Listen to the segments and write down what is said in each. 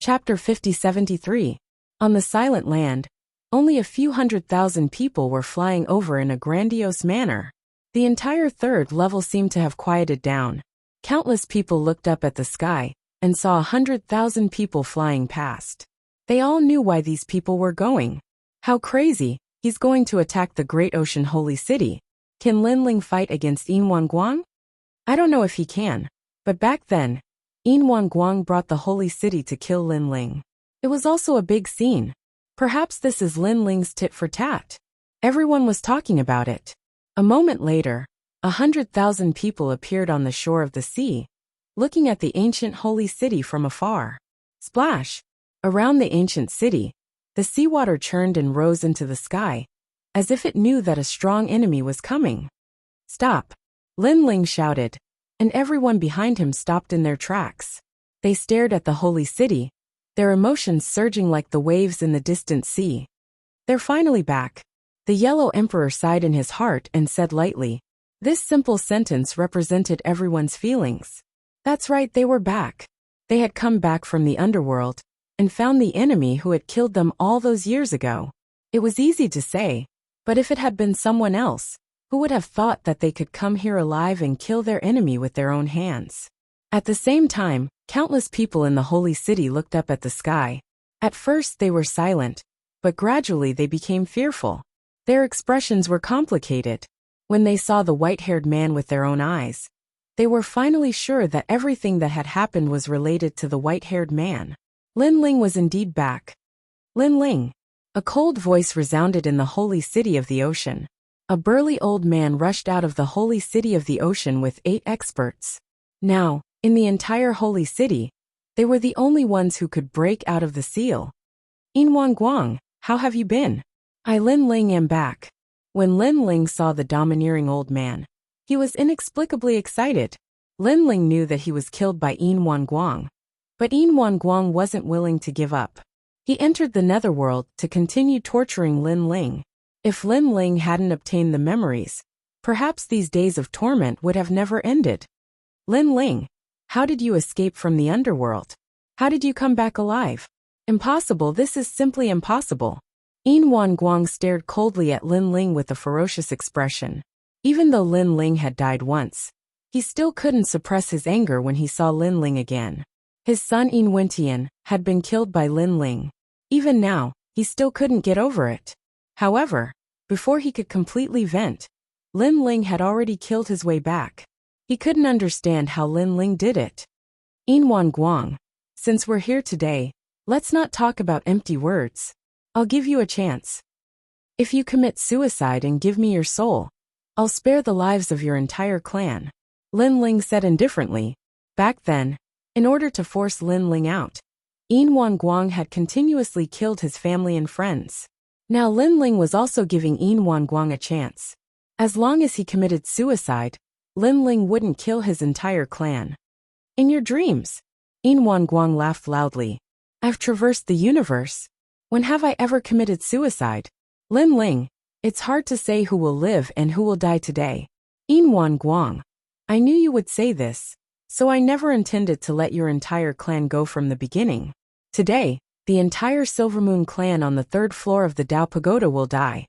Chapter 5073. On the silent land, only a few 100,000 people were flying over in a grandiose manner. The entire third level seemed to have quieted down. Countless people looked up at the sky and saw 100,000 people flying past. They all knew why these people were going. How crazy, he's going to attack the Great Ocean Holy City. Can Lin Ling fight against Yin Guang? I don't know if he can, but back then, Yin Guang brought the Holy City to kill Lin Ling. It was also a big scene. Perhaps this is Lin Ling's tit for tat. Everyone was talking about it. A moment later, 100,000 people appeared on the shore of the sea, looking at the ancient holy city from afar. Splash! Around the ancient city, the seawater churned and rose into the sky, as if it knew that a strong enemy was coming. Stop! Lin Ling shouted, and everyone behind him stopped in their tracks. They stared at the holy city, their emotions surging like the waves in the distant sea. They're finally back. The Yellow Emperor sighed in his heart and said lightly. This simple sentence represented everyone's feelings. That's right, they were back. They had come back from the underworld and found the enemy who had killed them all those years ago. It was easy to say, but if it had been someone else, who would have thought that they could come here alive and kill their enemy with their own hands? At the same time, countless people in the holy city looked up at the sky. At first they were silent, but gradually they became fearful. Their expressions were complicated. When they saw the white-haired man with their own eyes, they were finally sure that everything that had happened was related to the white-haired man. Lin Ling was indeed back. Lin Ling. A cold voice resounded in the holy city of the ocean. A burly old man rushed out of the holy city of the ocean with 8 experts. Now, in the entire holy city, they were the only ones who could break out of the seal. Yin Guang, how have you been? I Lin Ling am back. When Lin Ling saw the domineering old man, he was inexplicably excited. Lin Ling knew that he was killed by Yin Guang, but Yin Guang wasn't willing to give up. He entered the netherworld to continue torturing Lin Ling. If Lin Ling hadn't obtained the memories, perhaps these days of torment would have never ended. Lin Ling, how did you escape from the underworld? How did you come back alive? Impossible, this is simply impossible. Yin Guang stared coldly at Lin Ling with a ferocious expression. Even though Lin Ling had died once, he still couldn't suppress his anger when he saw Lin Ling again. His son Yin Wentian had been killed by Lin Ling. Even now, he still couldn't get over it. However, before he could completely vent, Lin Ling had already killed his way back. He couldn't understand how Lin Ling did it. Yin Guang, since we're here today, let's not talk about empty words. I'll give you a chance. If you commit suicide and give me your soul, I'll spare the lives of your entire clan. Lin Ling said indifferently. Back then, in order to force Lin Ling out, Yin Guang had continuously killed his family and friends. Now Lin Ling was also giving Yin Guang a chance. As long as he committed suicide, Lin Ling wouldn't kill his entire clan. In your dreams, Yin Guang laughed loudly. I've traversed the universe. When have I ever committed suicide? Lin Ling, it's hard to say who will live and who will die today. Yin Guang, I knew you would say this, so I never intended to let your entire clan go from the beginning. Today, the entire Silvermoon clan on the 3rd floor of the Dao Pagoda will die.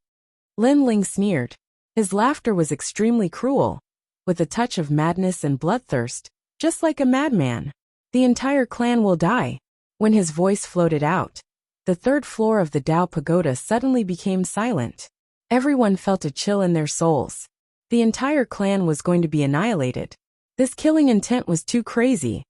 Lin Ling sneered. His laughter was extremely cruel, with a touch of madness and bloodthirst, just like a madman. The entire clan will die. When his voice floated out, the 3rd floor of the Dao Pagoda suddenly became silent. Everyone felt a chill in their souls. The entire clan was going to be annihilated. This killing intent was too crazy.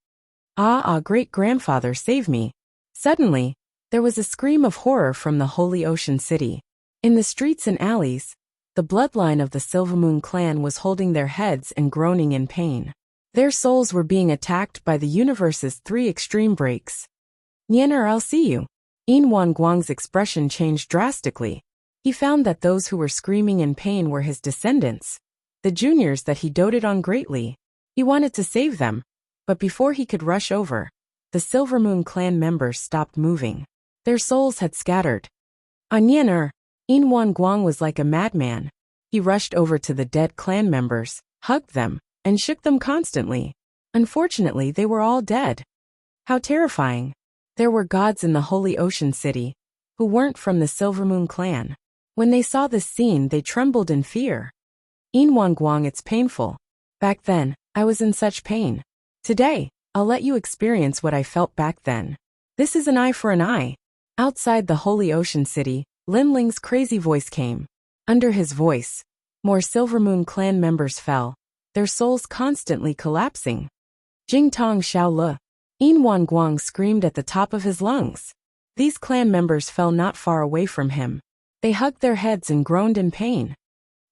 Great-grandfather, save me. Suddenly, there was a scream of horror from the Holy Ocean City. In the streets and alleys, the bloodline of the Silvermoon clan was holding their heads and groaning in pain. Their souls were being attacked by the universe's 3 extreme breaks. Nyener, I'll see you. Yin Guang's expression changed drastically. He found that those who were screaming in pain were his descendants, the juniors that he doted on greatly. He wanted to save them, but before he could rush over, the Silvermoon clan members stopped moving. Their souls had scattered. Nyener, Yin Guang was like a madman. He rushed over to the dead clan members, hugged them, and shook them constantly. Unfortunately, they were all dead. How terrifying. There were gods in the Holy Ocean City who weren't from the Silvermoon clan. When they saw this scene, they trembled in fear. Guang, it's painful. Back then, I was in such pain. Today, I'll let you experience what I felt back then. This is an eye for an eye. Outside the Holy Ocean City, Ling's crazy voice came. Under his voice, more Silvermoon clan members fell, their souls constantly collapsing. Jingtong Xiao Le. Guang screamed at the top of his lungs. These clan members fell not far away from him. They hugged their heads and groaned in pain.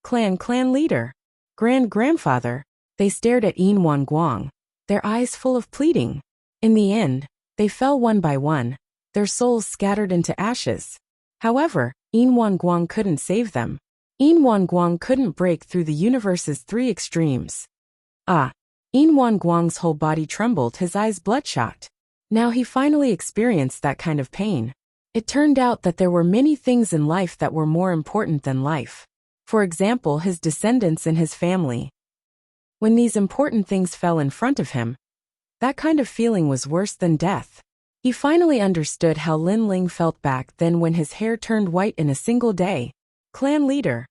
Clan leader. Grandfather. They stared at Guang, their eyes full of pleading. In the end, they fell one by one, their souls scattered into ashes. However, Guang couldn't save them. Guang couldn't break through the universe's three extremes. Guang's whole body trembled, his eyes bloodshot. Now he finally experienced that kind of pain. It turned out that there were many things in life that were more important than life. For example, his descendants and his family. When these important things fell in front of him, that kind of feeling was worse than death. He finally understood how Ling felt back then when his hair turned white in a single day. Clan leader.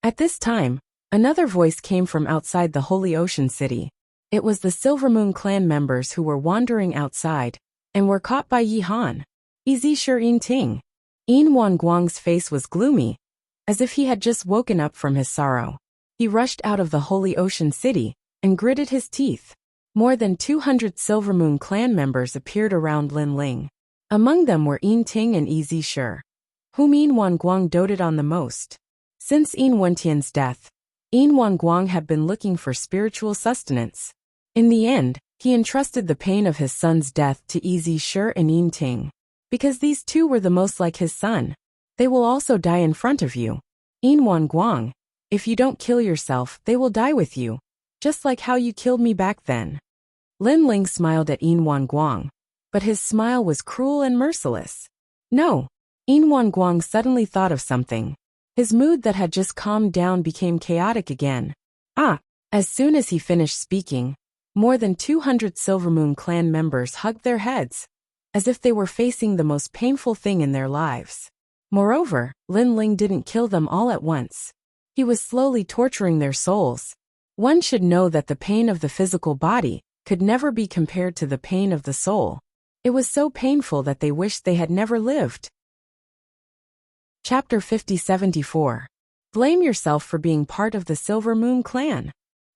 At this time, another voice came from outside the Holy Ocean City. It was the Silvermoon clan members who were wandering outside and were caught by Yi Han. Easy sure Yin Ting. Guang's face was gloomy, as if he had just woken up from his sorrow. He rushed out of the Holy Ocean City and gritted his teeth. More than 200 Silvermoon clan members appeared around Ling. Among them were Yin Ting and Easy Sure, whom Guang doted on the most. Since Wentian's death, Guang had been looking for spiritual sustenance. In the end, he entrusted the pain of his son's death to Easy Sure and Yin Ting. Because these two were the most like his son, they will also die in front of you. Guang, if you don't kill yourself, they will die with you, just like how you killed me back then. Ling smiled at Guang, but his smile was cruel and merciless. No. Guang suddenly thought of something. His mood that had just calmed down became chaotic again. As soon as he finished speaking, more than 200 Silvermoon clan members hugged their heads, as if they were facing the most painful thing in their lives. Moreover, Ling didn't kill them all at once. He was slowly torturing their souls. One should know that the pain of the physical body could never be compared to the pain of the soul. It was so painful that they wished they had never lived. Chapter 50-74. Blame yourself for being part of the Silvermoon clan.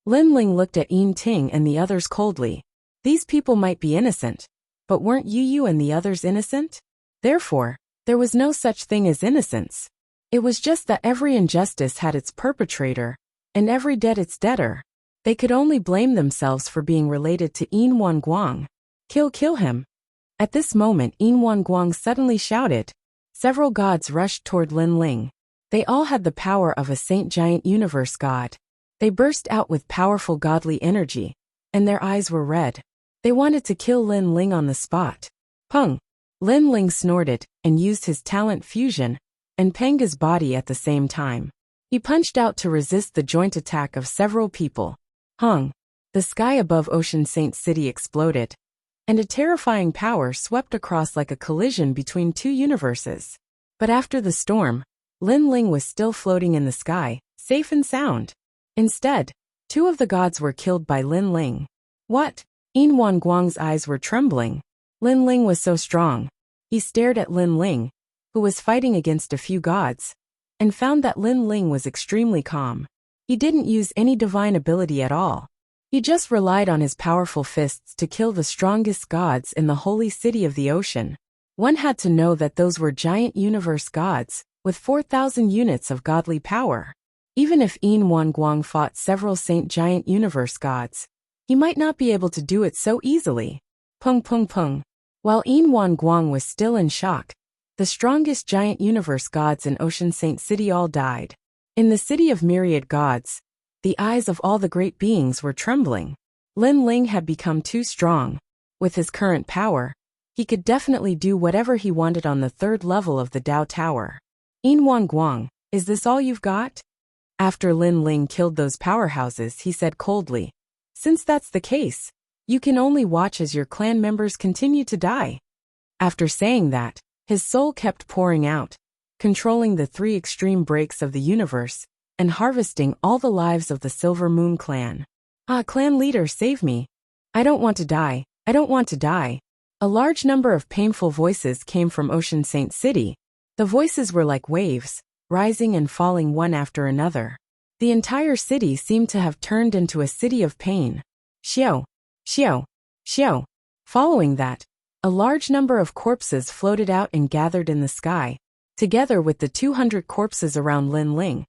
Ling looked at Yin Ting and the others coldly. These people might be innocent, but weren't you and the others innocent? Therefore, there was no such thing as innocence. It was just that every injustice had its perpetrator, and every debt its debtor. They could only blame themselves for being related to Guang. Kill him. At this moment Guang suddenly shouted. Several gods rushed toward Ling. They all had the power of a saint-giant universe god. They burst out with powerful godly energy, and their eyes were red. They wanted to kill Ling on the spot. Peng! Ling snorted and used his talent fusion and Penga's body at the same time. He punched out to resist the joint attack of several people. Hung! The sky above Ocean Saint City exploded, and a terrifying power swept across like a collision between two universes. But after the storm, Ling was still floating in the sky, safe and sound. Instead, two of the gods were killed by Ling. What? Guang's eyes were trembling. Ling was so strong. He stared at Ling, who was fighting against a few gods, and found that Ling was extremely calm. He didn't use any divine ability at all. He just relied on his powerful fists to kill the strongest gods in the holy city of the ocean. One had to know that those were giant universe gods, with 4,000 units of godly power. Even if Guang fought several saint giant universe gods, he might not be able to do it so easily. Peng. While Guang was still in shock, the strongest giant universe gods in Ocean Saint City all died. In the city of myriad gods, the eyes of all the great beings were trembling. Ling had become too strong. With his current power, he could definitely do whatever he wanted on the third level of the Dao Tower. Guang, is this all you've got? After Ling killed those powerhouses, he said coldly, since that's the case, you can only watch as your clan members continue to die. After saying that, his soul kept pouring out, controlling the three extreme breaks of the universe, and harvesting all the lives of the Silver Moon clan. Ah, clan leader, save me. I don't want to die. I don't want to die. A large number of painful voices came from Ocean Saint City. The voices were like waves, rising and falling one after another. The entire city seemed to have turned into a city of pain. Xiao, xiao, xiao. Following that, a large number of corpses floated out and gathered in the sky, together with the 200 corpses around Lin Ling.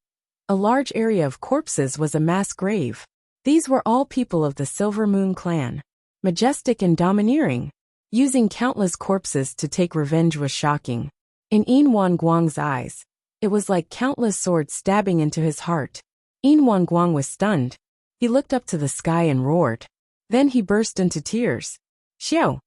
A large area of corpses was a mass grave. These were all people of the Silver Moon clan. Majestic and domineering. Using countless corpses to take revenge was shocking. In Yin Wanguang's eyes, it was like countless swords stabbing into his heart. Yin Wanguang was stunned. He looked up to the sky and roared. Then he burst into tears. Xiao!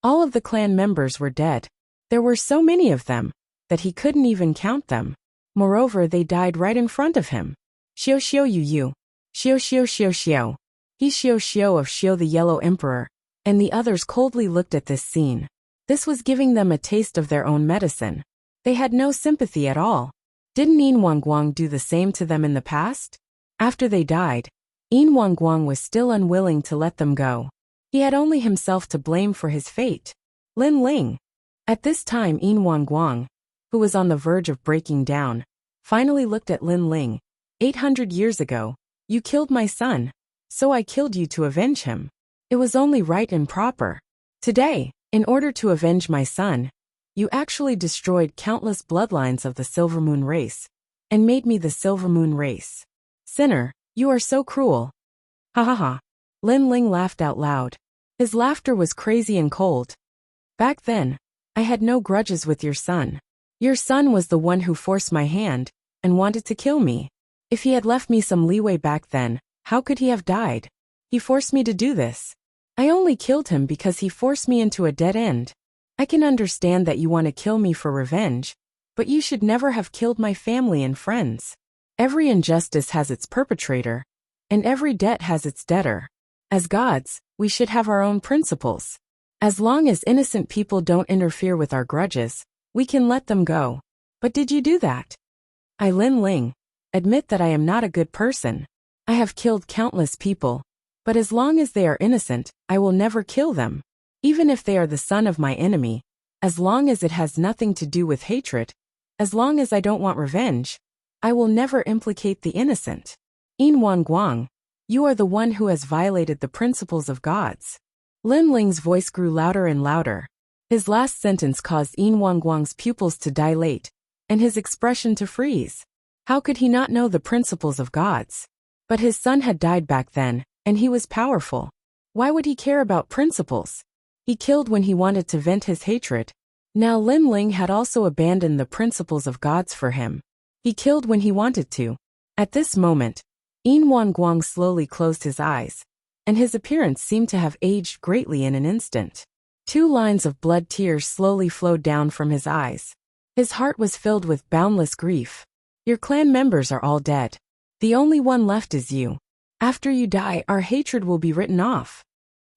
All of the clan members were dead. There were so many of them that he couldn't even count them. Moreover, they died right in front of him. Xiao Xiao Yu Yu. Xiao Xiao Xiao Xiao. He Xiao Xiao of Xiao the Yellow Emperor, and the others coldly looked at this scene. This was giving them a taste of their own medicine. They had no sympathy at all. Didn't Yin Wanguang do the same to them in the past? After they died, Yin Wanguang was still unwilling to let them go. He had only himself to blame for his fate. Lin Ling. At this time Yin Wanguang, who was on the verge of breaking down, finally looked at Lin Ling. 800 years ago, you killed my son, so I killed you to avenge him. It was only right and proper. Today, in order to avenge my son, you actually destroyed countless bloodlines of the Silver Moon race, and made me the Silver Moon race. Sinner, you are so cruel. Ha ha ha. Lin Ling laughed out loud. His laughter was crazy and cold. Back then, I had no grudges with your son. Your son was the one who forced my hand, and wanted to kill me. If he had left me some leeway back then, how could he have died? He forced me to do this. I only killed him because he forced me into a dead end. I can understand that you want to kill me for revenge, but you should never have killed my family and friends. Every injustice has its perpetrator, and every debt has its debtor. As gods, we should have our own principles. As long as innocent people don't interfere with our grudges, we can let them go. But did you do that? I, Lin Ling, admit that I am not a good person. I have killed countless people, but as long as they are innocent, I will never kill them. Even if they are the son of my enemy, as long as it has nothing to do with hatred, as long as I don't want revenge, I will never implicate the innocent. Yin Wanguang, you are the one who has violated the principles of gods. Lin Ling's voice grew louder and louder. His last sentence caused Yin Wanguang's pupils to dilate, and his expression to freeze. How could he not know the principles of gods? But his son had died back then, and he was powerful. Why would he care about principles? He killed when he wanted to vent his hatred. Now Lin Ling had also abandoned the principles of gods for him. He killed when he wanted to. At this moment, Yin Wanguang slowly closed his eyes, and his appearance seemed to have aged greatly in an instant. 2 lines of blood tears slowly flowed down from his eyes. His heart was filled with boundless grief. Your clan members are all dead. The only one left is you. After you die, our hatred will be written off.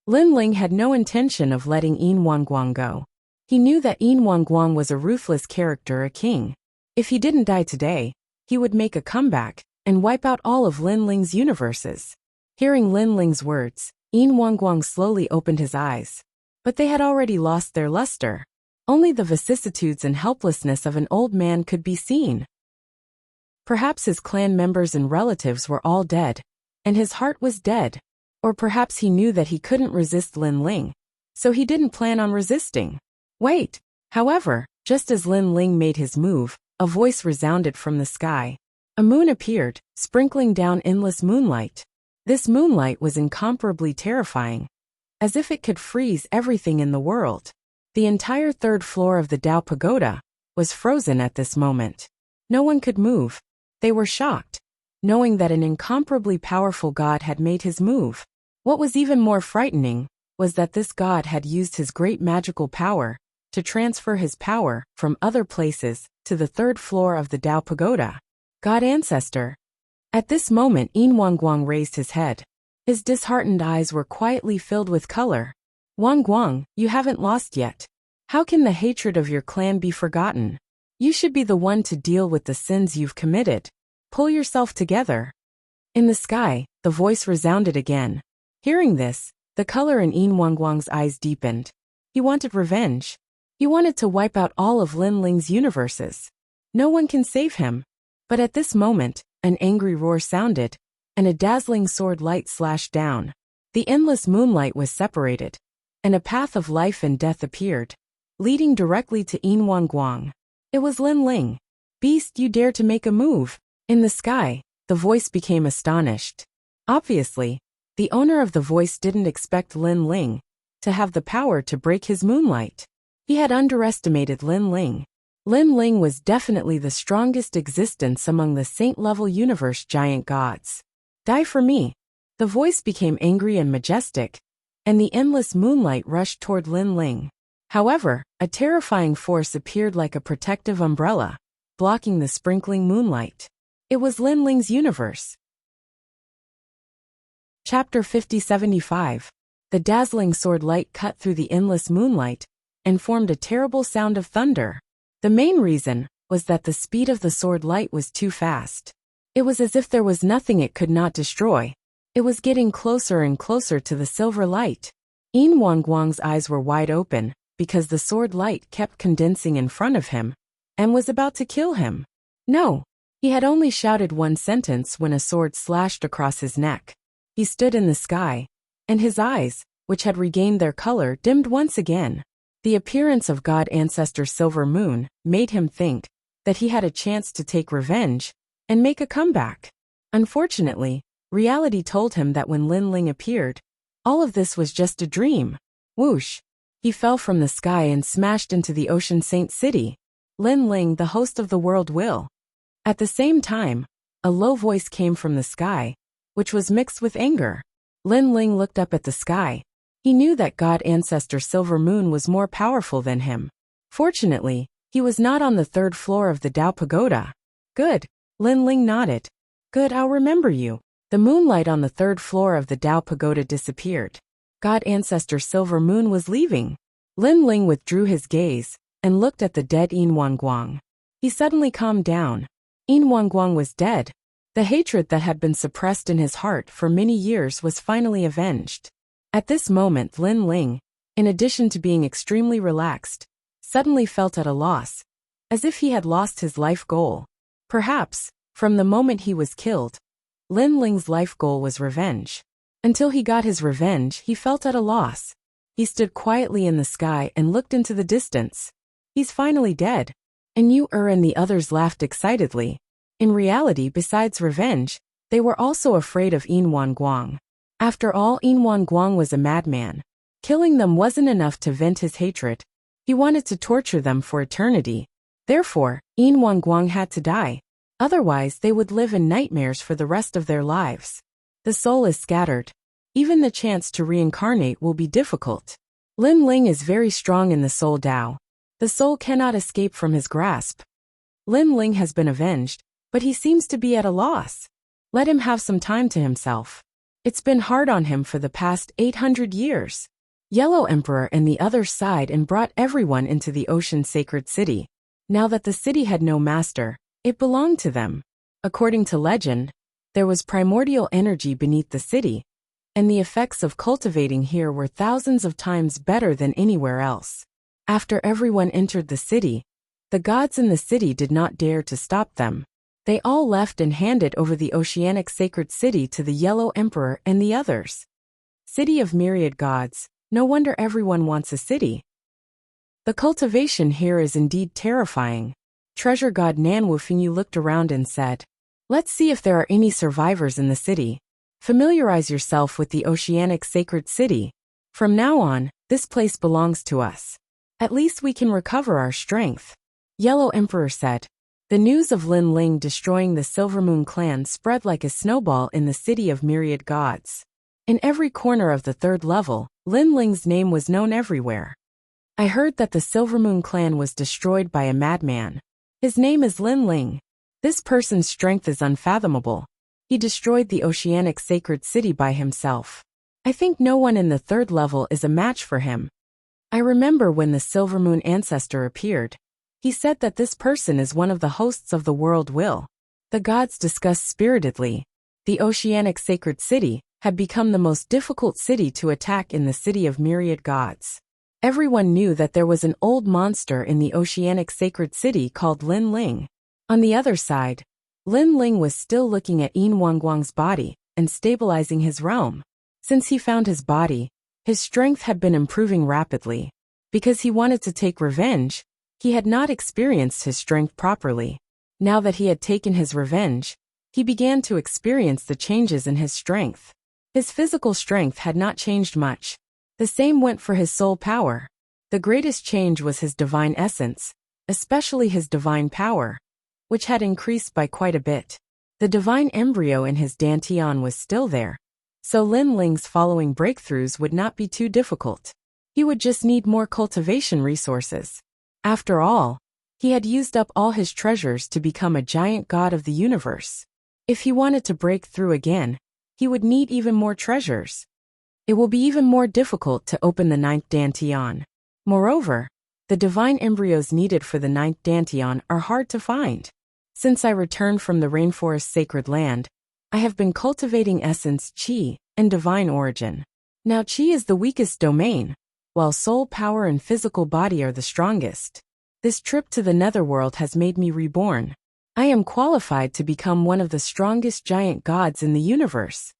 Lin Ling had no intention of letting Yin Wanguang go. He knew that Yin Wanguang was a ruthless character, a king. If he didn't die today, he would make a comeback and wipe out all of Lin Ling's universes. Hearing Lin Ling's words, Yin Wanguang slowly opened his eyes. But they had already lost their luster. Only the vicissitudes and helplessness of an old man could be seen. Perhaps his clan members and relatives were all dead, and his heart was dead. Or perhaps he knew that he couldn't resist Lin Ling, so he didn't plan on resisting. Wait! However, just as Lin Ling made his move, a voice resounded from the sky. A moon appeared, sprinkling down endless moonlight. This moonlight was incomparably terrifying, as if it could freeze everything in the world. The entire 3rd floor of the Dao Pagoda was frozen at this moment. No one could move. They were shocked, knowing that an incomparably powerful god had made his move. What was even more frightening was that this god had used his great magical power to transfer his power from other places to the 3rd floor of the Dao Pagoda. God Ancestor. At this moment Yin Wanguang raised his head. His disheartened eyes were quietly filled with color. Wanguang, you haven't lost yet. How can the hatred of your clan be forgotten? You should be the one to deal with the sins you've committed. Pull yourself together. In the sky, the voice resounded again. Hearing this, the color in Yin Wangguang's eyes deepened. He wanted revenge. He wanted to wipe out all of Lin Ling's universes. No one can save him. But at this moment, an angry roar sounded, and a dazzling sword light slashed down. The endless moonlight was separated, and a path of life and death appeared, leading directly to Yin Wangguang. It was Lin Ling. Beast, you dare to make a move? In the sky, the voice became astonished. Obviously, the owner of the voice didn't expect Lin Ling to have the power to break his moonlight. He had underestimated Lin Ling. Lin Ling was definitely the strongest existence among the saint-level universe giant gods. Die for me. The voice became angry and majestic, and the endless moonlight rushed toward Lin Ling. However, a terrifying force appeared like a protective umbrella, blocking the sprinkling moonlight. It was Lin Ling's universe. Chapter 5075. The dazzling sword light cut through the endless moonlight and formed a terrible sound of thunder. The main reason was that the speed of the sword light was too fast. It was as if there was nothing it could not destroy. It was getting closer and closer to the silver light. Yin Wangguang's eyes were wide open, because the sword light kept condensing in front of him, and was about to kill him. No, he had only shouted one sentence when a sword slashed across his neck. He stood in the sky, and his eyes, which had regained their color, dimmed once again. The appearance of God Ancestor Silver Moon made him think that he had a chance to take revenge and make a comeback. Unfortunately, reality told him that when Lin Ling appeared, all of this was just a dream. Whoosh! He fell from the sky and smashed into the Ocean Saint City. Lin Ling, the host of the world, will. At the same time, a low voice came from the sky, which was mixed with anger. Lin Ling looked up at the sky. He knew that God Ancestor Silver Moon was more powerful than him. Fortunately, he was not on the third floor of the Dao Pagoda. Good. Lin Ling nodded. Good, I'll remember you. The moonlight on the third floor of the Dao Pagoda disappeared. God Ancestor Silver Moon was leaving. Lin Ling withdrew his gaze and looked at the dead Yin Wangguang. He suddenly calmed down. Yin Wangguang was dead. The hatred that had been suppressed in his heart for many years was finally avenged. At this moment, Lin Ling, in addition to being extremely relaxed, suddenly felt at a loss, as if he had lost his life goal. Perhaps, from the moment he was killed, Lin Ling's life goal was revenge. Until he got his revenge, he felt at a loss. He stood quietly in the sky and looked into the distance. He's finally dead. And you and the others laughed excitedly. In reality, besides revenge, they were also afraid of Yin Wangguang. After all, Yin Wangguang was a madman. Killing them wasn't enough to vent his hatred. He wanted to torture them for eternity. Therefore, Yin Wangguang had to die. Otherwise, they would live in nightmares for the rest of their lives. The soul is scattered. Even the chance to reincarnate will be difficult. Lin Ling is very strong in the soul Dao. The soul cannot escape from his grasp. Lin Ling has been avenged, but he seems to be at a loss. Let him have some time to himself. It's been hard on him for the past 800 years. Yellow Emperor and the others sighed and brought everyone into the Ocean Sacred City. Now that the city had no master, it belonged to them. According to legend, there was primordial energy beneath the city, and the effects of cultivating here were thousands of times better than anywhere else. After everyone entered the city, the gods in the city did not dare to stop them. They all left and handed over the Oceanic Sacred City to the Yellow Emperor and the others. City of myriad gods, no wonder everyone wants a city. The cultivation here is indeed terrifying. Treasure god Nanwufingyu looked around and said, "Let's see if there are any survivors in the city. Familiarize yourself with the Oceanic Sacred City. From now on, this place belongs to us. At least we can recover our strength." Yellow Emperor said. The news of Lin Ling destroying the Silvermoon clan spread like a snowball in the city of myriad gods. In every corner of the third level, Lin Ling's name was known everywhere. I heard that the Silvermoon clan was destroyed by a madman. His name is Lin Ling. This person's strength is unfathomable. He destroyed the Oceanic Sacred City by himself. I think no one in the third level is a match for him. I remember when the Silver Moon ancestor appeared. He said that this person is one of the hosts of the world will. The gods discussed spiritedly. The oceanic sacred city had become the most difficult city to attack in the city of myriad gods. Everyone knew that there was an old monster in the oceanic sacred city called Lin Ling. On the other side, Lin Ling was still looking at Yin Wangguang's body and stabilizing his realm. Since he found his body, his strength had been improving rapidly. Because he wanted to take revenge, he had not experienced his strength properly. Now that he had taken his revenge, he began to experience the changes in his strength. His physical strength had not changed much. The same went for his soul power. The greatest change was his divine essence, especially his divine power, which had increased by quite a bit. The divine embryo in his dantian was still there, so Lin Ling's following breakthroughs would not be too difficult. He would just need more cultivation resources. After all, he had used up all his treasures to become a giant god of the universe. If he wanted to break through again, he would need even more treasures. It will be even more difficult to open the 9th dantian. Moreover, the divine embryos needed for the 9th dantian are hard to find. Since I returned from the rainforest sacred land, I have been cultivating essence Qi and divine origin. Now Qi is the weakest domain, while soul power and physical body are the strongest. This trip to the netherworld has made me reborn. I am qualified to become one of the strongest giant gods in the universe.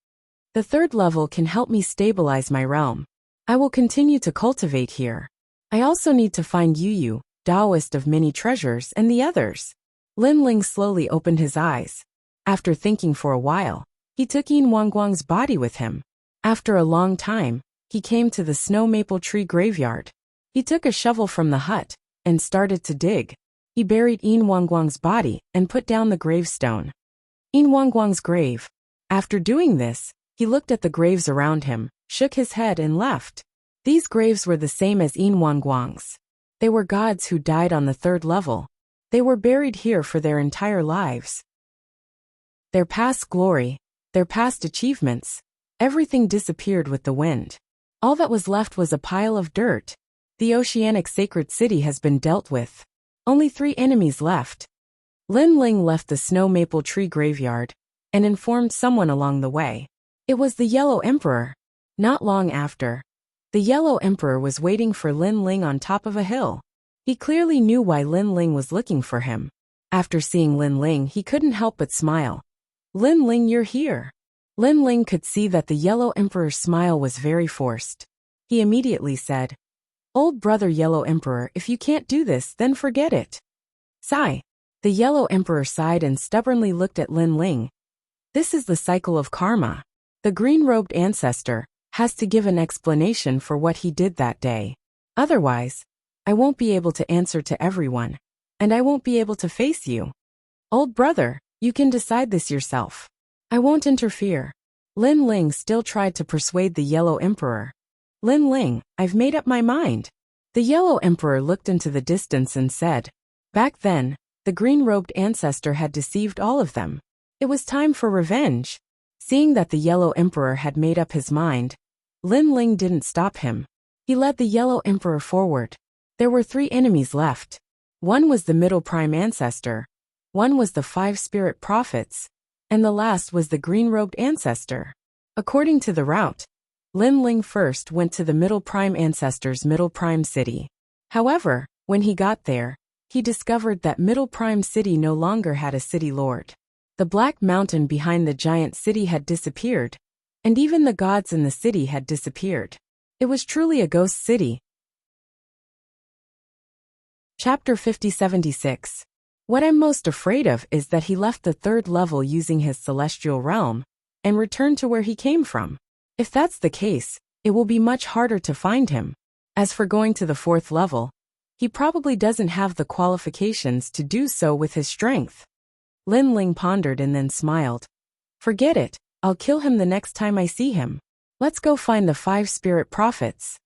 The 3rd level can help me stabilize my realm. I will continue to cultivate here. I also need to find Yu, Taoist of many treasures, and the others. Lin Ling slowly opened his eyes. After thinking for a while, he took Yin Wangguang's body with him. After a long time, he came to the snow maple tree graveyard. He took a shovel from the hut and started to dig. He buried Yin Wangguang's body and put down the gravestone. Yin Wangguang's grave. After doing this, he looked at the graves around him, shook his head and left. These graves were the same as Yin Wangguang's. They were gods who died on the 3rd level. They were buried here for their entire lives. Their past glory, their past achievements, everything disappeared with the wind. All that was left was a pile of dirt. The oceanic sacred city has been dealt with. Only 3 enemies left. Lin Ling left the snow maple tree graveyard and informed someone along the way. It was the Yellow Emperor. Not long after, the Yellow Emperor was waiting for Lin Ling on top of a hill. He clearly knew why Lin Ling was looking for him. After seeing Lin Ling, he couldn't help but smile. Lin Ling, you're here. Lin Ling could see that the Yellow Emperor's smile was very forced. He immediately said, "Old brother Yellow Emperor, if you can't do this, then forget it." Sigh. The Yellow Emperor sighed and stubbornly looked at Lin Ling. This is the cycle of karma. The green-robed ancestor has to give an explanation for what he did that day. Otherwise, I won't be able to answer to everyone, and I won't be able to face you. Old brother, you can decide this yourself. I won't interfere. Lin Ling still tried to persuade the Yellow Emperor. Lin Ling, I've made up my mind. The Yellow Emperor looked into the distance and said, back then, the green-robed ancestor had deceived all of them. It was time for revenge. Seeing that the Yellow Emperor had made up his mind, Lin Ling didn't stop him. He led the Yellow Emperor forward. There were 3 enemies left. One was the Middle Prime Ancestor, one was the 5 Spirit Prophets, and the last was the green-robed ancestor. According to the route, Lin Ling first went to the Middle Prime Ancestor's Middle Prime City. However, when he got there, he discovered that Middle Prime City no longer had a city lord. The black mountain behind the giant city had disappeared, and even the gods in the city had disappeared. It was truly a ghost city. Chapter 5076. What I'm most afraid of is that he left the 3rd level using his celestial realm and returned to where he came from. If that's the case, it will be much harder to find him. As for going to the 4th level, he probably doesn't have the qualifications to do so with his strength. Lin Ling pondered and then smiled. Forget it, I'll kill him the next time I see him. Let's go find the 5 Spirit Prophets.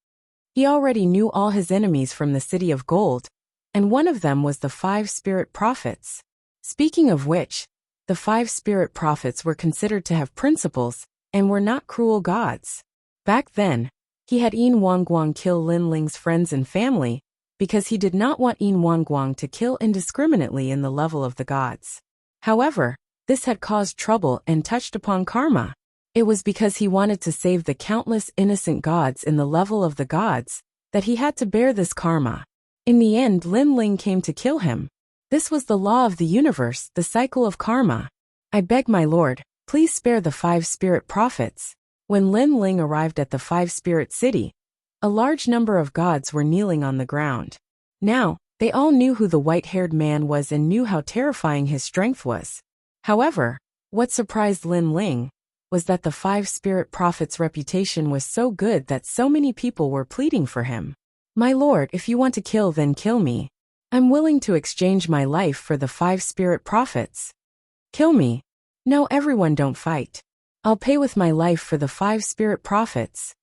He already knew all his enemies from the City of Gold, and one of them was the 5 Spirit Prophets. Speaking of which, the 5 Spirit Prophets were considered to have principles and were not cruel gods. Back then, He had Yin Wangguang kill Lin Ling's friends and family, because he did not want Yin Wangguang to kill indiscriminately in the level of the gods. However, this had caused trouble and touched upon karma. It was because he wanted to save the countless innocent gods in the level of the gods that he had to bear this karma. In the end, Lin Ling came to kill him. This was the law of the universe, the cycle of karma. I beg my lord, please spare the 5 spirit prophets. When Lin Ling arrived at the 5 spirit city, a large number of gods were kneeling on the ground. Now, they all knew who the white-haired man was and knew how terrifying his strength was. However, what surprised Lin Ling was that the 5 spirit prophets' reputation was so good that so many people were pleading for him. My lord, if you want to kill, then kill me. I'm willing to exchange my life for the 5 spirit prophets. Kill me. No, everyone, don't fight. I'll pay with my life for the 5 spirit prophets.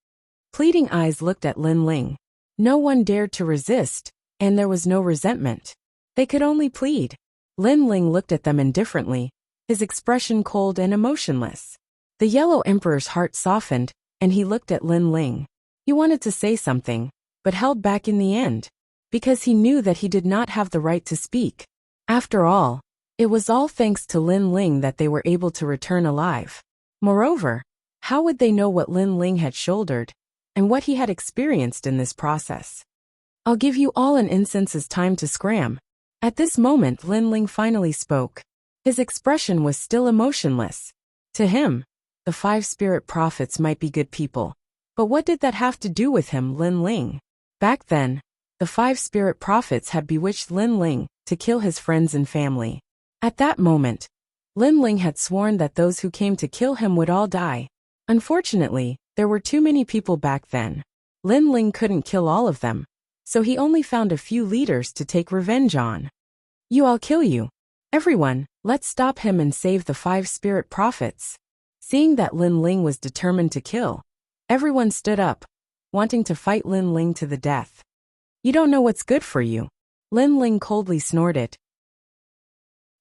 Pleading eyes looked at Lin Ling. No one dared to resist, and there was no resentment. They could only plead. Lin Ling looked at them indifferently, his expression cold and emotionless. The Yellow Emperor's heart softened, and he looked at Lin Ling. He wanted to say something, but held back in the end, because he knew that he did not have the right to speak. After all, it was all thanks to Lin Ling that they were able to return alive. Moreover, how would they know what Lin Ling had shouldered, and what he had experienced in this process? I'll give you all an instant's time to scram. At this moment, Lin Ling finally spoke. His expression was still emotionless. To him, the 5 spirit prophets might be good people. But what did that have to do with him, Lin Ling? Back then, the 5 spirit prophets had bewitched Lin Ling to kill his friends and family. At that moment, Lin Ling had sworn that those who came to kill him would all die. Unfortunately, there were too many people back then. Lin Ling couldn't kill all of them, so he only found a few leaders to take revenge on. I'll kill you. Everyone, let's stop him and save the 5 spirit prophets. Seeing that Lin Ling was determined to kill, everyone stood up, wanting to fight Lin Ling to the death. You don't know what's good for you. Lin Ling coldly snorted.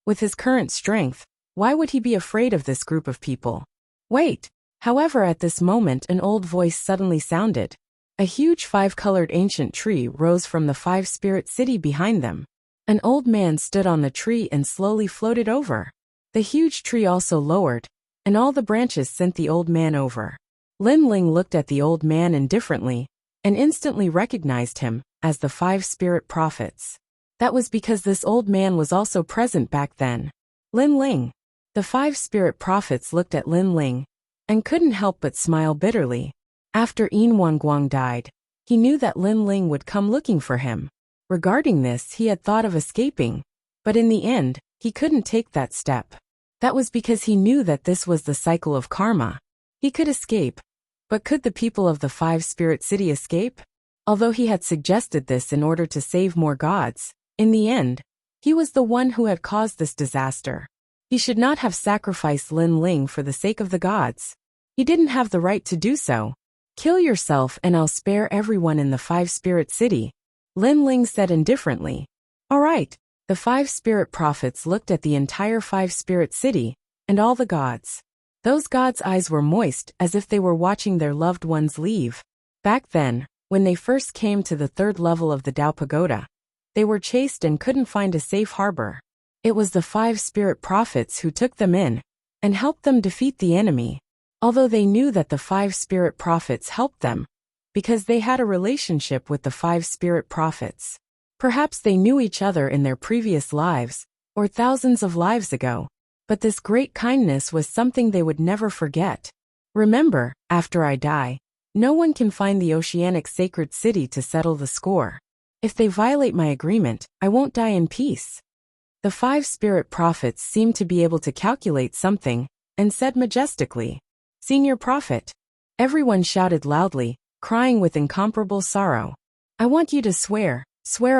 With his current strength, why would he be afraid of this group of people? Wait! However, at this moment an old voice suddenly sounded. A huge 5-colored ancient tree rose from the 5 spirit city behind them. An old man stood on the tree and slowly floated over. The huge tree also lowered, and all the branches sent the old man over. Lin Ling looked at the old man indifferently, and instantly recognized him as the 5 spirit prophets. That was because this old man was also present back then. Lin Ling. The 5 spirit prophets looked at Lin Ling, and couldn't help but smile bitterly. After Yin Wangguang died, he knew that Lin Ling would come looking for him. Regarding this, he had thought of escaping, but in the end, he couldn't take that step. That was because he knew that this was the cycle of karma. He could escape, but could the people of the 5 spirit city escape? Although he had suggested this in order to save more gods, in the end, he was the one who had caused this disaster. He should not have sacrificed Lin Ling for the sake of the gods. He didn't have the right to do so. Kill yourself and I'll spare everyone in the 5 spirit city, Lin Ling said indifferently. All right. The 5 spirit prophets looked at the entire 5 spirit city, and all the gods. Those gods' eyes were moist as if they were watching their loved ones leave. Back then, when they first came to the 3rd level of the Tao Pagoda, they were chased and couldn't find a safe harbor. It was the 5 spirit prophets who took them in and helped them defeat the enemy. Although they knew that the 5 spirit prophets helped them, because they had a relationship with the 5 spirit prophets. Perhaps they knew each other in their previous lives, or thousands of lives ago. But this great kindness was something they would never forget. Remember, after I die, no one can find the oceanic sacred city to settle the score. If they violate my agreement, I won't die in peace. The 5 spirit prophets seemed to be able to calculate something, and said majestically, Senior prophet. Everyone shouted loudly, crying with incomparable sorrow. I want you to swear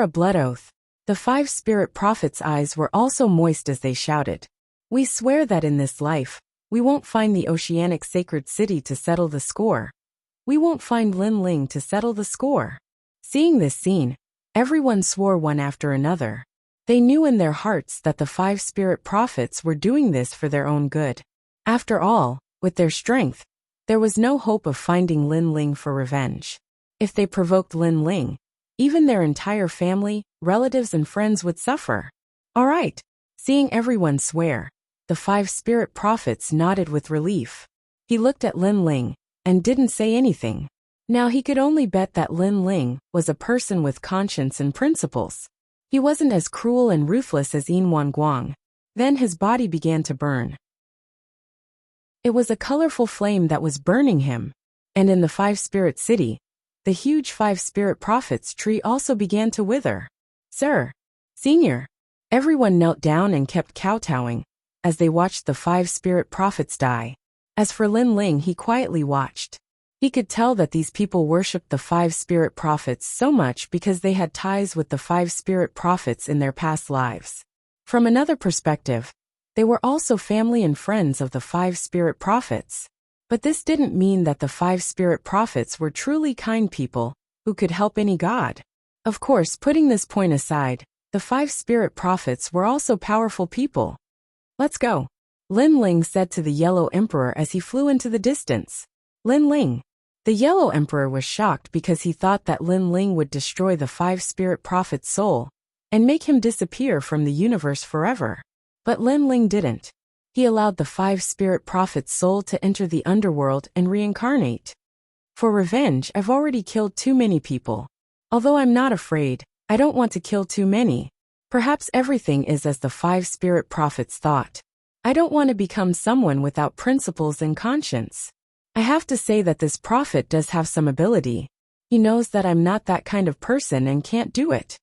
a blood oath. The 5 spirit prophets' eyes were also moist as they shouted. We swear that in this life, we won't find the oceanic sacred city to settle the score. We won't find Lin Ling to settle the score. Seeing this scene, everyone swore one after another. They knew in their hearts that the 5 spirit prophets were doing this for their own good. After all, with their strength, There was no hope of finding Lin Ling for revenge. If they provoked Lin Ling, even their entire family, relatives and friends would suffer. All right. Seeing everyone swear, the 5 spirit prophets nodded with relief. He looked at Lin Ling and didn't say anything. Now he could only bet that Lin Ling was a person with conscience and principles. He wasn't as cruel and ruthless as Yin Guang. Then his body began to burn. It was a colorful flame that was burning him. And in the 5 spirit city, the huge 5 spirit prophets tree also began to wither. Sir, Senior. Everyone knelt down and kept kowtowing as they watched the 5 spirit prophets die. As for Lin Ling, he quietly watched. He could tell that these people worshipped the 5 spirit prophets so much because they had ties with the 5 spirit prophets in their past lives. From another perspective, they were also family and friends of the 5 spirit prophets. But this didn't mean that the 5 spirit prophets were truly kind people who could help any god. Of course, putting this point aside, the 5 spirit prophets were also powerful people. Let's go, Lin Ling said to the Yellow Emperor as he flew into the distance. Lin Ling. The Yellow Emperor was shocked because he thought that Lin Ling would destroy the 5 spirit prophet's soul and make him disappear from the universe forever. But Lin Ling didn't. He allowed the 5 spirit prophet's soul to enter the underworld and reincarnate. For revenge, I've already killed too many people. Although I'm not afraid, I don't want to kill too many. Perhaps everything is as the 5 spirit prophets thought. I don't want to become someone without principles and conscience. I have to say that this prophet does have some ability. He knows that I'm not that kind of person and can't do it.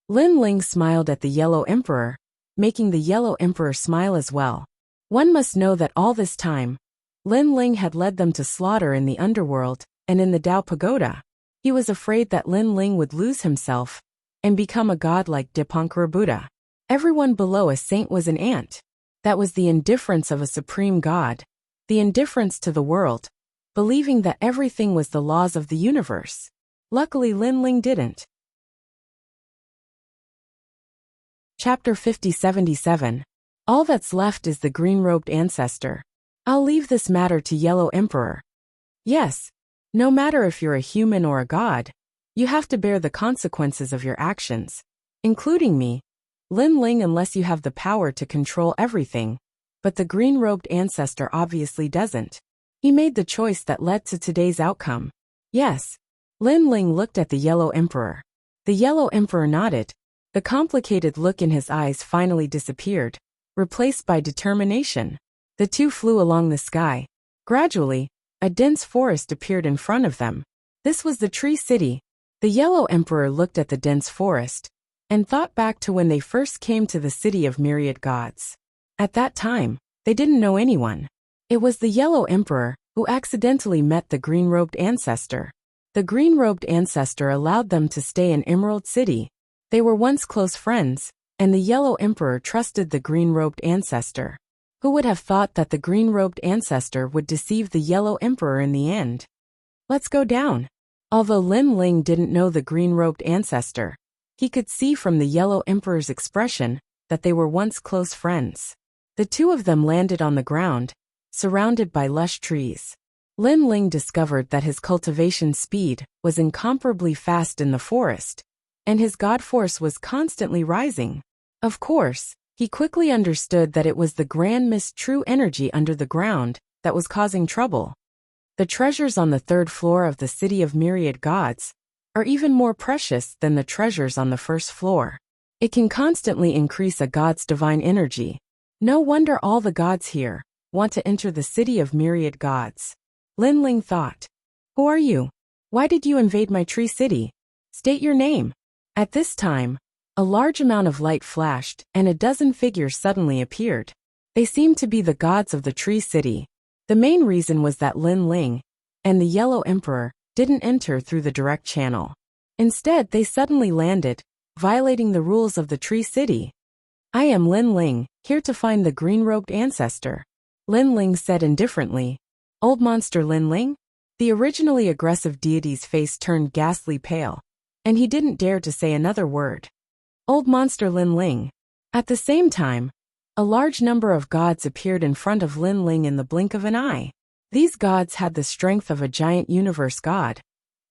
Lin Ling smiled at the Yellow Emperor, making the Yellow Emperor smile as well. One must know that all this time, Lin Ling had led them to slaughter in the underworld and in the Dao Pagoda. He was afraid that Lin Ling would lose himself and become a god like Dipankara Buddha. Everyone below a saint was an ant. That was the indifference of a supreme god, the indifference to the world, believing that everything was the laws of the universe. Luckily Lin Ling didn't. Chapter 5077. All that's left is the green-robed ancestor. I'll leave this matter to Yellow Emperor. Yes, no matter if you're a human or a god, you have to bear the consequences of your actions, including me, Lin Ling, unless you have the power to control everything. But the green-robed ancestor obviously doesn't. He made the choice that led to today's outcome. Yes. Lin Ling looked at the Yellow Emperor. The Yellow Emperor nodded. The complicated look in his eyes finally disappeared, replaced by determination. The two flew along the sky. Gradually, a dense forest appeared in front of them. This was the Tree City. The Yellow Emperor looked at the dense forest and thought back to when they first came to the city of myriad gods. At that time, they didn't know anyone. It was the Yellow Emperor who accidentally met the green-robed ancestor. The green-robed ancestor allowed them to stay in Emerald City. They were once close friends, and the Yellow Emperor trusted the green-robed ancestor. Who would have thought that the green-robed ancestor would deceive the Yellow Emperor in the end? Let's go down. Although Lin Ling didn't know the green-robed ancestor, he could see from the Yellow Emperor's expression that they were once close friends. The two of them landed on the ground, surrounded by lush trees. Lin Ling discovered that his cultivation speed was incomparably fast in the forest, and his god force was constantly rising. Of course, he quickly understood that it was the grand mist true energy under the ground that was causing trouble. The treasures on the 3rd floor of the City of Myriad Gods are even more precious than the treasures on the 1st floor. It can constantly increase a god's divine energy. No wonder all the gods here want to enter the City of Myriad Gods. Lin Ling thought. Who are you? Why did you invade my tree city? State your name. At this time, a large amount of light flashed and a dozen figures suddenly appeared. They seemed to be the gods of the tree city. The main reason was that Lin Ling and the Yellow Emperor didn't enter through the direct channel. Instead, they suddenly landed, violating the rules of the tree city. I am Lin Ling, here to find the green-robed ancestor. Lin Ling said indifferently. Old monster Lin Ling? The originally aggressive deity's face turned ghastly pale, and he didn't dare to say another word. Old monster Lin Ling. At the same time, a large number of gods appeared in front of Lin Ling in the blink of an eye. These gods had the strength of a giant universe god,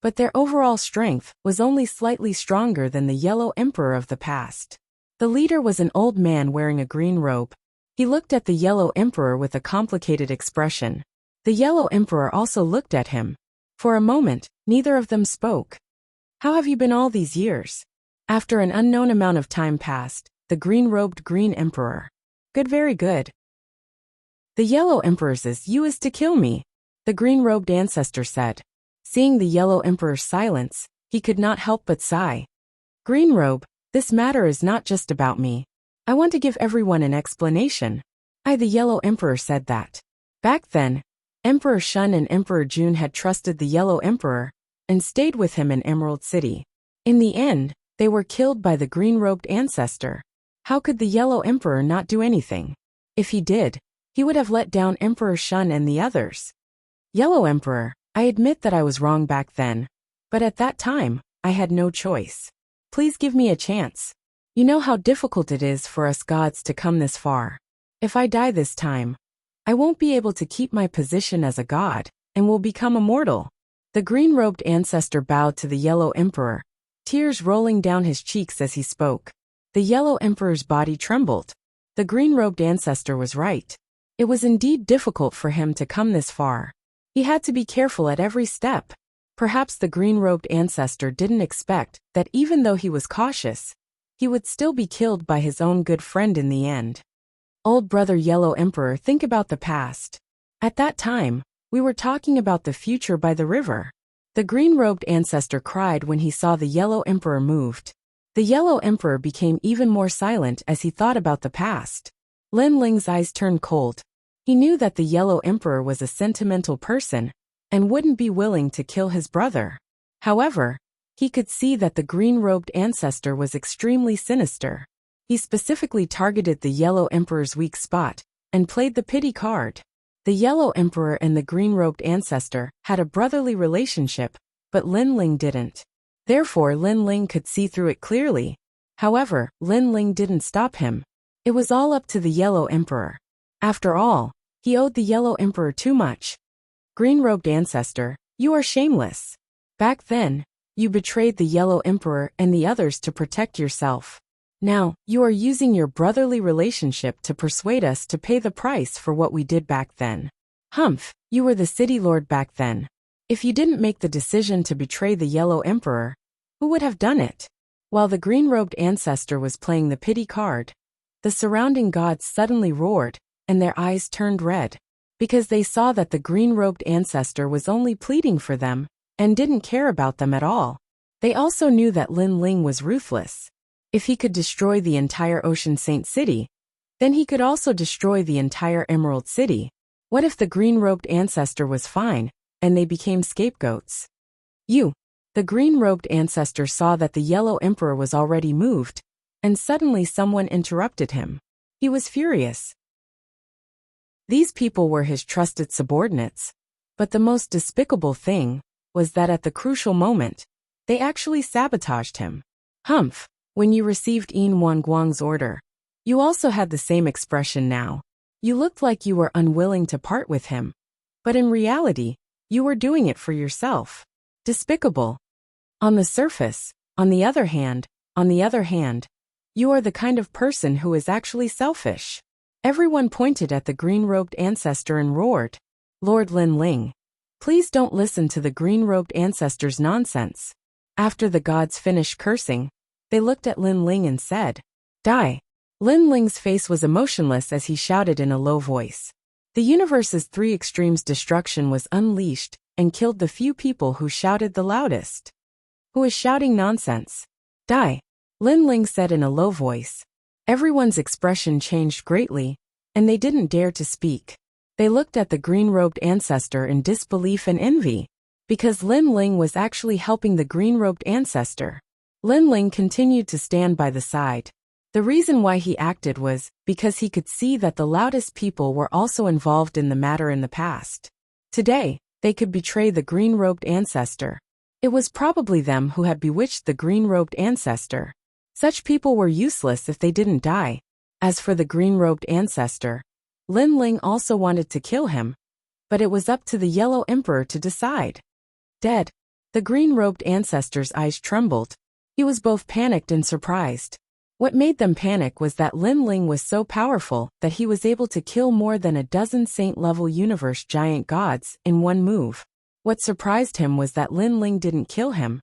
but their overall strength was only slightly stronger than the Yellow Emperor of the past. The leader was an old man wearing a green robe. He looked at the Yellow Emperor with a complicated expression. The Yellow Emperor also looked at him. For a moment, neither of them spoke. "How have you been all these years?" After an unknown amount of time passed, the green-robed Green Emperor. "Good, very good." "The Yellow Emperor says you is to kill me," the green-robed ancestor said. Seeing the Yellow Emperor's silence, he could not help but sigh. "Green Robe, this matter is not just about me. I want to give everyone an explanation." The Yellow Emperor said that. Back then, Emperor Shun and Emperor Jun had trusted the Yellow Emperor and stayed with him in Emerald City. In the end, they were killed by the green-robed ancestor. How could the Yellow Emperor not do anything? If he did, he would have let down Emperor Shun and the others. "Yellow Emperor, I admit that I was wrong back then, but at that time, I had no choice. Please give me a chance. You know how difficult it is for us gods to come this far. If I die this time, I won't be able to keep my position as a god, and will become immortal." The green-robed ancestor bowed to the Yellow Emperor, tears rolling down his cheeks as he spoke. The Yellow Emperor's body trembled. The green-robed ancestor was right. It was indeed difficult for him to come this far. He had to be careful at every step. Perhaps the green-robed ancestor didn't expect that even though he was cautious, he would still be killed by his own good friend in the end. "Old brother Yellow Emperor, think about the past. At that time, we were talking about the future by the river." The green-robed ancestor cried when he saw the Yellow Emperor moved. The Yellow Emperor became even more silent as he thought about the past. Lin Ling's eyes turned cold. He knew that the Yellow Emperor was a sentimental person and wouldn't be willing to kill his brother. However, he could see that the green-robed ancestor was extremely sinister. He specifically targeted the Yellow Emperor's weak spot and played the pity card. The Yellow Emperor and the green-robed ancestor had a brotherly relationship, but Lin Ling didn't. Therefore, Lin Ling could see through it clearly. However, Lin Ling didn't stop him. It was all up to the Yellow Emperor. After all, he owed the Yellow Emperor too much. "Green-robed ancestor, you are shameless. Back then, you betrayed the Yellow Emperor and the others to protect yourself. Now, you are using your brotherly relationship to persuade us to pay the price for what we did back then. Humph, you were the city lord back then. If you didn't make the decision to betray the Yellow Emperor, who would have done it?" While the green-robed ancestor was playing the pity card, the surrounding gods suddenly roared, and their eyes turned red, because they saw that the green-robed ancestor was only pleading for them and didn't care about them at all. They also knew that Lin Ling was ruthless. If he could destroy the entire Ocean Saint City, then he could also destroy the entire Emerald City. What if the green-robed ancestor was fine, and they became scapegoats? The green-robed ancestor saw that the Yellow Emperor was already moved, and suddenly someone interrupted him. He was furious. These people were his trusted subordinates, but the most despicable thing was that at the crucial moment, they actually sabotaged him. "Humph, when you received Yin Wanguang's order, you also had the same expression now. You looked like you were unwilling to part with him, but in reality, you were doing it for yourself. Despicable. On the surface, on the other hand, you are the kind of person who is actually selfish." Everyone pointed at the green-robed ancestor and roared. "Lord Lin Ling, please don't listen to the green-robed ancestor's nonsense." After the gods finished cursing, they looked at Lin Ling and said, "Die." Lin Ling's face was emotionless as he shouted in a low voice. The universe's three extremes destruction was unleashed and killed the few people who shouted the loudest. "Who is shouting nonsense? Die," Lin Ling said in a low voice. Everyone's expression changed greatly, and they didn't dare to speak. They looked at the green-robed ancestor in disbelief and envy, because Lin Ling was actually helping the green-robed ancestor. Lin Ling continued to stand by the side. The reason why he acted was because he could see that the loudest people were also involved in the matter in the past. Today, they could betray the green-robed ancestor. It was probably them who had bewitched the green-robed ancestor. Such people were useless if they didn't die. As for the green-robed ancestor, Lin Ling also wanted to kill him, but it was up to the Yellow Emperor to decide. Dead. The green-robed ancestor's eyes trembled. He was both panicked and surprised. What made them panic was that Lin Ling was so powerful that he was able to kill more than a dozen saint-level universe giant gods in one move. What surprised him was that Lin Ling didn't kill him,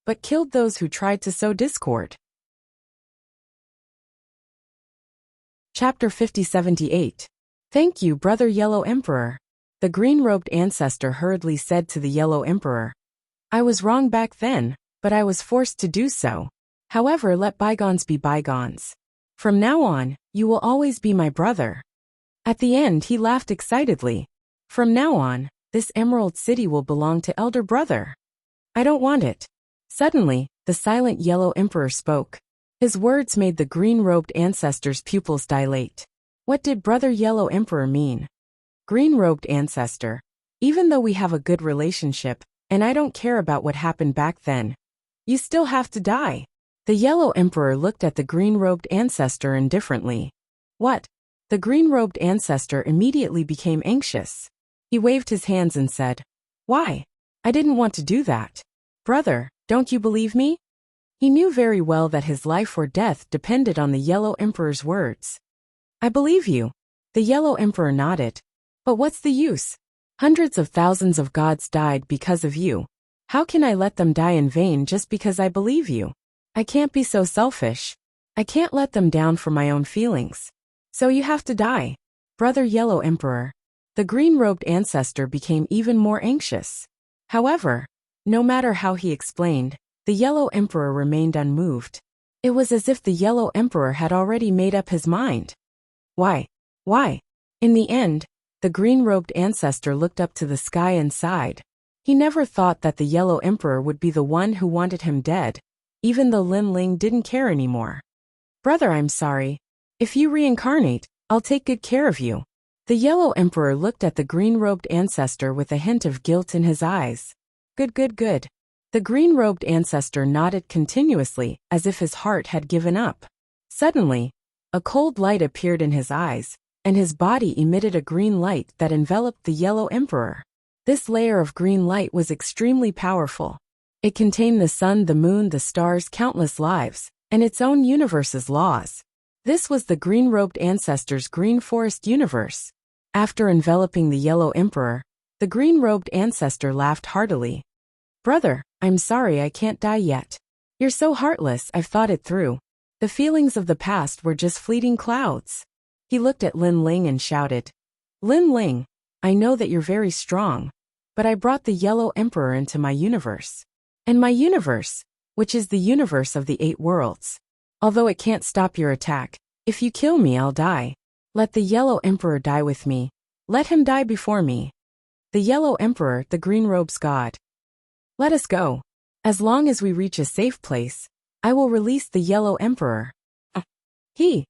but killed those who tried to sow discord. Chapter 5078. Thank you, Brother Yellow Emperor. The green-robed ancestor hurriedly said to the Yellow Emperor. I was wrong back then, but I was forced to do so. However, let bygones be bygones. From now on, you will always be my brother. At the end, he laughed excitedly. From now on, this Emerald City will belong to Elder Brother. I don't want it. Suddenly, the silent Yellow Emperor spoke. His words made the green-robed ancestor's pupils dilate. What did Brother Yellow Emperor mean? Green-robed ancestor. Even though we have a good relationship, and I don't care about what happened back then, you still have to die. The Yellow Emperor looked at the green-robed ancestor indifferently. What? The green-robed ancestor immediately became anxious. He waved his hands and said, Why? I didn't want to do that. Brother, don't you believe me? He knew very well that his life or death depended on the Yellow Emperor's words. I believe you. The Yellow Emperor nodded. But what's the use? Hundreds of thousands of gods died because of you. How can I let them die in vain just because I believe you? I can't be so selfish. I can't let them down for my own feelings. So you have to die. Brother Yellow Emperor. The green-robed ancestor became even more anxious. However, no matter how he explained, the Yellow Emperor remained unmoved. It was as if the Yellow Emperor had already made up his mind. Why? Why? In the end, the green-robed ancestor looked up to the sky and sighed. He never thought that the Yellow Emperor would be the one who wanted him dead, even though Lin Ling didn't care anymore. Brother, I'm sorry. If you reincarnate, I'll take good care of you. The Yellow Emperor looked at the green-robed ancestor with a hint of guilt in his eyes. Good. The green-robed ancestor nodded continuously, as if his heart had given up. Suddenly, a cold light appeared in his eyes, and his body emitted a green light that enveloped the Yellow Emperor. This layer of green light was extremely powerful. It contained the sun, the moon, the stars, countless lives, and its own universe's laws. This was the green-robed ancestor's green forest universe. After enveloping the Yellow Emperor, the green-robed ancestor laughed heartily. Brother, I'm sorry I can't die yet. You're so heartless, I've thought it through. The feelings of the past were just fleeting clouds. He looked at Lin Ling and shouted, Lin Ling, I know that you're very strong, but I brought the Yellow Emperor into my universe. And my universe, which is the universe of the 8 worlds. Although it can't stop your attack, if you kill me I'll die. Let the Yellow Emperor die with me. Let him die before me. The Yellow Emperor, the green robe's god. Let us go. As long as we reach a safe place, I will release the Yellow Emperor. He.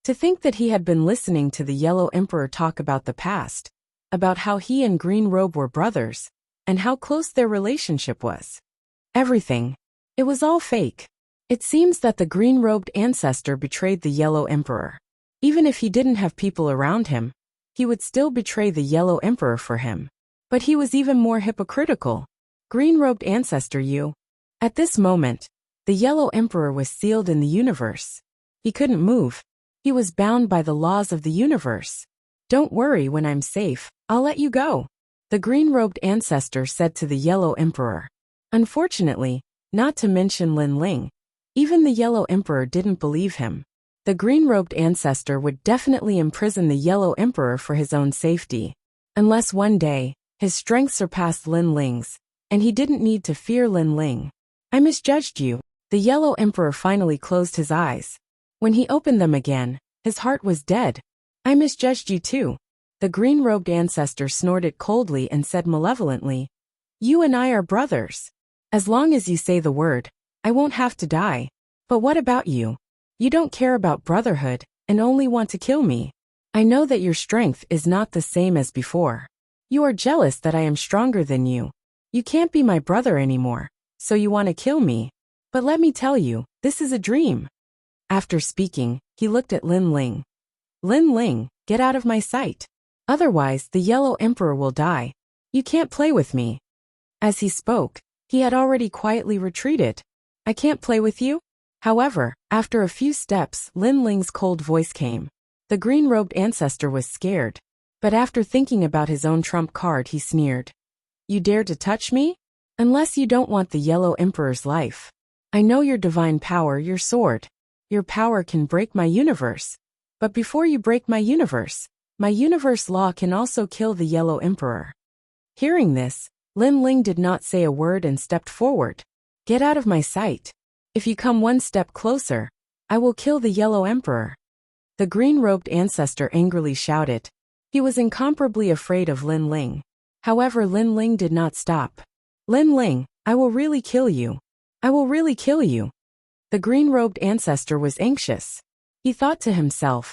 To think that he had been listening to the Yellow Emperor talk about the past, about how he and Green Robe were brothers, and how close their relationship was. Everything. It was all fake. It seems that the green-robed ancestor betrayed the Yellow Emperor. Even if he didn't have people around him, he would still betray the Yellow Emperor for him. But he was even more hypocritical. Green-robed ancestor, you. At this moment, the Yellow Emperor was sealed in the universe. He couldn't move. He was bound by the laws of the universe. Don't worry, when I'm safe, I'll let you go. The green-robed ancestor said to the Yellow Emperor. Unfortunately, not to mention Lin Ling, even the Yellow Emperor didn't believe him. The green-robed ancestor would definitely imprison the Yellow Emperor for his own safety. Unless one day, his strength surpassed Lin Ling's, and he didn't need to fear Lin Ling. I misjudged you. The Yellow Emperor finally closed his eyes. When he opened them again, his heart was dead. I misjudged you too. The green-robed ancestor snorted coldly and said malevolently, You and I are brothers. As long as you say the word, I won't have to die. But what about you? You don't care about brotherhood, and only want to kill me. I know that your strength is not the same as before. You are jealous that I am stronger than you. You can't be my brother anymore, so you want to kill me. But let me tell you, this is a dream. After speaking, he looked at Lin Ling. Lin Ling, get out of my sight. Otherwise, the Yellow Emperor will die. You can't play with me." As he spoke, he had already quietly retreated. "I can't play with you?" However, after a few steps, Lin Ling's cold voice came. The green-robed ancestor was scared. But after thinking about his own trump card, he sneered. "You dare to touch me? Unless you don't want the Yellow Emperor's life. I know your divine power, your sword. Your power can break my universe. But before you break my universe law can also kill the Yellow Emperor." Hearing this, Lin Ling did not say a word and stepped forward. "Get out of my sight. If you come one step closer, I will kill the Yellow Emperor." The green-robed ancestor angrily shouted. He was incomparably afraid of Lin Ling. However, Lin Ling did not stop. "Lin Ling, I will really kill you. I will really kill you." The green-robed ancestor was anxious. He thought to himself,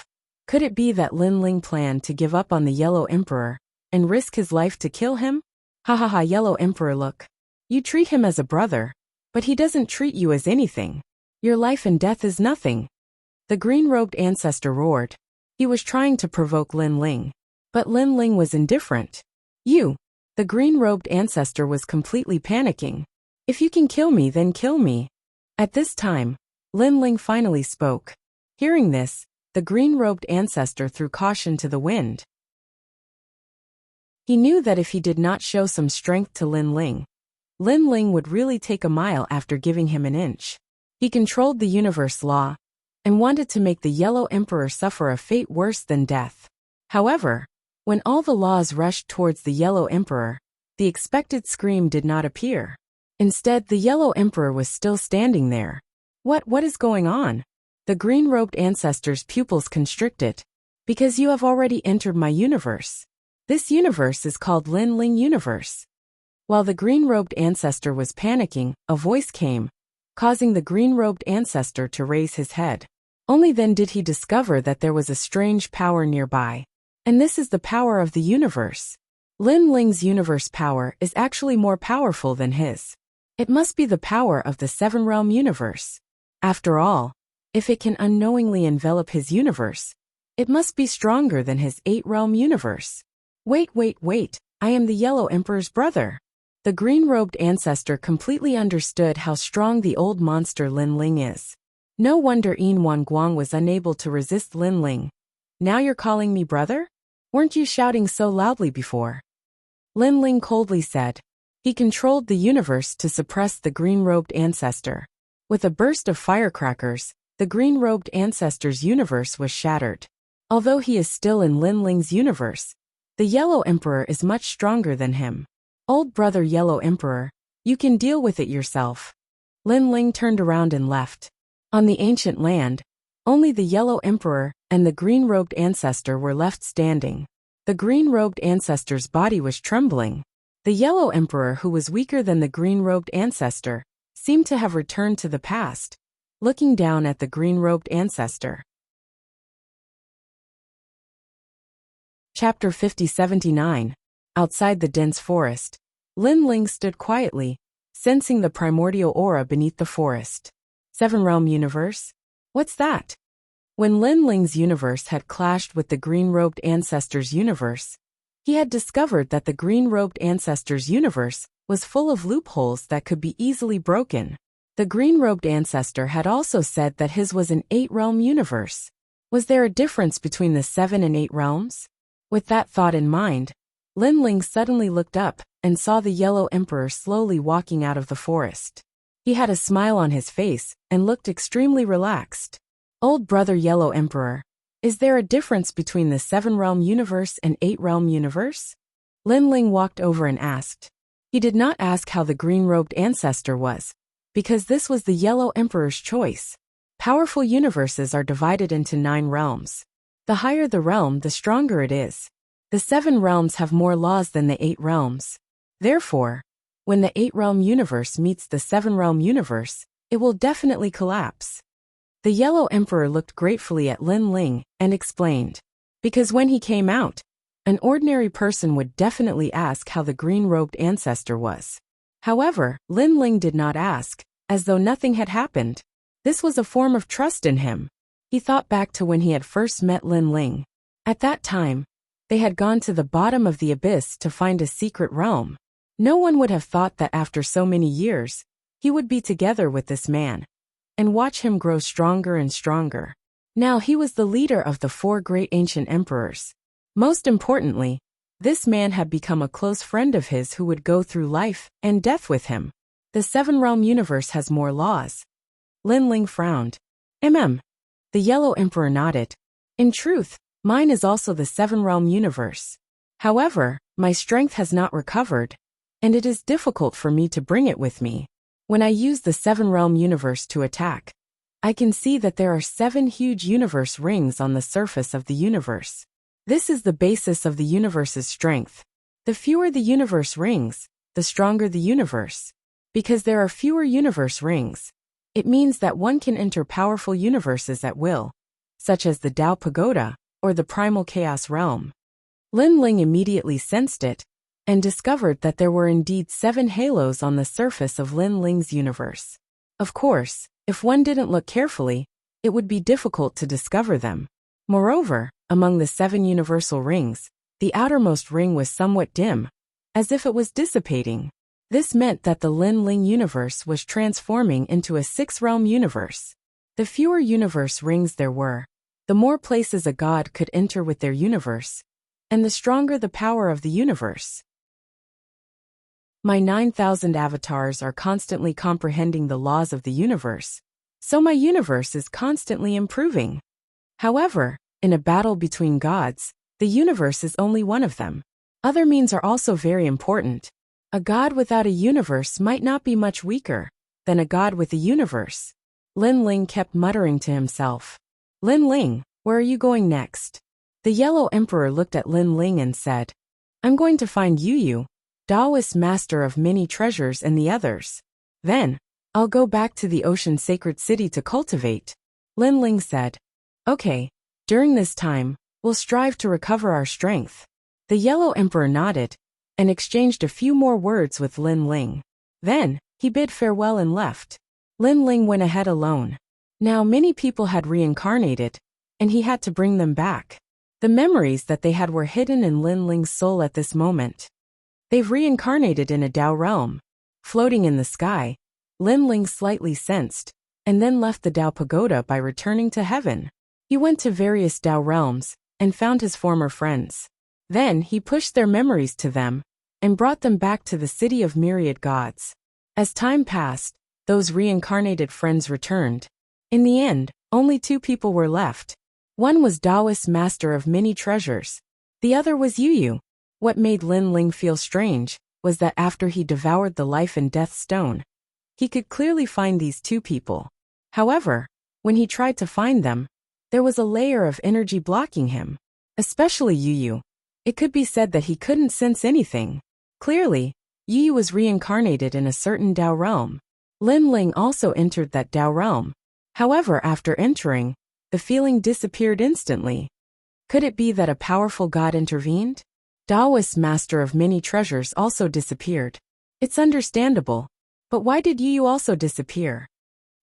could it be that Lin Ling planned to give up on the Yellow Emperor and risk his life to kill him? Ha ha ha, Yellow Emperor, look. You treat him as a brother, but he doesn't treat you as anything. Your life and death is nothing. The green-robed ancestor roared. He was trying to provoke Lin Ling. But Lin Ling was indifferent. "You." The green-robed ancestor was completely panicking. "If you can kill me, then kill me." At this time, Lin Ling finally spoke. Hearing this, the green-robed ancestor threw caution to the wind. He knew that if he did not show some strength to Lin Ling would really take a mile after giving him an inch. He controlled the universe law and wanted to make the Yellow Emperor suffer a fate worse than death. However, when all the laws rushed towards the Yellow Emperor, the expected scream did not appear. Instead, the Yellow Emperor was still standing there. What is going on?" The green-robed ancestor's pupils constricted. "Because you have already entered my universe. This universe is called Lin Ling Universe." While the green-robed ancestor was panicking, a voice came, causing the green-robed ancestor to raise his head. Only then did he discover that there was a strange power nearby. And this is the power of the universe. Lin Ling's universe power is actually more powerful than his. It must be the power of the seven-realm universe. After all, if it can unknowingly envelop his universe, it must be stronger than his eight-realm universe. Wait, I am the Yellow Emperor's brother." The green-robed ancestor completely understood how strong the old monster Lin Ling is. No wonder Yin Wan Guang was unable to resist Lin Ling. "Now you're calling me brother? Weren't you shouting so loudly before?" Lin Ling coldly said. He controlled the universe to suppress the green-robed ancestor. With a burst of firecrackers, the green-robed ancestor's universe was shattered. Although he is still in Lin Ling's universe, the Yellow Emperor is much stronger than him. "Old brother Yellow Emperor, you can deal with it yourself." Lin Ling turned around and left. On the ancient land, only the Yellow Emperor and the green-robed ancestor were left standing. The green-robed ancestor's body was trembling. The Yellow Emperor, who was weaker than the green-robed ancestor, seemed to have returned to the past, looking down at the green-robed ancestor. Chapter 50-79. Outside the dense forest, Lin Ling stood quietly, sensing the primordial aura beneath the forest. Seven-realm universe? What's that? When Lin Ling's universe had clashed with the green-robed ancestor's universe, he had discovered that the green-robed ancestor's universe was full of loopholes that could be easily broken. The green-robed ancestor had also said that his was an eight-realm universe. Was there a difference between the 7 and 8 realms? With that thought in mind, Lin Ling suddenly looked up and saw the Yellow Emperor slowly walking out of the forest. He had a smile on his face and looked extremely relaxed. "Old brother Yellow Emperor, is there a difference between the 7-realm universe and 8-realm universe?" Lin Ling walked over and asked. He did not ask how the green-robed ancestor was, because this was the Yellow Emperor's choice. Powerful universes are divided into 9 realms. The higher the realm, the stronger it is. The 7 realms have more laws than the 8 realms. Therefore, when the 8-realm universe meets the 7-realm universe, it will definitely collapse. The Yellow Emperor looked gratefully at Lin Ling and explained. Because when he came out, an ordinary person would definitely ask how the green-robed ancestor was. However, Lin Ling did not ask, as though nothing had happened. This was a form of trust in him. He thought back to when he had first met Lin Ling. At that time, they had gone to the bottom of the abyss to find a secret realm. No one would have thought that after so many years, he would be together with this man and watch him grow stronger and stronger. Now he was the leader of the 4 great ancient emperors. Most importantly, this man had become a close friend of his who would go through life and death with him. The 7-realm universe has more laws. Lin Ling frowned. The Yellow Emperor nodded. In truth, mine is also the 7-realm universe. However, my strength has not recovered, and it is difficult for me to bring it with me. When I use the 7-realm universe to attack, I can see that there are 7 huge universe rings on the surface of the universe. This is the basis of the universe's strength. The fewer the universe rings, the stronger the universe. Because there are fewer universe rings, it means that one can enter powerful universes at will, such as the Tao Pagoda or the Primal Chaos Realm. Lin Ling immediately sensed it and discovered that there were indeed 7 halos on the surface of Lin Ling's universe. Of course, if one didn't look carefully, it would be difficult to discover them. Moreover, among the 7 universal rings, the outermost ring was somewhat dim, as if it was dissipating. This meant that the Lin Ling universe was transforming into a 6-realm universe. The fewer universe rings there were, the more places a god could enter with their universe, and the stronger the power of the universe. My 9,000 avatars are constantly comprehending the laws of the universe, so my universe is constantly improving. However, in a battle between gods, the universe is only one of them. Other means are also very important. A god without a universe might not be much weaker than a god with a universe. Lin Ling kept muttering to himself. Lin Ling, where are you going next? The Yellow Emperor looked at Lin Ling and said, I'm going to find Yu, Taoist master of many treasures, and the others. Then, I'll go back to the ocean sacred city to cultivate. Lin Ling said, Okay, during this time, we'll strive to recover our strength. The Yellow Emperor nodded and exchanged a few more words with Lin Ling. Then, he bid farewell and left. Lin Ling went ahead alone. Now many people had reincarnated, and he had to bring them back. The memories that they had were hidden in Lin Ling's soul at this moment. They've reincarnated in a Tao realm. Floating in the sky, Lin Ling slightly sensed, and then left the Tao Pagoda by returning to heaven. He went to various Tao realms, and found his former friends. Then he pushed their memories to them, and brought them back to the city of myriad gods. As time passed, those reincarnated friends returned. In the end, only 2 people were left. One was Taoist master of many treasures. The other was Yu. What made Lin Ling feel strange was that after he devoured the life and death stone, he could clearly find these 2 people. However, when he tried to find them, there was a layer of energy blocking him. Especially Yu. It could be said that he couldn't sense anything. Clearly, Yu was reincarnated in a certain Tao realm. Lin Ling also entered that Tao realm. However, after entering, the feeling disappeared instantly. Could it be that a powerful god intervened? Taoist master of many treasures also disappeared. It's understandable. But why did Yu also disappear?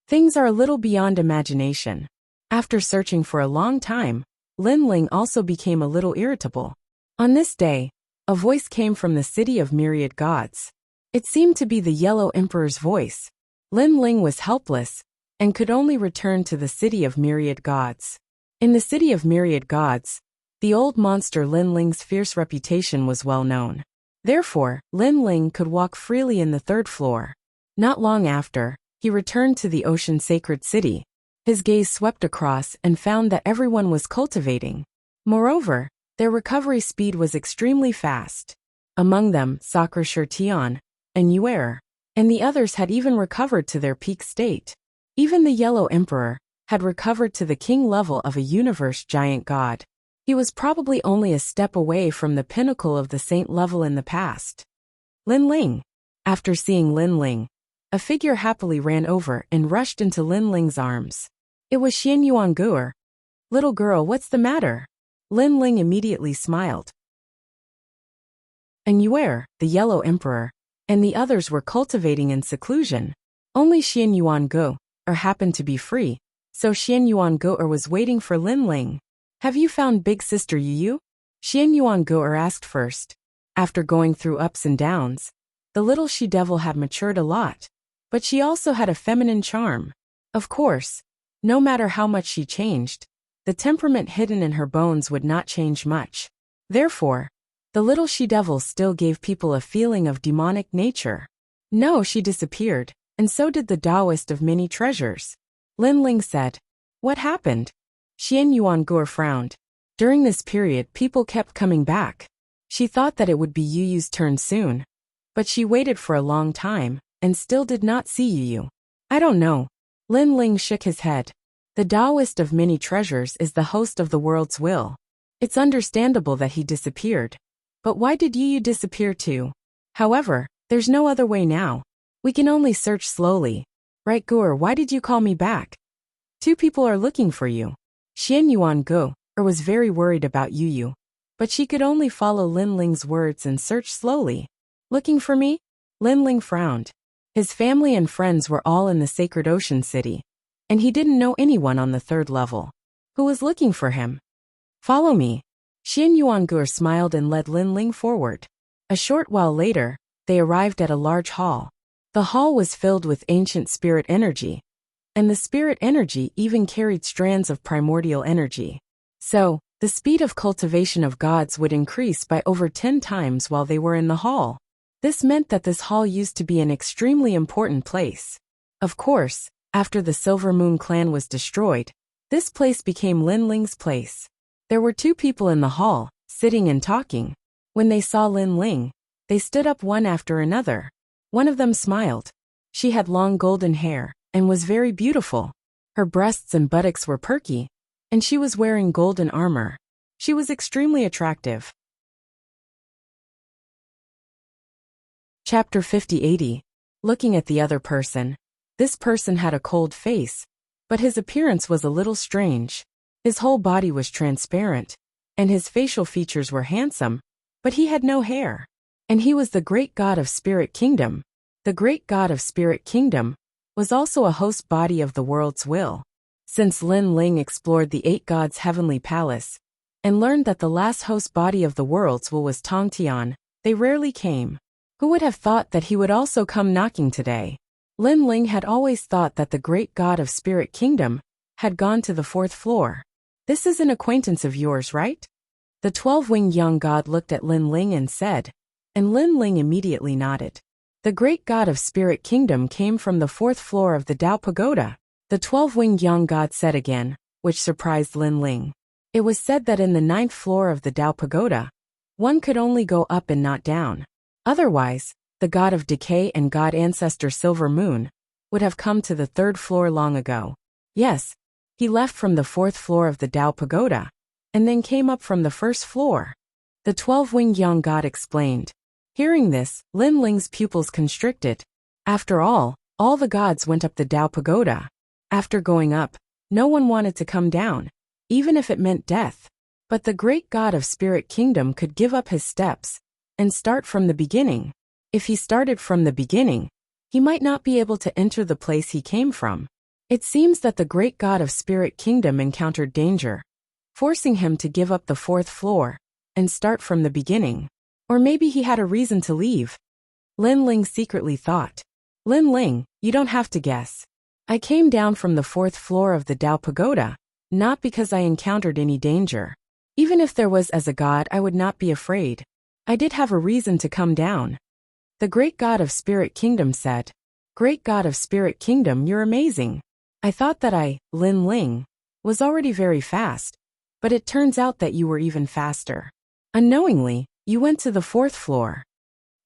Things are a little beyond imagination. After searching for a long time, Lin Ling also became a little irritable. On this day, a voice came from the city of myriad gods. It seemed to be the Yellow Emperor's voice. Lin Ling was helpless, and could only return to the city of myriad gods. In the city of myriad gods, the old monster Lin Ling's fierce reputation was well known. Therefore, Lin Ling could walk freely in the 3rd floor. Not long after, he returned to the ocean sacred city. His gaze swept across and found that everyone was cultivating. Moreover, their recovery speed was extremely fast. Among them, Sakura Tian and Yuer, and the others had even recovered to their peak state. Even the Yellow Emperor had recovered to the king level of a universe giant god. He was probably only a step away from the pinnacle of the saint level in the past. Lin Ling. After seeing Lin Ling, a figure happily ran over and rushed into Lin Ling's arms. It was Xian Yuanguer. Little girl, what's the matter? Lin Ling immediately smiled. And Yuer, the Yellow Emperor, and the others were cultivating in seclusion. Only Xian Yuanguer happened to be free, so Xian Yuanguer was waiting for Lin Ling. Have you found Big Sister Yu? Xian Yuanguo asked first. After going through ups and downs, the little she-devil had matured a lot. But she also had a feminine charm. Of course, no matter how much she changed, the temperament hidden in her bones would not change much. Therefore, the little she-devil still gave people a feeling of demonic nature. No, she disappeared, and so did the Taoist of many treasures. Lin Ling said. What happened? Xian Yuanguo frowned. During this period, people kept coming back. She thought that it would be Yu Yu's turn soon. But she waited for a long time, and still did not see Yu Yu. I don't know. Lin Ling shook his head. The Taoist of many treasures is the host of the world's will. It's understandable that he disappeared. But why did Yu Yu disappear too? However, there's no other way now. We can only search slowly. Right, Gur, why did you call me back? 2 people are looking for you. Xian Yuanguo was very worried about Yu Yu. But she could only follow Lin Ling's words and search slowly. Looking for me? Lin Ling frowned. His family and friends were all in the Sacred Ocean City, and he didn't know anyone on the 3rd level. Who was looking for him? Follow me. Xian Yuanguo smiled and led Lin Ling forward. A short while later, they arrived at a large hall. The hall was filled with ancient spirit energy, and the spirit energy even carried strands of primordial energy. So, the speed of cultivation of gods would increase by over 10 times while they were in the hall. This meant that this hall used to be an extremely important place. Of course, after the Silver Moon clan was destroyed, this place became Lin Ling's place. There were 2 people in the hall, sitting and talking. When they saw Lin Ling, they stood up one after another. One of them smiled. She had long golden hair, and was very beautiful. Her breasts and buttocks were perky, and she was wearing golden armor. She was extremely attractive. Chapter 50-80. Looking at the other person. This person had a cold face, but his appearance was a little strange. His whole body was transparent, and his facial features were handsome, but he had no hair. And he was the great god of Spirit Kingdom. The great god of Spirit Kingdom was also a host body of the world's will. Since Lin Ling explored the 8 gods' heavenly palace, and learned that the last host body of the world's will was Tongtian, they rarely came. Who would have thought that he would also come knocking today? Lin Ling had always thought that the great god of Spirit Kingdom had gone to the 4th floor. This is an acquaintance of yours, right? The 12-winged young god looked at Lin Ling and said, and Lin Ling immediately nodded. The great god of Spirit Kingdom came from the 4th floor of the Tao Pagoda. The 12-winged young god said again, which surprised Lin Ling. It was said that in the 9th floor of the Tao Pagoda, one could only go up and not down. Otherwise, the god of decay and god ancestor Silver Moon would have come to the 3rd floor long ago. Yes, he left from the 4th floor of the Tao Pagoda, and then came up from the 1st floor. The 12-winged young god explained. Hearing this, Lin Ling's pupils constricted. After all the gods went up the Tao Pagoda. After going up, no one wanted to come down, even if it meant death. But the great god of Spirit Kingdom could give up his steps and start from the beginning. If he started from the beginning, he might not be able to enter the place he came from. It seems that the great god of Spirit Kingdom encountered danger, forcing him to give up the 4th floor and start from the beginning. Or maybe he had a reason to leave. Lin Ling secretly thought. Lin Ling, you don't have to guess. I came down from the 4th floor of the Tao Pagoda, not because I encountered any danger. Even if there was as a god, I would not be afraid. I did have a reason to come down. The great god of Spirit Kingdom said. Great god of Spirit Kingdom, you're amazing. I thought that I, Lin Ling, was already very fast, but it turns out that you were even faster. Unknowingly, you went to the 4th floor.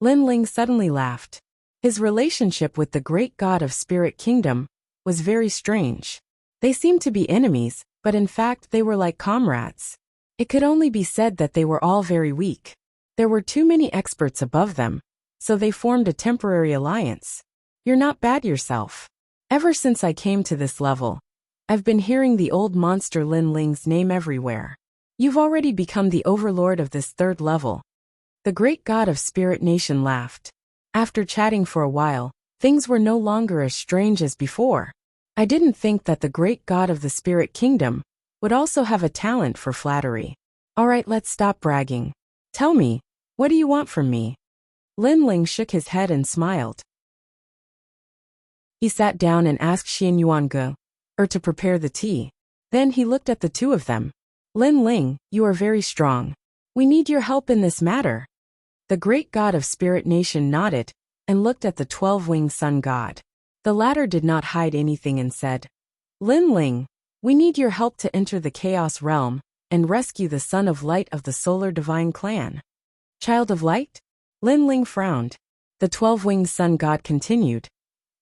Lin Ling suddenly laughed. His relationship with the great god of Spirit Kingdom was very strange. They seemed to be enemies, but in fact they were like comrades. It could only be said that they were all very weak. There were too many experts above them, so they formed a temporary alliance. You're not bad yourself. Ever since I came to this level, I've been hearing the old monster Lin Ling's name everywhere. You've already become the overlord of this 3rd level. The great god of Spirit Nation laughed. After chatting for a while, things were no longer as strange as before. I didn't think that the great god of the Spirit Kingdom would also have a talent for flattery. Alright, let's stop bragging. Tell me, what do you want from me? Lin Ling shook his head and smiled. He sat down and asked Xian Yuange, to prepare the tea. Then he looked at the two of them. Lin Ling, you are very strong. We need your help in this matter. The great god of Spirit Nation nodded and looked at the 12-winged sun god. The latter did not hide anything and said, Lin Ling, we need your help to enter the Chaos Realm and rescue the Son of Light of the Solar Divine Clan. Child of Light? Lin Ling frowned. The 12-winged sun god continued.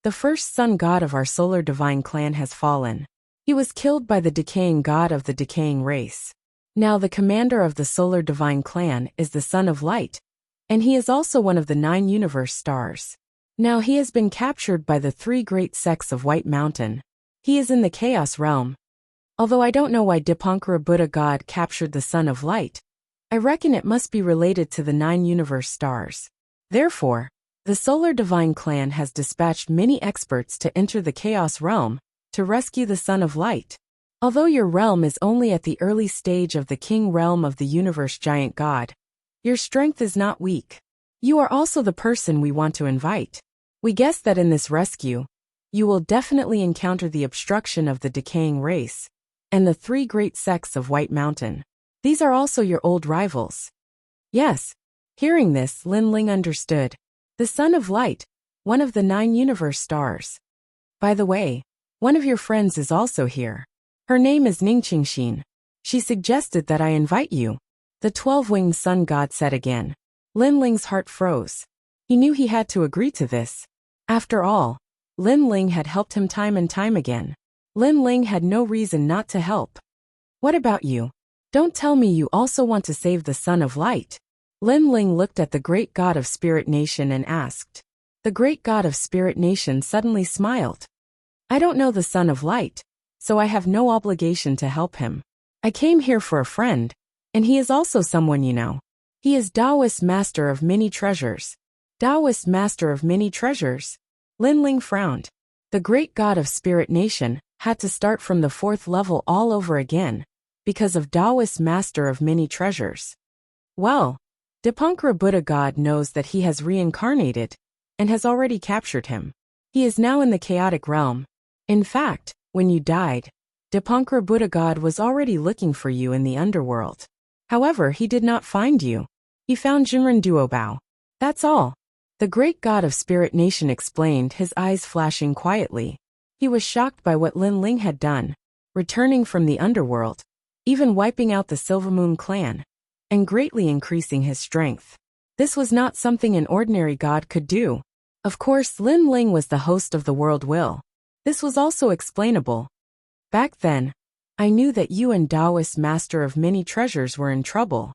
The first sun god of our Solar Divine Clan has fallen. He was killed by the decaying god of the decaying race. Now the commander of the Solar Divine Clan is the Son of Light, and he is also one of the 9 universe stars. Now he has been captured by the 3 great sects of White Mountain. He is in the Chaos Realm. Although I don't know why Dipankara Buddha God captured the Son of Light, I reckon it must be related to the 9 universe stars. Therefore, the Solar Divine Clan has dispatched many experts to enter the Chaos Realm to rescue the Son of Light. Although your realm is only at the early stage of the King Realm of the Universe Giant God, your strength is not weak. You are also the person we want to invite. We guess that in this rescue, you will definitely encounter the obstruction of the decaying race and the 3 great sects of White Mountain. These are also your old rivals. Yes. Hearing this, Lin Ling understood. The Son of Light, one of the 9 universe stars. By the way, one of your friends is also here. Her name is Ningqingxin. She suggested that I invite you. The 12-winged sun god said again. Lin Ling's heart froze. He knew he had to agree to this. After all, Lin Ling had helped him time and time again. Lin Ling had no reason not to help. What about you? Don't tell me you also want to save the Son of Light. Lin Ling looked at the great god of Spirit Nation and asked. The great god of Spirit Nation suddenly smiled. I don't know the Son of Light, so I have no obligation to help him. I came here for a friend, and he is also someone you know. He is Taoist Master of Many Treasures. Taoist Master of Many Treasures? Lin Ling frowned. The great god of Spirit Nation had to start from the 4th level all over again, because of Taoist Master of Many Treasures. Well, Dipankara Buddha God knows that he has reincarnated, and has already captured him. He is now in the chaotic realm. In fact, when you died, Dipankara Buddha God was already looking for you in the underworld. However, he did not find you. He found Jinren Duobao. That's all. The great god of Spirit Nation explained, his eyes flashing quietly. He was shocked by what Lin Ling had done, returning from the underworld, even wiping out the Silvermoon clan, and greatly increasing his strength. This was not something an ordinary god could do. Of course, Lin Ling was the host of the world will. This was also explainable. Back then, I knew that you and Taoist Master of Many Treasures were in trouble.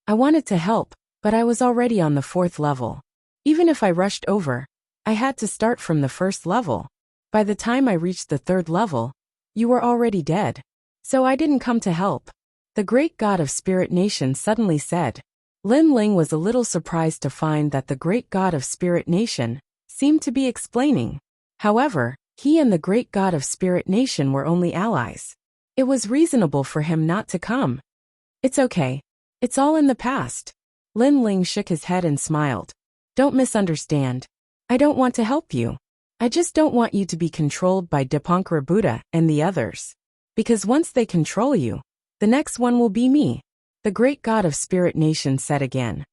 I wanted to help, but I was already on the 4th level. Even if I rushed over, I had to start from the 1st level. By the time I reached the 3rd level, you were already dead. So I didn't come to help. The great god of Spirit Nation suddenly said. Lin Ling was a little surprised to find that the great god of Spirit Nation seemed to be explaining. However, he and the great god of Spirit Nation were only allies. It was reasonable for him not to come. It's okay. It's all in the past. Lin Ling shook his head and smiled. Don't misunderstand. I don't want to help you. I just don't want you to be controlled by Dipankara Buddha and the others. Because once they control you, the next one will be me. The great god of Spirit Nation said again.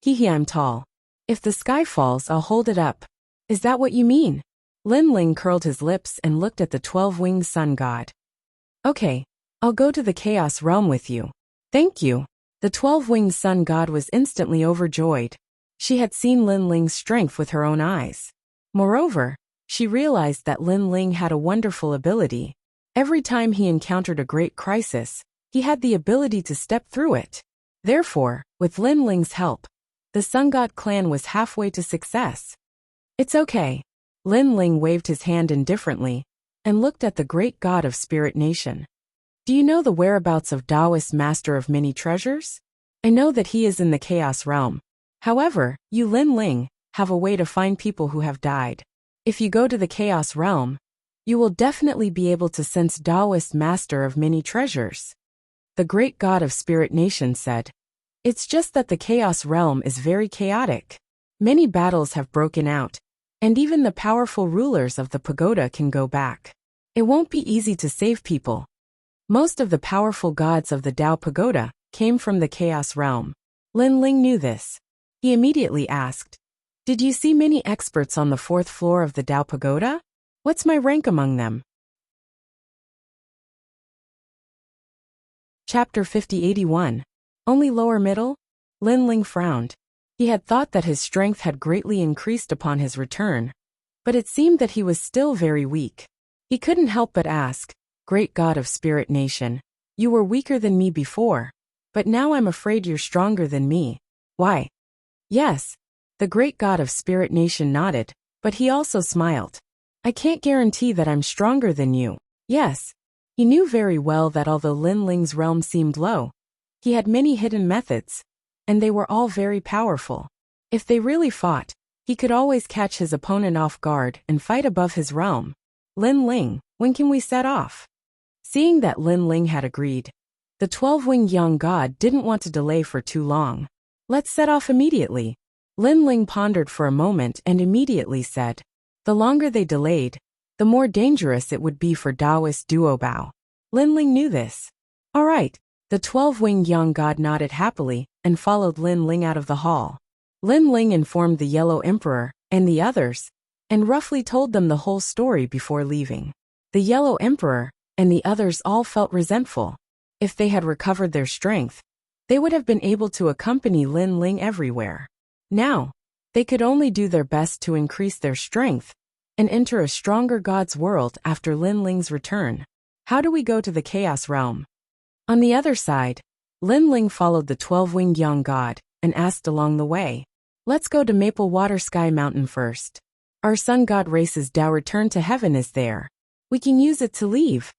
Hehe, I'm tall. If the sky falls, I'll hold it up. Is that what you mean? Lin Ling curled his lips and looked at the 12-winged sun god. Okay, I'll go to the Chaos Realm with you. Thank you. The 12-winged sun god was instantly overjoyed. She had seen Lin Ling's strength with her own eyes. Moreover, she realized that Lin Ling had a wonderful ability. Every time he encountered a great crisis, he had the ability to step through it. Therefore, with Lin Ling's help, the Sun God clan was halfway to success. It's okay. Lin Ling waved his hand indifferently and looked at the great god of Spirit Nation. Do you know the whereabouts of Taoist Master of Many Treasures? I know that he is in the Chaos Realm. However, you Lin Ling have a way to find people who have died. If you go to the Chaos Realm, You will definitely be able to sense Taoist master of many treasures. The great god of Spirit Nation said. It's just that the chaos realm is very chaotic. Many battles have broken out, and even the powerful rulers of the pagoda can go back. It won't be easy to save people. Most of the powerful gods of the Tao pagoda came from the chaos realm. Lin Ling knew this. He immediately asked, "Did you see many experts on the 4th floor of the Tao pagoda? What's my rank among them?" Chapter 5081. Only lower middle? Lin Ling frowned. He had thought that his strength had greatly increased upon his return, but it seemed that he was still very weak. He couldn't help but ask, "Great God of Spirit Nation, you were weaker than me before, but now I'm afraid you're stronger than me. Why?" "Yes." The great God of Spirit Nation nodded, but he also smiled. "I can't guarantee that I'm stronger than you." Yes. He knew very well that although Lin Ling's realm seemed low, he had many hidden methods, and they were all very powerful. If they really fought, he could always catch his opponent off guard and fight above his realm. "Lin Ling, when can we set off?" Seeing that Lin Ling had agreed, the 12-winged young god didn't want to delay for too long. "Let's set off immediately." Lin Ling pondered for a moment and immediately said. The longer they delayed, the more dangerous it would be for Taoist Duobao. Lin Ling knew this. "All right." The 12-winged young god nodded happily and followed Lin Ling out of the hall. Lin Ling informed the Yellow Emperor and the others, and roughly told them the whole story before leaving. The Yellow Emperor and the others all felt resentful. If they had recovered their strength, they would have been able to accompany Lin Ling everywhere. Now, they could only do their best to increase their strength and enter a stronger god's world after Lin Ling's return. How do we go to the Chaos Realm? On the other side, Lin Ling followed the 12-winged young god and asked along the way, "Let's go to Maple Water Sky Mountain first. Our sun god race's Tao return to heaven is there. We can use it to leave."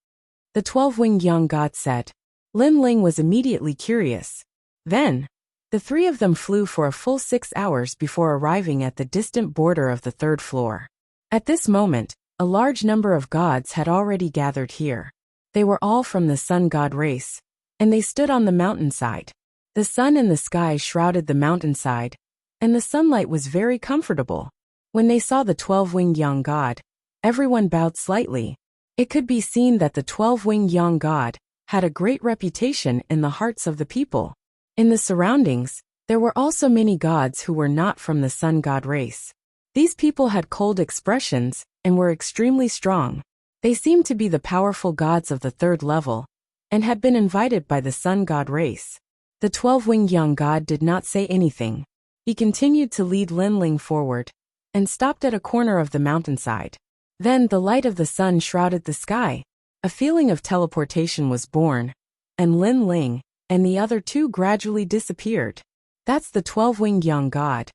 The 12-winged young god said. Lin Ling was immediately curious. Then, the three of them flew for a full 6 hours before arriving at the distant border of the 3rd floor. At this moment, a large number of gods had already gathered here. They were all from the sun god race, and they stood on the mountainside. The sun and the sky shrouded the mountainside, and the sunlight was very comfortable. When they saw the 12-winged young god, everyone bowed slightly. It could be seen that the 12-winged young god had a great reputation in the hearts of the people. In the surroundings, there were also many gods who were not from the sun god race. These people had cold expressions and were extremely strong. They seemed to be the powerful gods of the 3rd level and had been invited by the sun god race. The 12-winged young god did not say anything. He continued to lead Lin Ling forward and stopped at a corner of the mountainside. Then the light of the sun shrouded the sky. A feeling of teleportation was born, and Lin Ling and the other two gradually disappeared. "That's the 12-winged young god."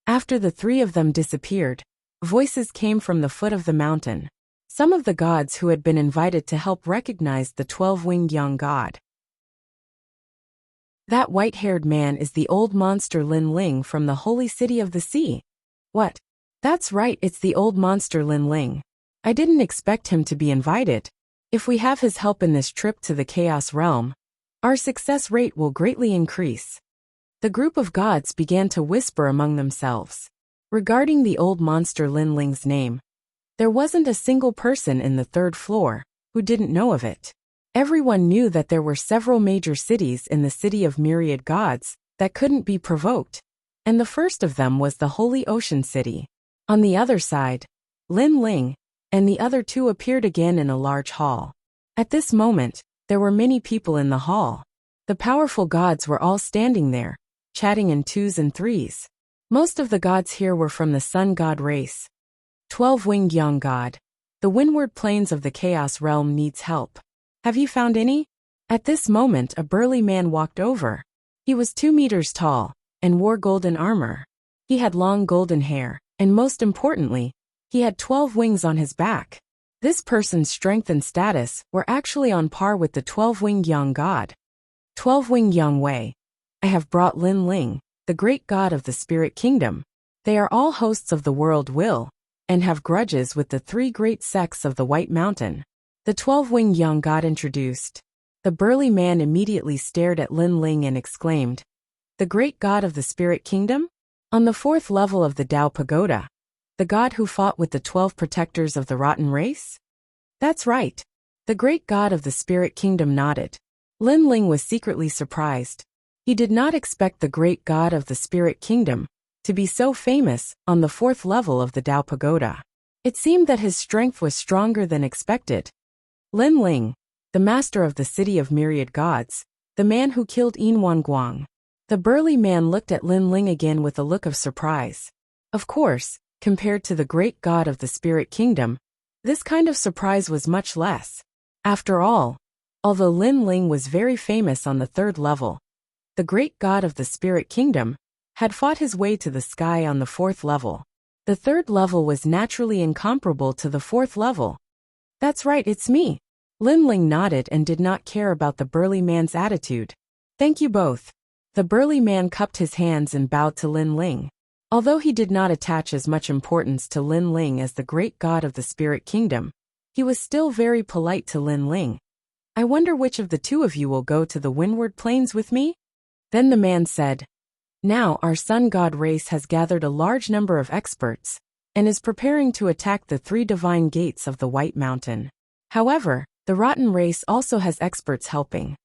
After the three of them disappeared, voices came from the foot of the mountain. Some of the gods who had been invited to help recognized the 12-winged young god. "That white-haired man is the old monster Lin Ling from the holy city of the sea." "What?" "That's right, it's the old monster Lin Ling. I didn't expect him to be invited. If we have his help in this trip to the Chaos Realm, our success rate will greatly increase." The group of gods began to whisper among themselves. Regarding the old monster Lin Ling's name, there wasn't a single person in the 3rd floor who didn't know of it. Everyone knew that there were several major cities in the city of myriad gods that couldn't be provoked, and the first of them was the Holy Ocean City. On the other side, Lin Ling and the other two appeared again in a large hall. At this moment, there were many people in the hall. The powerful gods were all standing there, chatting in 2s and 3s. Most of the gods here were from the sun god race. 12-winged young god. The windward plains of the Chaos Realm needs help. Have you found any? At this moment a burly man walked over. He was 2 meters tall, and wore golden armor. He had long golden hair, and most importantly, he had 12 wings on his back. This person's strength and status were actually on par with the 12-winged young god. 12-winged young Wei. I have brought Lin Ling, the great god of the spirit kingdom. They are all hosts of the world will, and have grudges with the 3 great sects of the White Mountain. The 12-winged young god introduced. The burly man immediately stared at Lin Ling and exclaimed, "The great god of the spirit kingdom? On the 4th level of the Dao Pagoda? The god who fought with the 12 protectors of the rotten race?" "That's right." The great god of the spirit kingdom nodded. Lin Ling was secretly surprised. He did not expect the great god of the spirit kingdom to be so famous on the 4th level of the Dao Pagoda. It seemed that his strength was stronger than expected. Lin Ling, the master of the city of myriad gods, the man who killed Yin Guang. The burly man looked at Lin Ling again with a look of surprise. Of course, compared to the great god of the spirit kingdom, this kind of surprise was much less. After all, although Lin Ling was very famous on the 3rd level, the great god of the spirit kingdom had fought his way to the sky on the 4th level. The 3rd level was naturally incomparable to the 4th level. "That's right, it's me." Lin Ling nodded and did not care about the burly man's attitude. "Thank you both." The burly man cupped his hands and bowed to Lin Ling. Although he did not attach as much importance to Lin Ling as the great god of the spirit kingdom, he was still very polite to Lin Ling. "I wonder which of the 2 of you will go to the Windward Plains with me?" Then the man said, "Now our sun god race has gathered a large number of experts and is preparing to attack the 3 divine gates of the White Mountain. However, the rotten race also has experts helping.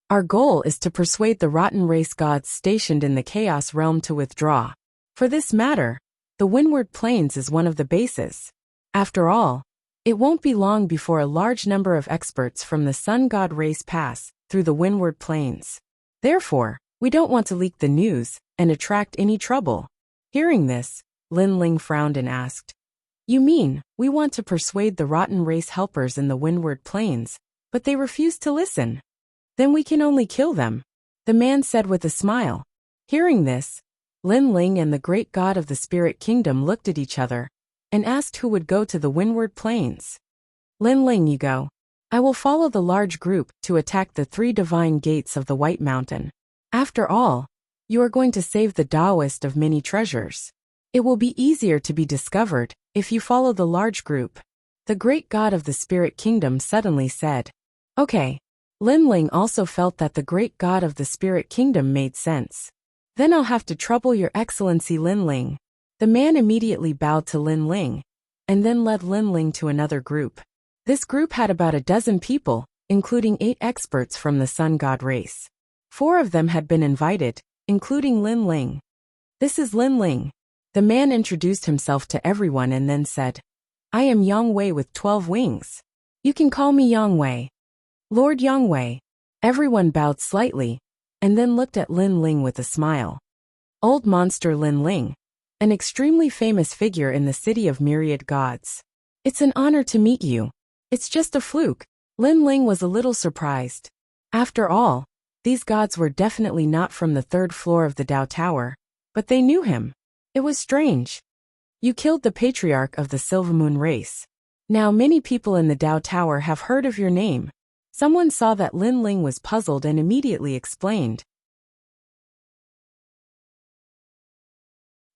Our goal is to persuade the rotten race gods stationed in the Chaos Realm to withdraw. For this matter, the Windward Plains is one of the bases. After all, it won't be long before a large number of experts from the sun god race pass through the Windward Plains. Therefore, we don't want to leak the news and attract any trouble." Hearing this, Lin Ling frowned and asked, "You mean, we want to persuade the rotten race helpers in the Windward Plains, but they refuse to listen? Then we can only kill them," the man said with a smile. Hearing this, Lin Ling and the great god of the spirit kingdom looked at each other and asked who would go to the Windward Plains. "Lin Ling, you go. I will follow the large group to attack the 3 divine gates of the White Mountain. After all, you are going to save the Taoist of many treasures. It will be easier to be discovered if you follow the large group," the great god of the spirit kingdom suddenly said. "Okay." Lin Ling also felt that the great god of the spirit kingdom made sense. "Then I'll have to trouble your excellency Lin Ling." The man immediately bowed to Lin Ling, and then led Lin Ling to another group. This group had about a dozen people, including 8 experts from the sun god race. 4 of them had been invited, including Lin Ling. "This is Lin Ling." The man introduced himself to everyone and then said, "I am Yang Wei with 12 wings. You can call me Yang Wei." "Lord Yang Wei." Everyone bowed slightly, and then looked at Lin Ling with a smile. Old monster Lin Ling, an extremely famous figure in the city of myriad gods. "It's an honor to meet you. It's just a fluke." Lin Ling was a little surprised. After all, these gods were definitely not from the 3rd floor of the Dao Tower, but they knew him. It was strange. "You killed the patriarch of the Silvermoon race. Now many people in the Dao Tower have heard of your name." Someone saw that Lin Ling was puzzled and immediately explained.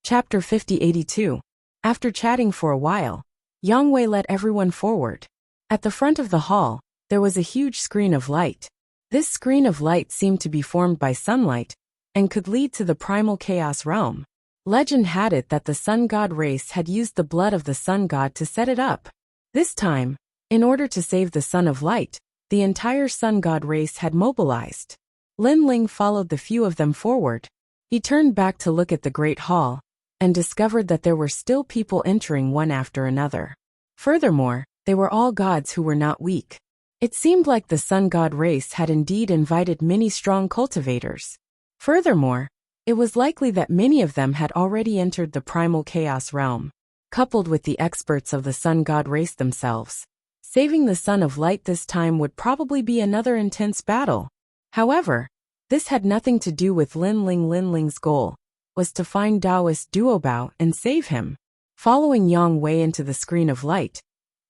Chapter 5082. After chatting for a while, Yang Wei led everyone forward. At the front of the hall, there was a huge screen of light. This screen of light seemed to be formed by sunlight and could lead to the primal chaos realm. Legend had it that the sun god race had used the blood of the sun god to set it up. This time, in order to save the Son of Light, the entire sun god race had mobilized. Lin Ling followed the few of them forward. He turned back to look at the great hall and discovered that there were still people entering one after another. Furthermore, they were all gods who were not weak. It seemed like the sun god race had indeed invited many strong cultivators. Furthermore, it was likely that many of them had already entered the primal chaos realm. Coupled with the experts of the sun god race themselves, saving the Son of Light this time would probably be another intense battle. However, this had nothing to do with Lin Ling. Lin Ling's goal was to find Taoist Duobao and save him. Following Yang Wei into the screen of light,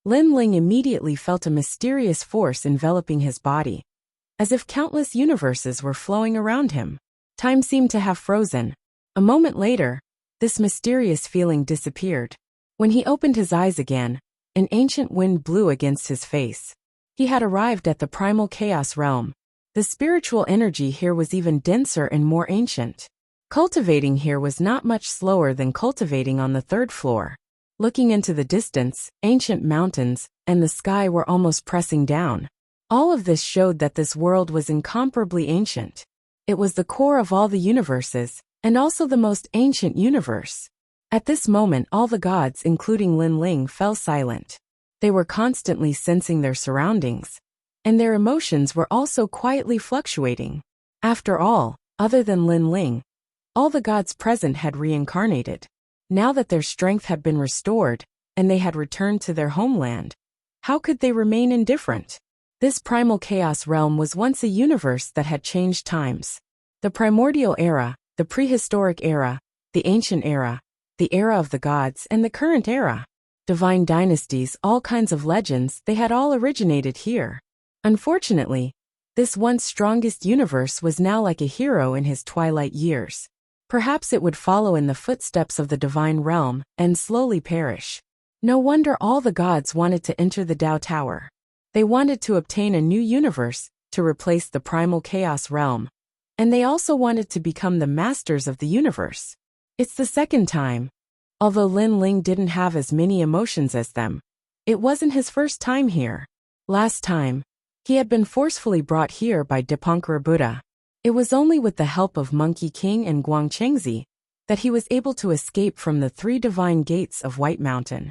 Lin Ling immediately felt a mysterious force enveloping his body, as if countless universes were flowing around him. Time seemed to have frozen. A moment later, this mysterious feeling disappeared. When he opened his eyes again, an ancient wind blew against his face. He had arrived at the primal chaos realm. The spiritual energy here was even denser and more ancient. Cultivating here was not much slower than cultivating on the third floor. Looking into the distance, ancient mountains and the sky were almost pressing down. All of this showed that this world was incomparably ancient. It was the core of all the universes, and also the most ancient universe. At this moment all the gods, including Lin Ling, fell silent. They were constantly sensing their surroundings, and their emotions were also quietly fluctuating. After all, other than Lin Ling, all the gods present had reincarnated. Now that their strength had been restored, and they had returned to their homeland, how could they remain indifferent? This primal chaos realm was once a universe that had changed times. The primordial era, the prehistoric era, the ancient era, the era of the gods, and the current era. Divine dynasties, all kinds of legends, they had all originated here. Unfortunately, this once strongest universe was now like a hero in his twilight years. Perhaps it would follow in the footsteps of the divine realm and slowly perish. No wonder all the gods wanted to enter the Tao Tower. They wanted to obtain a new universe to replace the primal chaos realm, and they also wanted to become the masters of the universe. It's the second time. Although Lin Ling didn't have as many emotions as them, it wasn't his first time here. Last time, he had been forcefully brought here by Dipankara Buddha. It was only with the help of Monkey King and Guangchengzi that he was able to escape from the 3 divine gates of White Mountain.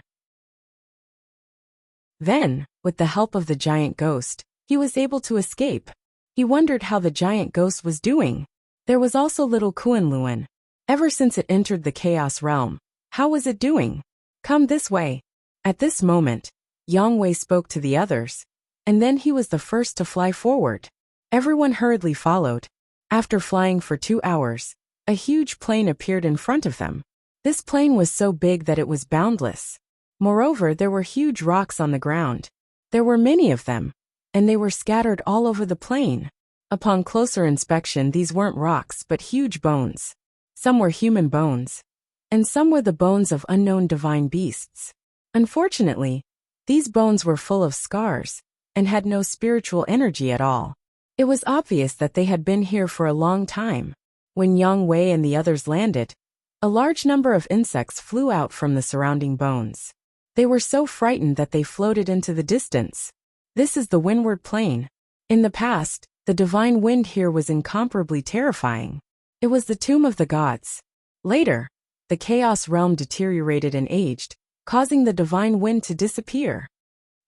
Then, with the help of the giant ghost, he was able to escape. He wondered how the giant ghost was doing. There was also little Kuan-Luan. Ever since it entered the chaos realm, how was it doing? Come this way. At this moment, Yang Wei spoke to the others, and then he was the first to fly forward. Everyone hurriedly followed. After flying for 2 hours, a huge plane appeared in front of them. This plane was so big that it was boundless. Moreover, there were huge rocks on the ground. There were many of them, and they were scattered all over the plain. Upon closer inspection, these weren't rocks but huge bones. Some were human bones, and some were the bones of unknown divine beasts. Unfortunately, these bones were full of scars and had no spiritual energy at all. It was obvious that they had been here for a long time. When Yang Wei and the others landed, a large number of insects flew out from the surrounding bones. They were so frightened that they floated into the distance. This is the Windward Plain. In the past, the divine wind here was incomparably terrifying. It was the tomb of the gods. Later, the chaos realm deteriorated and aged, causing the divine wind to disappear.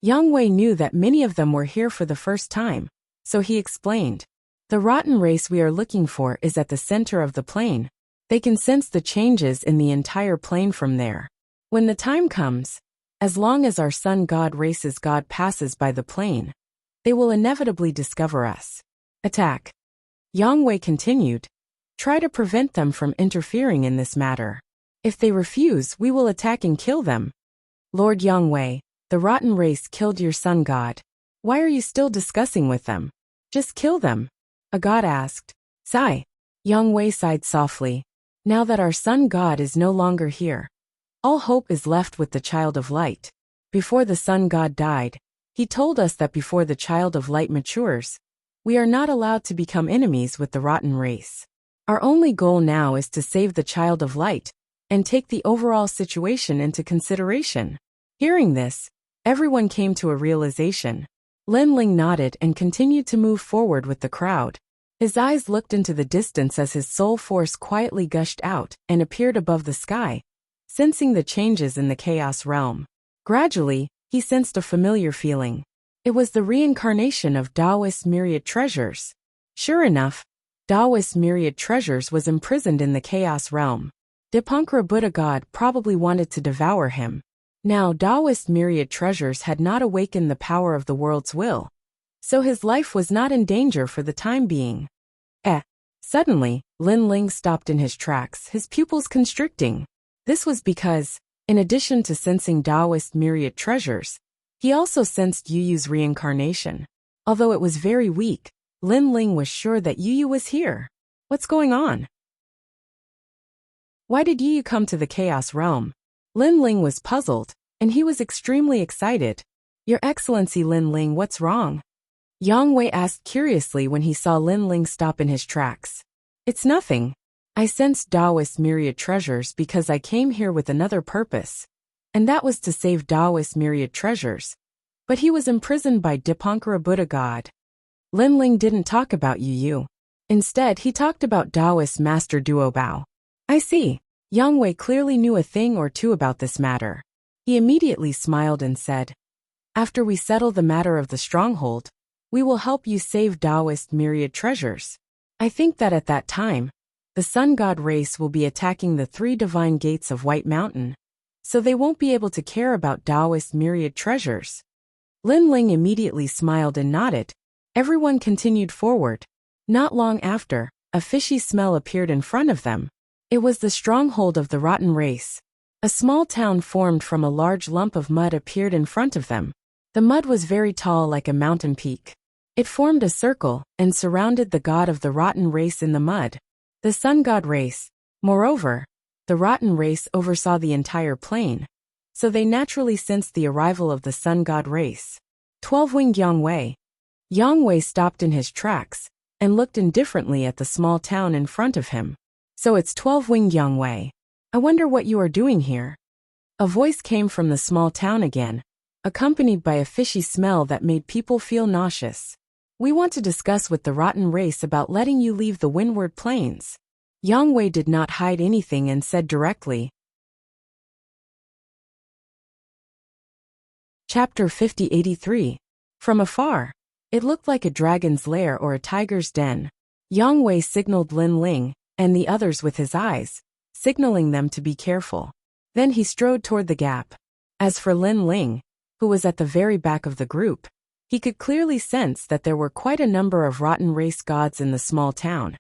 Yang Wei knew that many of them were here for the first time, so he explained. The rotten race we are looking for is at the center of the plain. They can sense the changes in the entire plain from there. When the time comes, as long as our sun god race's god passes by the plain, they will inevitably discover us. Attack. Yang Wei continued. Try to prevent them from interfering in this matter. If they refuse, we will attack and kill them. Lord Yang Wei, the rotten race killed your sun god. Why are you still discussing with them? Just kill them. A god asked. Sigh. Yang Wei sighed softly. Now that our sun god is no longer here, all hope is left with the child of light. Before the sun god died, he told us that before the child of light matures, we are not allowed to become enemies with the rotten race. Our only goal now is to save the child of light and take the overall situation into consideration. Hearing this, everyone came to a realization. Lin Ling nodded and continued to move forward with the crowd. His eyes looked into the distance as his soul force quietly gushed out and appeared above the sky, sensing the changes in the chaos realm. Gradually, he sensed a familiar feeling. It was the reincarnation of Taoist myriad treasures. Sure enough, Taoist myriad treasures was imprisoned in the chaos realm. Dipankara Buddha God probably wanted to devour him. Now Taoist myriad treasures had not awakened the power of the world's will, so his life was not in danger for the time being. Suddenly, Lin Ling stopped in his tracks, his pupils constricting. This was because, in addition to sensing Taoist myriad treasures, he also sensed Yu Yu's reincarnation. Although it was very weak, Lin Ling was sure that Yu Yu was here. What's going on? Why did you come to the Chaos Realm? Lin Ling was puzzled, and he was extremely excited. Your Excellency Lin Ling, what's wrong? Yang Wei asked curiously when he saw Lin Ling stop in his tracks. It's nothing. I sensed Taoist myriad treasures because I came here with another purpose. And that was to save Taoist myriad treasures. But he was imprisoned by Dipankara Buddha God. Lin Ling didn't talk about Yu. Instead, he talked about Taoist Master Duo Bao. I see. Yang Wei clearly knew a thing or two about this matter. He immediately smiled and said, after we settle the matter of the stronghold, we will help you save Taoist myriad treasures. I think that at that time, the Sun God race will be attacking the 3 divine gates of White Mountain, so they won't be able to care about Taoist myriad treasures. Lin Ling immediately smiled and nodded. Everyone continued forward. Not long after, a fishy smell appeared in front of them. It was the stronghold of the rotten race. A small town formed from a large lump of mud appeared in front of them. The mud was very tall like a mountain peak. It formed a circle and surrounded the god of the rotten race in the mud, the Sun God race. Moreover, the rotten race oversaw the entire plain, so they naturally sensed the arrival of the Sun God race. 12-winged Yang Wei. Yang Wei stopped in his tracks and looked indifferently at the small town in front of him. So it's 12-winged Yang Wei. I wonder what you are doing here. A voice came from the small town again, accompanied by a fishy smell that made people feel nauseous. We want to discuss with the rotten race about letting you leave the Windward Plains. Yang Wei did not hide anything and said directly. Chapter 5083. From afar, it looked like a dragon's lair or a tiger's den. Yang Wei signaled Lin Ling and the others with his eyes, signaling them to be careful. Then he strode toward the gap. As for Lin Ling, who was at the very back of the group, he could clearly sense that there were quite a number of rotten race gods in the small town.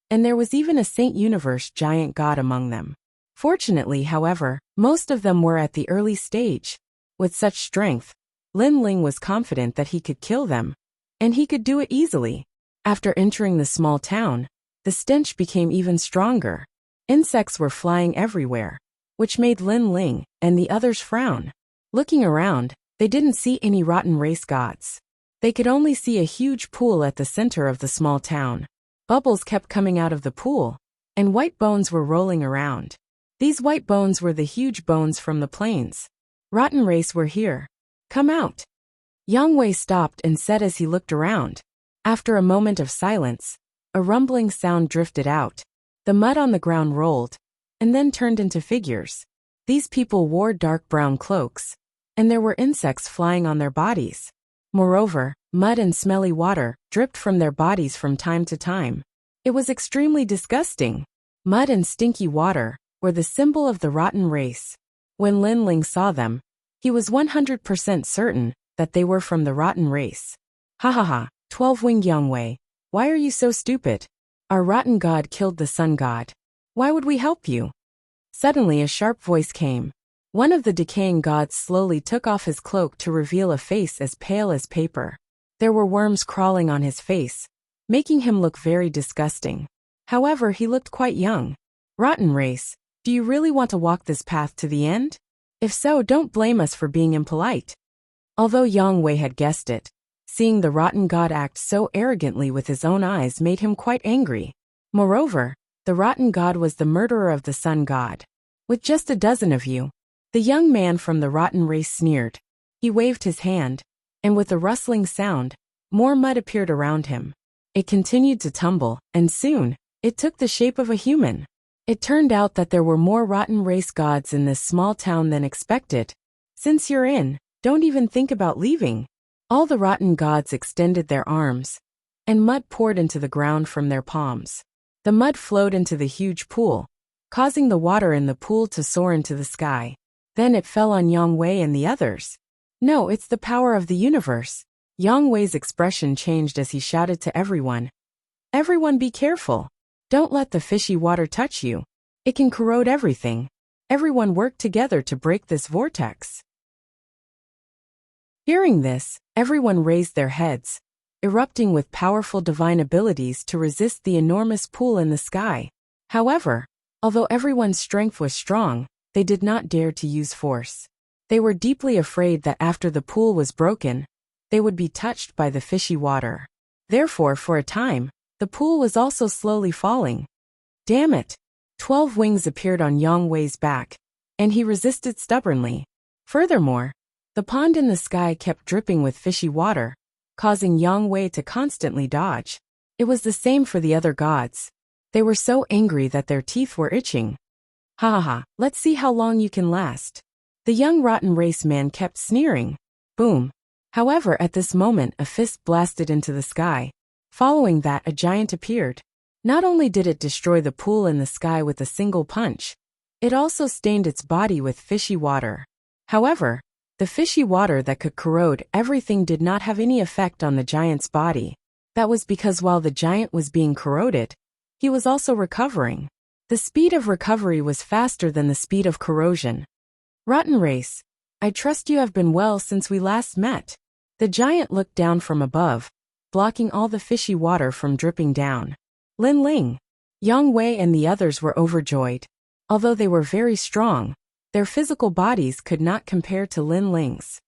And there was even a Saint Universe giant god among them. Fortunately, however, most of them were at the early stage. With such strength, Lin Ling was confident that he could kill them, and he could do it easily. After entering the small town, the stench became even stronger. Insects were flying everywhere, which made Lin Ling and the others frown. Looking around, they didn't see any rotten race gods. They could only see a huge pool at the center of the small town. Bubbles kept coming out of the pool, and white bones were rolling around. These white bones were the huge bones from the plains. Rotten race were here. Come out. Yang Wei stopped and said as he looked around. After a moment of silence, a rumbling sound drifted out. The mud on the ground rolled, and then turned into figures. These people wore dark brown cloaks, and there were insects flying on their bodies. Moreover, mud and smelly water dripped from their bodies from time to time. It was extremely disgusting. Mud and stinky water were the symbol of the rotten race. When Lin Ling saw them, he was 100% certain that they were from the rotten race. Ha ha ha, 12-winged Yang Wei, why are you so stupid? Our rotten god killed the sun god. Why would we help you? Suddenly a sharp voice came. One of the decaying gods slowly took off his cloak to reveal a face as pale as paper. There were worms crawling on his face, making him look very disgusting. However, he looked quite young. Rotten race, do you really want to walk this path to the end? If so, don't blame us for being impolite. Although Yang Wei had guessed it, seeing the rotten god act so arrogantly with his own eyes made him quite angry. Moreover, the rotten god was the murderer of the sun god. With just a dozen of you, the young man from the rotten race sneered. He waved his hand, and with a rustling sound, more mud appeared around him. It continued to tumble, and soon, it took the shape of a human. It turned out that there were more rotten race gods in this small town than expected. Since you're in, don't even think about leaving. All the rotten gods extended their arms, and mud poured into the ground from their palms. The mud flowed into the huge pool, causing the water in the pool to soar into the sky. Then it fell on Yang Wei and the others. No, it's the power of the universe. Yang Wei's expression changed as he shouted to everyone. Everyone be careful. Don't let the fishy water touch you. It can corrode everything. Everyone work together to break this vortex. Hearing this, everyone raised their heads, erupting with powerful divine abilities to resist the enormous pool in the sky. However, Although everyone's strength was strong, they did not dare to use force. They were deeply afraid that after the pool was broken, they would be touched by the fishy water. Therefore, for a time, the pool was also slowly falling. Damn it! 12 wings appeared on Yang Wei's back, and he resisted stubbornly. Furthermore, the pond in the sky kept dripping with fishy water, causing Yang Wei to constantly dodge. It was the same for the other gods. They were so angry that their teeth were itching. Ha ha ha, let's see how long you can last. The young rotten race man kept sneering. Boom. However, at this moment a fist blasted into the sky. Following that, a giant appeared. Not only did it destroy the pool in the sky with a single punch, it also stained its body with fishy water. However, the fishy water that could corrode everything did not have any effect on the giant's body. That was because while the giant was being corroded, he was also recovering. The speed of recovery was faster than the speed of corrosion. Rotten race, I trust you have been well since we last met. The giant looked down from above, blocking all the fishy water from dripping down. Lin Ling, Yang Wei and the others were overjoyed. Although they were very strong, their physical bodies could not compare to Lin Ling's.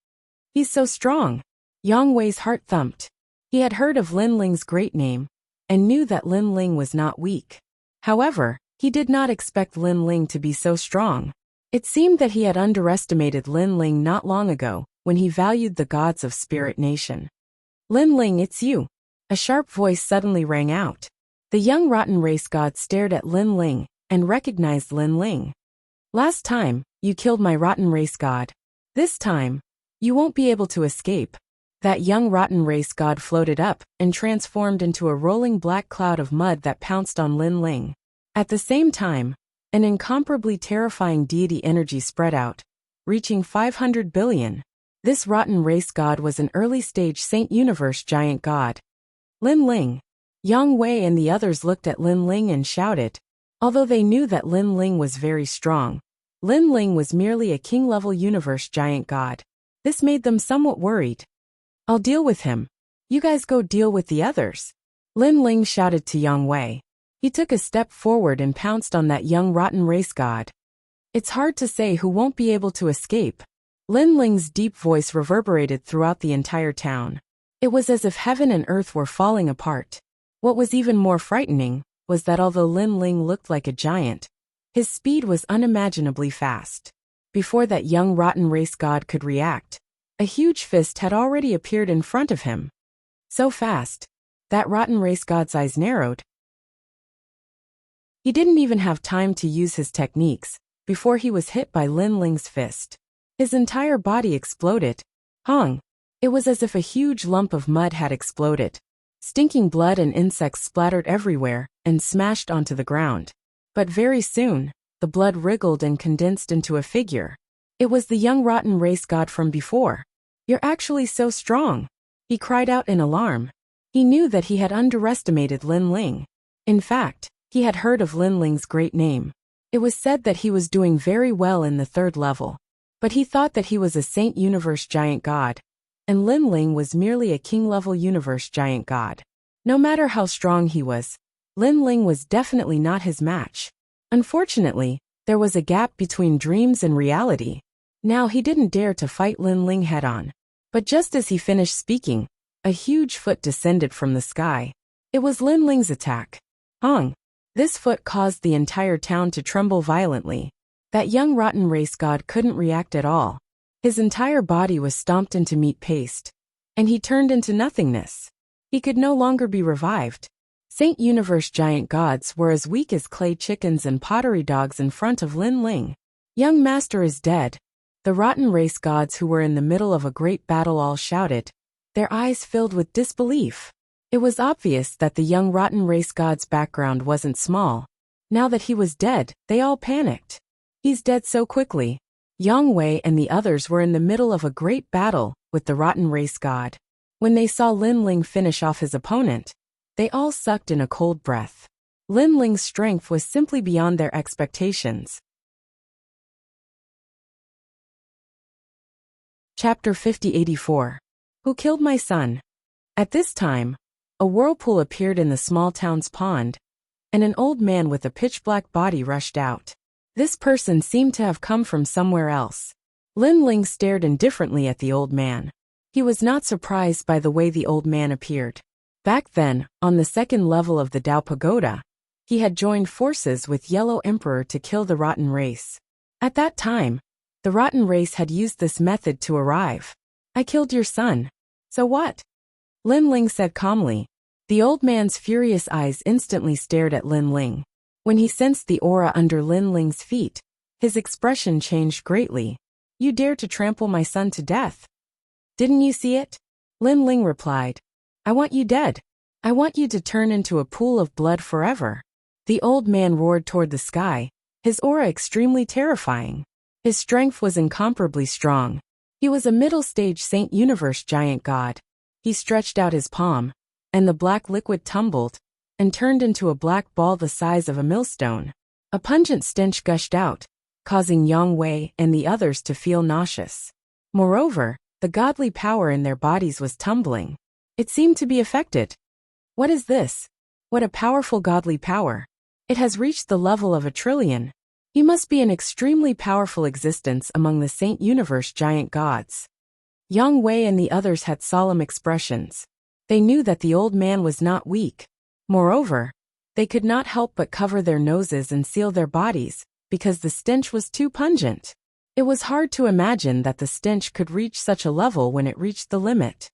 He's so strong. Yang Wei's heart thumped. He had heard of Lin Ling's great name, and knew that Lin Ling was not weak. However, he did not expect Lin Ling to be so strong. It seemed that he had underestimated Lin Ling not long ago, when he valued the gods of Spirit Nation. Lin Ling, it's you. A sharp voice suddenly rang out. The young rotten race god stared at Lin Ling, and recognized Lin Ling. Last time, you killed my rotten race god. This time, you won't be able to escape. That young rotten race god floated up, and transformed into a rolling black cloud of mud that pounced on Lin Ling. At the same time, an incomparably terrifying deity energy spread out, reaching 500 billion. This rotten race god was an early-stage Saint Universe giant god. Lin Ling. Yang Wei and the others looked at Lin Ling and shouted. Although they knew that Lin Ling was very strong, Lin Ling was merely a king-level universe giant god. This made them somewhat worried. I'll deal with him. You guys go deal with the others. Lin Ling shouted to Yang Wei. He took a step forward and pounced on that young rotten race god. It's hard to say who won't be able to escape. Lin Ling's deep voice reverberated throughout the entire town. It was as if heaven and earth were falling apart. What was even more frightening was that although Lin Ling looked like a giant, his speed was unimaginably fast. Before that young rotten race god could react, a huge fist had already appeared in front of him. So fast, that rotten race god's eyes narrowed. He didn't even have time to use his techniques before he was hit by Lin Ling's fist. His entire body exploded. Hung. It was as if a huge lump of mud had exploded. Stinking blood and insects splattered everywhere and smashed onto the ground. But very soon, the blood wriggled and condensed into a figure. It was the young rotten race god from before. You're actually so strong. He cried out in alarm. He knew that he had underestimated Lin Ling. In fact, he had heard of Lin Ling's great name. It was said that he was doing very well in the 3rd level. But he thought that he was a Saint Universe giant god, and Lin Ling was merely a king-level universe giant god. No matter how strong he was, Lin Ling was definitely not his match. Unfortunately, there was a gap between dreams and reality. Now he didn't dare to fight Lin Ling head-on. But just as he finished speaking, a huge foot descended from the sky. It was Lin Ling's attack. Hung. This foot caused the entire town to tremble violently. That young rotten race god couldn't react at all. His entire body was stomped into meat paste, and he turned into nothingness. He could no longer be revived. Saint Universe giant gods were as weak as clay chickens and pottery dogs in front of Lin Ling. Young master is dead. The rotten race gods who were in the middle of a great battle all shouted, their eyes filled with disbelief. It was obvious that the young rotten race god's background wasn't small. Now that he was dead, they all panicked. He's dead so quickly. Yang Wei and the others were in the middle of a great battle with the rotten race god. When they saw Lin Ling finish off his opponent, they all sucked in a cold breath. Lin Ling's strength was simply beyond their expectations. Chapter 5084. Who killed my son? At this time, a whirlpool appeared in the small town's pond, and an old man with a pitch-black body rushed out. This person seemed to have come from somewhere else. Lin Ling stared indifferently at the old man. He was not surprised by the way the old man appeared. Back then, on the second level of the Dao Pagoda, he had joined forces with Yellow Emperor to kill the Rotten Race. At that time, the Rotten Race had used this method to arrive. I killed your son. So what? Lin Ling said calmly. The old man's furious eyes instantly stared at Lin Ling. When he sensed the aura under Lin Ling's feet, his expression changed greatly. You dare to trample my son to death? Didn't you see it? Lin Ling replied. I want you dead. I want you to turn into a pool of blood forever. The old man roared toward the sky, his aura extremely terrifying. His strength was incomparably strong. He was a middle-stage Saint Universe giant god. He stretched out his palm, and the black liquid tumbled and turned into a black ball the size of a millstone. A pungent stench gushed out, causing Yang Wei and the others to feel nauseous. Moreover, the godly power in their bodies was tumbling. It seemed to be affected. What is this? What a powerful godly power. It has reached the level of 1,000,000,000,000. He must be an extremely powerful existence among the Saint Universe giant gods. Yang Wei and the others had solemn expressions. They knew that the old man was not weak. Moreover, they could not help but cover their noses and seal their bodies, because the stench was too pungent. It was hard to imagine that the stench could reach such a level when it reached the limit.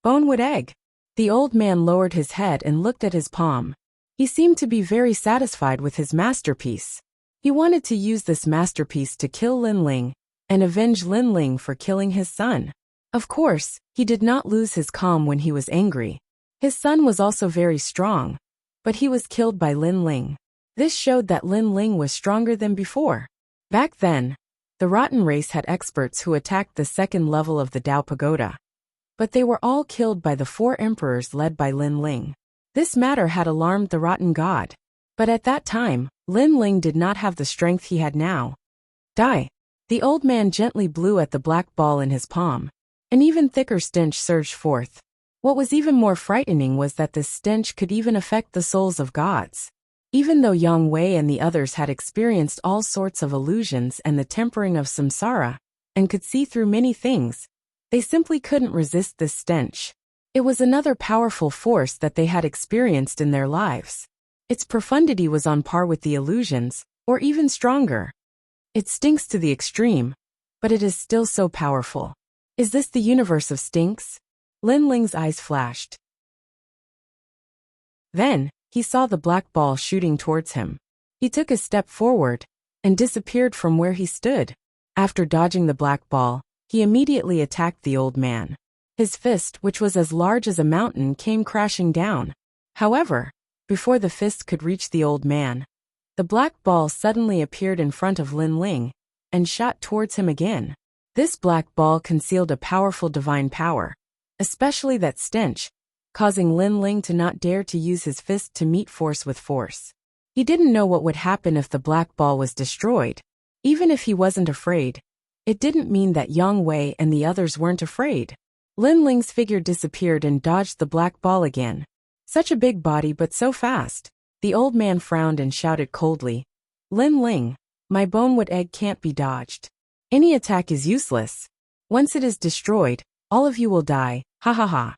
Bonewood egg. The old man lowered his head and looked at his palm. He seemed to be very satisfied with his masterpiece. He wanted to use this masterpiece to kill Lin Ling and avenge Lin Ling for killing his son. Of course, he did not lose his calm when he was angry. His son was also very strong, but he was killed by Lin Ling. This showed that Lin Ling was stronger than before. Back then, the Rotten Race had experts who attacked the second level of the Dao Pagoda. But they were all killed by the 4 emperors led by Lin Ling. This matter had alarmed the Rotten God. But at that time, Lin Ling did not have the strength he had now. Die. The old man gently blew at the black ball in his palm. An even thicker stench surged forth. What was even more frightening was that this stench could even affect the souls of gods. Even though Yang Wei and the others had experienced all sorts of illusions and the tempering of samsara, and could see through many things, they simply couldn't resist this stench. It was another powerful force that they had experienced in their lives. Its profundity was on par with the illusions, or even stronger. It stinks to the extreme, but it is still so powerful. Is this the universe of stinks? Lin Ling's eyes flashed. Then, he saw the black ball shooting towards him. He took a step forward and disappeared from where he stood. After dodging the black ball, he immediately attacked the old man. His fist, which was as large as a mountain, came crashing down. However, before the fist could reach the old man, the black ball suddenly appeared in front of Lin Ling and shot towards him again. This black ball concealed a powerful divine power, especially that stench, causing Lin Ling to not dare to use his fist to meet force with force. He didn't know what would happen if the black ball was destroyed. Even if he wasn't afraid, it didn't mean that Yang Wei and the others weren't afraid. Lin Ling's figure disappeared and dodged the black ball again. Such a big body but so fast. The old man frowned and shouted coldly, Lin Ling, my bonewood egg can't be dodged. Any attack is useless. Once it is destroyed, all of you will die, ha ha ha.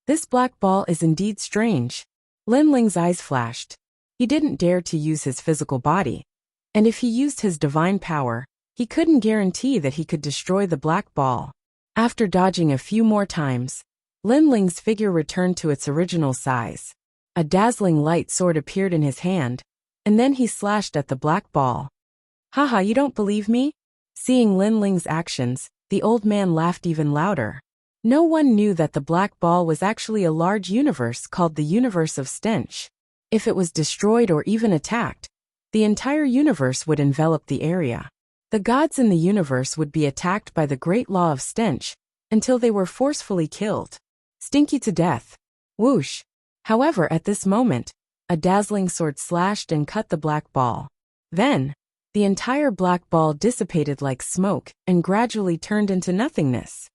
This black ball is indeed strange. Lin Ling's eyes flashed. He didn't dare to use his physical body. And if he used his divine power, he couldn't guarantee that he could destroy the black ball. After dodging a few more times, Lin Ling's figure returned to its original size. A dazzling light sword appeared in his hand, and then he slashed at the black ball. Haha, you don't believe me? Seeing Lin Ling's actions, the old man laughed even louder. No one knew that the black ball was actually a large universe called the universe of stench. If it was destroyed or even attacked, the entire universe would envelop the area. The gods in the universe would be attacked by the great law of stench until they were forcefully killed. Stinky to death. Whoosh. However, at this moment, a dazzling sword slashed and cut the black ball. Then, the entire black ball dissipated like smoke and gradually turned into nothingness.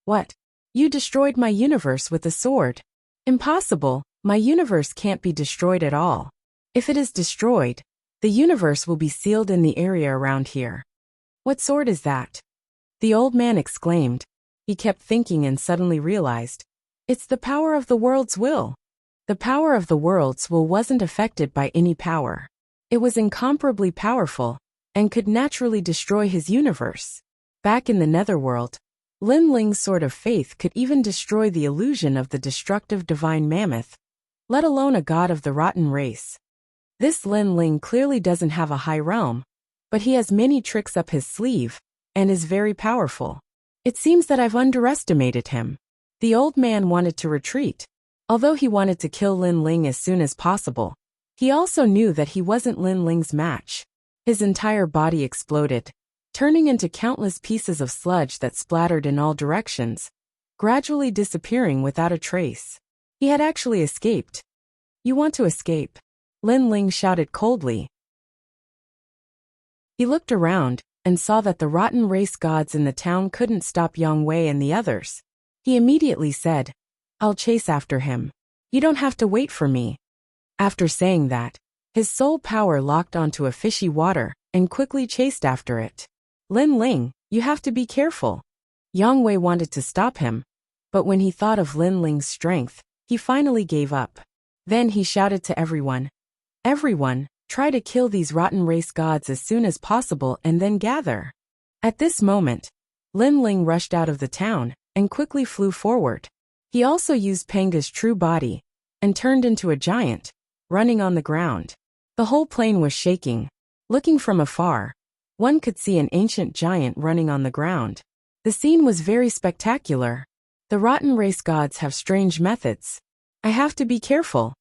What? You destroyed my universe with a sword? Impossible, my universe can't be destroyed at all. If it is destroyed, the universe will be sealed in the area around here. What sword is that? The old man exclaimed. He kept thinking and suddenly realized. It's the power of the world's will. The power of the world's will wasn't affected by any power. It was incomparably powerful, and could naturally destroy his universe. Back in the netherworld, Lin Ling's sword of faith could even destroy the illusion of the destructive divine mammoth, let alone a god of the rotten race. This Lin Ling clearly doesn't have a high realm, but he has many tricks up his sleeve, and is very powerful. It seems that I've underestimated him. The old man wanted to retreat. Although he wanted to kill Lin Ling as soon as possible, he also knew that he wasn't Lin Ling's match. His entire body exploded, turning into countless pieces of sludge that splattered in all directions, gradually disappearing without a trace. He had actually escaped. You want to escape? Lin Ling shouted coldly. He looked around, and saw that the rotten race gods in the town couldn't stop Yang Wei and the others. He immediately said, I'll chase after him. You don't have to wait for me. After saying that, his soul power locked onto a fishy water, and quickly chased after it. Lin Ling, you have to be careful. Yang Wei wanted to stop him, but when he thought of Lin Ling's strength, he finally gave up. Then he shouted to everyone. Everyone, try to kill these rotten race gods as soon as possible and then gather. At this moment, Lin Ling rushed out of the town, and quickly flew forward. He also used Panga's true body, and turned into a giant, running on the ground. The whole plain was shaking. Looking from afar, one could see an ancient giant running on the ground. The scene was very spectacular. The rotten race gods have strange methods. I have to be careful.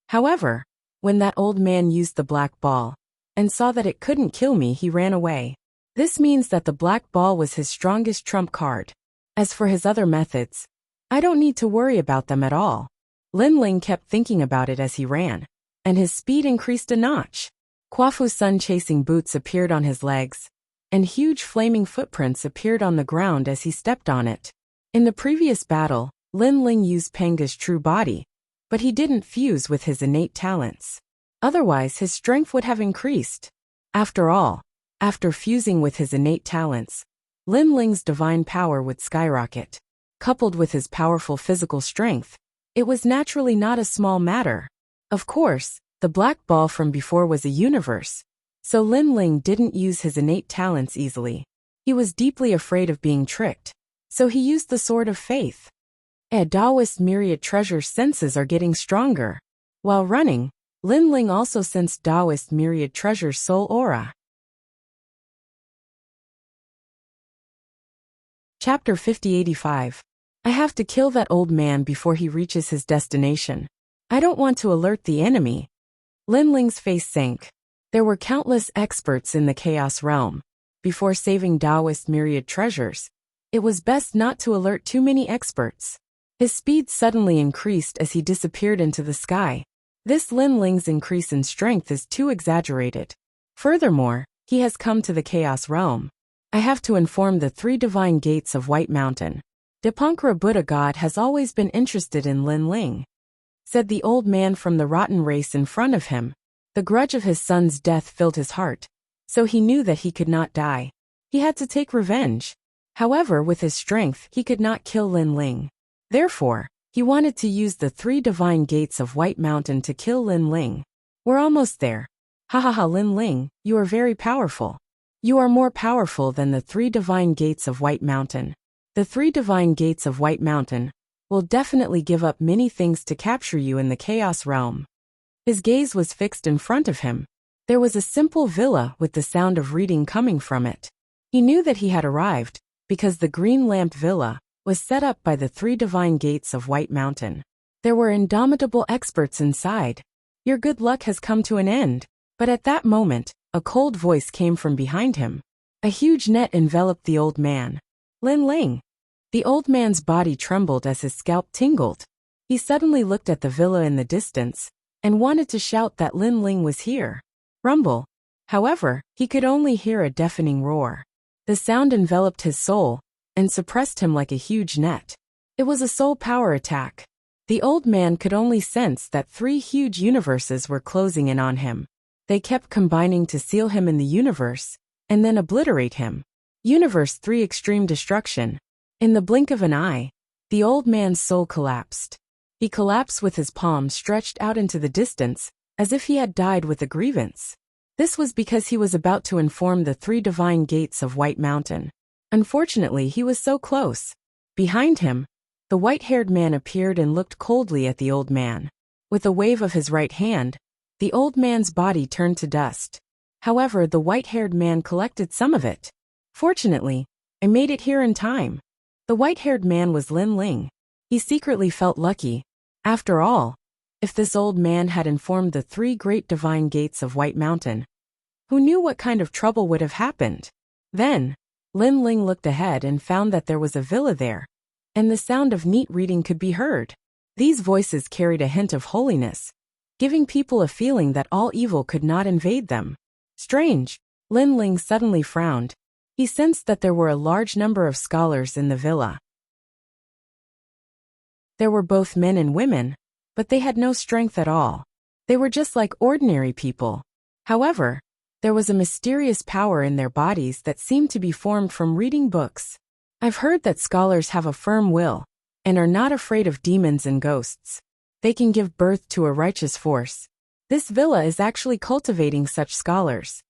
However, when that old man used the black ball, and saw that it couldn't kill me, he ran away. This means that the black ball was his strongest trump card. As for his other methods, I don't need to worry about them at all. Lin Ling kept thinking about it as he ran, and his speed increased a notch. Quafu's sun-chasing boots appeared on his legs, and huge flaming footprints appeared on the ground as he stepped on it. In the previous battle, Lin Ling used Panga's true body, but he didn't fuse with his innate talents. Otherwise, his strength would have increased. After all, after fusing with his innate talents, Lin Ling's divine power would skyrocket. Coupled with his powerful physical strength, it was naturally not a small matter. Of course, the black ball from before was a universe, so Lin Ling didn't use his innate talents easily. He was deeply afraid of being tricked, so he used the sword of faith. Daoist myriad treasure's senses are getting stronger. While running, Lin Ling also sensed Daoist myriad treasure's soul aura. Chapter 5085. I have to kill that old man before he reaches his destination. I don't want to alert the enemy. Lin Ling's face sank. There were countless experts in the Chaos Realm. Before saving Daoist myriad treasures, it was best not to alert too many experts. His speed suddenly increased as he disappeared into the sky. This Lin Ling's increase in strength is too exaggerated. Furthermore, he has come to the Chaos Realm. I have to inform the three divine gates of White Mountain. Dipankara Buddha God has always been interested in Lin Ling, said the old man from the rotten race in front of him. The grudge of his son's death filled his heart, so he knew that he could not die. He had to take revenge. However, with his strength, he could not kill Lin Ling. Therefore, he wanted to use the three divine gates of White Mountain to kill Lin Ling. We're almost there. Ha ha ha, Lin Ling, you are very powerful. You are more powerful than the three divine gates of White Mountain. The three divine gates of White Mountain will definitely give up many things to capture you in the Chaos Realm. His gaze was fixed in front of him. There was a simple villa with the sound of reading coming from it. He knew that he had arrived, because the green lamp villa was set up by the three divine gates of White Mountain. There were indomitable experts inside. Your good luck has come to an end. But at that moment, a cold voice came from behind him. A huge net enveloped the old man. Lin Ling. The old man's body trembled as his scalp tingled. He suddenly looked at the villa in the distance, and wanted to shout that Lin Ling was here. Rumble. However, he could only hear a deafening roar. The sound enveloped his soul, and suppressed him like a huge net. It was a soul power attack. The old man could only sense that 3 huge universes were closing in on him. They kept combining to seal him in the universe, and then obliterate him. Universe 3 Extreme Destruction. In the blink of an eye, the old man's soul collapsed. He collapsed with his palm stretched out into the distance, as if he had died with a grievance. This was because he was about to inform the 3 divine gates of White Mountain. Unfortunately, he was so close. Behind him, the white-haired man appeared and looked coldly at the old man. With a wave of his right hand, the old man's body turned to dust. However, the white-haired man collected some of it. Fortunately, I made it here in time. The white-haired man was Lin Ling. He secretly felt lucky. After all, if this old man had informed the 3 great divine gates of White Mountain, who knew what kind of trouble would have happened? Then, Lin Ling looked ahead and found that there was a villa there, and the sound of neat reading could be heard. These voices carried a hint of holiness, giving people a feeling that all evil could not invade them. Strange. Lin Ling suddenly frowned. He sensed that there were a large number of scholars in the villa. There were both men and women, but they had no strength at all. They were just like ordinary people. However, there was a mysterious power in their bodies that seemed to be formed from reading books. I've heard that scholars have a firm will, and are not afraid of demons and ghosts. They can give birth to a righteous force. This villa is actually cultivating such scholars.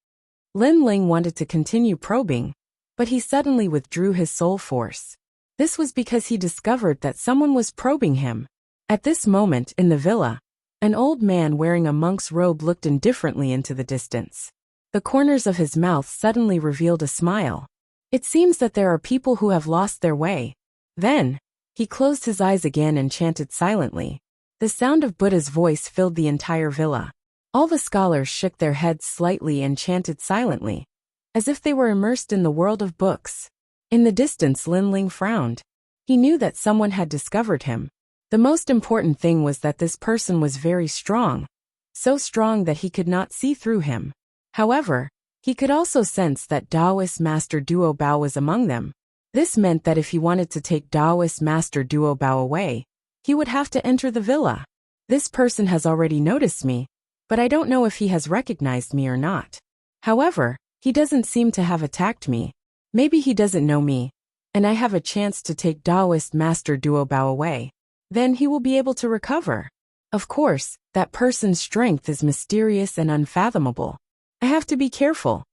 Lin Ling wanted to continue probing, but he suddenly withdrew his soul force. This was because he discovered that someone was probing him. At this moment in the villa, an old man wearing a monk's robe looked indifferently into the distance. The corners of his mouth suddenly revealed a smile. It seems that there are people who have lost their way. Then, he closed his eyes again and chanted silently. The sound of Buddha's voice filled the entire villa. All the scholars shook their heads slightly and chanted silently, as if they were immersed in the world of books. In the distance, Lin Ling frowned. He knew that someone had discovered him. The most important thing was that this person was very strong, so strong that he could not see through him. However, he could also sense that Taoist Master Duo Bao was among them. This meant that if he wanted to take Taoist Master Duo Bao away, he would have to enter the villa. This person has already noticed me, but I don't know if he has recognized me or not. However, he doesn't seem to have attacked me. Maybe he doesn't know me, and I have a chance to take Taoist Master Duo Bao away. Then he will be able to recover. Of course, that person's strength is mysterious and unfathomable. I have to be careful.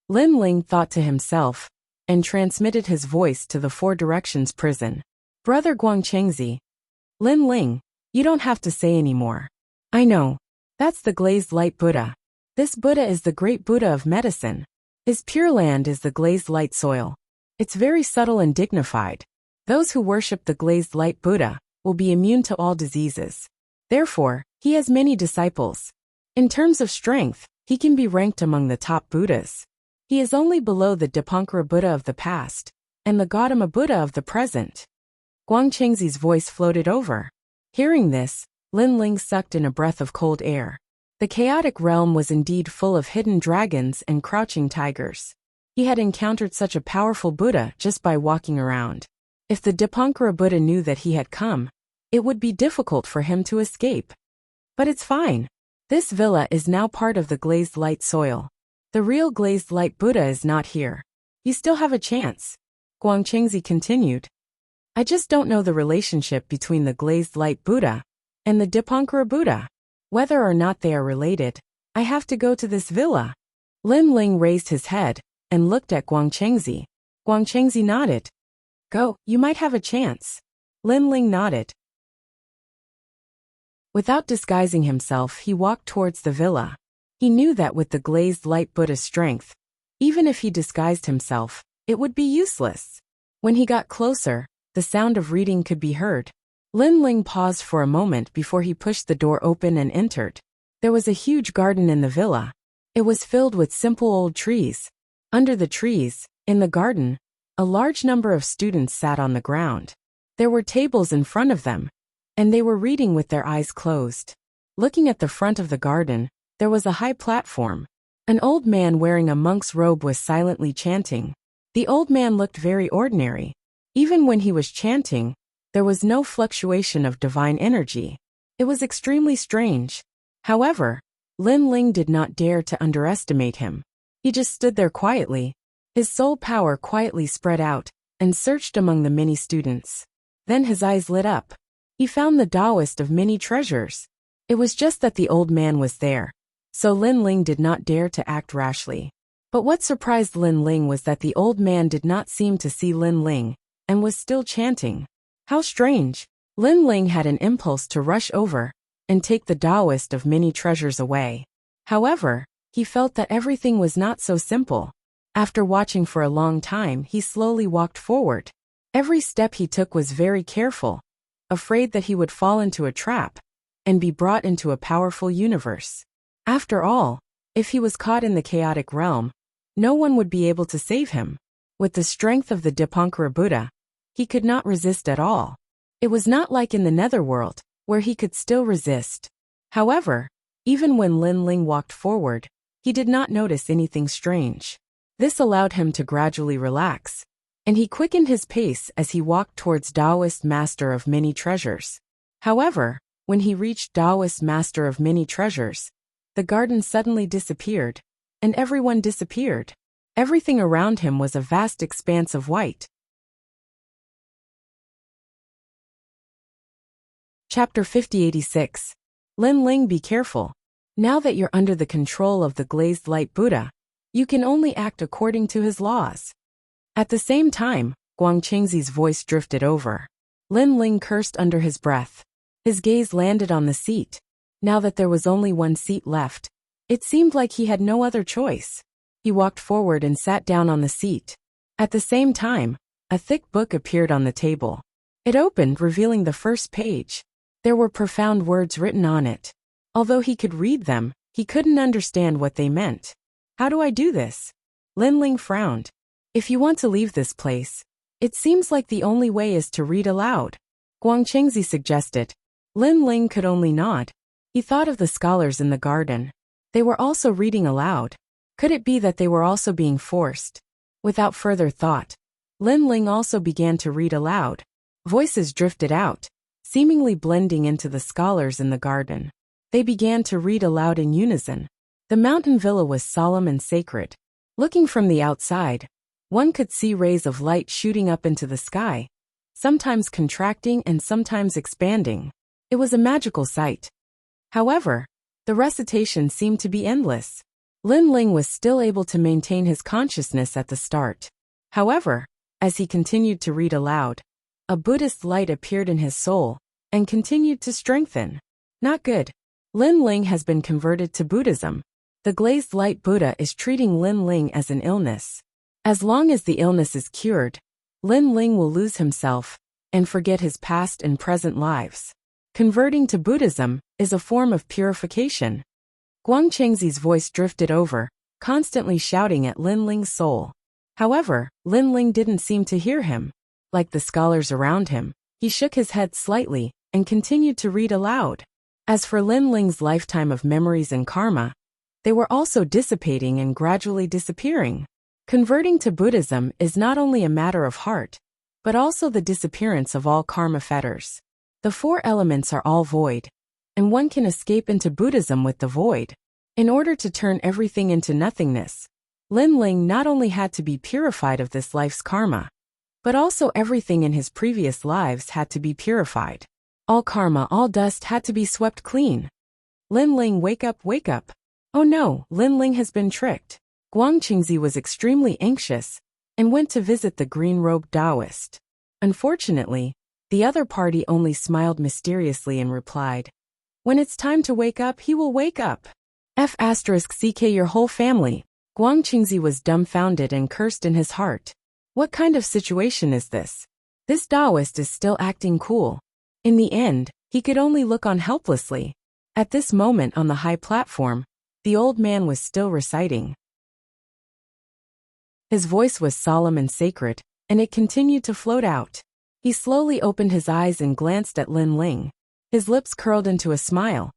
Lin Ling thought to himself, and transmitted his voice to the Four Directions prison. Brother Guangchengzi. Lin Ling, you don't have to say anymore. I know. That's the glazed light Buddha. This Buddha is the great Buddha of medicine. His pure land is the glazed light soil. It's very subtle and dignified. Those who worship the glazed light Buddha will be immune to all diseases. Therefore, he has many disciples. In terms of strength, he can be ranked among the top Buddhas. He is only below the Dipankara Buddha of the past, and the Gautama Buddha of the present. Guangchengzi's voice floated over. Hearing this, Lin Ling sucked in a breath of cold air. The chaotic realm was indeed full of hidden dragons and crouching tigers. He had encountered such a powerful Buddha just by walking around. If the Dipankara Buddha knew that he had come, it would be difficult for him to escape. But it's fine. This villa is now part of the glazed light soil. The real glazed light Buddha is not here. You still have a chance. Guangchengzi continued. I just don't know the relationship between the glazed light Buddha and the Dipankara Buddha. Whether or not they are related, I have to go to this villa. Lin Ling raised his head and looked at Guangchengzi. Guangchengzi nodded. Go, you might have a chance. Lin Ling nodded. Without disguising himself, he walked towards the villa. He knew that with the glazed light Buddha's strength, even if he disguised himself, it would be useless. When he got closer, the sound of reading could be heard. Lin Ling paused for a moment before he pushed the door open and entered. There was a huge garden in the villa. It was filled with simple old trees. Under the trees, in the garden, a large number of students sat on the ground. There were tables in front of them, and they were reading with their eyes closed. Looking at the front of the garden, there was a high platform. An old man wearing a monk's robe was silently chanting. The old man looked very ordinary. Even when he was chanting, There was no fluctuation of divine energy. It was extremely strange. However, Lin Ling did not dare to underestimate him. He just stood there quietly. His soul power quietly spread out and searched among the many students. Then his eyes lit up. He found the Taoist of many treasures. It was just that the old man was there, so Lin Ling did not dare to act rashly. But what surprised Lin Ling was that the old man did not seem to see Lin Ling and was still chanting. How strange! Lin Ling had an impulse to rush over and take the Taoist of many treasures away. However, he felt that everything was not so simple. After watching for a long time, he slowly walked forward. Every step he took was very careful, afraid that he would fall into a trap and be brought into a powerful universe. After all, if he was caught in the chaotic realm, no one would be able to save him. With the strength of the Dipankara Buddha, he could not resist at all. It was not like in the netherworld, where he could still resist. However, even when Lin Ling walked forward, he did not notice anything strange. This allowed him to gradually relax, and he quickened his pace as he walked towards Taoist Master of Many Treasures. However, when he reached Taoist Master of Many Treasures, the garden suddenly disappeared, and everyone disappeared. Everything around him was a vast expanse of white. Chapter 5086. Lin Ling, be careful. Now that you're under the control of the glazed light Buddha, you can only act according to his laws. At the same time, Guangqingzi's voice drifted over. Lin Ling cursed under his breath. His gaze landed on the seat. Now that there was only one seat left, it seemed like he had no other choice. He walked forward and sat down on the seat. At the same time, a thick book appeared on the table. It opened, revealing the first page. There were profound words written on it. Although he could read them, he couldn't understand what they meant. How do I do this? Lin Ling frowned. If you want to leave this place, it seems like the only way is to read aloud, Guangqingzi suggested. Lin Ling could only nod. He thought of the scholars in the garden. They were also reading aloud. Could it be that they were also being forced? Without further thought, Lin Ling also began to read aloud. Voices drifted out, seemingly blending into the scholars in the garden. They began to read aloud in unison. The mountain villa was solemn and sacred. Looking from the outside, one could see rays of light shooting up into the sky, sometimes contracting and sometimes expanding. It was a magical sight. However, the recitation seemed to be endless. Lin Ling was still able to maintain his consciousness at the start. However, as he continued to read aloud, a Buddhist light appeared in his soul and continued to strengthen. Not good. Lin Ling has been converted to Buddhism. The glazed light Buddha is treating Lin Ling as an illness. As long as the illness is cured, Lin Ling will lose himself and forget his past and present lives. Converting to Buddhism is a form of purification. Guangqingzi's voice drifted over, constantly shouting at Lin Ling's soul. However, Lin Ling didn't seem to hear him. Like the scholars around him, he shook his head slightly and continued to read aloud. As for Lin Ling's lifetime of memories and karma, they were also dissipating and gradually disappearing. Converting to Buddhism is not only a matter of heart, but also the disappearance of all karma fetters. The four elements are all void, and one can escape into Buddhism with the void. In order to turn everything into nothingness, Lin Ling not only had to be purified of this life's karma, but also everything in his previous lives had to be purified. All karma, all dust had to be swept clean. Lin Ling, wake up, wake up. Oh no, Lin Ling has been tricked. Guangqingzi was extremely anxious and went to visit the green-robed Taoist. Unfortunately, the other party only smiled mysteriously and replied, "When it's time to wake up, he will wake up. F***ck your whole family." Guangqingzi was dumbfounded and cursed in his heart. What kind of situation is this? This Taoist is still acting cool. In the end, he could only look on helplessly. At this moment on the high platform, the old man was still reciting. His voice was solemn and sacred, and it continued to float out. He slowly opened his eyes and glanced at Lin Ling. His lips curled into a smile.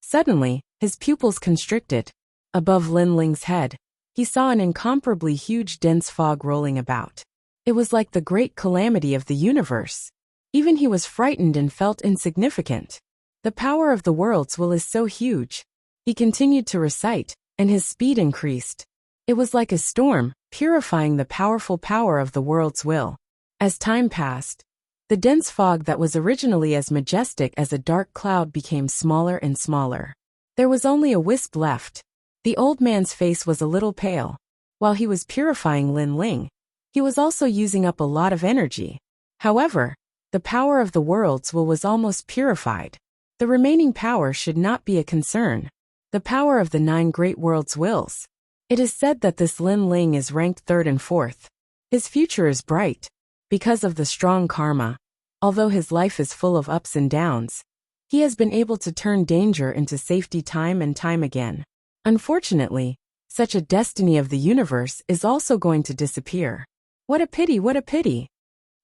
Suddenly, his pupils constricted. Above Lin Ling's head, he saw an incomparably huge dense fog rolling about. It was like the great calamity of the universe. Even he was frightened and felt insignificant. The power of the world's will is so huge. He continued to recite, and his speed increased. It was like a storm, purifying the powerful power of the world's will. As time passed, the dense fog that was originally as majestic as a dark cloud became smaller and smaller. There was only a wisp left. The old man's face was a little pale. While he was purifying Lin Ling, he was also using up a lot of energy. However, the power of the world's will was almost purified. The remaining power should not be a concern. The power of the 9 great world's wills. It is said that this Lin Ling is ranked 3rd and 4th. His future is bright. Because of the strong karma, although his life is full of ups and downs, he has been able to turn danger into safety time and time again. Unfortunately, such a destiny of the universe is also going to disappear. What a pity, what a pity.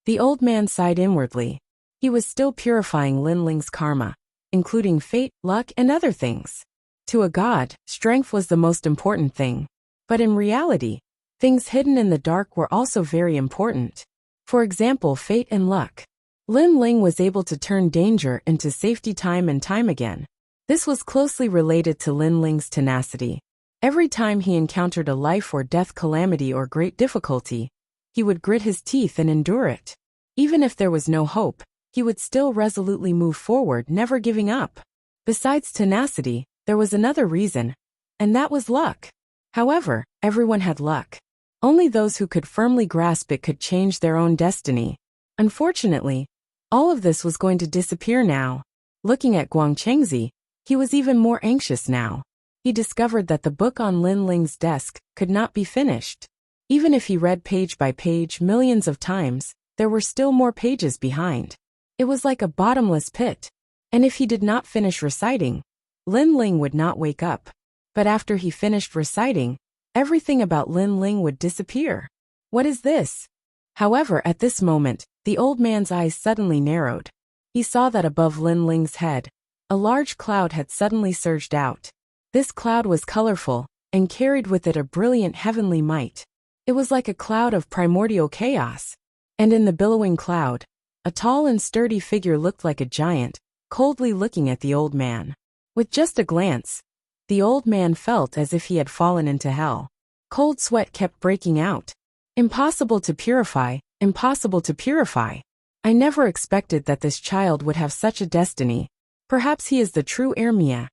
The old man sighed inwardly. He was still purifying Lin Ling's karma, including fate, luck, and other things. To a god, strength was the most important thing. But in reality, things hidden in the dark were also very important. For example, fate and luck. Lin Ling was able to turn danger into safety time and time again. This was closely related to Lin Ling's tenacity. Every time he encountered a life or death calamity or great difficulty, he would grit his teeth and endure it. Even if there was no hope, he would still resolutely move forward, never giving up. Besides tenacity, there was another reason, and that was luck. However, everyone had luck. Only those who could firmly grasp it could change their own destiny. Unfortunately, all of this was going to disappear now. Looking at Guang Chengzi, he was even more anxious now. He discovered that the book on Lin Ling's desk could not be finished. Even if he read page by page millions of times, there were still more pages behind. It was like a bottomless pit. And if he did not finish reciting, Lin Ling would not wake up. But after he finished reciting, everything about Lin Ling would disappear. What is this? However, at this moment, the old man's eyes suddenly narrowed. He saw that above Lin Ling's head, a large cloud had suddenly surged out. This cloud was colorful, and carried with it a brilliant heavenly might. It was like a cloud of primordial chaos. And in the billowing cloud, a tall and sturdy figure looked like a giant, coldly looking at the old man. With just a glance, the old man felt as if he had fallen into hell. Cold sweat kept breaking out. Impossible to purify, impossible to purify. I never expected that this child would have such a destiny. Perhaps he is the true heir Mia.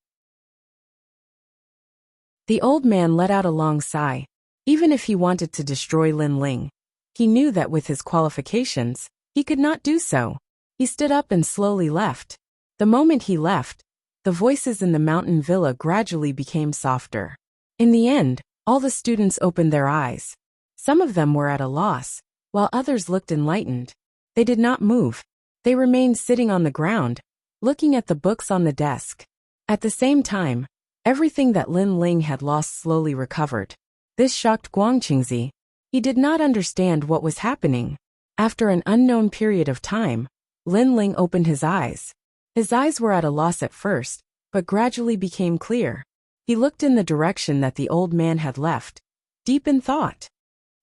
The old man let out a long sigh. Even if he wanted to destroy Lin Ling, he knew that with his qualifications, he could not do so. He stood up and slowly left. The moment he left, the voices in the mountain villa gradually became softer. In the end, all the students opened their eyes. Some of them were at a loss, while others looked enlightened. They did not move. They remained sitting on the ground, looking at the books on the desk. At the same time, everything that Lin Ling had lost slowly recovered. This shocked Guang Qingzi. He did not understand what was happening. After an unknown period of time, Lin Ling opened his eyes. His eyes were at a loss at first, but gradually became clear. He looked in the direction that the old man had left, deep in thought.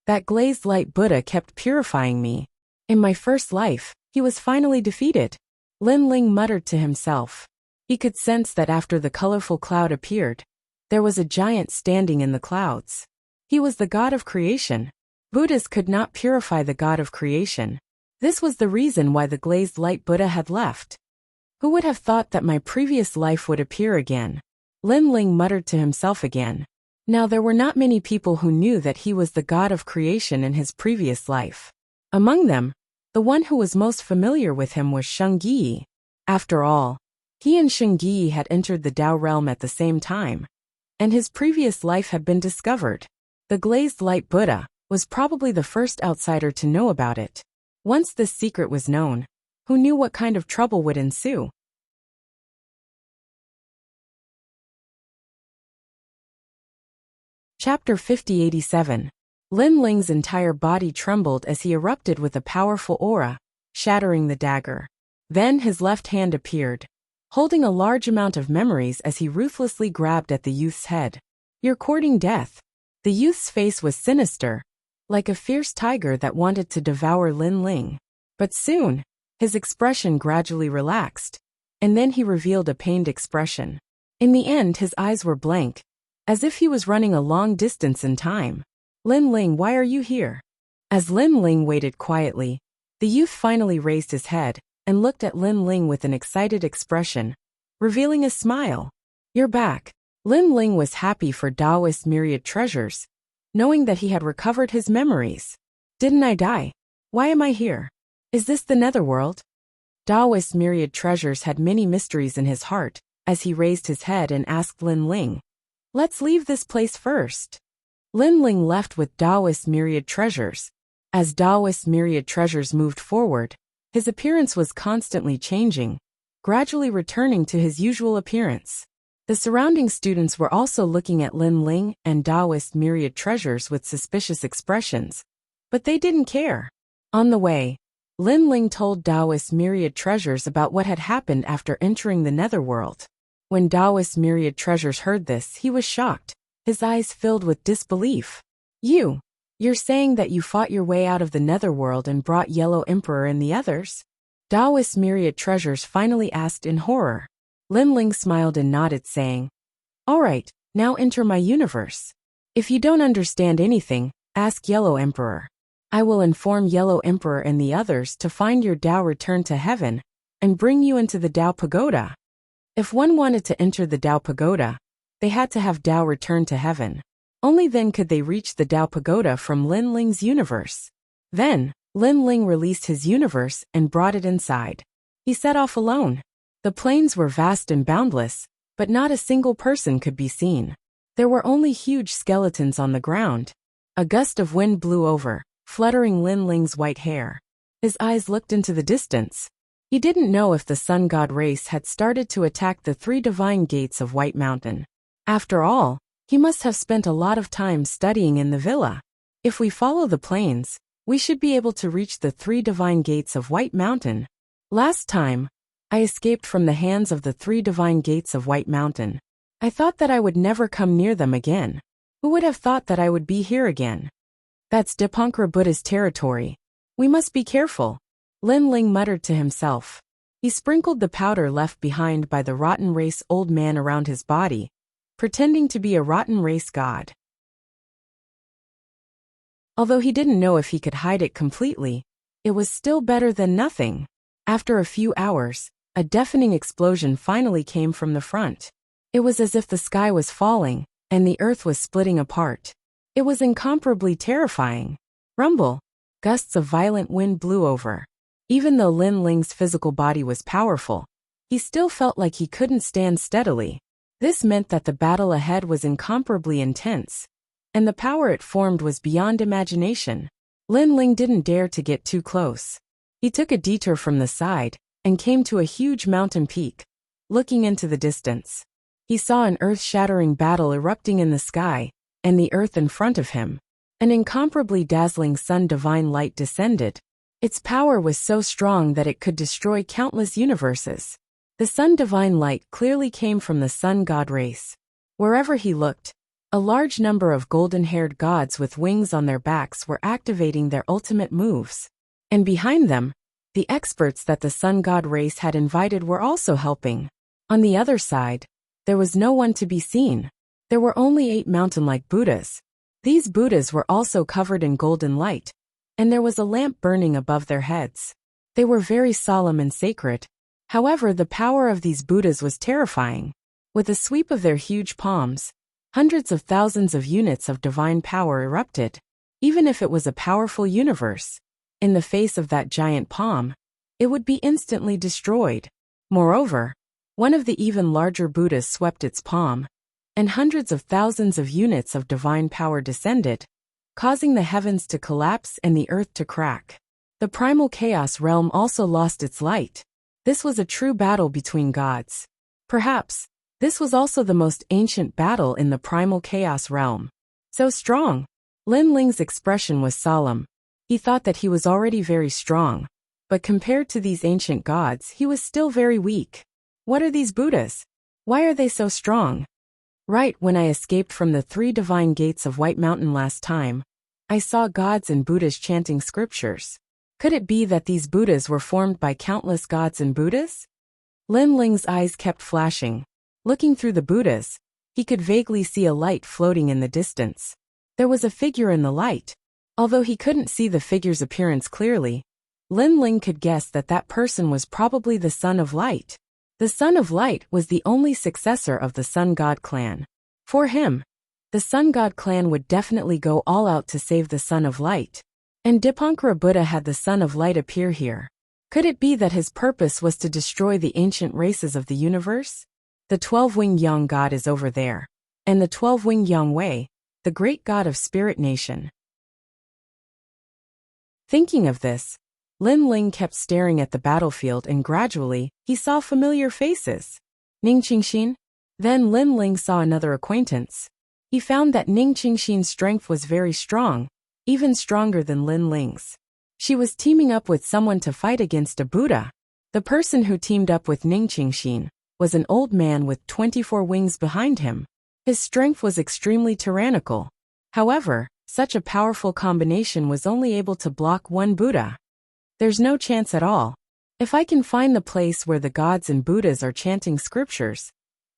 That glazed light Buddha kept purifying me. In my first life, he was finally defeated. Lin Ling muttered to himself. He could sense that after the colorful cloud appeared, there was a giant standing in the clouds. He was the god of creation. Buddhas could not purify the god of creation. This was the reason why the glazed light Buddha had left. Who would have thought that my previous life would appear again? Lin Ling muttered to himself again. Now there were not many people who knew that he was the god of creation in his previous life. Among them, the one who was most familiar with him was Sheng Yi. After all, he and Sheng Yi had entered the Tao realm at the same time, and his previous life had been discovered. The glazed light Buddha was probably the first outsider to know about it. Once this secret was known, who knew what kind of trouble would ensue? Chapter 5087. Lin Ling's entire body trembled as he erupted with a powerful aura, shattering the dagger. Then his left hand appeared, holding a large amount of memories as he ruthlessly grabbed at the youth's head. You're courting death. The youth's face was sinister, like a fierce tiger that wanted to devour Lin Ling. But soon, His expression gradually relaxed, and then he revealed a pained expression. In the end, his eyes were blank, as if he was running a long distance in time. Lin Ling, why are you here? As Lin Ling waited quietly, the youth finally raised his head and looked at Lin Ling with an excited expression, revealing a smile. You're back. Lin Ling was happy for Taoist's myriad treasures, knowing that he had recovered his memories. Didn't I die? Why am I here? Is this the netherworld? Taoist's myriad treasures had many mysteries in his heart, as he raised his head and asked Lin Ling, let's leave this place first. Lin Ling left with Taoist's myriad treasures. As Taoist's myriad treasures moved forward, his appearance was constantly changing, gradually returning to his usual appearance. The surrounding students were also looking at Lin Ling and Taoist's myriad treasures with suspicious expressions, but they didn't care. On the way, Lin Ling told Taoist's myriad treasures about what had happened after entering the netherworld. When Taoist's myriad treasures heard this, he was shocked, his eyes filled with disbelief. You're saying that you fought your way out of the netherworld and brought Yellow Emperor and the others? Taoist's myriad treasures finally asked in horror. Lin Ling smiled and nodded, saying, all right, now enter my universe. If you don't understand anything, ask Yellow Emperor. I will inform Yellow Emperor and the others to find your Tao return to heaven and bring you into the Tao Pagoda. If one wanted to enter the Tao Pagoda, they had to have Tao return to heaven. Only then could they reach the Tao Pagoda from Lin Ling's universe. Then, Lin Ling released his universe and brought it inside. He set off alone. The plains were vast and boundless, but not a single person could be seen. There were only huge skeletons on the ground. A gust of wind blew over, fluttering Lin Ling's white hair. His eyes looked into the distance. He didn't know if the sun god race had started to attack the 3 divine gates of White Mountain. After all, he must have spent a lot of time studying in the villa. If we follow the plains, we should be able to reach the 3 divine gates of White Mountain. Last time, I escaped from the hands of the 3 divine gates of White Mountain. I thought that I would never come near them again. Who would have thought that I would be here again? That's Dipankara Buddha's territory. We must be careful. Lin Ling muttered to himself. He sprinkled the powder left behind by the rotten race old man around his body, pretending to be a rotten race god. Although he didn't know if he could hide it completely, it was still better than nothing. After a few hours, a deafening explosion finally came from the front. It was as if the sky was falling, and the earth was splitting apart. It was incomparably terrifying. Rumble! Gusts of violent wind blew over. Even though Lin Ling's physical body was powerful, he still felt like he couldn't stand steadily. This meant that the battle ahead was incomparably intense, and the power it formed was beyond imagination. Lin Ling didn't dare to get too close. He took a detour from the side and came to a huge mountain peak. Looking into the distance, he saw an earth-shattering battle erupting in the sky, and the earth in front of him. An incomparably dazzling sun divine light descended. Its power was so strong that it could destroy countless universes. The sun divine light clearly came from the sun god race. Wherever he looked, a large number of golden-haired gods with wings on their backs were activating their ultimate moves. And behind them, the experts that the sun god race had invited were also helping. On the other side, there was no one to be seen. There were only 8 mountain-like Buddhas. These Buddhas were also covered in golden light, and there was a lamp burning above their heads. They were very solemn and sacred. However, the power of these Buddhas was terrifying. With a sweep of their huge palms, hundreds of thousands of units of divine power erupted. Even if it was a powerful universe, in the face of that giant palm, it would be instantly destroyed. Moreover, one of the even larger Buddhas swept its palm, and hundreds of thousands of units of divine power descended, causing the heavens to collapse and the earth to crack. The primal chaos realm also lost its light. This was a true battle between gods. Perhaps, this was also the most ancient battle in the primal chaos realm. So strong. Lin Ling's expression was solemn. He thought that he was already very strong, but compared to these ancient gods, he was still very weak. What are these Buddhas? Why are they so strong? Right when I escaped from the 3 divine gates of White Mountain last time, I saw gods and Buddhas chanting scriptures. Could it be that these Buddhas were formed by countless gods and Buddhas? Lin Ling's eyes kept flashing. Looking through the Buddhas, he could vaguely see a light floating in the distance. There was a figure in the light. Although he couldn't see the figure's appearance clearly, Lin Ling could guess that that person was probably the Son of Light. The Son of Light was the only successor of the Sun God clan. For him, the Sun God clan would definitely go all out to save the Son of Light. And Dipankara Buddha had the Son of Light appear here. Could it be that his purpose was to destroy the ancient races of the universe? The 12-winged Yang God is over there. And the 12-winged Yang Wei, the great god of Spirit Nation. Thinking of this, Lin Ling kept staring at the battlefield and gradually, he saw familiar faces. Ning Qingxin? Then Lin Ling saw another acquaintance. He found that Ning Qingxin's strength was very strong, even stronger than Lin Ling's. She was teaming up with someone to fight against a Buddha. The person who teamed up with Ning Qingxin was an old man with 24 wings behind him. His strength was extremely tyrannical. However, such a powerful combination was only able to block one Buddha. There's no chance at all. If I can find the place where the gods and Buddhas are chanting scriptures,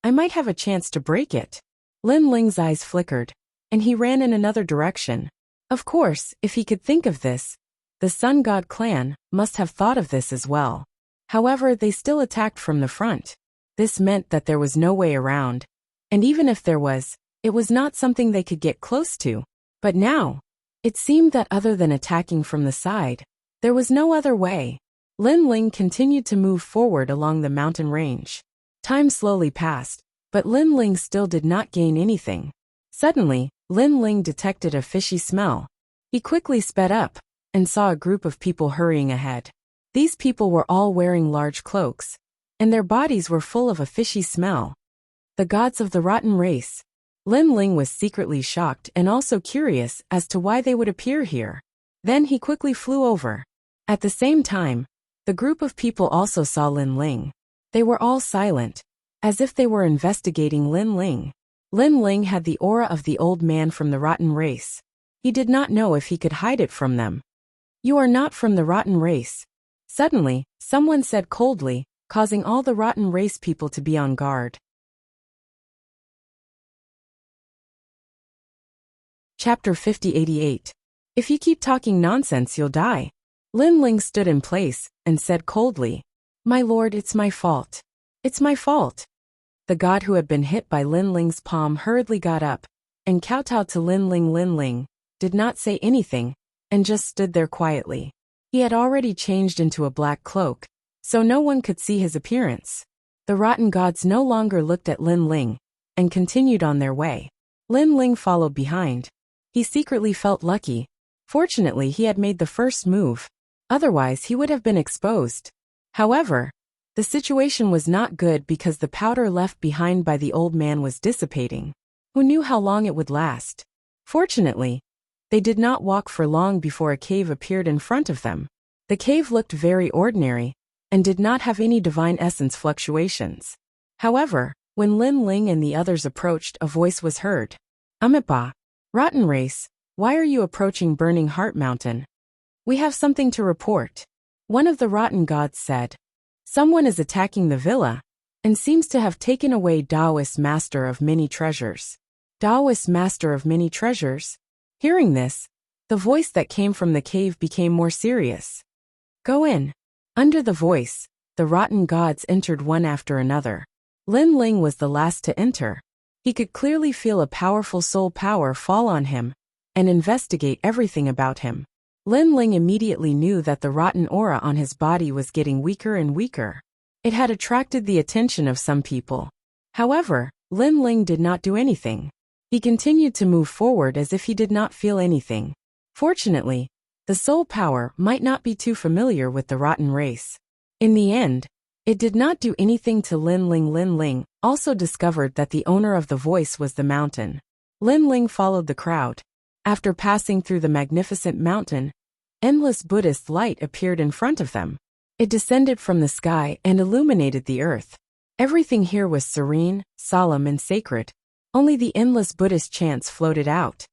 I might have a chance to break it. Lin Ling's eyes flickered, and he ran in another direction. Of course, if he could think of this, the Sun God clan must have thought of this as well. However, they still attacked from the front. This meant that there was no way around. And even if there was, it was not something they could get close to. But now, it seemed that other than attacking from the side, there was no other way. Lin Ling continued to move forward along the mountain range. Time slowly passed, but Lin Ling still did not gain anything. Suddenly, Lin Ling detected a fishy smell. He quickly sped up and saw a group of people hurrying ahead. These people were all wearing large cloaks, and their bodies were full of a fishy smell. The gods of the rotten race. Lin Ling was secretly shocked and also curious as to why they would appear here. Then he quickly flew over. At the same time, the group of people also saw Lin Ling. They were all silent, as if they were investigating Lin Ling. Lin Ling had the aura of the old man from the rotten race. He did not know if he could hide it from them. "You are not from the rotten race." Suddenly, someone said coldly, causing all the rotten race people to be on guard. Chapter 5088. If you keep talking nonsense, you'll die. Lin Ling stood in place and said coldly, "My lord, it's my fault. It's my fault." The god who had been hit by Lin Ling's palm hurriedly got up and kowtowed to Lin Ling. Lin Ling did not say anything and just stood there quietly. He had already changed into a black cloak, so no one could see his appearance. The rotten gods no longer looked at Lin Ling and continued on their way. Lin Ling followed behind. He secretly felt lucky. Fortunately, he had made the first move. Otherwise, he would have been exposed. However, the situation was not good because the powder left behind by the old man was dissipating. Who knew how long it would last? Fortunately, they did not walk for long before a cave appeared in front of them. The cave looked very ordinary and did not have any divine essence fluctuations. However, when Lin Ling and the others approached, a voice was heard. "Amipa, rotten race, why are you approaching Burning Heart Mountain? We have something to report." One of the rotten gods said. "Someone is attacking the villa and seems to have taken away Taoist Master of Many Treasures." Taoist Master of Many Treasures? Hearing this, the voice that came from the cave became more serious. "Go in." Under the voice, the rotten gods entered one after another. Lin Ling was the last to enter. He could clearly feel a powerful soul power fall on him and investigate everything about him. Lin Ling immediately knew that the rotten aura on his body was getting weaker and weaker. It had attracted the attention of some people. However, Lin Ling did not do anything. He continued to move forward as if he did not feel anything. Fortunately, the soul power might not be too familiar with the rotten race. In the end, it did not do anything to Lin Ling. Lin Ling also discovered that the owner of the voice was the mountain. Lin Ling followed the crowd. After passing through the magnificent mountain, endless Buddhist light appeared in front of them. It descended from the sky and illuminated the earth. Everything here was serene, solemn, and sacred. Only the endless Buddhist chants floated out.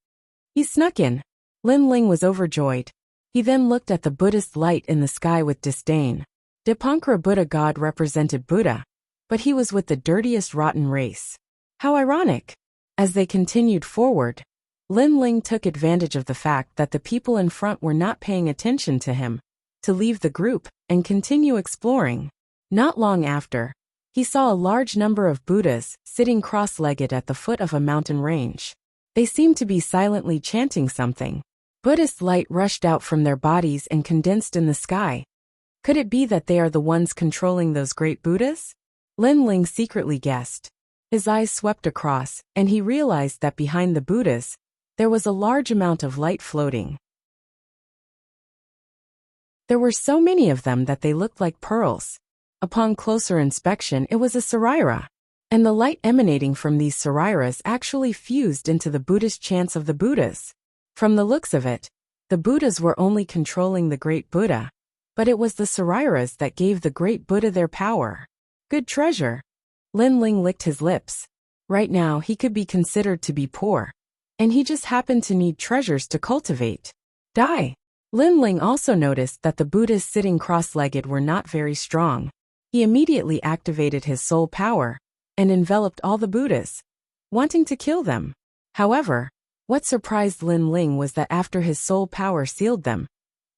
He snuck in. Lin Ling was overjoyed. He then looked at the Buddhist light in the sky with disdain. Dipankara Buddha god represented Buddha, but he was with the dirtiest rotten race. How ironic! As they continued forward, Lin Ling took advantage of the fact that the people in front were not paying attention to him, to leave the group and continue exploring. Not long after, he saw a large number of Buddhas sitting cross-legged at the foot of a mountain range. They seemed to be silently chanting something. Buddhist light rushed out from their bodies and condensed in the sky. Could it be that they are the ones controlling those great Buddhas? Lin Ling secretly guessed. His eyes swept across, and he realized that behind the Buddhas, there was a large amount of light floating. There were so many of them that they looked like pearls. Upon closer inspection, it was a sarira, and the light emanating from these sariras actually fused into the Buddhist chants of the Buddhas. From the looks of it, the Buddhas were only controlling the great Buddha, but it was the sariras that gave the great Buddha their power. Good treasure. Lin Ling licked his lips. Right now he could be considered to be poor, and he just happened to need treasures to cultivate. Die. Lin Ling also noticed that the Buddhas sitting cross-legged were not very strong. He immediately activated his soul power and enveloped all the Buddhas, wanting to kill them. However, what surprised Lin Ling was that after his soul power sealed them,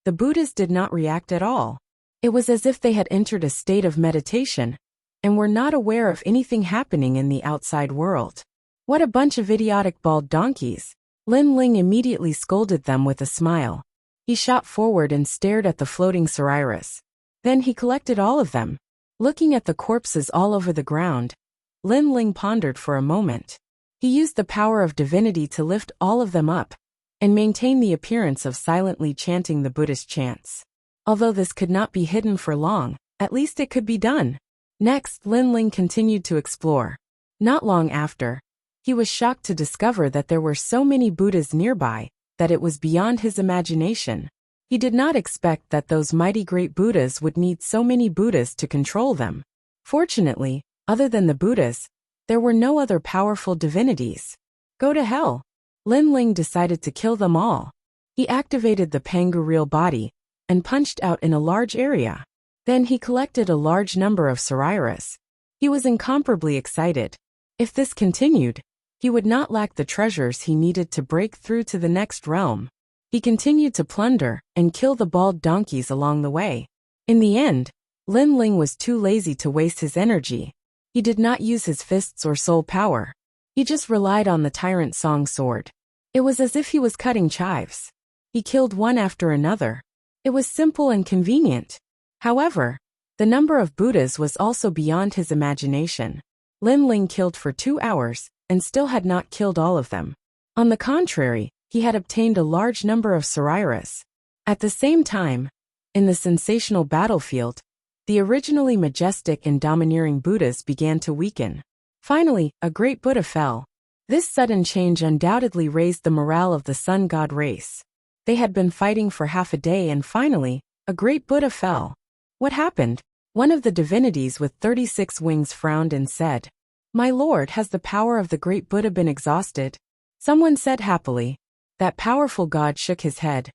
the Buddhas did not react at all. It was as if they had entered a state of meditation and were not aware of anything happening in the outside world. What a bunch of idiotic bald donkeys! Lin Ling immediately scolded them with a smile. He shot forward and stared at the floating sariras. Then he collected all of them. Looking at the corpses all over the ground, Lin Ling pondered for a moment. He used the power of divinity to lift all of them up and maintain the appearance of silently chanting the Buddhist chants. Although this could not be hidden for long, at least it could be done. Next, Lin Ling continued to explore. Not long after, he was shocked to discover that there were so many Buddhas nearby that it was beyond his imagination. He did not expect that those mighty great Buddhas would need so many Buddhas to control them. Fortunately, other than the Buddhas, there were no other powerful divinities. Go to hell. Lin Ling decided to kill them all. He activated the Pangu body and punched out in a large area. Then he collected a large number of sariras. He was incomparably excited. If this continued, he would not lack the treasures he needed to break through to the next realm. He continued to plunder and kill the bald donkeys along the way. In the end, Lin Ling was too lazy to waste his energy. He did not use his fists or soul power. He just relied on the tyrant song sword. It was as if he was cutting chives. He killed one after another. It was simple and convenient. However, the number of Buddhas was also beyond his imagination. Lin Ling killed for 2 hours and still had not killed all of them. On the contrary, he had obtained a large number of sariras. At the same time, in the sensational battlefield, the originally majestic and domineering Buddhas began to weaken. Finally, a great Buddha fell. This sudden change undoubtedly raised the morale of the sun god race. They had been fighting for half a day and finally, a great Buddha fell. What happened? One of the divinities with 36 wings frowned and said, "My lord, has the power of the great Buddha been exhausted?" Someone said happily. That powerful god shook his head.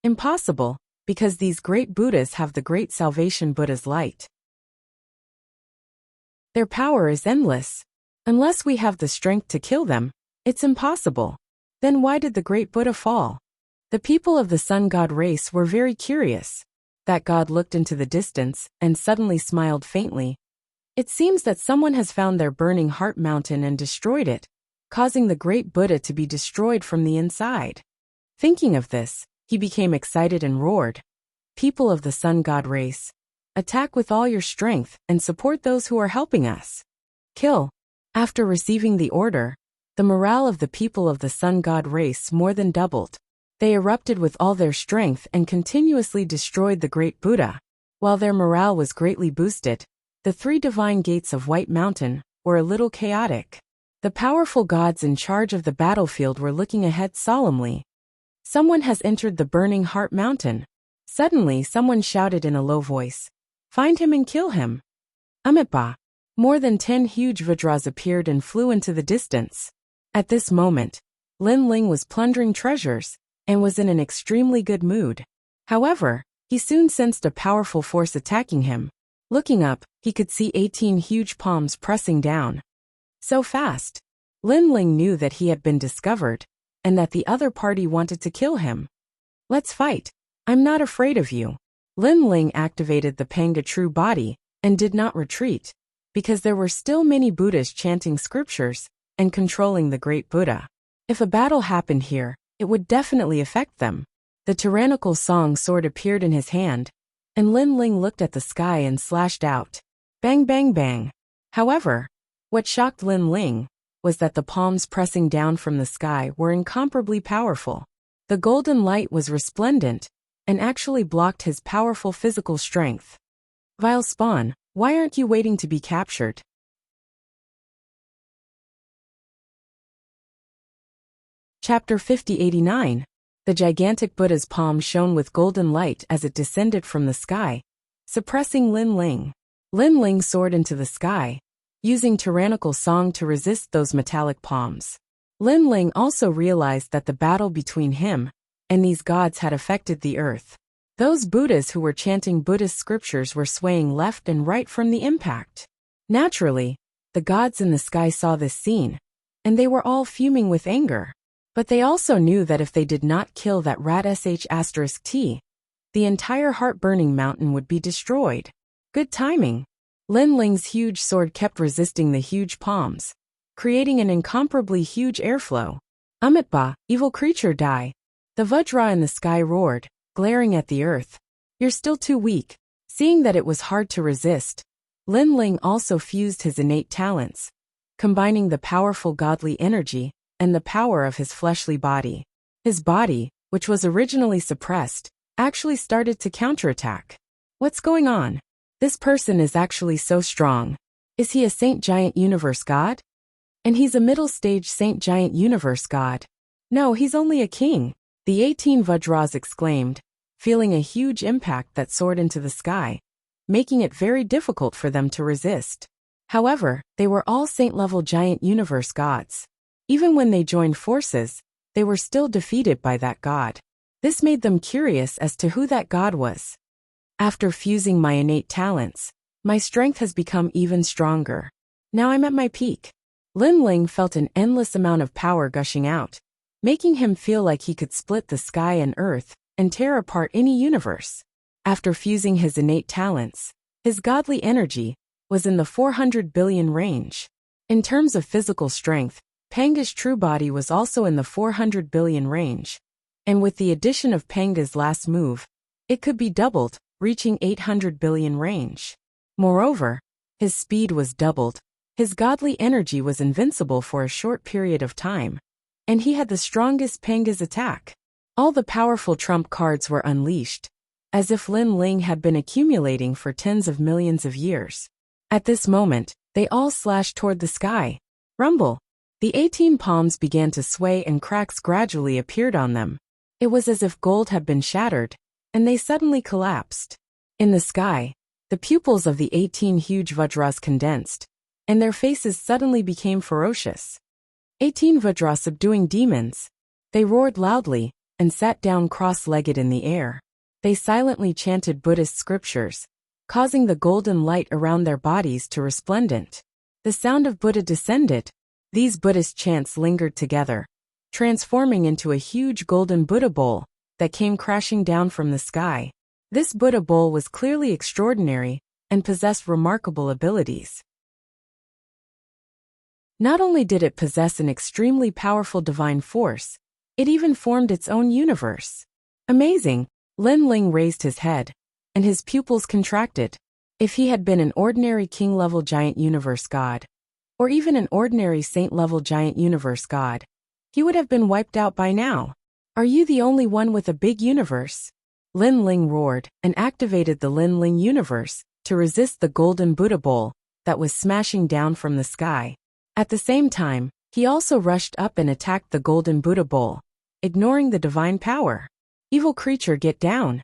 Impossible, because these great Buddhas have the great salvation Buddha's light. Their power is endless. Unless we have the strength to kill them, it's impossible. Then why did the great Buddha fall? The people of the sun god race were very curious. That god looked into the distance and suddenly smiled faintly. It seems that someone has found their burning heart mountain and destroyed it, causing the great Buddha to be destroyed from the inside. Thinking of this, he became excited and roared, "People of the sun god race, attack with all your strength and support those who are helping us. Kill." After receiving the order, the morale of the people of the sun god race more than doubled. They erupted with all their strength and continuously destroyed the great Buddha. While their morale was greatly boosted, the 3 divine gates of White Mountain were a little chaotic. The powerful gods in charge of the battlefield were looking ahead solemnly. Someone has entered the burning heart mountain. Suddenly, someone shouted in a low voice, "Find him and kill him." Amitabha. More than 10 huge Vajras appeared and flew into the distance. At this moment, Lin Ling was plundering treasures and was in an extremely good mood. However, he soon sensed a powerful force attacking him. Looking up, he could see 18 huge palms pressing down. So fast. Lin Ling knew that he had been discovered, and that the other party wanted to kill him. Let's fight. I'm not afraid of you. Lin Ling activated the Panga true body, and did not retreat, because there were still many Buddhas chanting scriptures, and controlling the great Buddha. If a battle happened here, it would definitely affect them. The tyrannical song sword appeared in his hand, and Lin Ling looked at the sky and slashed out. Bang bang bang. However, what shocked Lin Ling was that the palms pressing down from the sky were incomparably powerful. The golden light was resplendent, and actually blocked his powerful physical strength. Vile spawn, why aren't you waiting to be captured? Chapter 5089. The gigantic Buddha's palm shone with golden light as it descended from the sky, suppressing Lin Ling. Lin Ling soared into the sky, using tyrannical song to resist those metallic palms. Lin Ling also realized that the battle between him and these gods had affected the earth. Those Buddhas who were chanting Buddhist scriptures were swaying left and right from the impact. Naturally, the gods in the sky saw this scene, and they were all fuming with anger. But they also knew that if they did not kill that rat sh*t, the entire heart-burning mountain would be destroyed. Good timing. Lin Ling's huge sword kept resisting the huge palms, creating an incomparably huge airflow. Amitba, evil creature, die. The Vajra in the sky roared, glaring at the earth. You're still too weak. Seeing that it was hard to resist, Lin Ling also fused his innate talents, combining the powerful godly energy and the power of his fleshly body. His body, which was originally suppressed, actually started to counterattack. What's going on? This person is actually so strong. Is he a Saint Giant Universe God? And he's a middle stage Saint Giant Universe God. No, he's only a king. The 18 Vajras exclaimed, feeling a huge impact that soared into the sky, making it very difficult for them to resist. However, they were all saint-level giant universe gods. Even when they joined forces, they were still defeated by that god. This made them curious as to who that god was. After fusing my innate talents, my strength has become even stronger. Now I'm at my peak. Lin Ling felt an endless amount of power gushing out, making him feel like he could split the sky and earth and tear apart any universe. After fusing his innate talents, his godly energy was in the 400 billion range. In terms of physical strength, Panga's true body was also in the 400 billion range, and with the addition of Panga's last move, it could be doubled, reaching 800 billion range. Moreover, his speed was doubled. His godly energy was invincible for a short period of time, and he had the strongest Panga's attack. All the powerful trump cards were unleashed, as if Lin Ling had been accumulating for tens of millions of years. At this moment, they all slashed toward the sky. Rumble! The 18 palms began to sway and cracks gradually appeared on them. It was as if gold had been shattered, and they suddenly collapsed. In the sky, the pupils of the 18 huge Vajras condensed, and their faces suddenly became ferocious. 18 Vajras subduing demons. They roared loudly, and sat down cross-legged in the air. They silently chanted Buddhist scriptures, causing the golden light around their bodies to resplendent. The sound of Buddha descended. These Buddhist chants lingered together, transforming into a huge golden Buddha bowl that came crashing down from the sky. This Buddha bowl was clearly extraordinary and possessed remarkable abilities. Not only did it possess an extremely powerful divine force, it even formed its own universe. Amazing! Lin Ling raised his head, and his pupils contracted. If he had been an ordinary king-level giant universe god, or even an ordinary saint-level giant universe god, he would have been wiped out by now. Are you the only one with a big universe? Lin Ling roared and activated the Lin Ling universe to resist the golden Buddha bowl that was smashing down from the sky. At the same time, he also rushed up and attacked the golden Buddha bowl, ignoring the divine power. Evil creature, get down!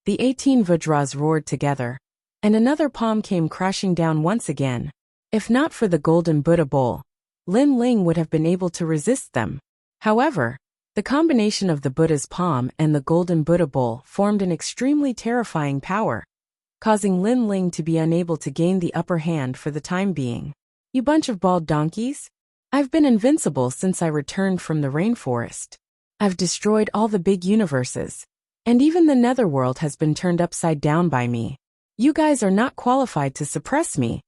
The 18 Vajras roared together, and another palm came crashing down once again. If not for the golden Buddha bowl, Lin Ling would have been able to resist them. However, The combination of the Buddha's palm and the golden Buddha bowl formed an extremely terrifying power, causing Lin Ling to be unable to gain the upper hand for the time being. You bunch of bald donkeys? I've been invincible since I returned from the rainforest. I've destroyed all the big universes, and even the netherworld has been turned upside down by me. You guys are not qualified to suppress me.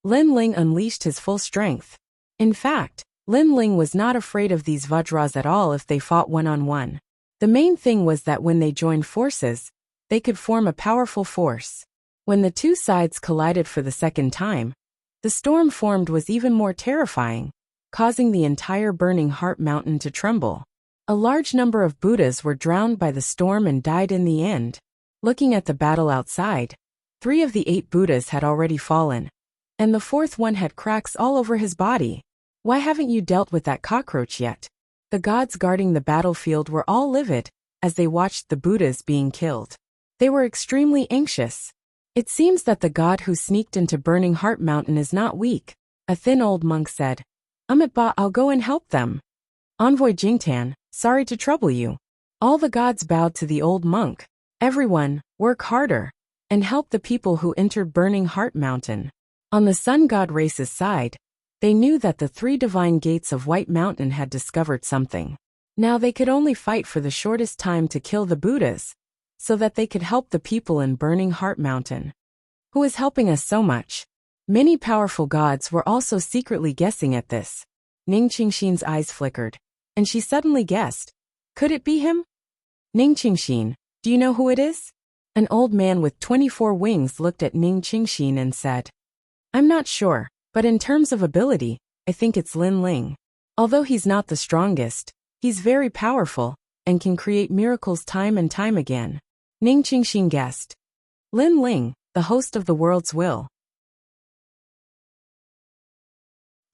Lin Ling unleashed his full strength. In fact, Lin Ling was not afraid of these Vajras at all if they fought one-on-one. The main thing was that when they joined forces, they could form a powerful force. When the two sides collided for the second time, the storm formed was even more terrifying, causing the entire burning heart mountain to tremble. A large number of Buddhas were drowned by the storm and died in the end. Looking at the battle outside, 3 of the 8 Buddhas had already fallen, and the 4th one had cracks all over his body. Why haven't you dealt with that cockroach yet? The gods guarding the battlefield were all livid as they watched the Buddhas being killed. They were extremely anxious. It seems that the god who sneaked into Burning Heart Mountain is not weak, a thin old monk said. Amitabha, I'll go and help them. Envoy Jingtan, sorry to trouble you. All the gods bowed to the old monk. Everyone, work harder, and help the people who entered Burning Heart Mountain. On the sun god race's side, they knew that the 3 divine gates of White Mountain had discovered something. Now they could only fight for the shortest time to kill the Buddhas, so that they could help the people in Burning Heart Mountain. Who is helping us so much? Many powerful gods were also secretly guessing at this. Ning Qingxin's eyes flickered, and she suddenly guessed. Could it be him? Ning Qingxin, do you know who it is? An old man with 24 wings looked at Ning Qingxin and said, I'm not sure, but in terms of ability, I think it's Lin Ling. Although he's not the strongest, he's very powerful, and can create miracles time and time again. Ning Qingxin guessed. Lin Ling, the host of the world's will.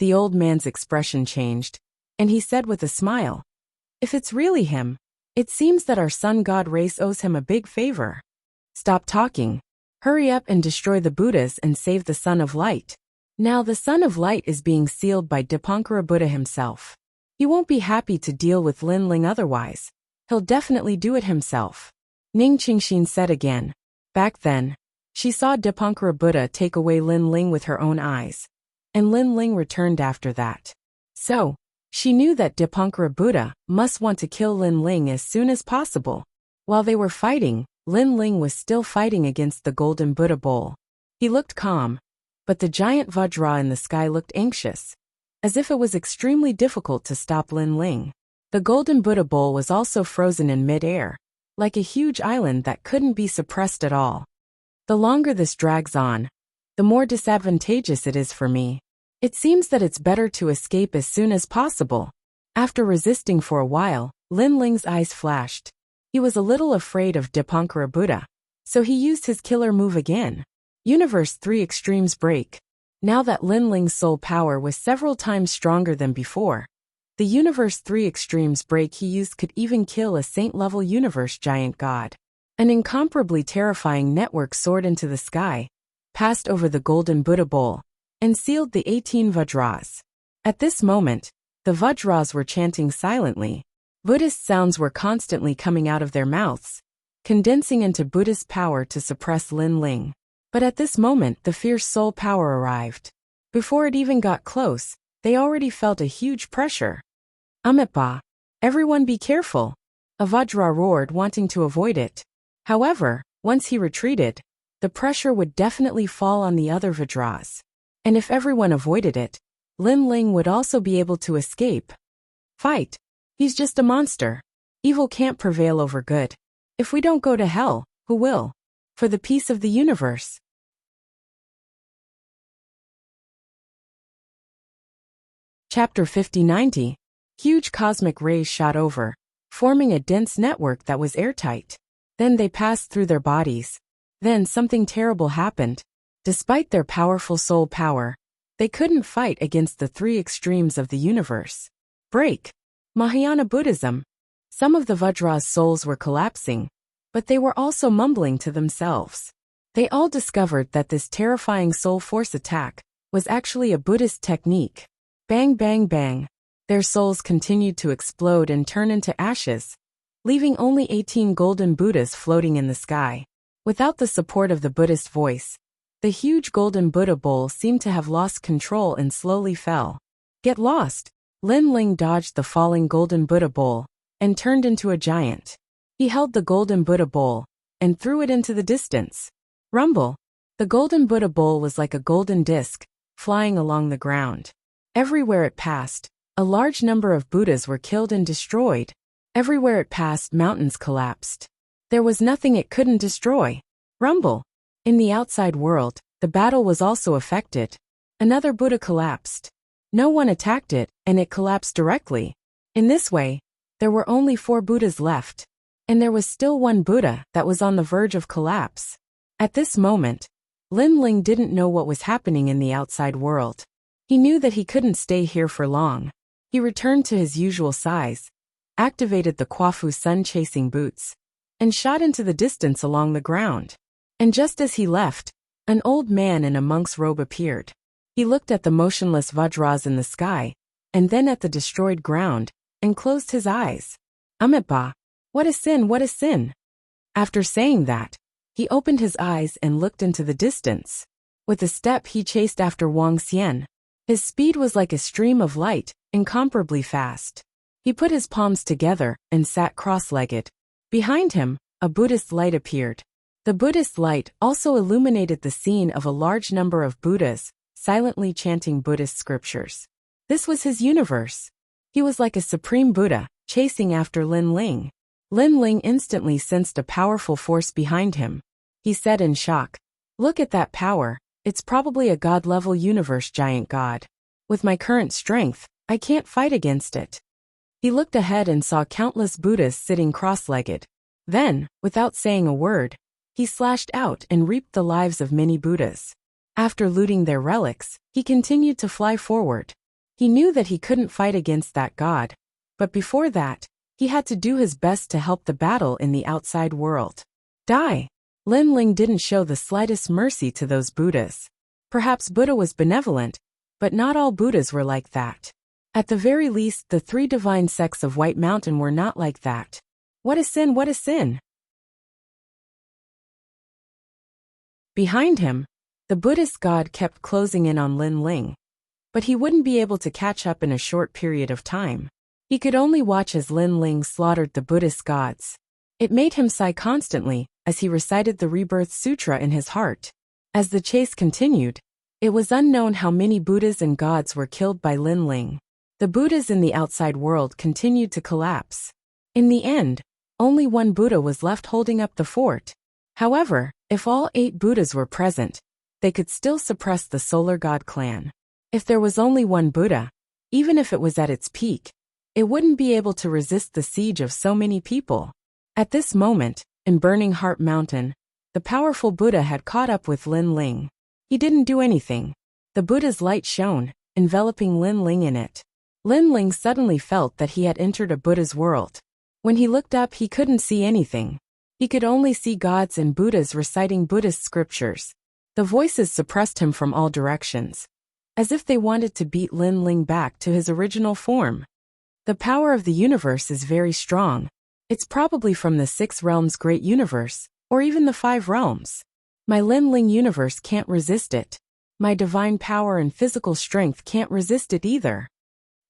The old man's expression changed, and he said with a smile, if it's really him, it seems that our sun god race owes him a big favor. Stop talking. Hurry up and destroy the Buddhas and save the Son of Light. Now the Son of Light is being sealed by Dipankara Buddha himself. He won't be happy to deal with Lin Ling otherwise. He'll definitely do it himself. Ning Qingxin said again. Back then, she saw Dipankara Buddha take away Lin Ling with her own eyes, and Lin Ling returned after that. So, she knew that Dipankara Buddha must want to kill Lin Ling as soon as possible. While they were fighting, Lin Ling was still fighting against the golden Buddha bowl. He looked calm, but the giant Vajra in the sky looked anxious, as if it was extremely difficult to stop Lin Ling. The golden Buddha bowl was also frozen in mid-air, like a huge island that couldn't be suppressed at all. The longer this drags on, the more disadvantageous it is for me. It seems that it's better to escape as soon as possible. After resisting for a while, Lin Ling's eyes flashed. He was a little afraid of Dipankara Buddha, so he used his killer move again. Universe 3 Extremes Break. Now that Lin Ling's soul power was several times stronger than before, the Universe 3 Extremes Break he used could even kill a saint-level universe giant god. An incomparably terrifying network soared into the sky, passed over the golden Buddha bowl, and sealed the 18 Vajras. At this moment, the Vajras were chanting silently. Buddhist sounds were constantly coming out of their mouths, condensing into Buddhist power to suppress Lin Ling. But at this moment the fierce soul power arrived. Before it even got close, they already felt a huge pressure. Amitabha, everyone be careful. A Vajra roared, wanting to avoid it. However, once he retreated, the pressure would definitely fall on the other Vajras. And if everyone avoided it, Lin Ling would also be able to escape. Fight. He's just a monster. Evil can't prevail over good. If we don't go to hell, who will? For the peace of the universe. Chapter 50-90. Huge cosmic rays shot over, forming a dense network that was airtight. Then they passed through their bodies. Then something terrible happened. Despite their powerful soul power, they couldn't fight against the 3 extremes of the universe. Break. Mahayana Buddhism. Some of the Vajra's souls were collapsing, but they were also mumbling to themselves. They all discovered that this terrifying soul force attack was actually a Buddhist technique. Bang bang bang. Their souls continued to explode and turn into ashes, leaving only 18 golden Buddhas floating in the sky. Without the support of the Buddhist voice, the huge golden Buddha bowl seemed to have lost control and slowly fell. Get lost! Lin Ling dodged the falling golden Buddha bowl and turned into a giant. He held the golden Buddha bowl and threw it into the distance. Rumble! The golden Buddha bowl was like a golden disc, flying along the ground. Everywhere it passed, a large number of Buddhas were killed and destroyed. Everywhere it passed, mountains collapsed. There was nothing it couldn't destroy. Rumble! In the outside world, the battle was also affected. Another Buddha collapsed. No one attacked it, and it collapsed directly. In this way, there were only 4 Buddhas left. And there was still one Buddha that was on the verge of collapse. At this moment, Lin Ling didn't know what was happening in the outside world. He knew that he couldn't stay here for long. He returned to his usual size, activated the Kwafu sun-chasing boots, and shot into the distance along the ground. And just as he left, an old man in a monk's robe appeared. He looked at the motionless Vajras in the sky, and then at the destroyed ground, and closed his eyes. Amitabha! What a sin, what a sin! After saying that, he opened his eyes and looked into the distance. With a step he chased after Wang Xian. His speed was like a stream of light, incomparably fast. He put his palms together and sat cross-legged. Behind him, a Buddhist light appeared. The Buddhist light also illuminated the scene of a large number of Buddhas, silently chanting Buddhist scriptures. This was his universe. He was like a supreme Buddha, chasing after Lin Ling. Lin Ling instantly sensed a powerful force behind him. He said in shock, "Look at that power, it's probably a god-level universe giant god. With my current strength, I can't fight against it." He looked ahead and saw countless Buddhas sitting cross-legged. Then, without saying a word, he slashed out and reaped the lives of many Buddhas. After looting their relics, he continued to fly forward. He knew that he couldn't fight against that god, but before that, he had to do his best to help the battle in the outside world. Die! Lin Ling didn't show the slightest mercy to those Buddhas. Perhaps Buddha was benevolent, but not all Buddhas were like that. At the very least, the 3 divine sects of White Mountain were not like that. What a sin, what a sin! Behind him, the Buddhist god kept closing in on Lin Ling. But he wouldn't be able to catch up in a short period of time. He could only watch as Lin Ling slaughtered the Buddhist gods. It made him sigh constantly, as he recited the Rebirth Sutra in his heart. As the chase continued, it was unknown how many Buddhas and gods were killed by Lin Ling. The Buddhas in the outside world continued to collapse. In the end, only one Buddha was left holding up the fort. However, if all 8 Buddhas were present, they could still suppress the Solar God clan. If there was only one Buddha, even if it was at its peak, it wouldn't be able to resist the siege of so many people. At this moment, in Burning Heart Mountain, the powerful Buddha had caught up with Lin Ling. He didn't do anything. The Buddha's light shone, enveloping Lin Ling in it. Lin Ling suddenly felt that he had entered a Buddha's world. When he looked up, he couldn't see anything. He could only see gods and Buddhas reciting Buddhist scriptures. The voices suppressed him from all directions, as if they wanted to beat Lin Ling back to his original form. The power of the universe is very strong. It's probably from the 6 realms great universe, or even the 5 realms. My Lin Ling universe can't resist it. My divine power and physical strength can't resist it either.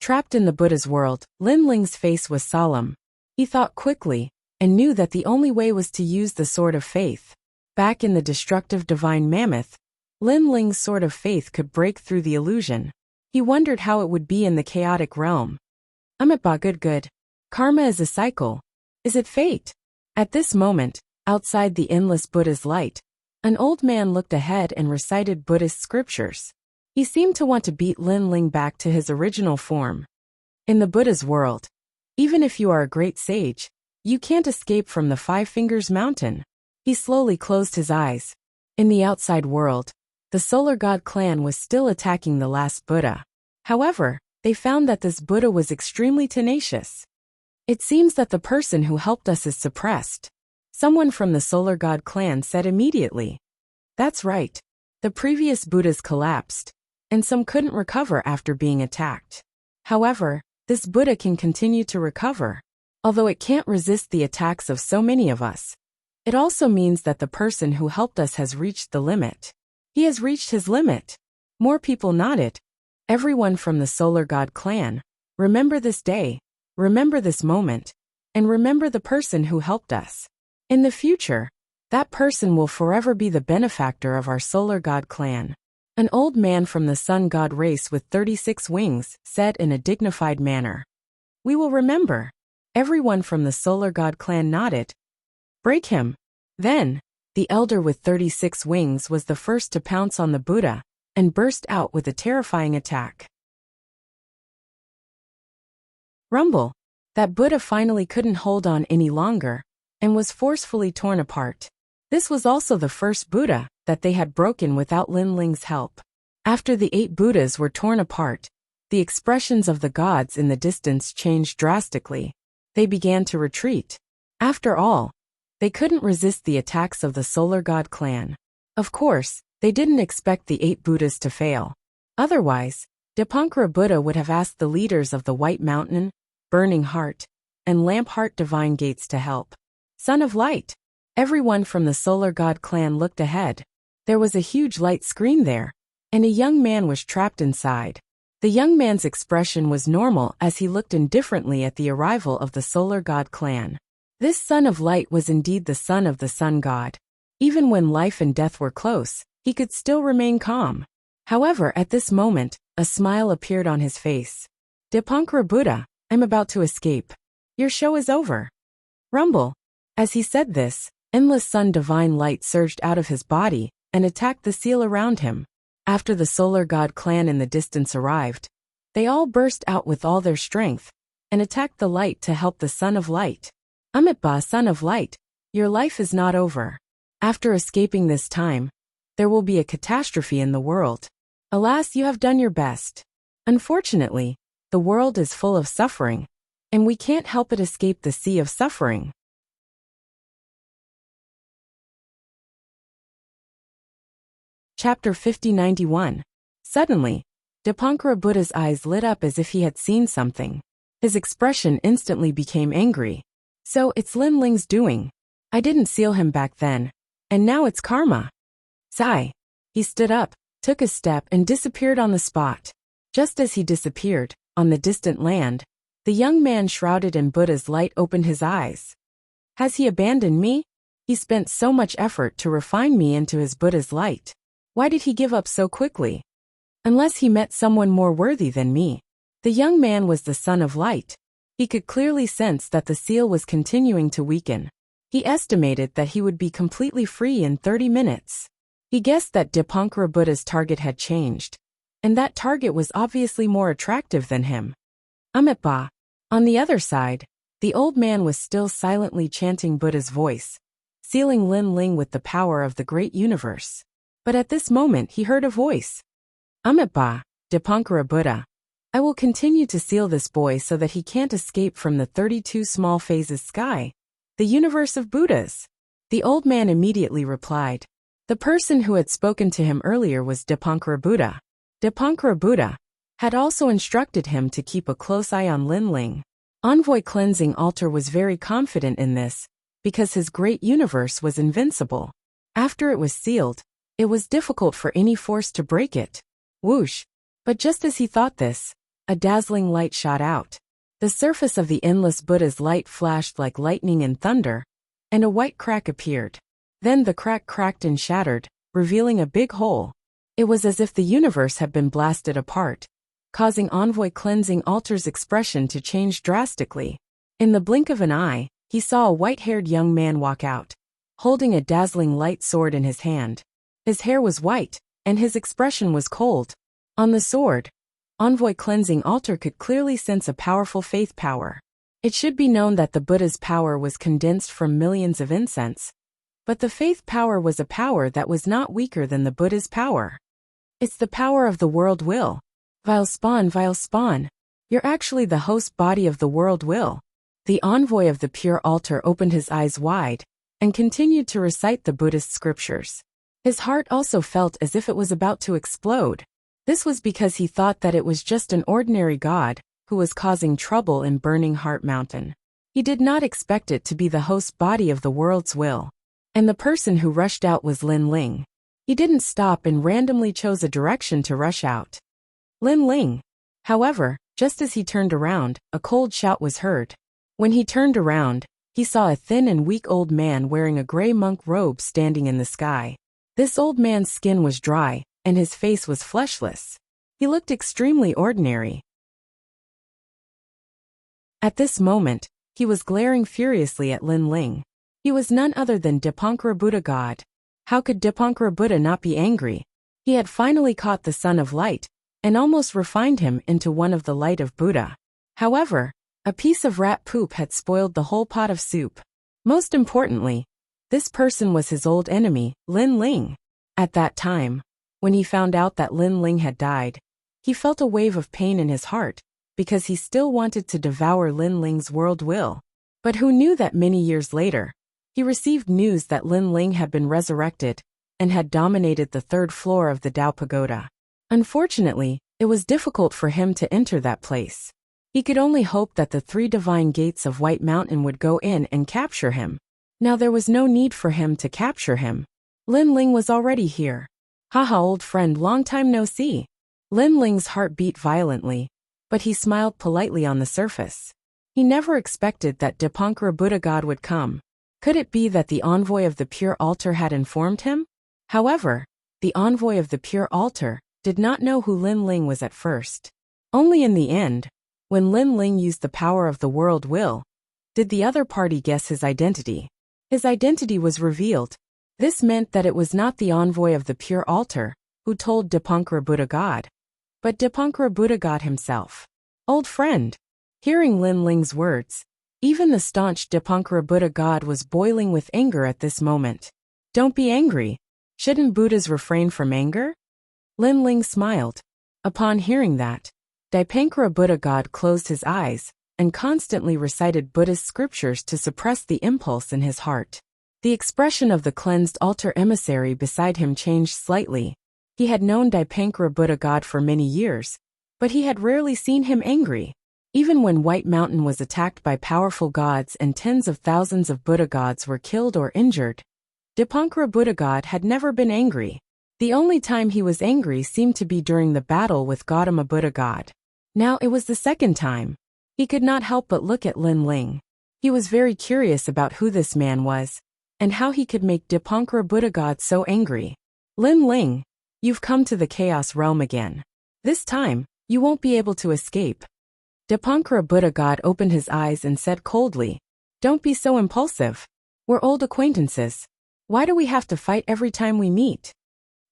Trapped in the Buddha's world, Lin Ling's face was solemn. He thought quickly, and knew that the only way was to use the Sword of Faith. Back in the destructive divine mammoth, Lin Ling's Sword of Faith could break through the illusion. He wondered how it would be in the chaotic realm. Amitabha, good. Karma is a cycle. Is it fate? At this moment, outside the endless Buddha's light, an old man looked ahead and recited Buddhist scriptures. He seemed to want to beat Lin Ling back to his original form. In the Buddha's world, even if you are a great sage, you can't escape from the 5 Fingers Mountain. He slowly closed his eyes. In the outside world, the Solar God clan was still attacking the last Buddha. However, they found that this Buddha was extremely tenacious. It seems that the person who helped us is suppressed. Someone from the Solar God clan said immediately. That's right. The previous Buddhas collapsed, and some couldn't recover after being attacked. However, this Buddha can continue to recover. Although it can't resist the attacks of so many of us, it also means that the person who helped us has reached the limit. He has reached his limit. More people nodded. Everyone from the Solar God clan, remember this day, remember this moment, and remember the person who helped us. In the future, that person will forever be the benefactor of our Solar God clan. An old man from the Sun God race with 36 wings said in a dignified manner. We will remember. Everyone from the Solar God clan nodded. Break him. Then, the elder with 36 wings was the first to pounce on the Buddha and burst out with a terrifying attack. Rumble. That Buddha finally couldn't hold on any longer and was forcefully torn apart. This was also the first Buddha that they had broken without Lin Ling's help. After the 8 Buddhas were torn apart, the expressions of the gods in the distance changed drastically. They began to retreat. After all, they couldn't resist the attacks of the Solar God clan. Of course, they didn't expect the 8 Buddhas to fail. Otherwise, Dipankara Buddha would have asked the leaders of the White Mountain, Burning Heart, and Lamp Heart Divine Gates to help. Son of Light. Everyone from the Solar God clan looked ahead. There was a huge light screen there, and a young man was trapped inside. The young man's expression was normal as he looked indifferently at the arrival of the Solar God clan. This Son of Light was indeed the son of the Sun God. Even when life and death were close, he could still remain calm. However, at this moment, a smile appeared on his face. Dipankara Buddha, I'm about to escape. Your show is over. Rumble. As he said this, endless sun divine light surged out of his body and attacked the seal around him. After the Solar God clan in the distance arrived, they all burst out with all their strength and attacked the light to help the Son of Light. Amitba, Son of Light, your life is not over. After escaping this time, there will be a catastrophe in the world. Alas, you have done your best. Unfortunately, the world is full of suffering, and we can't help but escape the sea of suffering. Chapter 5091. Suddenly, Dipankara Buddha's eyes lit up as if he had seen something. His expression instantly became angry. So, it's Lin Ling's doing. I didn't seal him back then, and now it's karma. Sigh. He stood up, took a step and disappeared on the spot. Just as he disappeared, on the distant land, the young man shrouded in Buddha's light opened his eyes. Has he abandoned me? He spent so much effort to refine me into his Buddha's light. Why did he give up so quickly? Unless he met someone more worthy than me. The young man was the Son of Light. He could clearly sense that the seal was continuing to weaken. He estimated that he would be completely free in 30 minutes. He guessed that Dipankara Buddha's target had changed, and that target was obviously more attractive than him. Amitba. On the other side, the old man was still silently chanting Buddha's voice, sealing Lin Ling with the power of the great universe. But at this moment he heard a voice. Amitba, Dipankara Buddha. I will continue to seal this boy so that he can't escape from the 32 small phases sky, the universe of Buddhas. The old man immediately replied. The person who had spoken to him earlier was Dipankara Buddha. Dipankara Buddha had also instructed him to keep a close eye on Lin Ling. Envoy Cleansing Altar was very confident in this, because his great universe was invincible. After it was sealed, it was difficult for any force to break it. Whoosh! But just as he thought this, a dazzling light shot out. The surface of the endless Buddha's light flashed like lightning and thunder, and a white crack appeared. Then the crack cracked and shattered, revealing a big hole. It was as if the universe had been blasted apart, causing Envoy Cleansing Altar's expression to change drastically. In the blink of an eye, he saw a white-haired young man walk out, holding a dazzling light sword in his hand. His hair was white, and his expression was cold. On the sword, Envoy Cleansing Altar could clearly sense a powerful faith power. It should be known that the Buddha's power was condensed from millions of incense, but the faith power was a power that was not weaker than the Buddha's power. It's the power of the world will. Vile spawn. You're actually the host body of the world will. The envoy of the pure altar opened his eyes wide and continued to recite the Buddhist scriptures. His heart also felt as if it was about to explode. This was because he thought that it was just an ordinary god who was causing trouble in Burning Heart Mountain. He did not expect it to be the host body of the world's will. And the person who rushed out was Lin Ling. He didn't stop and randomly chose a direction to rush out. Lin Ling. However, just as he turned around, a cold shout was heard. When he turned around, he saw a thin and weak old man wearing a gray monk robe standing in the sky. This old man's skin was dry, and his face was fleshless. He looked extremely ordinary. At this moment, he was glaring furiously at Lin Ling. He was none other than Dipankara Buddha God. How could Dipankara Buddha not be angry? He had finally caught the Son of Light, and almost refined him into one of the light of Buddha. However, a piece of rat poop had spoiled the whole pot of soup. Most importantly, this person was his old enemy, Lin Ling. At that time, when he found out that Lin Ling had died, he felt a wave of pain in his heart, because he still wanted to devour Lin Ling's world will. But who knew that many years later, he received news that Lin Ling had been resurrected, and had dominated the third floor of the Tao Pagoda. Unfortunately, it was difficult for him to enter that place. He could only hope that the 3 divine gates of White Mountain would go in and capture him. Now there was no need for him to capture him. Lin Ling was already here. Haha, old friend, long time no see. Lin Ling's heart beat violently, but he smiled politely on the surface. He never expected that Dipankara Buddha God would come. Could it be that the envoy of the Pure Altar had informed him? However, the envoy of the Pure Altar did not know who Lin Ling was at first. Only in the end, when Lin Ling used the power of the world will, did the other party guess his identity. His identity was revealed. This meant that it was not the envoy of the Pure Altar who told Dipankara Buddha God, but Dipankara Buddha God himself. Old friend. Hearing Lin Ling's words, even the staunch Dipankara Buddha God was boiling with anger at this moment. Don't be angry. Shouldn't Buddhas refrain from anger? Lin Ling smiled. Upon hearing that, Dipankara Buddha God closed his eyes and constantly recited Buddhist scriptures to suppress the impulse in his heart. The expression of the cleansed altar emissary beside him changed slightly. He had known Dipankara Buddha God for many years, but he had rarely seen him angry. Even when White Mountain was attacked by powerful gods and tens of thousands of Buddha gods were killed or injured, Dipankara Buddha God had never been angry. The only time he was angry seemed to be during the battle with Gautama Buddha God. Now it was the second time. He could not help but look at Lin Ling. He was very curious about who this man was, and how he could make Dipankara Buddha God so angry. Lin Ling, you've come to the Chaos Realm again. This time, you won't be able to escape. Dipankara Buddha God opened his eyes and said coldly, Don't be so impulsive. We're old acquaintances. Why do we have to fight every time we meet?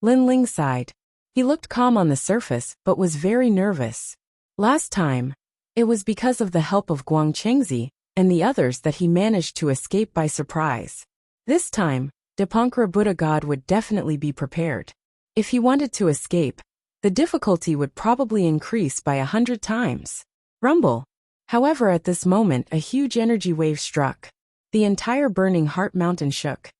Lin Ling sighed. He looked calm on the surface but was very nervous. Last time, it was because of the help of Guang Chengzi and the others that he managed to escape by surprise. This time, Dipankara Buddha God would definitely be prepared. If he wanted to escape, the difficulty would probably increase by 100 times. Rumble. However, at this moment a huge energy wave struck. The entire Burning Heart Mountain shook.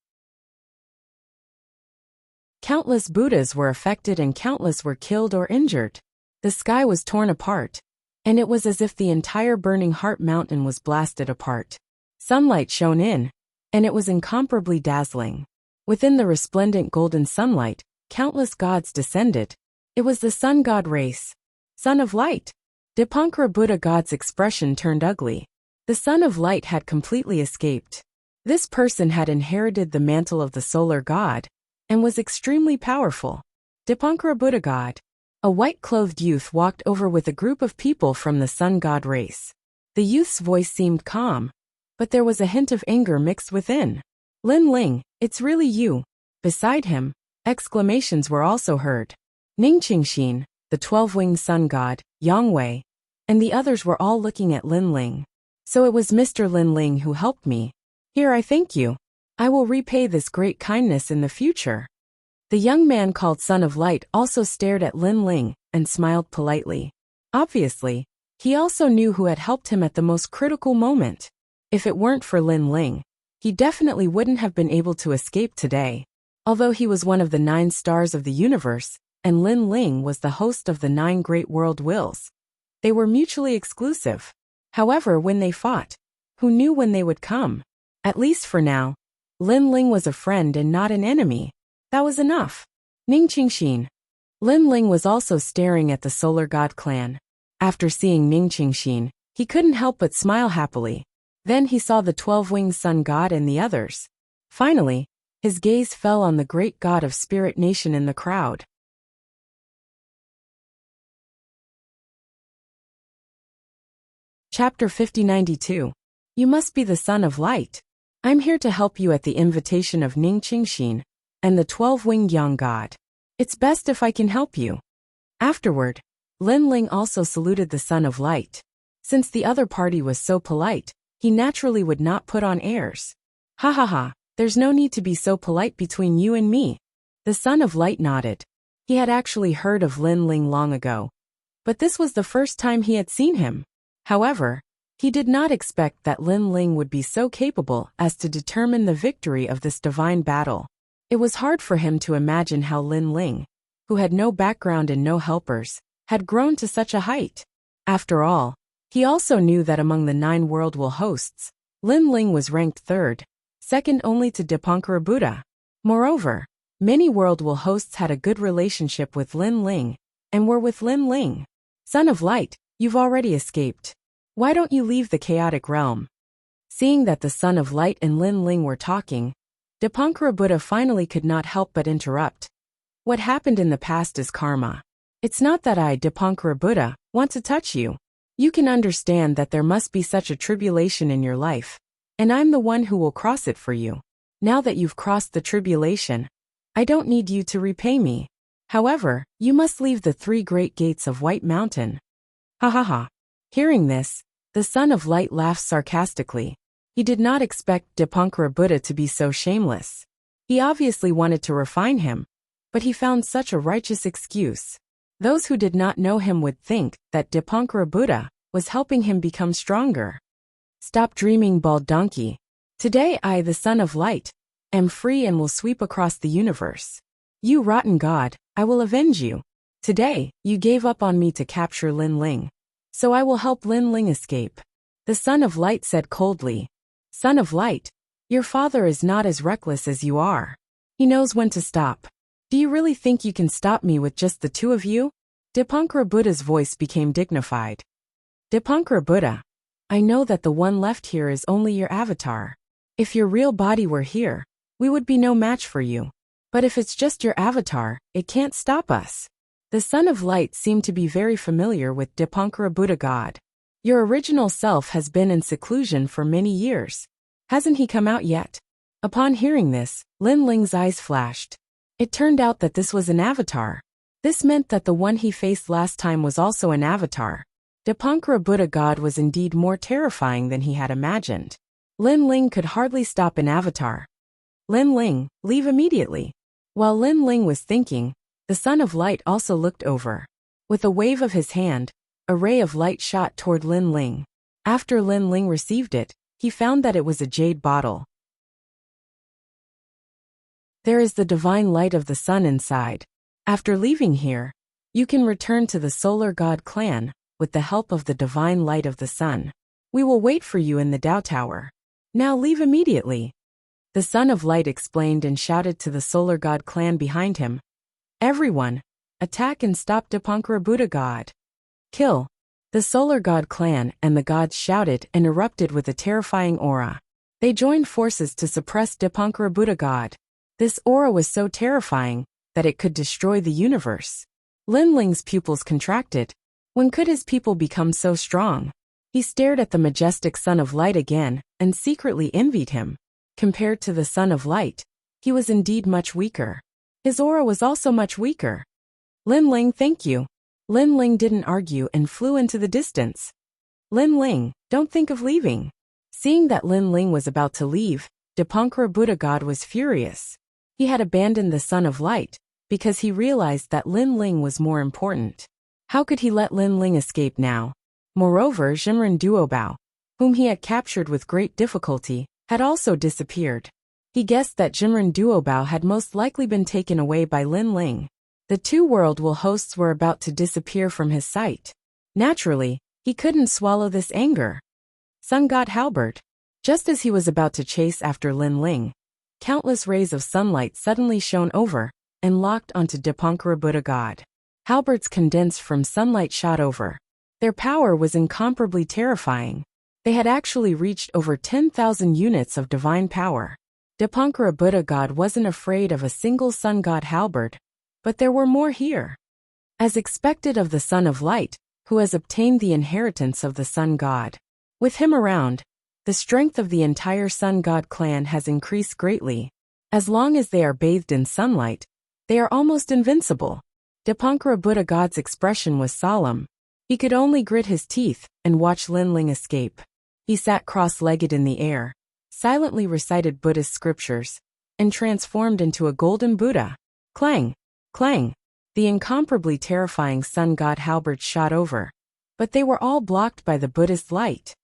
Countless Buddhas were affected and countless were killed or injured. The sky was torn apart, and it was as if the entire Burning Heart Mountain was blasted apart. Sunlight shone in, and it was incomparably dazzling. Within the resplendent golden sunlight, countless gods descended. It was the sun god race. Son of Light. Dipankara Buddha God's expression turned ugly. The Son of Light had completely escaped. This person had inherited the mantle of the solar god, and was extremely powerful. Dipankara Buddha God. A white-clothed youth walked over with a group of people from the sun god race. The youth's voice seemed calm, but there was a hint of anger mixed within. Lin Ling, it's really you. Beside him, exclamations were also heard. Ning Qingxin, the 12-winged sun god, Yang Wei, and the others were all looking at Lin Ling. So it was Mr. Lin Ling who helped me. Here, I thank you. I will repay this great kindness in the future. The young man called Son of Light also stared at Lin Ling and smiled politely. Obviously, he also knew who had helped him at the most critical moment. If it weren't for Lin Ling, he definitely wouldn't have been able to escape today. Although he was one of the 9 stars of the universe, and Lin Ling was the host of the 9 great world wills, They were mutually exclusive. However, when they fought, who knew when they would come? At least for now, Lin Ling was a friend and not an enemy. That was enough. Ning Qingxin. Lin Ling was also staring at the Solar God clan. After seeing Ning Qingxin, he couldn't help but smile happily. Then he saw the 12-winged sun god and the others. Finally, his gaze fell on the great god of Spirit Nation in the crowd. Chapter 5092. You must be the son of light. I'm here to help you at the invitation of Ning Qingxin and the 12-winged young god. It's best if I can help you. Afterward, Lin Ling also saluted the son of light. Since the other party was so polite, he naturally would not put on airs. Ha ha ha, there's no need to be so polite between you and me. The son of light nodded. He had actually heard of Lin Ling long ago, but this was the first time he had seen him. However, he did not expect that Lin Ling would be so capable as to determine the victory of this divine battle. It was hard for him to imagine how Lin Ling, who had no background and no helpers, had grown to such a height. After all, he also knew that among the 9 world-will hosts, Lin Ling was ranked 3rd, second only to Dipankara Buddha. Moreover, many world-will hosts had a good relationship with Lin Ling, and were with Lin Ling. Son of Light, you've already escaped. Why don't you leave the chaotic realm? Seeing that the Son of Light and Lin Ling were talking, Dipankara Buddha finally could not help but interrupt. What happened in the past is karma. It's not that I, Dipankara Buddha, want to touch you. You can understand that there must be such a tribulation in your life, and I'm the one who will cross it for you. Now that you've crossed the tribulation, I don't need you to repay me. However, you must leave the 3 great gates of White Mountain. Ha ha ha. Hearing this, the Son of Light laughed sarcastically. He did not expect Dipankara Buddha to be so shameless. He obviously wanted to refine him, but he found such a righteous excuse. Those who did not know him would think that Dipankara Buddha was helping him become stronger. Stop dreaming, bald donkey. Today I, the Son of Light, am free and will sweep across the universe. You rotten god, I will avenge you. Today, you gave up on me to capture Lin Ling, so I will help Lin Ling escape. The Son of Light said coldly. Son of Light, your father is not as reckless as you are. He knows when to stop. Do you really think you can stop me with just the 2 of you? Dipankara Buddha's voice became dignified. Dipankara Buddha, I know that the one left here is only your avatar. If your real body were here, we would be no match for you. But if it's just your avatar, it can't stop us. The Son of Light seemed to be very familiar with Dipankara Buddha God. Your original self has been in seclusion for many years. Hasn't he come out yet? Upon hearing this, Lin Ling's eyes flashed. It turned out that this was an avatar. This meant that the one he faced last time was also an avatar. Dipankara Buddha God was indeed more terrifying than he had imagined. Lin Ling could hardly stop an avatar. Lin Ling, leave immediately. While Lin Ling was thinking, the Son of Light also looked over. With a wave of his hand, a ray of light shot toward Lin Ling. After Lin Ling received it, he found that it was a jade bottle. There is the divine light of the sun inside. After leaving here, you can return to the Solar God clan with the help of the divine light of the sun. We will wait for you in the Tao Tower. Now leave immediately. The Son of Light explained and shouted to the Solar God clan behind him. Everyone, attack and stop Dipankara Buddha God. Kill. The Solar God clan and the gods shouted and erupted with a terrifying aura. They joined forces to suppress Dipankara Buddha God. This aura was so terrifying that it could destroy the universe. Lin Ling's pupils contracted. When could his people become so strong? He stared at the majestic Son of Light again and secretly envied him. Compared to the Son of Light, he was indeed much weaker. His aura was also much weaker. Lin Ling, thank you. Lin Ling didn't argue and flew into the distance. Lin Ling, don't think of leaving. Seeing that Lin Ling was about to leave, Dipankara Buddha God was furious. He had abandoned the Son of Light because he realized that Lin Ling was more important. How could he let Lin Ling escape now? Moreover, Jimren Duobao, whom he had captured with great difficulty, had also disappeared. He guessed that Jimren Duobao had most likely been taken away by Lin Ling. The 2 world-will hosts were about to disappear from his sight. Naturally, he couldn't swallow this anger. Sun God Halberd. Just as he was about to chase after Lin Ling, countless rays of sunlight suddenly shone over and locked onto Dipankara Buddha God. Halberds condensed from sunlight shot over. Their power was incomparably terrifying. They had actually reached over 10,000 units of divine power. Dipankara Buddha God wasn't afraid of a single sun god halberd, but there were more here. As expected of the Son of Light, who has obtained the inheritance of the Sun God. With him around, the strength of the entire Sun God clan has increased greatly. As long as they are bathed in sunlight, they are almost invincible. Dipankara Buddha God's expression was solemn. He could only grit his teeth and watch Lin Ling escape. He sat cross-legged in the air, silently recited Buddhist scriptures, and transformed into a golden Buddha. Clang! Clang! The incomparably terrifying sun god halberds shot over, but they were all blocked by the Buddhist light.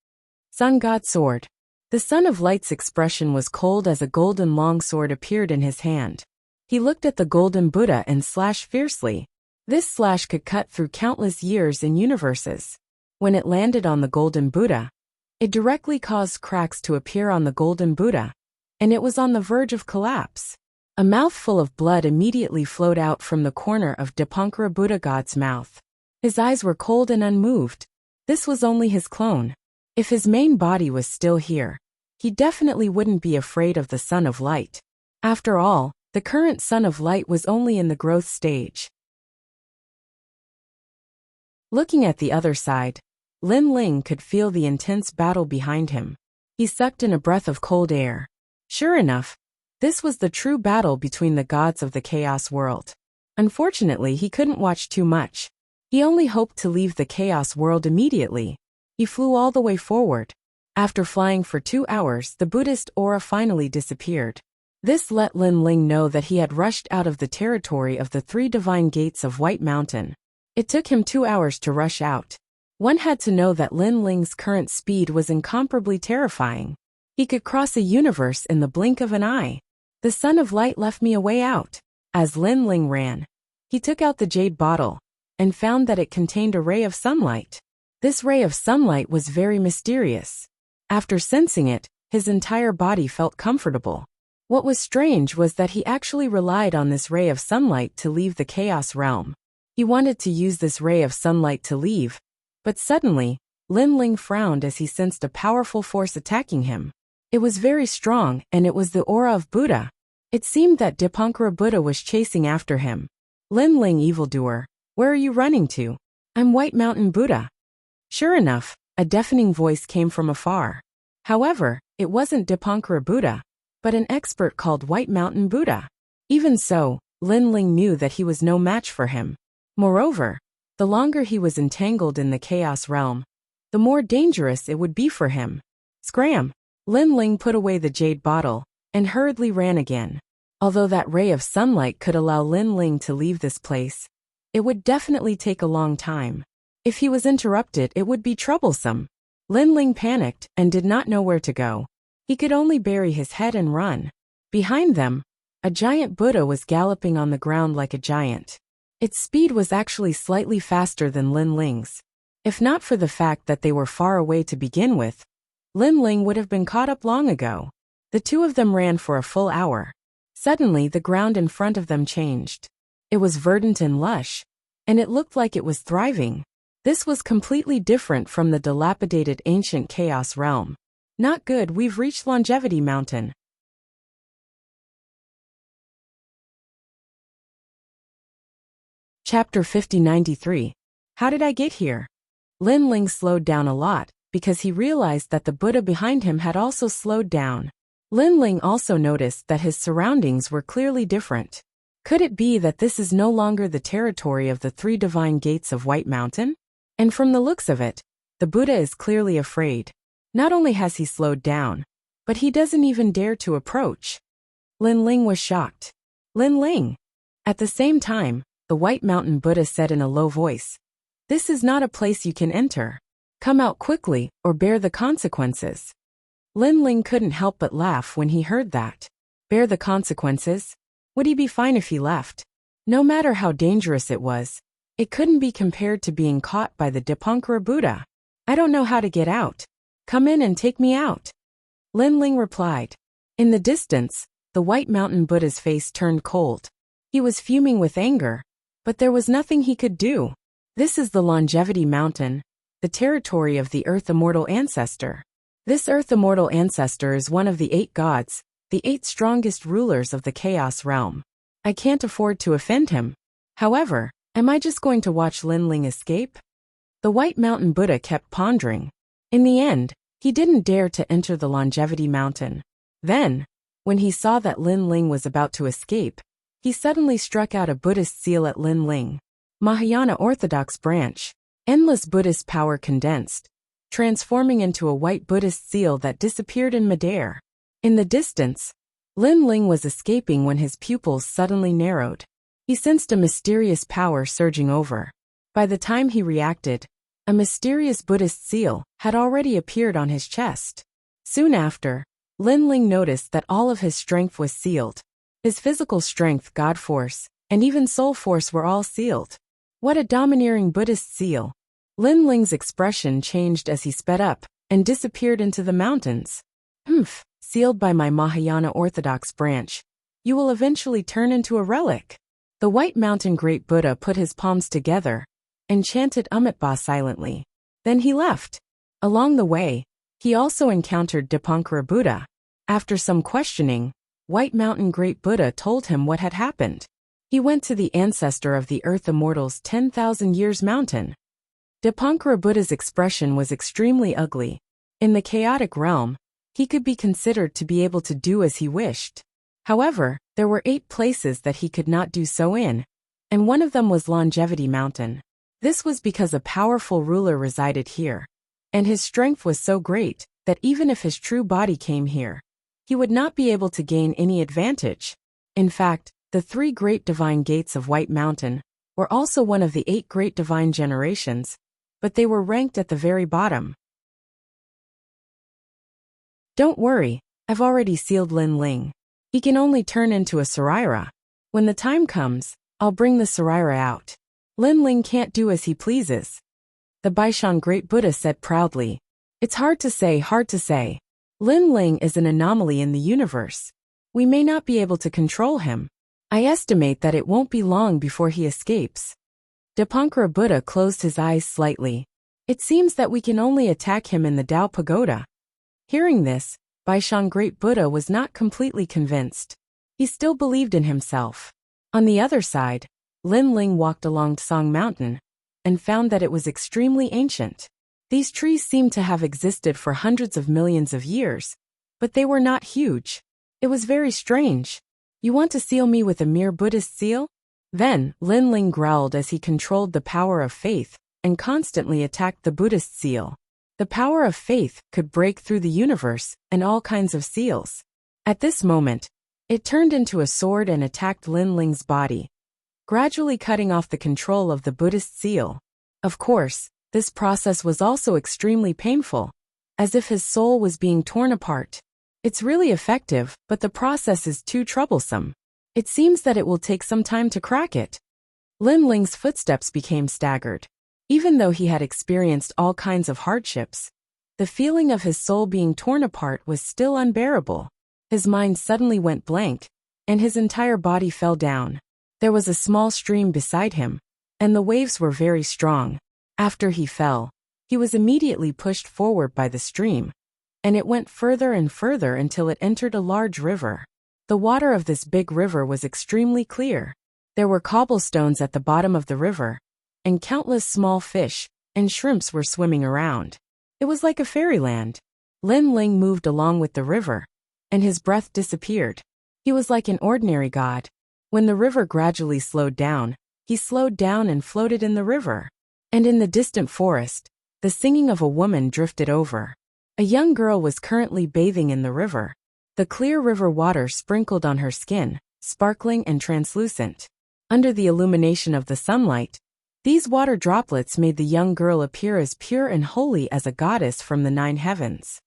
Sun God Sword. The Son of Light's expression was cold as a golden longsword appeared in his hand. He looked at the golden Buddha and slashed fiercely. This slash could cut through countless years and universes. When it landed on the golden Buddha, it directly caused cracks to appear on the golden Buddha, and it was on the verge of collapse. A mouthful of blood immediately flowed out from the corner of Dipankara Buddha God's mouth. His eyes were cold and unmoved. This was only his clone. If his main body was still here, he definitely wouldn't be afraid of the Son of Light. After all, the current Son of Light was only in the growth stage. Looking at the other side, Lin Ling could feel the intense battle behind him. He sucked in a breath of cold air. Sure enough, this was the true battle between the gods of the chaos world. Unfortunately, he couldn't watch too much. He only hoped to leave the chaos world immediately. He flew all the way forward. After flying for 2 hours, the Buddhist aura finally disappeared. This let Lin Ling know that he had rushed out of the territory of the 3 divine gates of White Mountain. It took him 2 hours to rush out. One had to know that Lin Ling's current speed was incomparably terrifying. He could cross a universe in the blink of an eye. The Son of Light left me a way out. As Lin Ling ran, he took out the jade bottle and found that it contained a ray of sunlight. This ray of sunlight was very mysterious. After sensing it, his entire body felt comfortable. What was strange was that he actually relied on this ray of sunlight to leave the chaos realm. He wanted to use this ray of sunlight to leave, but suddenly, Lin Ling frowned as he sensed a powerful force attacking him. It was very strong, and it was the aura of Buddha. It seemed that Dipankara Buddha was chasing after him. Lin Ling evildoer, where are you running to? I'm White Mountain Buddha. Sure enough, a deafening voice came from afar. However, it wasn't Dipankara Buddha, but an expert called White Mountain Buddha. Even so, Lin Ling knew that he was no match for him. Moreover, the longer he was entangled in the chaos realm, the more dangerous it would be for him. Scram! Lin Ling put away the jade bottle and hurriedly ran again. Although that ray of sunlight could allow Lin Ling to leave this place, it would definitely take a long time. If he was interrupted, it would be troublesome. Lin Ling panicked and did not know where to go. He could only bury his head and run. Behind them, a giant Buddha was galloping on the ground like a giant. Its speed was actually slightly faster than Lin Ling's. If not for the fact that they were far away to begin with, Lin Ling would have been caught up long ago. The two of them ran for a full hour. Suddenly, the ground in front of them changed. It was verdant and lush, and it looked like it was thriving. This was completely different from the dilapidated ancient chaos realm. Not good, we've reached Longevity Mountain. Chapter 5093. How did I get here? Lin Ling slowed down a lot, because he realized that the Buddha behind him had also slowed down. Lin Ling also noticed that his surroundings were clearly different. Could it be that this is no longer the territory of the 3 divine gates of White Mountain? And from the looks of it, the Buddha is clearly afraid. Not only has he slowed down, but he doesn't even dare to approach. Lin Ling was shocked. Lin Ling! At the same time, the White Mountain Buddha said in a low voice, "This is not a place you can enter. Come out quickly, or bear the consequences." Lin Ling couldn't help but laugh when he heard that. Bear the consequences? Would he be fine if he left? No matter how dangerous it was, It couldn't be compared to being caught by the Dipankara Buddha. I don't know how to get out. Come in and take me out. Lin Ling replied. In the distance, the White Mountain Buddha's face turned cold. He was fuming with anger, but there was nothing he could do. This is the Longevity Mountain, the territory of the Earth Immortal Ancestor. This Earth Immortal Ancestor is one of the 8 gods, the 8 strongest rulers of the Chaos Realm. I can't afford to offend him. However, am I just going to watch Lin Ling escape? The White Mountain Buddha kept pondering. In the end, he didn't dare to enter the Longevity Mountain. Then, when he saw that Lin Ling was about to escape, he suddenly struck out a Buddhist seal at Lin Ling. Mahayana Orthodox branch. Endless Buddhist power condensed, transforming into a white Buddhist seal that disappeared in midair. In the distance, Lin Ling was escaping when his pupils suddenly narrowed. He sensed a mysterious power surging over. By the time he reacted, a mysterious Buddhist seal had already appeared on his chest. Soon after, Lin Ling noticed that all of his strength was sealed. His physical strength, God force, and even soul force were all sealed. What a domineering Buddhist seal! Lin Ling's expression changed as he sped up and disappeared into the mountains. Sealed by my Mahayana Orthodox branch, you will eventually turn into a relic. The White Mountain Great Buddha put his palms together and chanted Amitba silently. Then he left. Along the way, he also encountered Dipankara Buddha. After some questioning, White Mountain Great Buddha told him what had happened. He went to the ancestor of the Earth Immortal's 10,000 years mountain. Dipankara Buddha's expression was extremely ugly. In the chaotic realm, he could be considered to be able to do as he wished. However, there were 8 places that he could not do so in, and one of them was Longevity Mountain. This was because a powerful ruler resided here, and his strength was so great that even if his true body came here, he would not be able to gain any advantage. In fact, the 3 great divine gates of White Mountain were also one of the 8 great divine generations, but they were ranked at the very bottom. Don't worry, I've already sealed Lin Ling. He can only turn into a Saraira. When the time comes, I'll bring the Saraira out. Lin Ling can't do as he pleases. The Baishan Great Buddha said proudly. It's hard to say. Lin Ling is an anomaly in the universe. We may not be able to control him. I estimate that it won't be long before he escapes. Dipankara Buddha closed his eyes slightly. It seems that we can only attack him in the Tao Pagoda. Hearing this, Baishan Great Buddha was not completely convinced. He still believed in himself. On the other side, Lin Ling walked along Tsang Mountain and found that it was extremely ancient. These trees seemed to have existed for hundreds of millions of years, but they were not huge. It was very strange. You want to seal me with a mere Buddhist seal? Then, Lin Ling growled as he controlled the power of faith and constantly attacked the Buddhist seal. The power of faith could break through the universe and all kinds of seals. At this moment, it turned into a sword and attacked Lin Ling's body, gradually cutting off the control of the Buddhist seal. Of course, this process was also extremely painful, as if his soul was being torn apart. It's really effective, but the process is too troublesome. It seems that it will take some time to crack it. Lin Ling's footsteps became staggered. Even though he had experienced all kinds of hardships, the feeling of his soul being torn apart was still unbearable. His mind suddenly went blank, and his entire body fell down. There was a small stream beside him, and the waves were very strong. After he fell, he was immediately pushed forward by the stream, and it went further and further until it entered a large river. The water of this big river was extremely clear. There were cobblestones at the bottom of the river, and countless small fish and shrimps were swimming around. It was like a fairyland. Lin Ling moved along with the river, and his breath disappeared. He was like an ordinary god. When the river gradually slowed down, he slowed down and floated in the river. And in the distant forest, the singing of a woman drifted over. A young girl was currently bathing in the river. The clear river water sprinkled on her skin, sparkling and translucent. Under the illumination of the sunlight, these water droplets made the young girl appear as pure and holy as a goddess from the 9 heavens.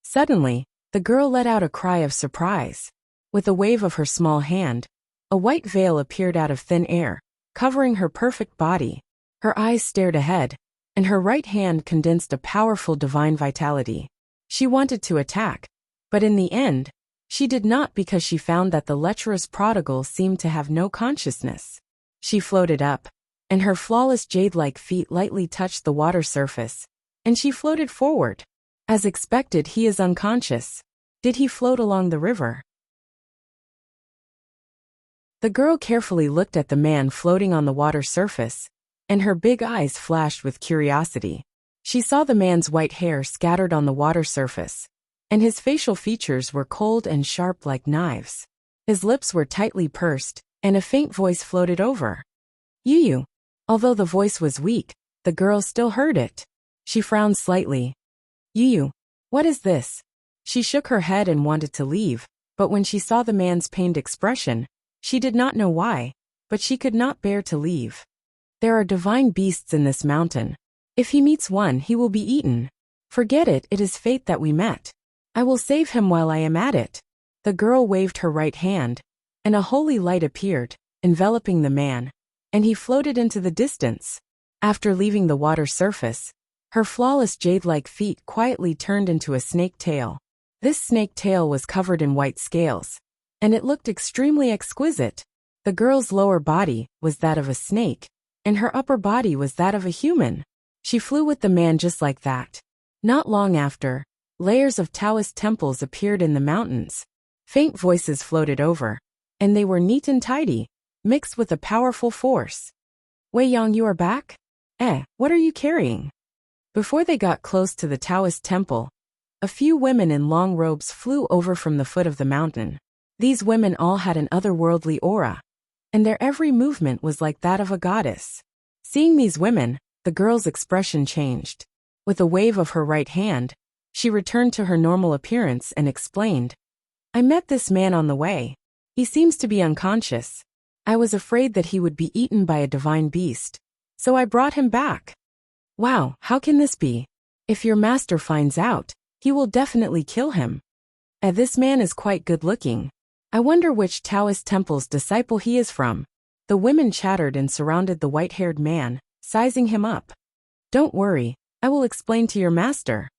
Suddenly, the girl let out a cry of surprise. With a wave of her small hand, a white veil appeared out of thin air, covering her perfect body. Her eyes stared ahead, and her right hand condensed a powerful divine vitality. She wanted to attack, but in the end, she did not because she found that the lecherous prodigal seemed to have no consciousness. She floated up, and her flawless jade-like feet lightly touched the water surface, and she floated forward. As expected, he is unconscious. Did he float along the river? The girl carefully looked at the man floating on the water surface, and her big eyes flashed with curiosity. She saw the man's white hair scattered on the water surface, and his facial features were cold and sharp like knives. His lips were tightly pursed, and a faint voice floated over. "You." Although the voice was weak, the girl still heard it. She frowned slightly. "You. What is this?" She shook her head and wanted to leave, but when she saw the man's pained expression, she did not know why, but she could not bear to leave. "There are divine beasts in this mountain. If he meets one, he will be eaten. Forget it, it is fate that we met. I will save him while I am at it." The girl waved her right hand, and a holy light appeared, enveloping the man, and he floated into the distance. After leaving the water surface, her flawless jade-like feet quietly turned into a snake tail. This snake tail was covered in white scales, and it looked extremely exquisite. The girl's lower body was that of a snake, and her upper body was that of a human. She flew with the man just like that. Not long after, layers of Taoist temples appeared in the mountains. Faint voices floated over, and they were neat and tidy, mixed with a powerful force. "Wei Yang, you are back? What are you carrying?" Before they got close to the Taoist temple, a few women in long robes flew over from the foot of the mountain. These women all had an otherworldly aura, and their every movement was like that of a goddess. Seeing these women, the girl's expression changed. With a wave of her right hand, she returned to her normal appearance and explained, "I met this man on the way. He seems to be unconscious. I was afraid that he would be eaten by a divine beast, so I brought him back." "Wow, how can this be? If your master finds out, he will definitely kill him. This man is quite good-looking. I wonder which Taoist temple's disciple he is from." The women chattered and surrounded the white-haired man, sizing him up. "Don't worry, I will explain to your master."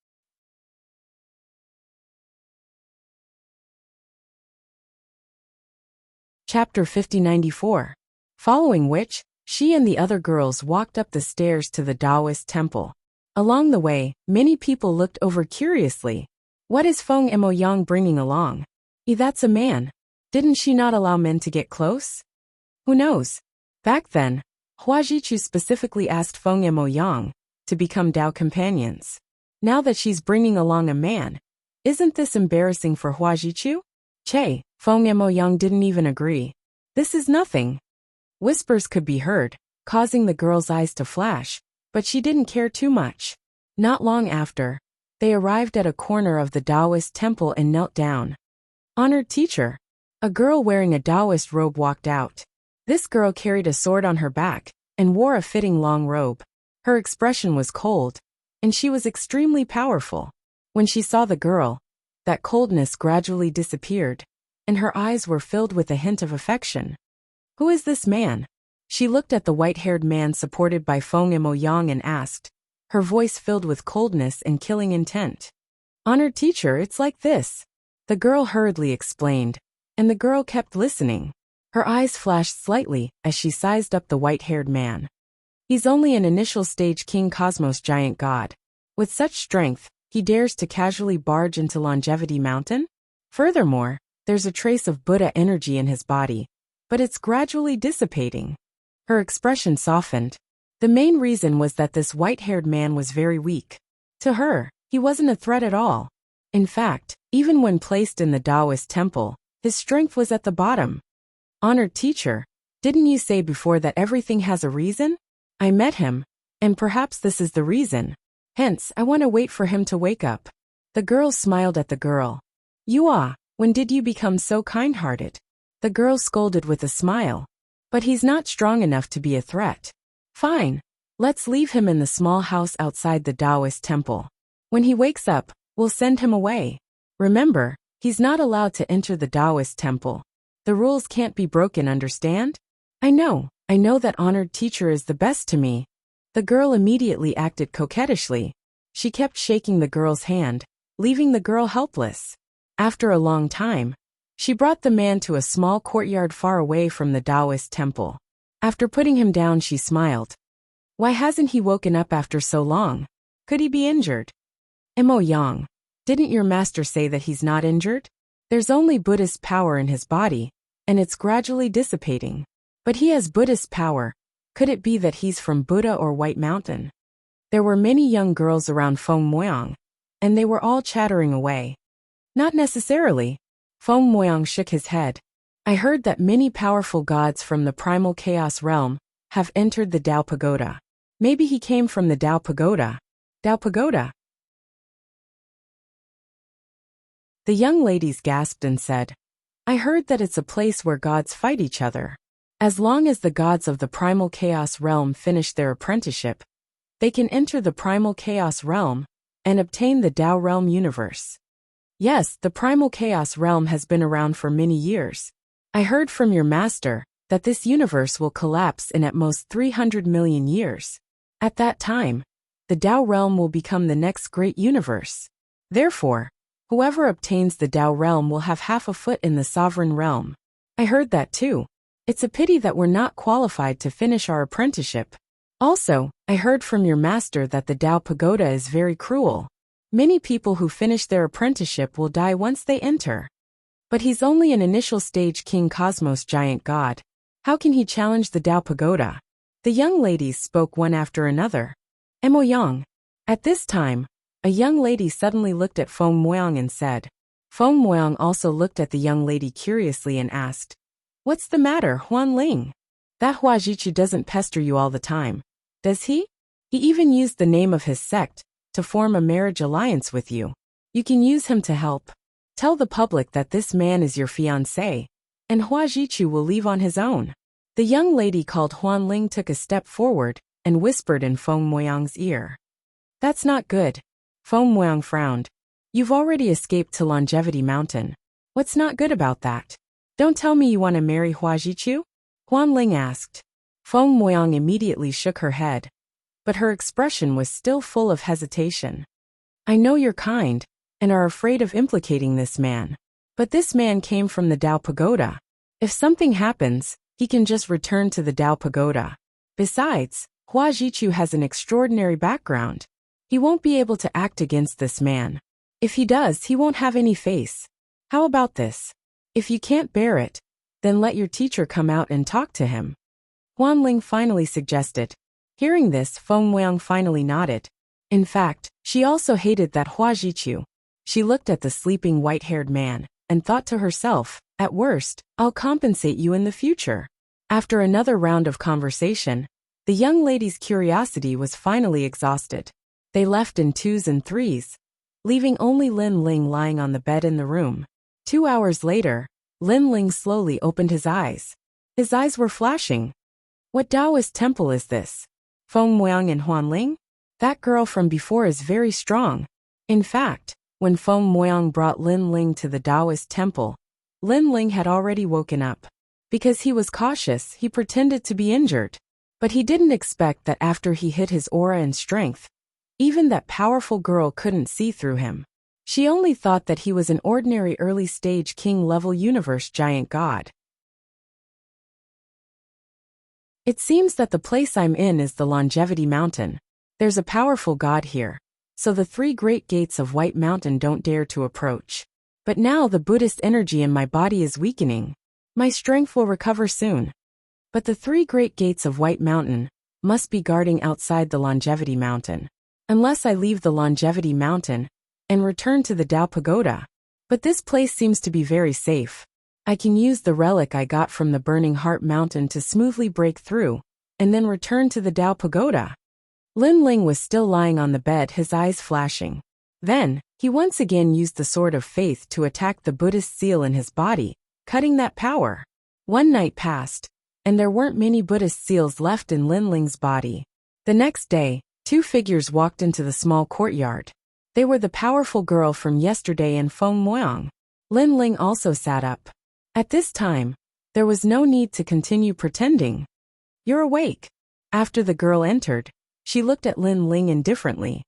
Chapter 5094. Following which, she and the other girls walked up the stairs to the Taoist temple. Along the way, many people looked over curiously. "What is Feng Emo Yang bringing along? That's a man. Didn't she not allow men to get close?" Who knows? Back then, Hua Jichu specifically asked Feng Emo Yang to become Dao companions. Now that she's bringing along a man, isn't this embarrassing for Hua Jichu? Che, Feng Emo Yang didn't even agree. "This is nothing." Whispers could be heard, causing the girl's eyes to flash, but she didn't care too much. Not long after, they arrived at a corner of the Taoist temple and knelt down. "Honored teacher." A girl wearing a Taoist robe walked out. This girl carried a sword on her back and wore a fitting long robe. Her expression was cold, and she was extremely powerful. When she saw the girl, that coldness gradually disappeared, and her eyes were filled with a hint of affection. "Who is this man?" She looked at the white-haired man supported by Feng Emo Yang and asked, her voice filled with coldness and killing intent. "Honored teacher, it's like this." The girl hurriedly explained, and the girl kept listening. Her eyes flashed slightly as she sized up the white-haired man. "He's only an initial stage King Cosmos giant god. With such strength, he dares to casually barge into Longevity Mountain? Furthermore, there's a trace of Buddha energy in his body, but it's gradually dissipating." Her expression softened. The main reason was that this white-haired man was very weak. To her, he wasn't a threat at all. In fact, even when placed in the Taoist temple, his strength was at the bottom. "Honored teacher, didn't you say before that everything has a reason? I met him, and perhaps this is the reason. Hence, I want to wait for him to wake up." The girl smiled at the girl. When did you become so kind-hearted?" The girl scolded with a smile. "But he's not strong enough to be a threat." "Fine. Let's leave him in the small house outside the Taoist temple. When he wakes up, we'll send him away. Remember, he's not allowed to enter the Taoist temple. The rules can't be broken, understand?" "I know, I know that honored teacher is the best to me. The girl immediately acted coquettishly. She kept shaking the girl's hand, leaving the girl helpless. After a long time, she brought the man to a small courtyard far away from the Taoist temple. After putting him down, she smiled. Why hasn't he woken up after so long? Could he be injured? Mo Yang, didn't your master say that he's not injured? There's only Buddhist power in his body, and it's gradually dissipating. But he has Buddhist power. Could it be that he's from Buddha or White Mountain? There were many young girls around Feng Moyang, and they were all chattering away. Not necessarily. Feng Moyang shook his head. I heard that many powerful gods from the primal chaos realm have entered the Tao Pagoda. Maybe he came from the Tao Pagoda. Tao Pagoda? The young ladies gasped and said, I heard that it's a place where gods fight each other. As long as the gods of the primal chaos realm finish their apprenticeship, they can enter the primal chaos realm and obtain the Tao realm universe. Yes, the primal chaos realm has been around for many years. I heard from your master that this universe will collapse in at most 300 million years. At that time, the Tao realm will become the next great universe. Therefore, whoever obtains the Tao realm will have half a foot in the sovereign realm. I heard that too. It's a pity that we're not qualified to finish our apprenticeship. Also, I heard from your master that the Tao Pagoda is very cruel. Many people who finish their apprenticeship will die once they enter. But he's only an initial stage King Cosmos giant god. How can he challenge the Tao Pagoda? The young ladies spoke one after another. Mo Yang. At this time, a young lady suddenly looked at Feng Moyang and said. Feng Moyang also looked at the young lady curiously and asked, What's the matter, Huan Ling? That Hua Jichu doesn't pester you all the time, does he? He even used the name of his sect to form a marriage alliance with you. You can use him to help. Tell the public that this man is your fiancé, and Hua Jichu will leave on his own. The young lady called Huan Ling took a step forward and whispered in Feng Moyang's ear. That's not good. Feng Moyang frowned. You've already escaped to Longevity Mountain. What's not good about that? Don't tell me you want to marry Hua Jichu? Huan Ling asked. Feng Moyang immediately shook her head, but her expression was still full of hesitation. I know you're kind, and are afraid of implicating this man. But this man came from the Tao Pagoda. If something happens, he can just return to the Tao Pagoda. Besides, Hua Jichu has an extraordinary background. He won't be able to act against this man. If he does, he won't have any face. How about this? If you can't bear it, then let your teacher come out and talk to him. Huan Ling finally suggested. Hearing this, Feng Moyang finally nodded. In fact, she also hated that Hua Jichu. She looked at the sleeping white-haired man and thought to herself, at worst, I'll compensate you in the future. After another round of conversation, the young lady's curiosity was finally exhausted. They left in 2s and 3s, leaving only Lin Ling lying on the bed in the room. 2 hours later, Lin Ling slowly opened his eyes. His eyes were flashing. What Taoist temple is this? Feng Moyang and Huan Ling? That girl from before is very strong. In fact, when Feng Moyang brought Lin Ling to the Taoist temple, Lin Ling had already woken up. Because he was cautious, he pretended to be injured. But he didn't expect that after he hid his aura and strength, even that powerful girl couldn't see through him. She only thought that he was an ordinary early-stage king-level universe giant god. It seems that the place I'm in is the Longevity Mountain. There's a powerful god here, so the 3 great gates of White Mountain don't dare to approach. But now the Buddhist energy in my body is weakening. My strength will recover soon. But the 3 great gates of White Mountain must be guarding outside the Longevity Mountain. Unless I leave the Longevity Mountain and return to the Tao Pagoda. But this place seems to be very safe. I can use the relic I got from the Burning Heart Mountain to smoothly break through, and then return to the Tao Pagoda. Lin Ling was still lying on the bed, his eyes flashing. Then, he once again used the Sword of Faith to attack the Buddhist seal in his body, cutting that power. 1 night passed, and there weren't many Buddhist seals left in Lin Ling's body. The next day, 2 figures walked into the small courtyard. They were the powerful girl from yesterday and Feng Moyang. Lin Ling also sat up. At this time, there was no need to continue pretending. You're awake. After the girl entered, she looked at Lin Ling indifferently.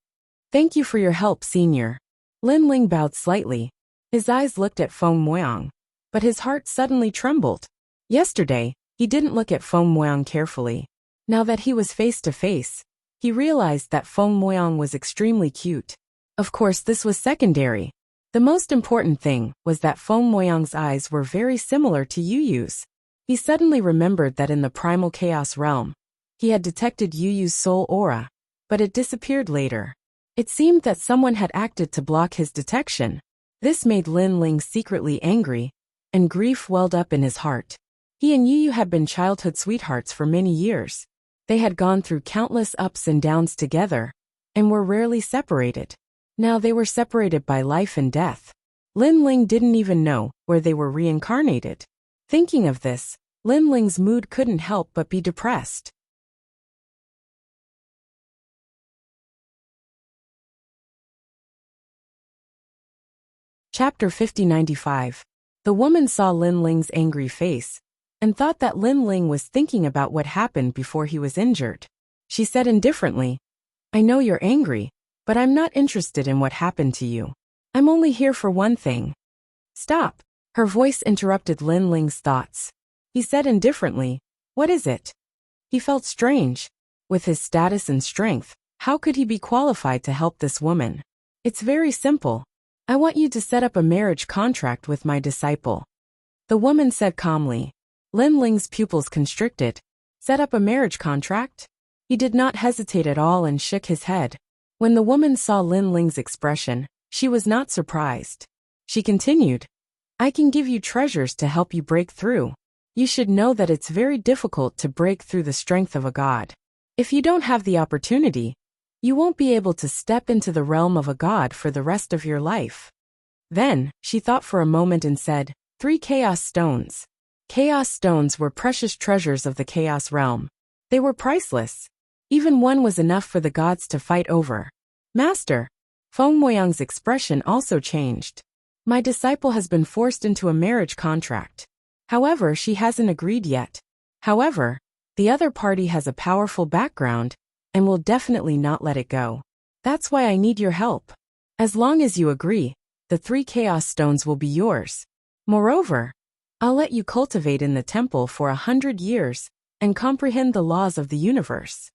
Thank you for your help, senior. Lin Ling bowed slightly. His eyes looked at Feng Moyang, but his heart suddenly trembled. Yesterday, he didn't look at Feng Moyang carefully. Now that he was face to face, he realized that Feng Moyang was extremely cute. Of course, this was secondary. The most important thing was that Feng Moyang's eyes were very similar to Yu Yu's. He suddenly remembered that in the primal chaos realm, he had detected Yu Yu's soul aura, but it disappeared later. It seemed that someone had acted to block his detection. This made Lin Ling secretly angry, and grief welled up in his heart. He and Yu Yu had been childhood sweethearts for many years. They had gone through countless ups and downs together, and were rarely separated. Now they were separated by life and death. Lin Ling didn't even know where they were reincarnated. Thinking of this, Lin Ling's mood couldn't help but be depressed. Chapter 5095. The woman saw Lin Ling's angry face, and thought that Lin Ling was thinking about what happened before he was injured. She said indifferently, I know you're angry, but I'm not interested in what happened to you. I'm only here for one thing. Stop. Her voice interrupted Lin Ling's thoughts. He said indifferently, what is it? He felt strange. With his status and strength, how could he be qualified to help this woman? It's very simple. I want you to set up a marriage contract with my disciple. The woman said calmly. Lin Ling's pupils constricted. Set up a marriage contract? He did not hesitate at all and shook his head. When the woman saw Lin Ling's expression, she was not surprised. She continued, I can give you treasures to help you break through. You should know that it's very difficult to break through the strength of a god. If you don't have the opportunity, you won't be able to step into the realm of a god for the rest of your life. Then, she thought for a moment and said, 3 chaos stones. Chaos stones were precious treasures of the chaos realm. They were priceless. Even one was enough for the gods to fight over. Master, Feng Moyang's expression also changed. My disciple has been forced into a marriage contract. However, she hasn't agreed yet. However, the other party has a powerful background, and will definitely not let it go. That's why I need your help. As long as you agree, the 3 chaos stones will be yours. Moreover, I'll let you cultivate in the temple for 100 years, and comprehend the laws of the universe.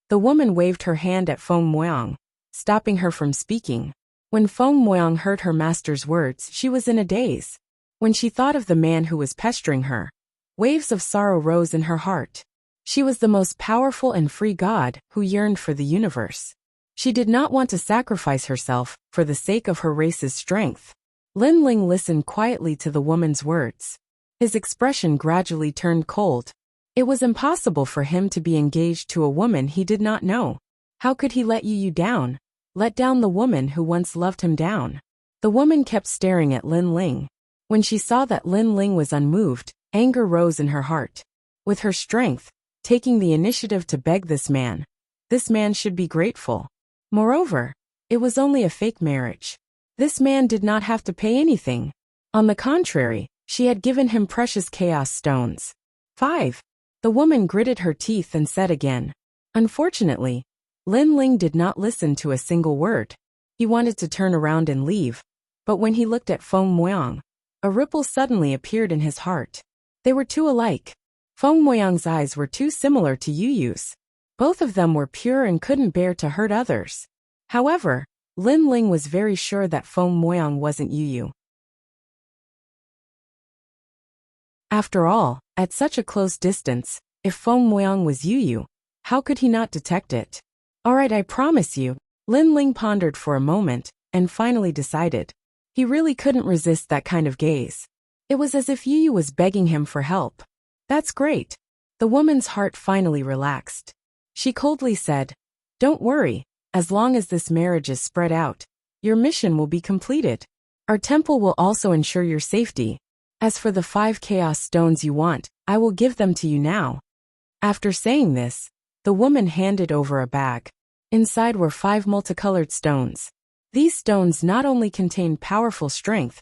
The woman waved her hand at Feng Moyang, stopping her from speaking. When Feng Moyang heard her master's words, she was in a daze. When she thought of the man who was pestering her, waves of sorrow rose in her heart. She was the most powerful and free god who yearned for the universe. She did not want to sacrifice herself for the sake of her race's strength. Lin Ling listened quietly to the woman's words. His expression gradually turned cold. It was impossible for him to be engaged to a woman he did not know. How could he let Yu down? Let down the woman who once loved him down? The woman kept staring at Lin Ling. When she saw that Lin Ling was unmoved, anger rose in her heart. With her strength, taking the initiative to beg this man should be grateful. Moreover, it was only a fake marriage. This man did not have to pay anything. On the contrary, she had given him precious chaos stones. 5. The woman gritted her teeth and said again. Unfortunately, Lin Ling did not listen to a single word. He wanted to turn around and leave, but when he looked at Feng Moyang, a ripple suddenly appeared in his heart. They were too alike. Feng Moyang's eyes were too similar to Yu Yu's. Both of them were pure and couldn't bear to hurt others. However, Lin Ling was very sure that Feng Moyang wasn't Yu Yu. After all, at such a close distance, if Feng Moyang was Yu Yu, how could he not detect it? Alright, I promise you. Lin Ling pondered for a moment, and finally decided. He really couldn't resist that kind of gaze. It was as if Yu Yu was begging him for help. That's great. The woman's heart finally relaxed. She coldly said, Don't worry, as long as this marriage is spread out, your mission will be completed. Our temple will also ensure your safety. As for the 5 chaos stones you want, I will give them to you now. After saying this, the woman handed over a bag. Inside were 5 multicolored stones. These stones not only contained powerful strength,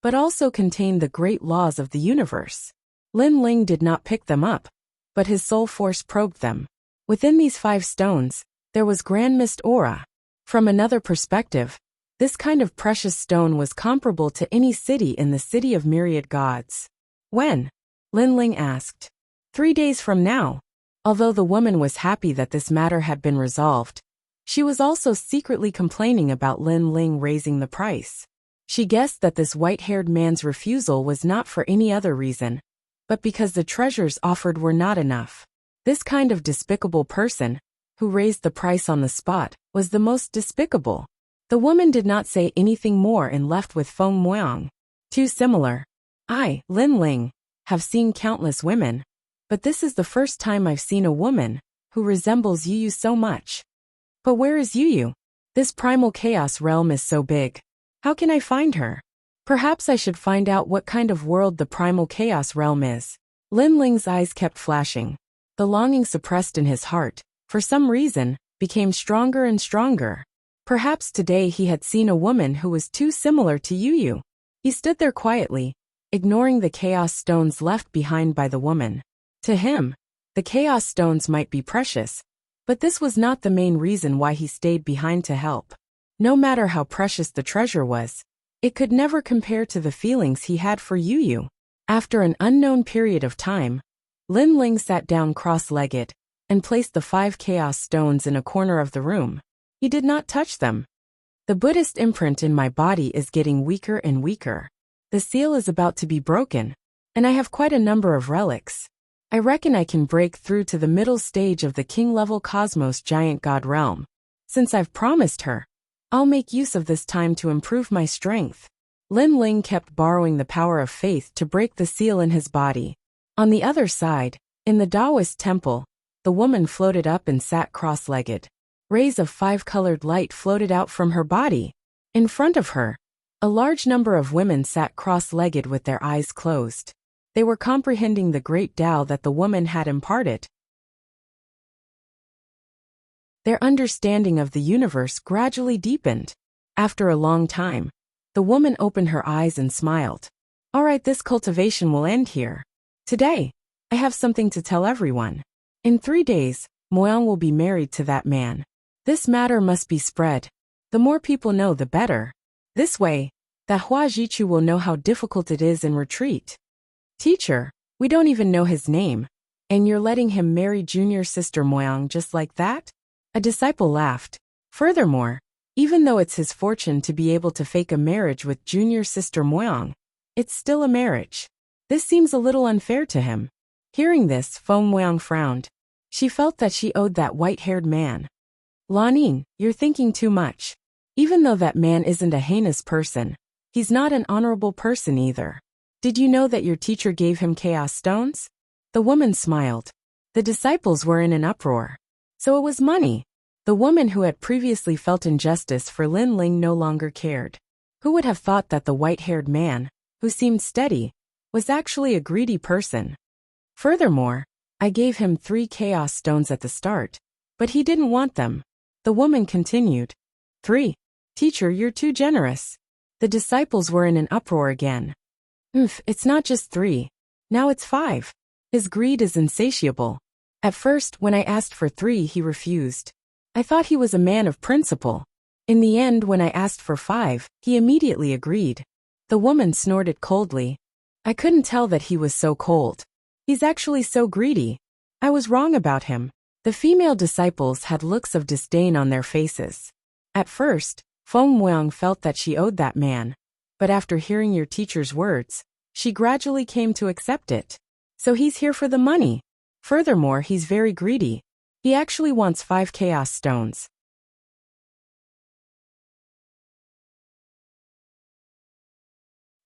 but also contained the great laws of the universe. Lin Ling did not pick them up, but his soul force probed them. Within these 5 stones, there was grand mist aura. From another perspective, this kind of precious stone was comparable to any city in the city of myriad gods. When? Lin Ling asked. 3 days from now. Although the woman was happy that this matter had been resolved, she was also secretly complaining about Lin Ling raising the price. She guessed that this white-haired man's refusal was not for any other reason, but because the treasures offered were not enough. This kind of despicable person, who raised the price on the spot, was the most despicable. The woman did not say anything more and left with Feng Muang. Too similar. I, Lin Ling, have seen countless women, but this is the first time I've seen a woman who resembles Yu so much. But where is Yu? This primal chaos realm is so big. How can I find her? Perhaps I should find out what kind of world the primal chaos realm is. Lin Ling's eyes kept flashing. The longing suppressed in his heart, for some reason, became stronger and stronger. Perhaps today he had seen a woman who was too similar to Yu. He stood there quietly, ignoring the chaos stones left behind by the woman. To him, the chaos stones might be precious, but this was not the main reason why he stayed behind to help. No matter how precious the treasure was, it could never compare to the feelings he had for Yu. After an unknown period of time, Lin Ling sat down cross-legged and placed the 5 chaos stones in a corner of the room. He did not touch them. The Buddhist imprint in my body is getting weaker and weaker. The seal is about to be broken, and I have quite a number of relics. I reckon I can break through to the middle stage of the king-level cosmos giant god realm. Since I've promised her, I'll make use of this time to improve my strength. Lin Ling kept borrowing the power of faith to break the seal in his body. On the other side, in the Taoist temple, the woman floated up and sat cross-legged. Rays of 5-colored light floated out from her body. In front of her, a large number of women sat cross-legged with their eyes closed. They were comprehending the great Tao that the woman had imparted. Their understanding of the universe gradually deepened. After a long time, the woman opened her eyes and smiled. All right, this cultivation will end here. Today, I have something to tell everyone. In 3 days, Moyang will be married to that man. This matter must be spread. The more people know, the better. This way, that Hua Jichu will know how difficult it is in retreat. Teacher, we don't even know his name, and you're letting him marry junior sister Moyang just like that? A disciple laughed. Furthermore, even though it's his fortune to be able to fake a marriage with junior sister Moyang, it's still a marriage. This seems a little unfair to him. Hearing this, Feng Moyang frowned. She felt that she owed that white-haired man. Lanin, you're thinking too much. Even though that man isn't a heinous person, he's not an honorable person either. Did you know that your teacher gave him chaos stones? The woman smiled. The disciples were in an uproar. So it was money. The woman who had previously felt injustice for Lin Ling no longer cared. Who would have thought that the white-haired man, who seemed steady, was actually a greedy person? Furthermore, I gave him 3 chaos stones at the start, but he didn't want them. The woman continued. 3. Teacher, you're too generous. The disciples were in an uproar again. It's not just 3. Now it's 5. His greed is insatiable. At first, when I asked for 3, he refused. I thought he was a man of principle. In the end, when I asked for 5, he immediately agreed. The woman snorted coldly. I couldn't tell that he was so cold. He's actually so greedy. I was wrong about him. The female disciples had looks of disdain on their faces. At first, Feng Muang felt that she owed that man, but after hearing your teacher's words, she gradually came to accept it. So he's here for the money. Furthermore, he's very greedy. He actually wants 5 chaos stones.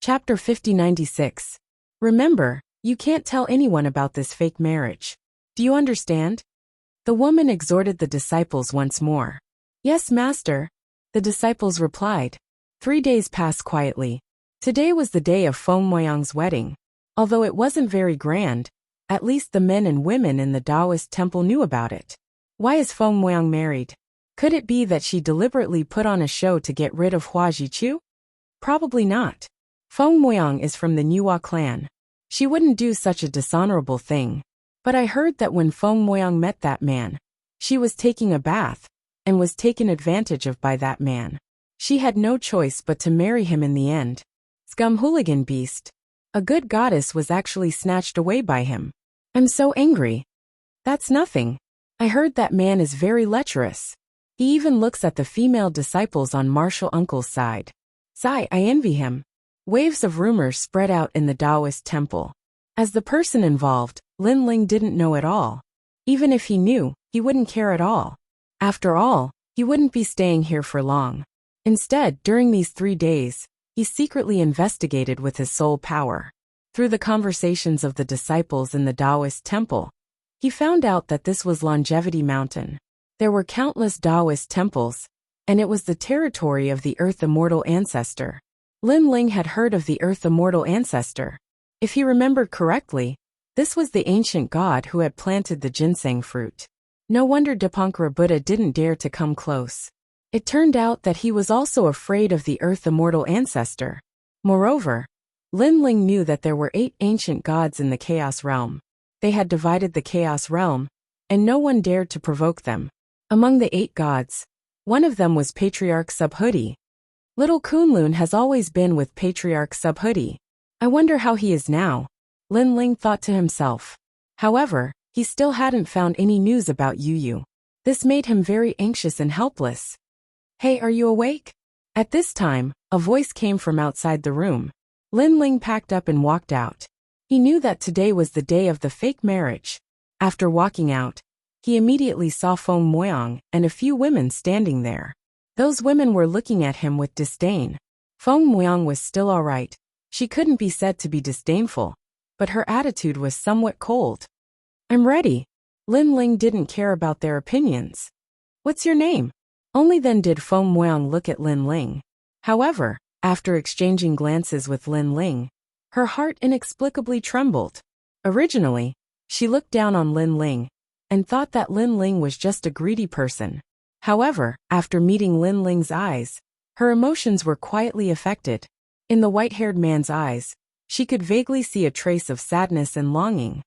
Chapter 5096. Remember, you can't tell anyone about this fake marriage. Do you understand? The woman exhorted the disciples once more. Yes, master. The disciples replied. 3 days passed quietly. Today was the day of Feng Moyang's wedding. Although it wasn't very grand, at least the men and women in the Taoist temple knew about it. Why is Feng Moyang married? Could it be that she deliberately put on a show to get rid of Hua Jichu? Probably not. Feng Moyang is from the Nuwa clan. She wouldn't do such a dishonorable thing. But I heard that when Feng Moyang met that man, she was taking a bath, and was taken advantage of by that man. She had no choice but to marry him in the end. Scum hooligan beast. A good goddess was actually snatched away by him. I'm so angry. That's nothing. I heard that man is very lecherous. He even looks at the female disciples on martial uncle's side. Sigh, I envy him. Waves of rumors spread out in the Taoist temple. As the person involved, Lin Ling didn't know at all. Even if he knew, he wouldn't care at all. After all, he wouldn't be staying here for long. Instead, during these 3 days, he secretly investigated with his soul power. Through the conversations of the disciples in the Taoist temple, he found out that this was Longevity Mountain. There were countless Taoist temples, and it was the territory of the Earth Immortal Ancestor. Lin Ling had heard of the Earth Immortal Ancestor. If he remembered correctly, this was the ancient god who had planted the ginseng fruit. No wonder Dipankara Buddha didn't dare to come close. It turned out that he was also afraid of the Earth Immortal Ancestor. Moreover, Lin Ling knew that there were 8 ancient gods in the Chaos Realm. They had divided the Chaos Realm, and no one dared to provoke them. Among the 8 gods, one of them was Patriarch Subhuti. Little Kunlun has always been with Patriarch Subhuti. I wonder how he is now, Lin Ling thought to himself. However, he still hadn't found any news about Yu Yu. This made him very anxious and helpless. Hey, are you awake? At this time, a voice came from outside the room. Lin Ling packed up and walked out. He knew that today was the day of the fake marriage. After walking out, he immediately saw Feng Moyang and a few women standing there. Those women were looking at him with disdain. Feng Moyang was still all right. She couldn't be said to be disdainful, but her attitude was somewhat cold. I'm ready. Lin Ling didn't care about their opinions. What's your name? Only then did Feng Moyang look at Lin Ling. However, after exchanging glances with Lin Ling, her heart inexplicably trembled. Originally, she looked down on Lin Ling and thought that Lin Ling was just a greedy person. However, after meeting Lin Ling's eyes, her emotions were quietly affected. In the white-haired man's eyes, she could vaguely see a trace of sadness and longing.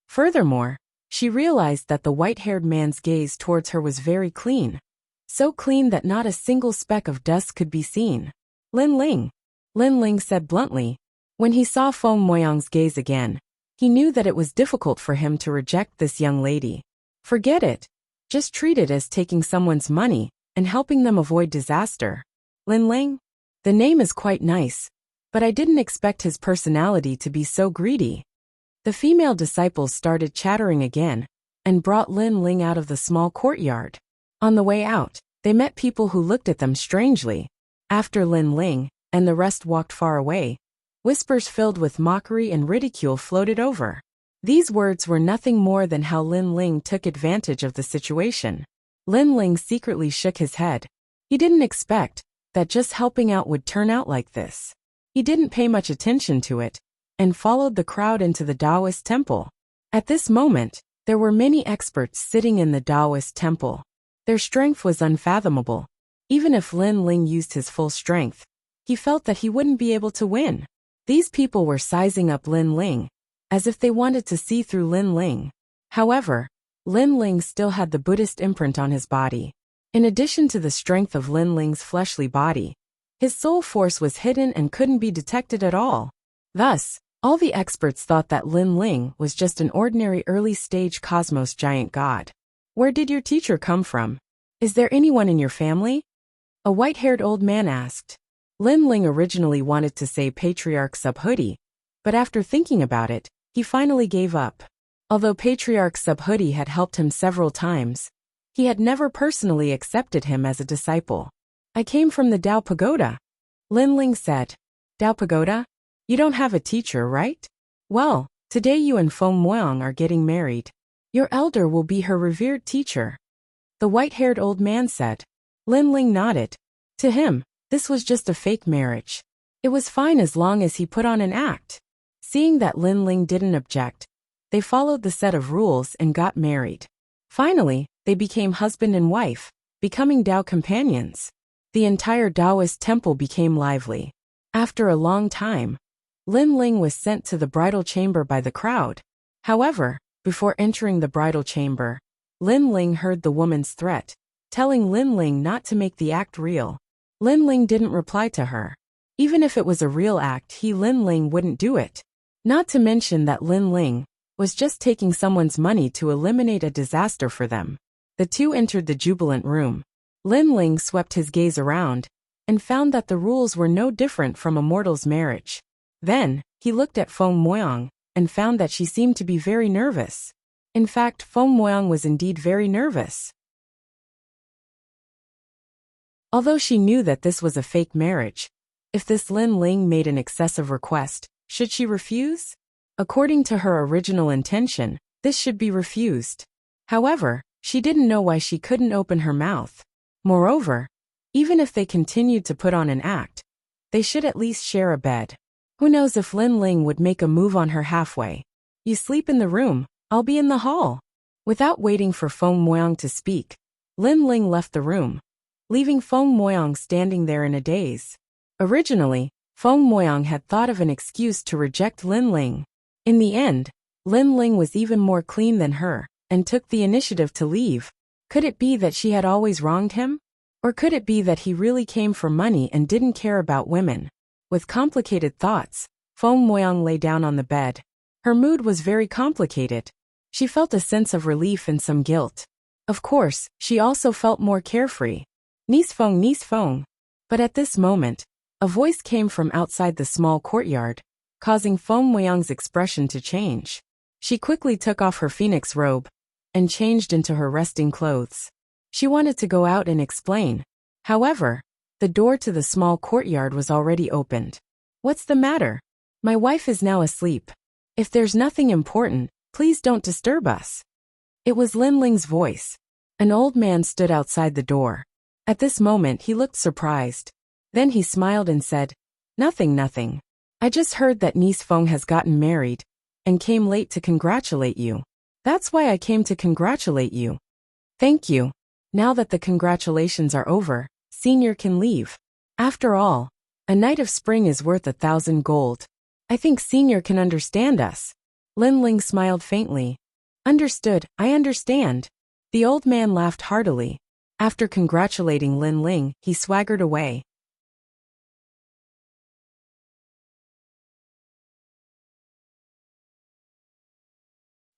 Furthermore, she realized that the white-haired man's gaze towards her was very clean. So clean that not a single speck of dust could be seen. Lin Ling said bluntly. When he saw Feng Moyang's gaze again, he knew that it was difficult for him to reject this young lady. Forget it. Just treat it as taking someone's money and helping them avoid disaster. Lin Ling? The name is quite nice, but I didn't expect his personality to be so greedy. The female disciples started chattering again and brought Lin Ling out of the small courtyard. On the way out, they met people who looked at them strangely. After Lin Ling and the rest walked far away, whispers filled with mockery and ridicule floated over. These words were nothing more than how Lin Ling took advantage of the situation. Lin Ling secretly shook his head. He didn't expect that just helping out would turn out like this. He didn't pay much attention to it and followed the crowd into the Taoist temple. At this moment, there were many experts sitting in the Taoist temple. Their strength was unfathomable. Even if Lin Ling used his full strength, he felt that he wouldn't be able to win. These people were sizing up Lin Ling, as if they wanted to see through Lin Ling. However, Lin Ling still had the Buddhist imprint on his body. In addition to the strength of Lin Ling's fleshly body, his soul force was hidden and couldn't be detected at all. Thus, all the experts thought that Lin Ling was just an ordinary early-stage cosmos giant god. Where did your teacher come from? Is there anyone in your family? A white-haired old man asked. Lin Ling originally wanted to say Patriarch Subhuti, but after thinking about it, he finally gave up. Although Patriarch Subhuti had helped him several times, he had never personally accepted him as a disciple. I came from the Dao Pagoda, Lin Ling said. Dao Pagoda? You don't have a teacher, right? Well, today you and Feng Moyang are getting married. Your elder will be her revered teacher. The white-haired old man said. Lin Ling nodded. To him, this was just a fake marriage. It was fine as long as he put on an act. Seeing that Lin Ling didn't object, they followed the set of rules and got married. Finally, they became husband and wife, becoming Dao companions. The entire Taoist temple became lively. After a long time, Lin Ling was sent to the bridal chamber by the crowd. However, before entering the bridal chamber, Lin Ling heard the woman's threat, telling Lin Ling not to make the act real. Lin Ling didn't reply to her. Even if it was a real act, Lin Ling wouldn't do it. Not to mention that Lin Ling was just taking someone's money to eliminate a disaster for them. The two entered the jubilant room. Lin Ling swept his gaze around and found that the rules were no different from a mortal's marriage. Then, he looked at Feng Moyang and found that she seemed to be very nervous. In fact, Feng Moyang was indeed very nervous. Although she knew that this was a fake marriage, if this Lin Ling made an excessive request, should she refuse? According to her original intention, this should be refused. However, she didn't know why she couldn't open her mouth. Moreover, even if they continued to put on an act, they should at least share a bed. Who knows if Lin Ling would make a move on her halfway. You sleep in the room, I'll be in the hall. Without waiting for Feng Moyang to speak, Lin Ling left the room, leaving Feng Moyang standing there in a daze. Originally, Feng Moyang had thought of an excuse to reject Lin Ling. In the end, Lin Ling was even more clean than her, and took the initiative to leave. Could it be that she had always wronged him? Or could it be that he really came for money and didn't care about women? With complicated thoughts, Feng Moyang lay down on the bed. Her mood was very complicated. She felt a sense of relief and some guilt. Of course, she also felt more carefree. Nice Feng. But at this moment, a voice came from outside the small courtyard, causing Feng Moyang's expression to change. She quickly took off her phoenix robe and changed into her resting clothes. She wanted to go out and explain. However, the door to the small courtyard was already opened. What's the matter? My wife is now asleep. If there's nothing important, please don't disturb us. It was Lin Ling's voice. An old man stood outside the door. At this moment he looked surprised. Then he smiled and said, Nothing. I just heard that Niece Feng has gotten married, and came late to congratulate you. That's why I came to congratulate you. Thank you. Now that the congratulations are over, Senior can leave. After all, a night of spring is worth 1,000 gold. I think Senior can understand us. Lin Ling smiled faintly. Understood, I understand. The old man laughed heartily. After congratulating Lin Ling, he swaggered away.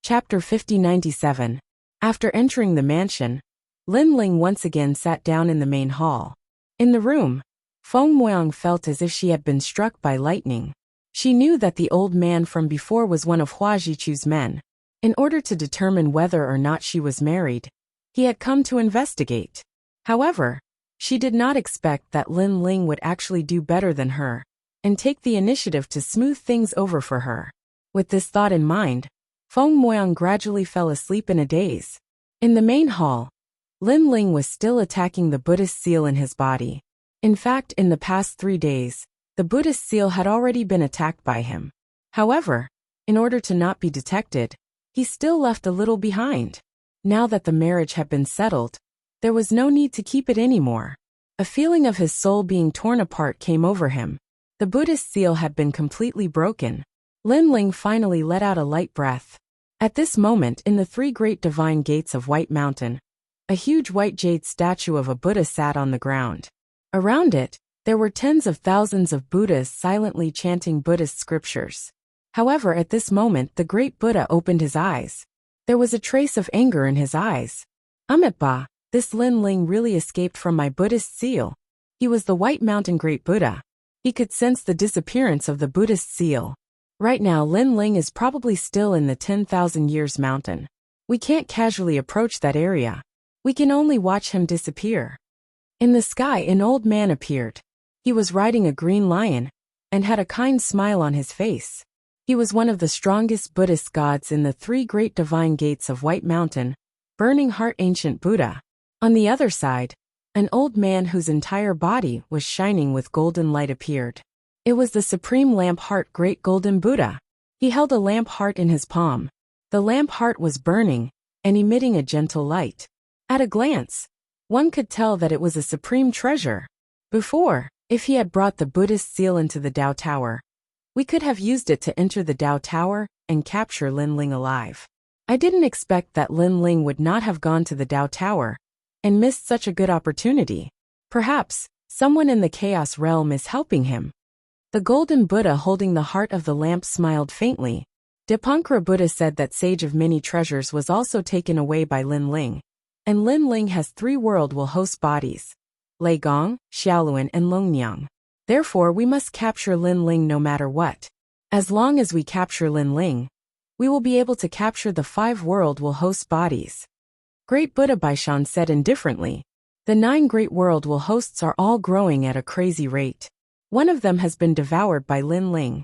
Chapter 5097. After entering the mansion, Lin Ling once again sat down in the main hall. In the room, Feng Moyang felt as if she had been struck by lightning. She knew that the old man from before was one of Hua Jichu's men. In order to determine whether or not she was married, he had come to investigate. However, she did not expect that Lin Ling would actually do better than her, and take the initiative to smooth things over for her. With this thought in mind, Feng Moyang gradually fell asleep in a daze. In the main hall, Lin Ling was still attacking the Buddhist seal in his body. In fact, in the past 3 days, the Buddhist seal had already been attacked by him. However, in order to not be detected, he still left a little behind. Now that the marriage had been settled, there was no need to keep it anymore. A feeling of his soul being torn apart came over him. The Buddhist seal had been completely broken. Lin Ling finally let out a light breath. At this moment, in the 3 great divine gates of White Mountain, a huge white jade statue of a Buddha sat on the ground. Around it, there were tens of thousands of Buddhas silently chanting Buddhist scriptures. However, at this moment the great Buddha opened his eyes. There was a trace of anger in his eyes. Amitabha, this Lin Ling really escaped from my Buddhist seal. He was the White Mountain Great Buddha. He could sense the disappearance of the Buddhist seal. Right now Lin Ling is probably still in the 10,000 years mountain. We can't casually approach that area. We can only watch him disappear. In the sky an old man appeared. He was riding a green lion, and had a kind smile on his face. He was one of the strongest Buddhist gods in the 3 great divine gates of White Mountain, Burning Heart Ancient Buddha. On the other side, an old man whose entire body was shining with golden light appeared. It was the Supreme Lamp Heart Great Golden Buddha. He held a lamp heart in his palm. The lamp heart was burning, and emitting a gentle light. At a glance, one could tell that it was a supreme treasure. Before, if he had brought the Buddhist seal into the Tao Tower, We could have used it to enter the Dao Tower and capture Lin Ling alive. I didn't expect that Lin Ling would not have gone to the Dao Tower and missed such a good opportunity. Perhaps someone in the Chaos Realm is helping him. The Golden Buddha holding the heart of the lamp smiled faintly. Dipankara Buddha said that Sage of Many Treasures was also taken away by Lin Ling, and Lin Ling has 3 world will host bodies: Lei Gong, Xiaoluan and Longnyang. Therefore we must capture Lin Ling no matter what. As long as we capture Lin Ling, we will be able to capture the 5 world will host bodies. Great Buddha Baishan said indifferently. The 9 great world will hosts are all growing at a crazy rate. One of them has been devoured by Lin Ling.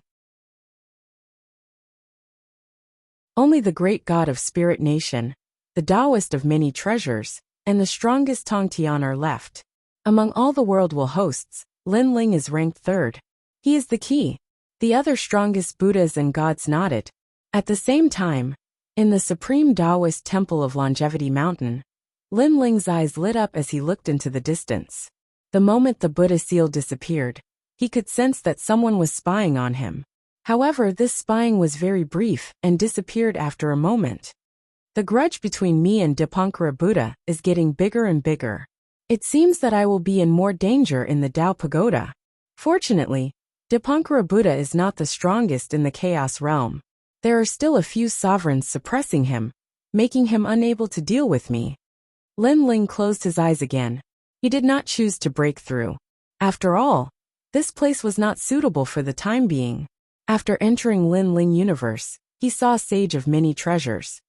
Only the great god of Spirit Nation, the Taoist of Many Treasures, and the strongest Tongtian are left. Among all the world will hosts, Lin Ling is ranked 3rd. He is the key. The other strongest Buddhas and gods nodded. At the same time, in the supreme Taoist temple of Longevity Mountain, Lin Ling's eyes lit up as he looked into the distance. The moment the Buddha seal disappeared, he could sense that someone was spying on him. However, this spying was very brief and disappeared after a moment. The grudge between me and Dipankara Buddha is getting bigger and bigger. It seems that I will be in more danger in the Tao Pagoda. Fortunately, Dipankara Buddha is not the strongest in the Chaos Realm. There are still a few sovereigns suppressing him, making him unable to deal with me. Lin Ling closed his eyes again. He did not choose to break through. After all, this place was not suitable for the time being. After entering Lin Ling universe, he saw Sage of Many Treasures.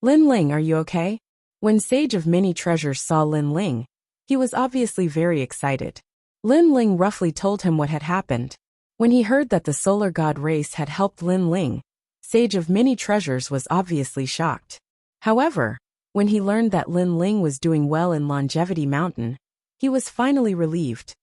Lin Ling, are you okay? When Sage of Many Treasures saw Lin Ling, he was obviously very excited. Lin Ling roughly told him what had happened. When he heard that the solar god race had helped Lin Ling, Sage of Many Treasures was obviously shocked. However, when he learned that Lin Ling was doing well in Longevity Mountain, he was finally relieved.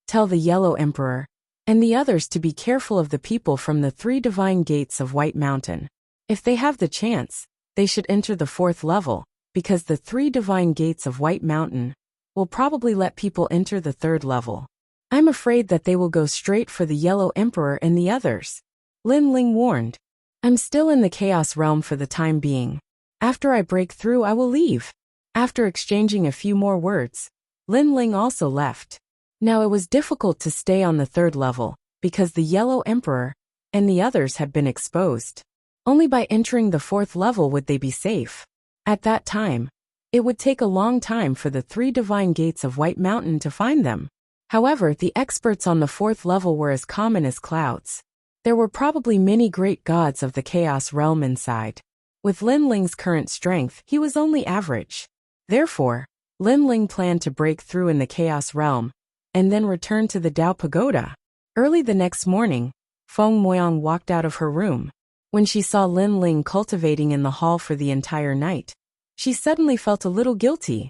Tell the Yellow Emperor and the others to be careful of the people from the 3 divine gates of White Mountain. If they have the chance, they should enter the 4th level, because the 3 divine gates of White Mountain will probably let people enter the 3rd level. I'm afraid that they will go straight for the Yellow Emperor and the others. Lin Ling warned. I'm still in the Chaos Realm for the time being. After I break through, I will leave. After exchanging a few more words, Lin Ling also left. Now it was difficult to stay on the 3rd level, because the Yellow Emperor and the others had been exposed. Only by entering the 4th level would they be safe. At that time, it would take a long time for the 3 divine gates of White Mountain to find them. However, the experts on the 4th level were as common as clouds. There were probably many great gods of the Chaos Realm inside. With Lin Ling's current strength, he was only average. Therefore, Lin Ling planned to break through in the Chaos Realm, and then return to the Tao Pagoda. Early the next morning, Feng Moyang walked out of her room. When she saw Lin Ling cultivating in the hall for the entire night, she suddenly felt a little guilty.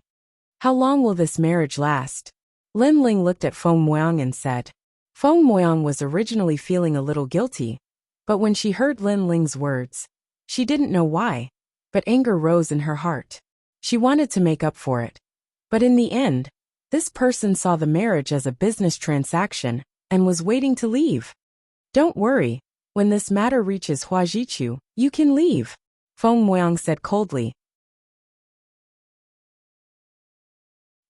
How long will this marriage last? Lin Ling looked at Feng Moyang and said. Feng Moyang was originally feeling a little guilty, but when she heard Lin Ling's words, she didn't know why, but anger rose in her heart. She wanted to make up for it. But in the end, this person saw the marriage as a business transaction and was waiting to leave. Don't worry, when this matter reaches Huajichu, you can leave, Feng Moyang said coldly.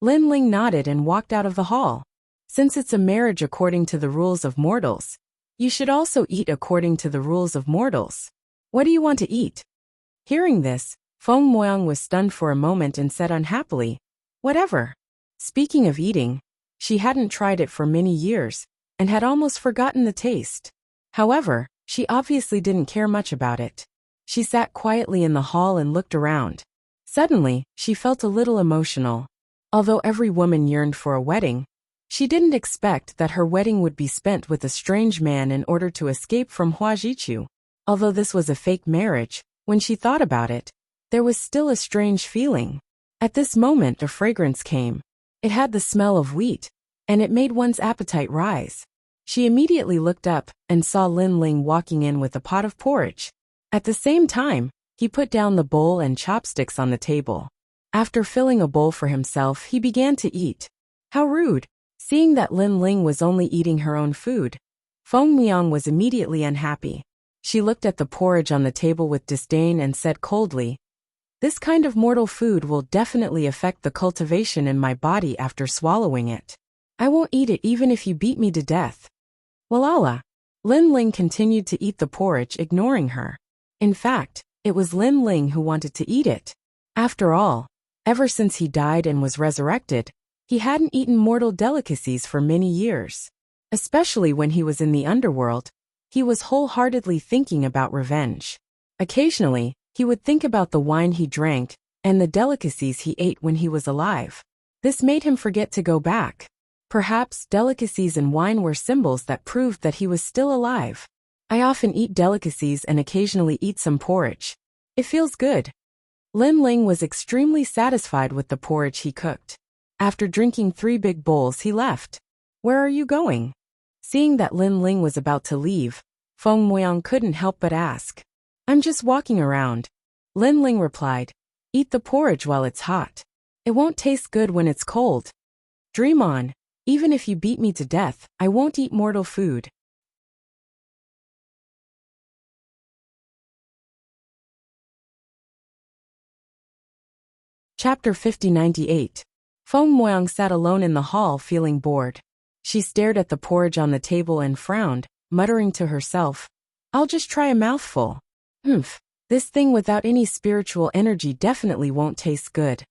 Lin Ling nodded and walked out of the hall. Since it's a marriage according to the rules of mortals, you should also eat according to the rules of mortals. What do you want to eat? Hearing this, Feng Moyang was stunned for a moment and said unhappily, whatever. Speaking of eating, she hadn't tried it for many years, and had almost forgotten the taste. However, she obviously didn't care much about it. She sat quietly in the hall and looked around. Suddenly, she felt a little emotional. Although every woman yearned for a wedding, she didn't expect that her wedding would be spent with a strange man in order to escape from Huajichu. Although this was a fake marriage, when she thought about it, there was still a strange feeling. At this moment, a fragrance came. It had the smell of wheat, and it made one's appetite rise. She immediately looked up and saw Lin Ling walking in with a pot of porridge. At the same time, he put down the bowl and chopsticks on the table. After filling a bowl for himself, he began to eat. How rude! Seeing that Lin Ling was only eating her own food, Feng Miang was immediately unhappy. She looked at the porridge on the table with disdain and said coldly, "This kind of mortal food will definitely affect the cultivation in my body after swallowing it. I won't eat it even if you beat me to death." Walala. Lin Ling continued to eat the porridge, ignoring her. In fact, it was Lin Ling who wanted to eat it. After all, ever since he died and was resurrected, he hadn't eaten mortal delicacies for many years. Especially when he was in the underworld, he was wholeheartedly thinking about revenge. Occasionally, he would think about the wine he drank and the delicacies he ate when he was alive. This made him forget to go back. Perhaps delicacies and wine were symbols that proved that he was still alive. "I often eat delicacies and occasionally eat some porridge. It feels good." Lin Ling was extremely satisfied with the porridge he cooked. After drinking 3 big bowls, he left. "Where are you going?" Seeing that Lin Ling was about to leave, Feng Moyang couldn't help but ask. "I'm just walking around." Lin Ling replied, "Eat the porridge while it's hot. It won't taste good when it's cold. Dream on. Even if you beat me to death, I won't eat mortal food." Chapter 5098. Feng Moyang sat alone in the hall feeling bored. She stared at the porridge on the table and frowned, muttering to herself, "I'll just try a mouthful. This thing without any spiritual energy definitely won't taste good."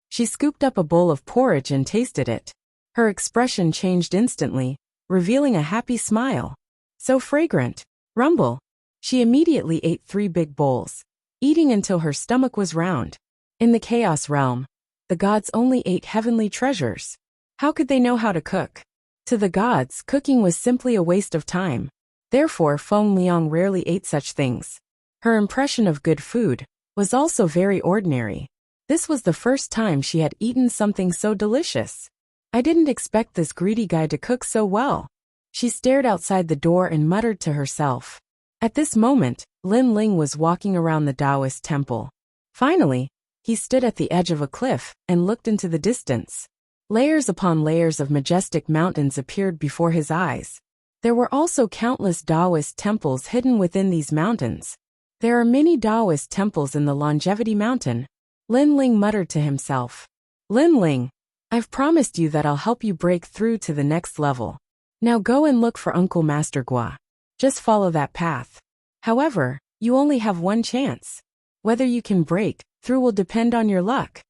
She scooped up a bowl of porridge and tasted it. Her expression changed instantly, revealing a happy smile. "So fragrant. Rumble." She immediately ate 3 big bowls, eating until her stomach was round. In the chaos realm, the gods only ate heavenly treasures. How could they know how to cook? To the gods, cooking was simply a waste of time. Therefore, Feng Liang rarely ate such things. Her impression of good food was also very ordinary. This was the first time she had eaten something so delicious. "I didn't expect this greedy guy to cook so well." She stared outside the door and muttered to herself. At this moment, Lin Ling was walking around the Taoist temple. Finally, he stood at the edge of a cliff and looked into the distance. Layers upon layers of majestic mountains appeared before his eyes. There were also countless Taoist temples hidden within these mountains. "There are many Taoist temples in the Longevity Mountain," Lin Ling muttered to himself. "Lin Ling, I've promised you that I'll help you break through to the next level. Now go and look for Uncle Master Gua. Just follow that path. However, you only have one chance. Whether you can break through will depend on your luck."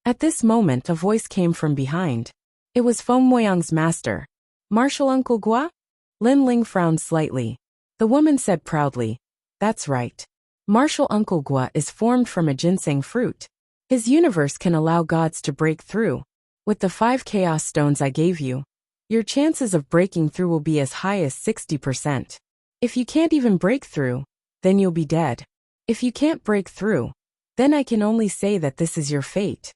At this moment, a voice came from behind. It was Feng Moyang's master. "Martial Uncle Gua?" Lin Ling frowned slightly. The woman said proudly, "That's right. Martial Uncle Gua is formed from a ginseng fruit. His universe can allow gods to break through. With the 5 chaos stones I gave you, your chances of breaking through will be as high as 60%. If you can't even break through, then you'll be dead. If you can't break through, then I can only say that this is your fate."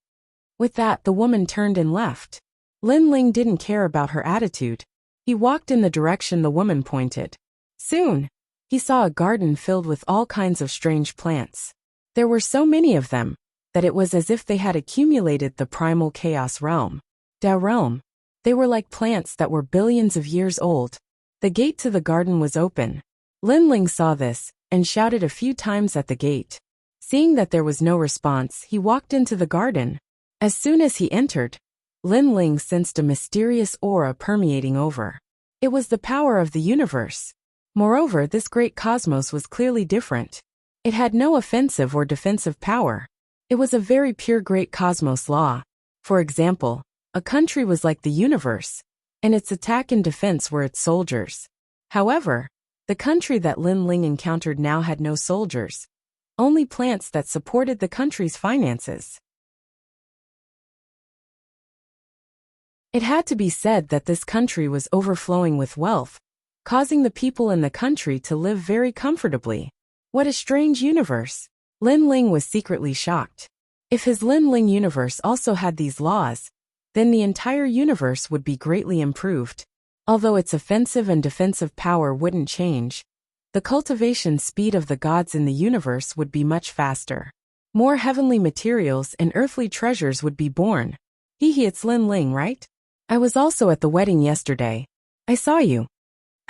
With that, the woman turned and left. Lin Ling didn't care about her attitude. He walked in the direction the woman pointed. Soon, he saw a garden filled with all kinds of strange plants. There were so many of them that it was as if they had accumulated the primal chaos realm. Dao realm. They were like plants that were billions of years old. The gate to the garden was open. Lin Ling saw this and shouted a few times at the gate. Seeing that there was no response, he walked into the garden. As soon as he entered, Lin Ling sensed a mysterious aura permeating over. It was the power of the universe. Moreover, this great cosmos was clearly different. It had no offensive or defensive power. It was a very pure great cosmos law. For example, a country was like the universe, and its attack and defense were its soldiers. However, the country that Lin Ling encountered now had no soldiers, only plants that supported the country's finances. It had to be said that this country was overflowing with wealth, causing the people in the country to live very comfortably. What a strange universe! Lin Ling was secretly shocked. If his Lin Ling universe also had these laws, then the entire universe would be greatly improved. Although its offensive and defensive power wouldn't change, the cultivation speed of the gods in the universe would be much faster. More heavenly materials and earthly treasures would be born. It's Lin Ling, right? I was also at the wedding yesterday. I saw you.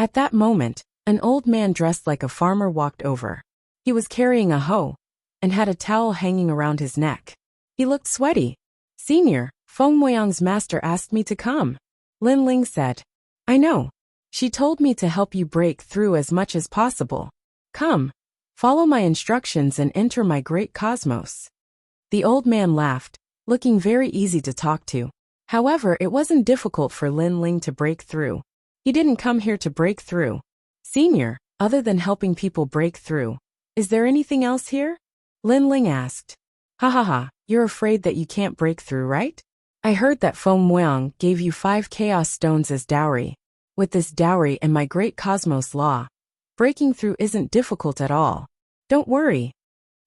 At that moment, an old man dressed like a farmer walked over. He was carrying a hoe and had a towel hanging around his neck. He looked sweaty. "Senior, Feng Moyang's master asked me to come," Lin Ling said. "I know. She told me to help you break through as much as possible. Come, follow my instructions and enter my great cosmos." The old man laughed, looking very easy to talk to. However, it wasn't difficult for Lin Ling to break through. He didn't come here to break through. "Senior, other than helping people break through, is there anything else here?" Lin Ling asked. "Ha ha ha, you're afraid that you can't break through, right? I heard that Feng Moyang gave you 5 chaos stones as dowry. With this dowry and my great cosmos law, breaking through isn't difficult at all. Don't worry."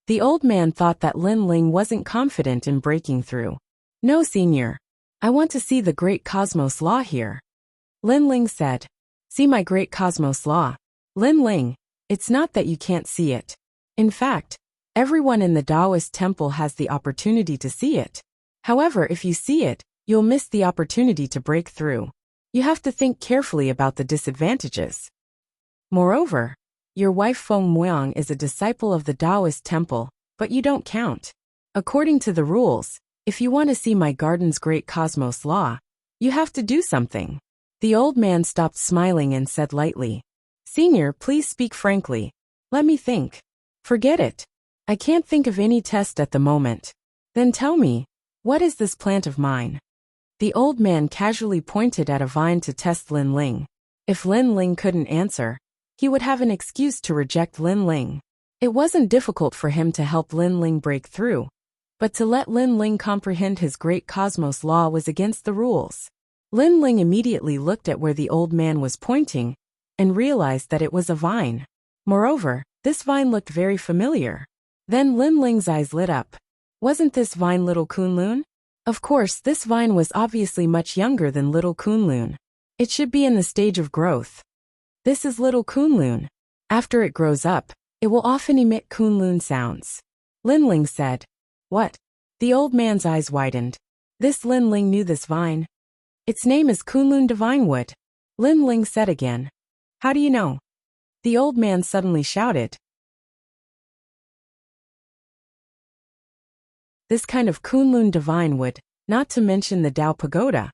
The old man thought that Lin Ling wasn't confident in breaking through. "No, senior. I want to see the great cosmos law here," Lin Ling said. "See my great cosmos law. Lin Ling, it's not that you can't see it. In fact, everyone in the Taoist temple has the opportunity to see it. However, if you see it, you'll miss the opportunity to break through. You have to think carefully about the disadvantages. Moreover, your wife Feng Moyang is a disciple of the Taoist temple, but you don't count. According to the rules, if you want to see my garden's great cosmos law, you have to do something." The old man stopped smiling and said lightly, "Senior, please speak frankly. Let me think." "Forget it. I can't think of any test at the moment." "Then tell me, what is this plant of mine?" The old man casually pointed at a vine to test Lin Ling. If Lin Ling couldn't answer, he would have an excuse to reject Lin Ling. It wasn't difficult for him to help Lin Ling break through, but to let Lin Ling comprehend his great cosmos law was against the rules. Lin Ling immediately looked at where the old man was pointing and realized that it was a vine. Moreover, this vine looked very familiar. Then Lin Ling's eyes lit up. Wasn't this vine little Kunlun? Of course, this vine was obviously much younger than little Kunlun. It should be in the stage of growth. This is little Kunlun. After it grows up, it will often emit Kunlun sounds. Lin Ling said. "What?" The old man's eyes widened. This Lin Ling knew this vine. "Its name is Kunlun Divine Wood," Lin Ling said again. "How do you know?" The old man suddenly shouted. This kind of Kunlun Divine Wood, not to mention the Tao Pagoda.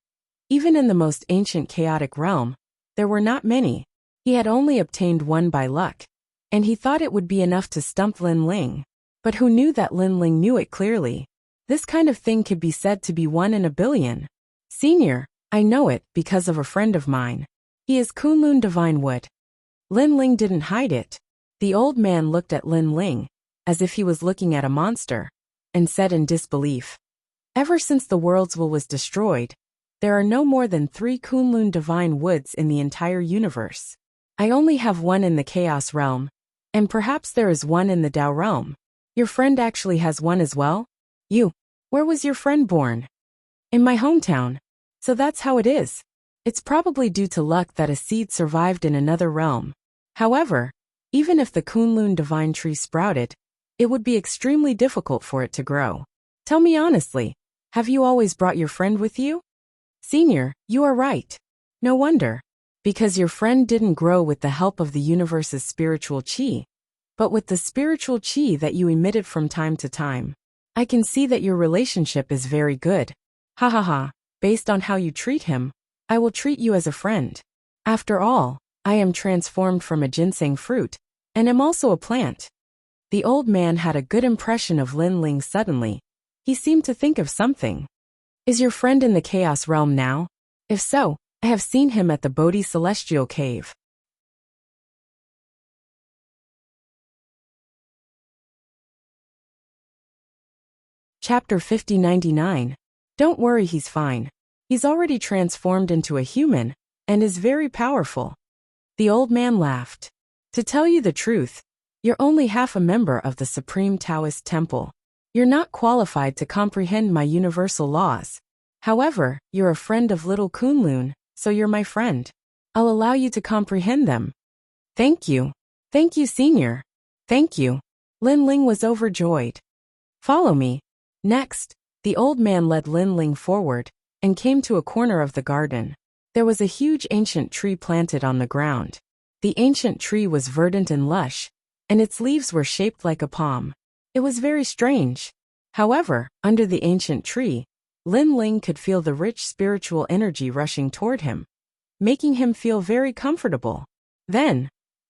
Even in the most ancient chaotic realm, there were not many. He had only obtained one by luck, and he thought it would be enough to stump Lin Ling. But who knew that Lin Ling knew it clearly? This kind of thing could be said to be 1 in a billion. "Senior, I know it because of a friend of mine. He is Kunlun Divine Wood." Lin Ling didn't hide it. The old man looked at Lin Ling, as if he was looking at a monster, and said in disbelief, "Ever since the world's will was destroyed, there are no more than 3 Kunlun Divine Woods in the entire universe. I only have 1 in the Chaos realm, and perhaps there is 1 in the Tao realm. Your friend actually has 1 as well? Where was your friend born?" "In my hometown. So that's how it is. It's probably due to luck that a seed survived in another realm. However, even if the Kunlun Divine Tree sprouted, it would be extremely difficult for it to grow. Tell me honestly, have you always brought your friend with you?" "Senior, you are right. No wonder. Because your friend didn't grow with the help of the universe's spiritual qi, but with the spiritual qi that you emitted from time to time. I can see that your relationship is very good. Ha ha ha, based on how you treat him, I will treat you as a friend. After all, I am transformed from a ginseng fruit, and am also a plant." The old man had a good impression of Lin Ling suddenly. He seemed to think of something. "Is your friend in the Chaos realm now? If so, I have seen him at the Bodhi Celestial Cave." Chapter 5099. Don't worry, he's fine. He's already transformed into a human, and is very powerful. The old man laughed. "To tell you the truth, you're only half a member of the Supreme Taoist Temple. You're not qualified to comprehend my universal laws. However, you're a friend of little Kunlun, so you're my friend. I'll allow you to comprehend them." "Thank you. Thank you, senior. Thank you." Lin Ling was overjoyed. "Follow me." Next, the old man led Lin Ling forward, and came to a corner of the garden. There was a huge ancient tree planted on the ground. The ancient tree was verdant and lush, and its leaves were shaped like a palm. It was very strange. However, under the ancient tree, Lin Ling could feel the rich spiritual energy rushing toward him, making him feel very comfortable. Then,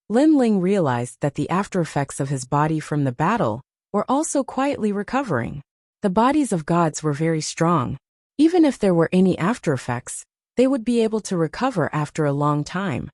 Lin Ling realized that the aftereffects of his body from the battle were also quietly recovering. The bodies of gods were very strong. Even if there were any aftereffects, they would be able to recover after a long time,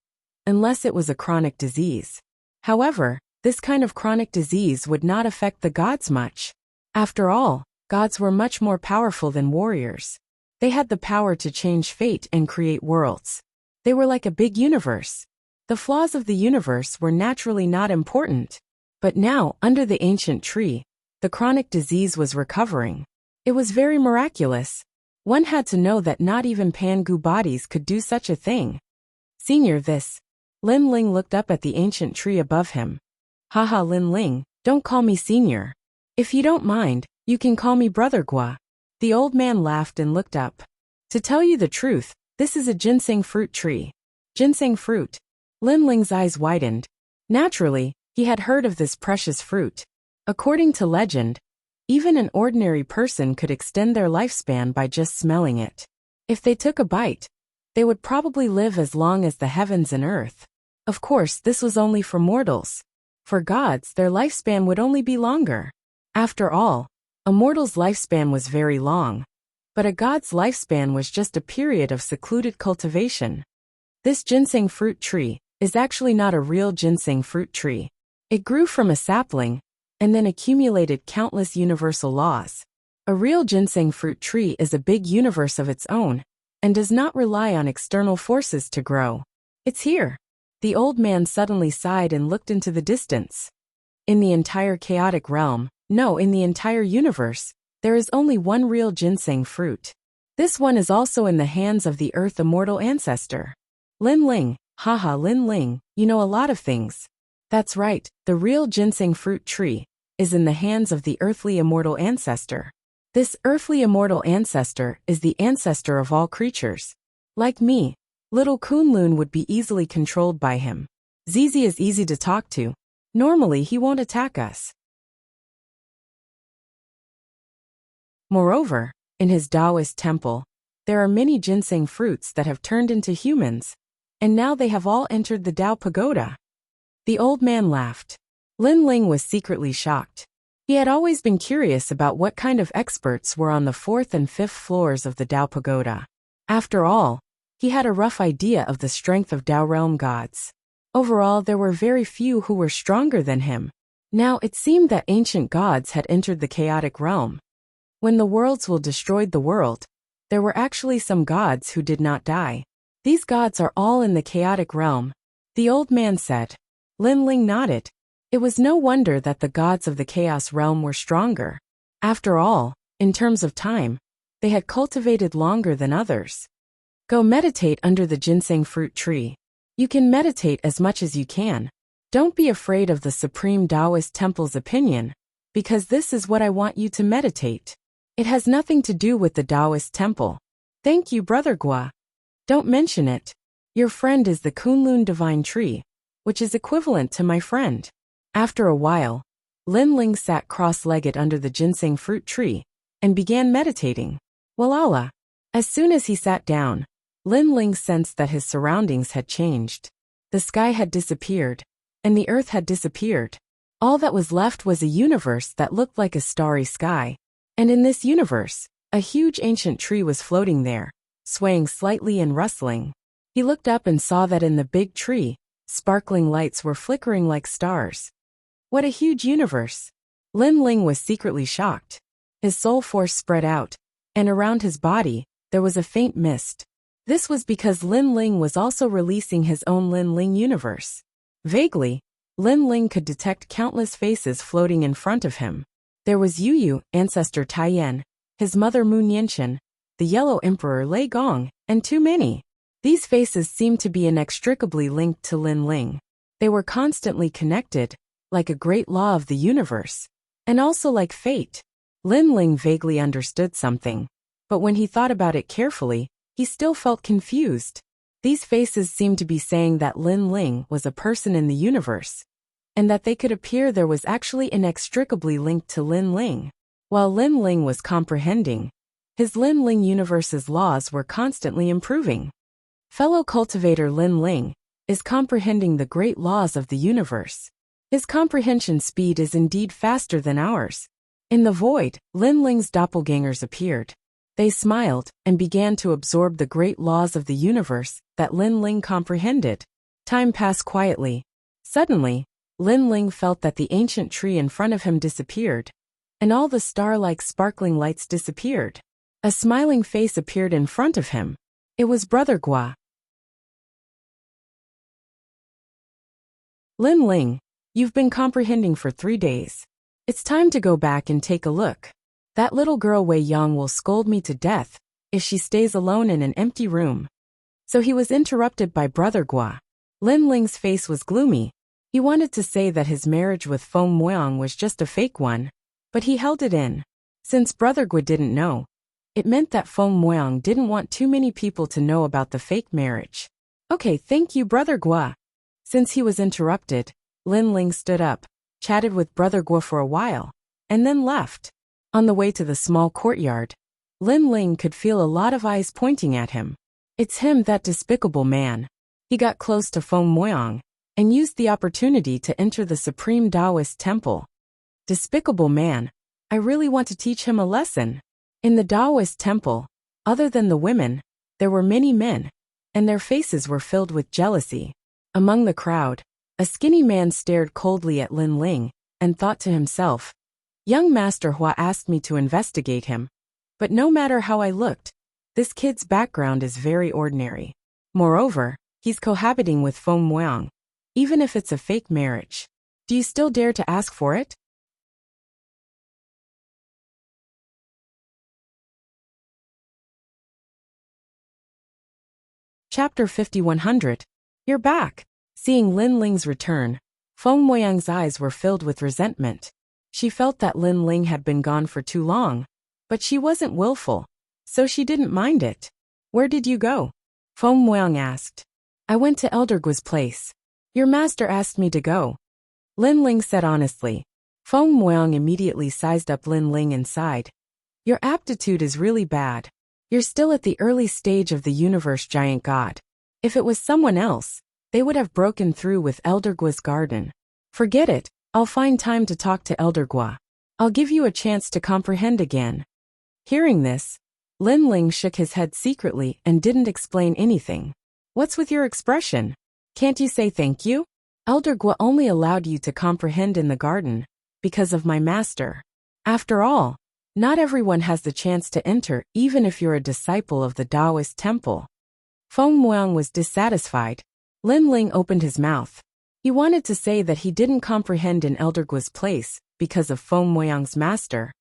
unless it was a chronic disease. However, this kind of chronic disease would not affect the gods much. After all, gods were much more powerful than warriors. They had the power to change fate and create worlds. They were like a big universe. The flaws of the universe were naturally not important. But now, under the ancient tree, the chronic disease was recovering. It was very miraculous. One had to know that not even Pangu bodies could do such a thing. Senior, this. Lin Ling looked up at the ancient tree above him. Haha, Lin Ling, don't call me senior. If you don't mind, you can call me Brother Gua. The old man laughed and looked up. To tell you the truth, this is a ginseng fruit tree. Ginseng fruit. Lin Ling's eyes widened. Naturally, he had heard of this precious fruit. According to legend, even an ordinary person could extend their lifespan by just smelling it. If they took a bite, they would probably live as long as the heavens and earth. Of course, this was only for mortals. For gods, their lifespan would only be longer. After all, a mortal's lifespan was very long, but a god's lifespan was just a period of secluded cultivation. This ginseng fruit tree is actually not a real ginseng fruit tree. It grew from a sapling, and then accumulated countless universal laws. A real ginseng fruit tree is a big universe of its own, and does not rely on external forces to grow. It's here. The old man suddenly sighed and looked into the distance. In the entire chaotic realm, no, in the entire universe, there is only one real ginseng fruit. This one is also in the hands of the Earth Immortal Ancestor. Lin Ling, haha, Lin Ling, you know a lot of things. That's right, the real ginseng fruit tree is in the hands of the Earthly Immortal Ancestor. This Earthly Immortal Ancestor is the ancestor of all creatures. Like me, little Kunlun would be easily controlled by him. Zizi is easy to talk to. Normally he won't attack us. Moreover, in his Taoist temple, there are many ginseng fruits that have turned into humans, and now they have all entered the Tao Pagoda. The old man laughed. Lin Ling was secretly shocked. He had always been curious about what kind of experts were on the 4th and 5th floors of the Tao Pagoda. After all, he had a rough idea of the strength of Tao realm gods. Overall, there were very few who were stronger than him. Now it seemed that ancient gods had entered the chaotic realm. When the worlds will destroyed the world, there were actually some gods who did not die. These gods are all in the chaotic realm, the old man said. Lin Ling nodded. It was no wonder that the gods of the chaos realm were stronger. After all, in terms of time, they had cultivated longer than others. Go meditate under the ginseng fruit tree. You can meditate as much as you can. Don't be afraid of the Supreme Taoist Temple's opinion, because this is what I want you to meditate. It has nothing to do with the Taoist Temple. Thank you, Brother Gua. Don't mention it. Your friend is the Kunlun Divine Tree, which is equivalent to my friend. After a while, Lin Ling sat cross-legged under the ginseng fruit tree and began meditating. Walala. As soon as he sat down, Lin Ling sensed that his surroundings had changed. The sky had disappeared, and the earth had disappeared. All that was left was a universe that looked like a starry sky. And in this universe, a huge ancient tree was floating there, swaying slightly and rustling. He looked up and saw that in the big tree, sparkling lights were flickering like stars. What a huge universe! Lin Ling was secretly shocked. His soul force spread out, and around his body, there was a faint mist. This was because Lin Ling was also releasing his own Lin Ling universe. Vaguely, Lin Ling could detect countless faces floating in front of him. There was Yu Yu, ancestor Taiyan, his mother Moon Yinshan, the Yellow Emperor Lei Gong, and too many. These faces seemed to be inextricably linked to Lin Ling. They were constantly connected, like a great law of the universe, and also like fate. Lin Ling vaguely understood something, but when he thought about it carefully, he still felt confused. These faces seemed to be saying that Lin Ling was a person in the universe, and that they could appear there was actually inextricably linked to Lin Ling. While Lin Ling was comprehending, his Lin Ling universe's laws were constantly improving. Fellow cultivator Lin Ling is comprehending the great laws of the universe. His comprehension speed is indeed faster than ours. In the void, Lin Ling's doppelgangers appeared. They smiled and began to absorb the great laws of the universe that Lin Ling comprehended. Time passed quietly. Suddenly, Lin Ling felt that the ancient tree in front of him disappeared, and all the star-like sparkling lights disappeared. A smiling face appeared in front of him. It was Brother Gua. Lin Ling, you've been comprehending for 3 days. It's time to go back and take a look. That little girl Wei Yang will scold me to death if she stays alone in an empty room. So he was interrupted by Brother Gua. Lin Ling's face was gloomy. He wanted to say that his marriage with Feng Muang was just a fake one, but he held it in. Since Brother Gua didn't know, it meant that Feng Muang didn't want too many people to know about the fake marriage. Okay, thank you, Brother Gua. Since he was interrupted, Lin Ling stood up, chatted with Brother Gua for a while, and then left. On the way to the small courtyard, Lin Ling could feel a lot of eyes pointing at him. It's him, that despicable man. He got close to Feng Muang and used the opportunity to enter the Supreme Taoist Temple. Despicable man, I really want to teach him a lesson. In the Taoist Temple, other than the women, there were many men, and their faces were filled with jealousy. Among the crowd, a skinny man stared coldly at Lin Ling and thought to himself, young Master Hua asked me to investigate him, but no matter how I looked, this kid's background is very ordinary. Moreover, he's cohabiting with Feng Muang, even if it's a fake marriage. Do you still dare to ask for it? Chapter 5100. You're back. Seeing Lin Ling's return, Feng Muang's eyes were filled with resentment. She felt that Lin Ling had been gone for too long, but she wasn't willful, so she didn't mind it. Where did you go? Feng Muang asked. I went to Elder Gua's place. Your master asked me to go. Lin Ling said honestly. Feng Muang immediately sized up Lin Ling and sighed. Your aptitude is really bad. You're still at the early stage of the universe, giant god. If it was someone else, they would have broken through with Elder Gua's garden. Forget it, I'll find time to talk to Elder Gua. I'll give you a chance to comprehend again. Hearing this, Lin Ling shook his head secretly and didn't explain anything. What's with your expression? Can't you say thank you? Elder Gua only allowed you to comprehend in the garden because of my master. After all, not everyone has the chance to enter even if you're a disciple of the Taoist temple. Feng Muang was dissatisfied. Lin Ling opened his mouth. He wanted to say that he didn't comprehend in Elder Gua's place because of Feng Muang's master,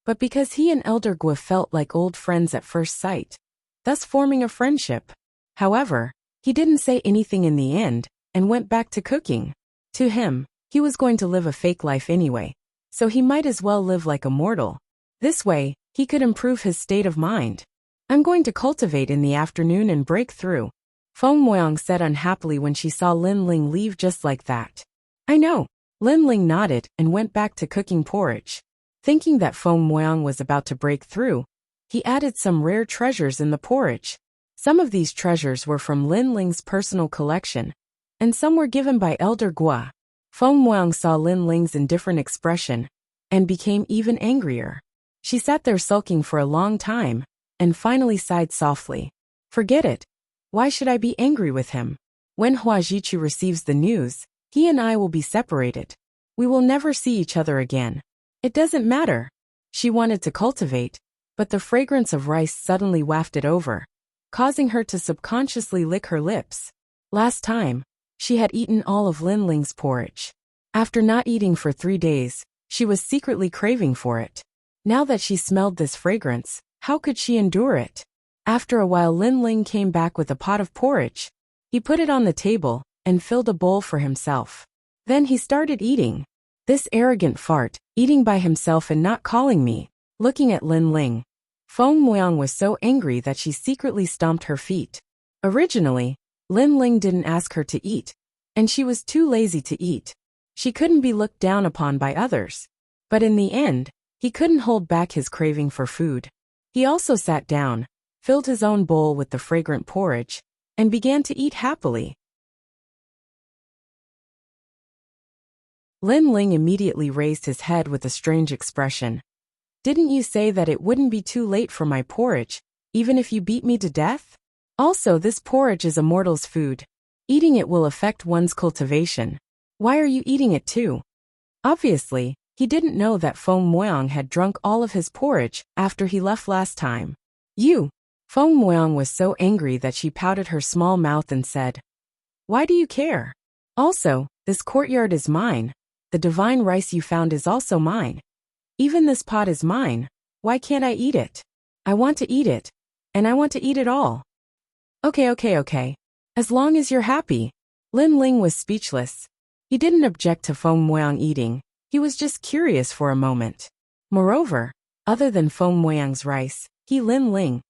but because he and Elder Gua felt like old friends at first sight, thus forming a friendship. However, he didn't say anything in the end and went back to cooking. To him, he was going to live a fake life anyway, so he might as well live like a mortal. This way, he could improve his state of mind. I'm going to cultivate in the afternoon and break through. Feng Muang said unhappily when she saw Lin Ling leave just like that. I know. Lin Ling nodded and went back to cooking porridge. Thinking that Feng Muang was about to break through, he added some rare treasures in the porridge. Some of these treasures were from Lin Ling's personal collection, and some were given by Elder Gua. Feng Muang saw Lin Ling's indifferent expression and became even angrier. She sat there sulking for a long time and finally sighed softly. Forget it. Why should I be angry with him? When Hua Jichu receives the news, he and I will be separated. We will never see each other again. It doesn't matter. She wanted to cultivate, but the fragrance of rice suddenly wafted over, causing her to subconsciously lick her lips. Last time, she had eaten all of Lin Ling's porridge. After not eating for 3 days, she was secretly craving for it. Now that she smelled this fragrance, how could she endure it? After a while, Lin Ling came back with a pot of porridge. He put it on the table and filled a bowl for himself. Then he started eating. This arrogant fart, eating by himself and not calling me. Looking at Lin Ling, Feng Muang was so angry that she secretly stomped her feet. Originally, Lin Ling didn't ask her to eat, and she was too lazy to eat. She couldn't be looked down upon by others. But in the end, he couldn't hold back his craving for food. He also sat down, filled his own bowl with the fragrant porridge, and began to eat happily. Lin Ling immediately raised his head with a strange expression. "Didn't you say that it wouldn't be too late for my porridge, even if you beat me to death? Also, this porridge is a mortal's food. Eating it will affect one's cultivation. Why are you eating it too?" Obviously, he didn't know that Feng Moyang had drunk all of his porridge after he left last time. "You!" Feng Moyang was so angry that she pouted her small mouth and said, "Why do you care? Also, this courtyard is mine. The divine rice you found is also mine. Even this pot is mine. Why can't I eat it? I want to eat it. And I want to eat it all." Okay. As long as you're happy." Lin Ling was speechless. He didn't object to Feng Moyang eating. He was just curious for a moment. Moreover, other than Feng Moyang's rice, Lin Ling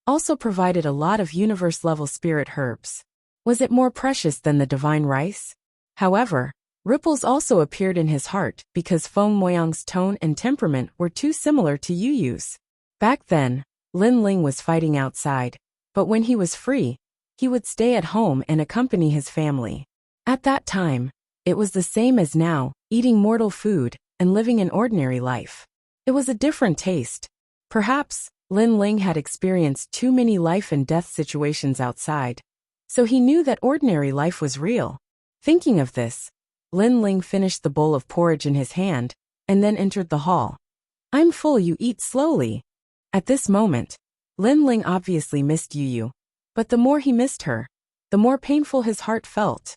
also provided a lot of universe-level spirit herbs. Was it more precious than the divine rice? However, ripples also appeared in his heart because Feng Moyang's tone and temperament were too similar to Yu Yu's. Back then, Lin Ling was fighting outside, but when he was free, he would stay at home and accompany his family. At that time, it was the same as now, eating mortal food and living an ordinary life. It was a different taste. Perhaps, Lin Ling had experienced too many life and death situations outside, so he knew that ordinary life was real. Thinking of this, Lin Ling finished the bowl of porridge in his hand, and then entered the hall. "I'm full, you eat slowly." At this moment, Lin Ling obviously missed Yu Yu, but the more he missed her, the more painful his heart felt.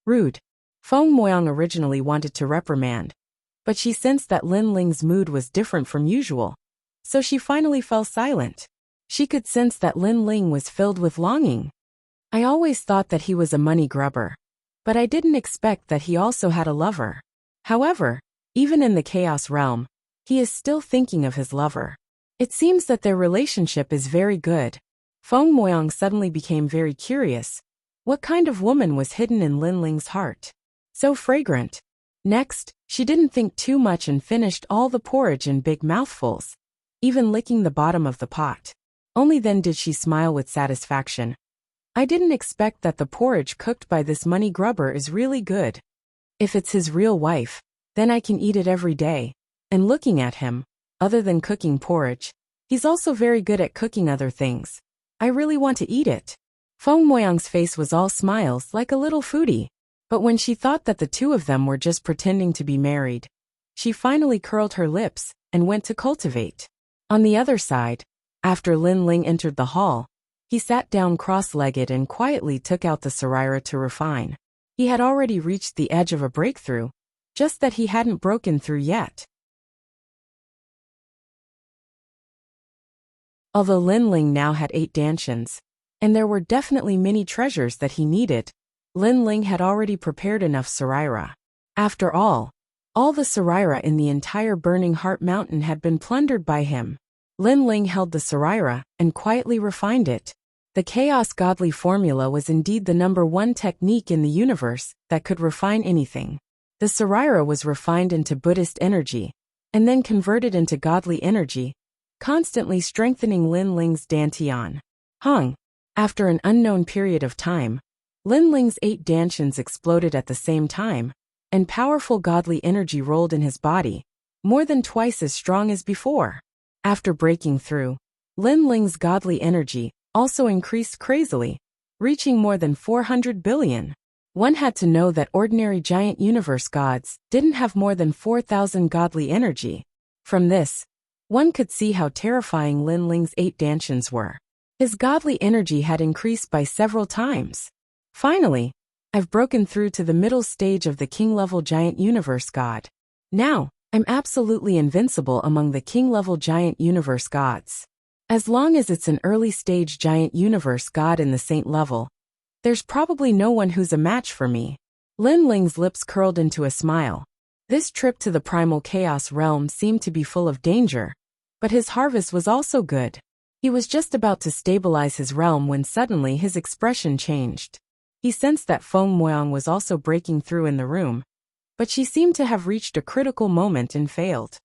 Rude. Feng Moyang originally wanted to reprimand, but she sensed that Lin Ling's mood was different from usual, so she finally fell silent. She could sense that Lin Ling was filled with longing. "I always thought that he was a money grubber, but I didn't expect that he also had a lover." However, even in the chaos realm, he is still thinking of his lover. It seems that their relationship is very good. Feng Moyang suddenly became very curious. What kind of woman was hidden in Lin Ling's heart? So fragrant. Next, she didn't think too much and finished all the porridge in big mouthfuls, even licking the bottom of the pot. Only then did she smile with satisfaction. "I didn't expect that the porridge cooked by this money grubber is really good. If it's his real wife, then I can eat it every day." And looking at him, other than cooking porridge, he's also very good at cooking other things. "I really want to eat it." Feng Moyang's face was all smiles like a little foodie. But when she thought that the two of them were just pretending to be married, she finally curled her lips and went to cultivate. On the other side, after Lin Ling entered the hall, he sat down cross-legged and quietly took out the Saraira to refine. He had already reached the edge of a breakthrough, just that he hadn't broken through yet. Although Lin Ling now had 8 dantians, and there were definitely many treasures that he needed, Lin Ling had already prepared enough Saraira. After all the Saraira in the entire Burning Heart Mountain had been plundered by him. Lin Ling held the Saraira and quietly refined it. The Chaos Godly formula was indeed the #1 technique in the universe that could refine anything. The Saraira was refined into Buddhist energy, and then converted into godly energy, constantly strengthening Lin Ling's dantian. After an unknown period of time, Lin Ling's 8 dantians exploded at the same time, and powerful godly energy rolled in his body, more than twice as strong as before. After breaking through, Lin Ling's godly energy also increased crazily, reaching more than 400 billion. One had to know that ordinary giant universe gods didn't have more than 4,000 godly energy. From this, one could see how terrifying Lin Ling's 8 dantians were. His godly energy had increased by several times. Finally, I've broken through to the middle stage of the king-level giant universe god. Now, I'm absolutely invincible among the king-level giant universe gods. As long as it's an early-stage giant universe god in the saint level, there's probably no one who's a match for me. Lin Ling's lips curled into a smile. This trip to the primal chaos realm seemed to be full of danger, but his harvest was also good. He was just about to stabilize his realm when suddenly his expression changed. He sensed that Feng Moyang was also breaking through in the room, but she seemed to have reached a critical moment and failed.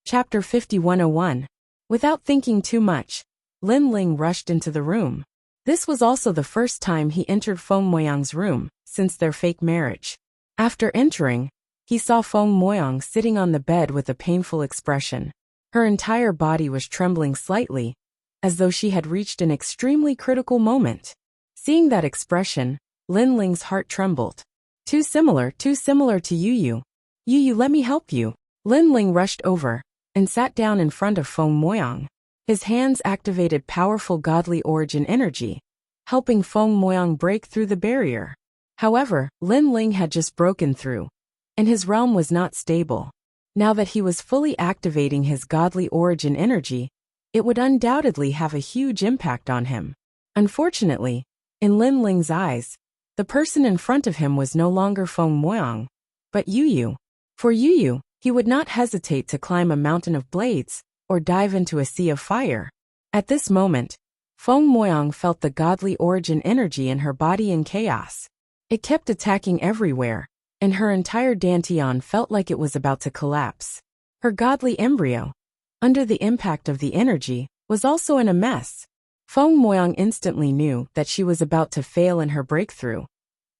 Chapter 5101. Without thinking too much, Lin Ling rushed into the room. This was also the first time he entered Feng Moyang's room since their fake marriage. After entering, he saw Feng Moyang sitting on the bed with a painful expression. Her entire body was trembling slightly, as though she had reached an extremely critical moment. Seeing that expression, Lin Ling's heart trembled. Too similar to Yu. Yu, let me help you. Lin Ling rushed over and sat down in front of Feng Moyang. His hands activated powerful godly origin energy, helping Feng Moyang break through the barrier. However, Lin Ling had just broken through, and his realm was not stable. Now that he was fully activating his godly origin energy, it would undoubtedly have a huge impact on him. Unfortunately, in Lin Ling's eyes, the person in front of him was no longer Feng Moyang, but Yu. For Yu, he would not hesitate to climb a mountain of blades or dive into a sea of fire. At this moment, Feng Moyang felt the godly origin energy in her body in chaos. It kept attacking everywhere, and her entire dantian felt like it was about to collapse. Her godly embryo, under the impact of the energy, was also in a mess. Feng Moyang instantly knew that she was about to fail in her breakthrough,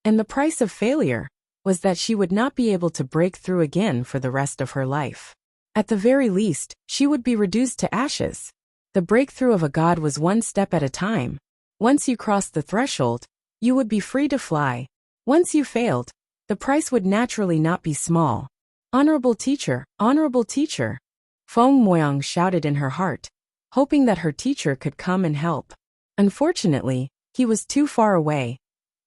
and the price of failure was that she would not be able to break through again for the rest of her life. At the very least, she would be reduced to ashes. The breakthrough of a god was one step at a time. Once you crossed the threshold, you would be free to fly. Once you failed, the price would naturally not be small. Honorable teacher, Feng Moyang shouted in her heart, hoping that her teacher could come and help. Unfortunately, he was too far away,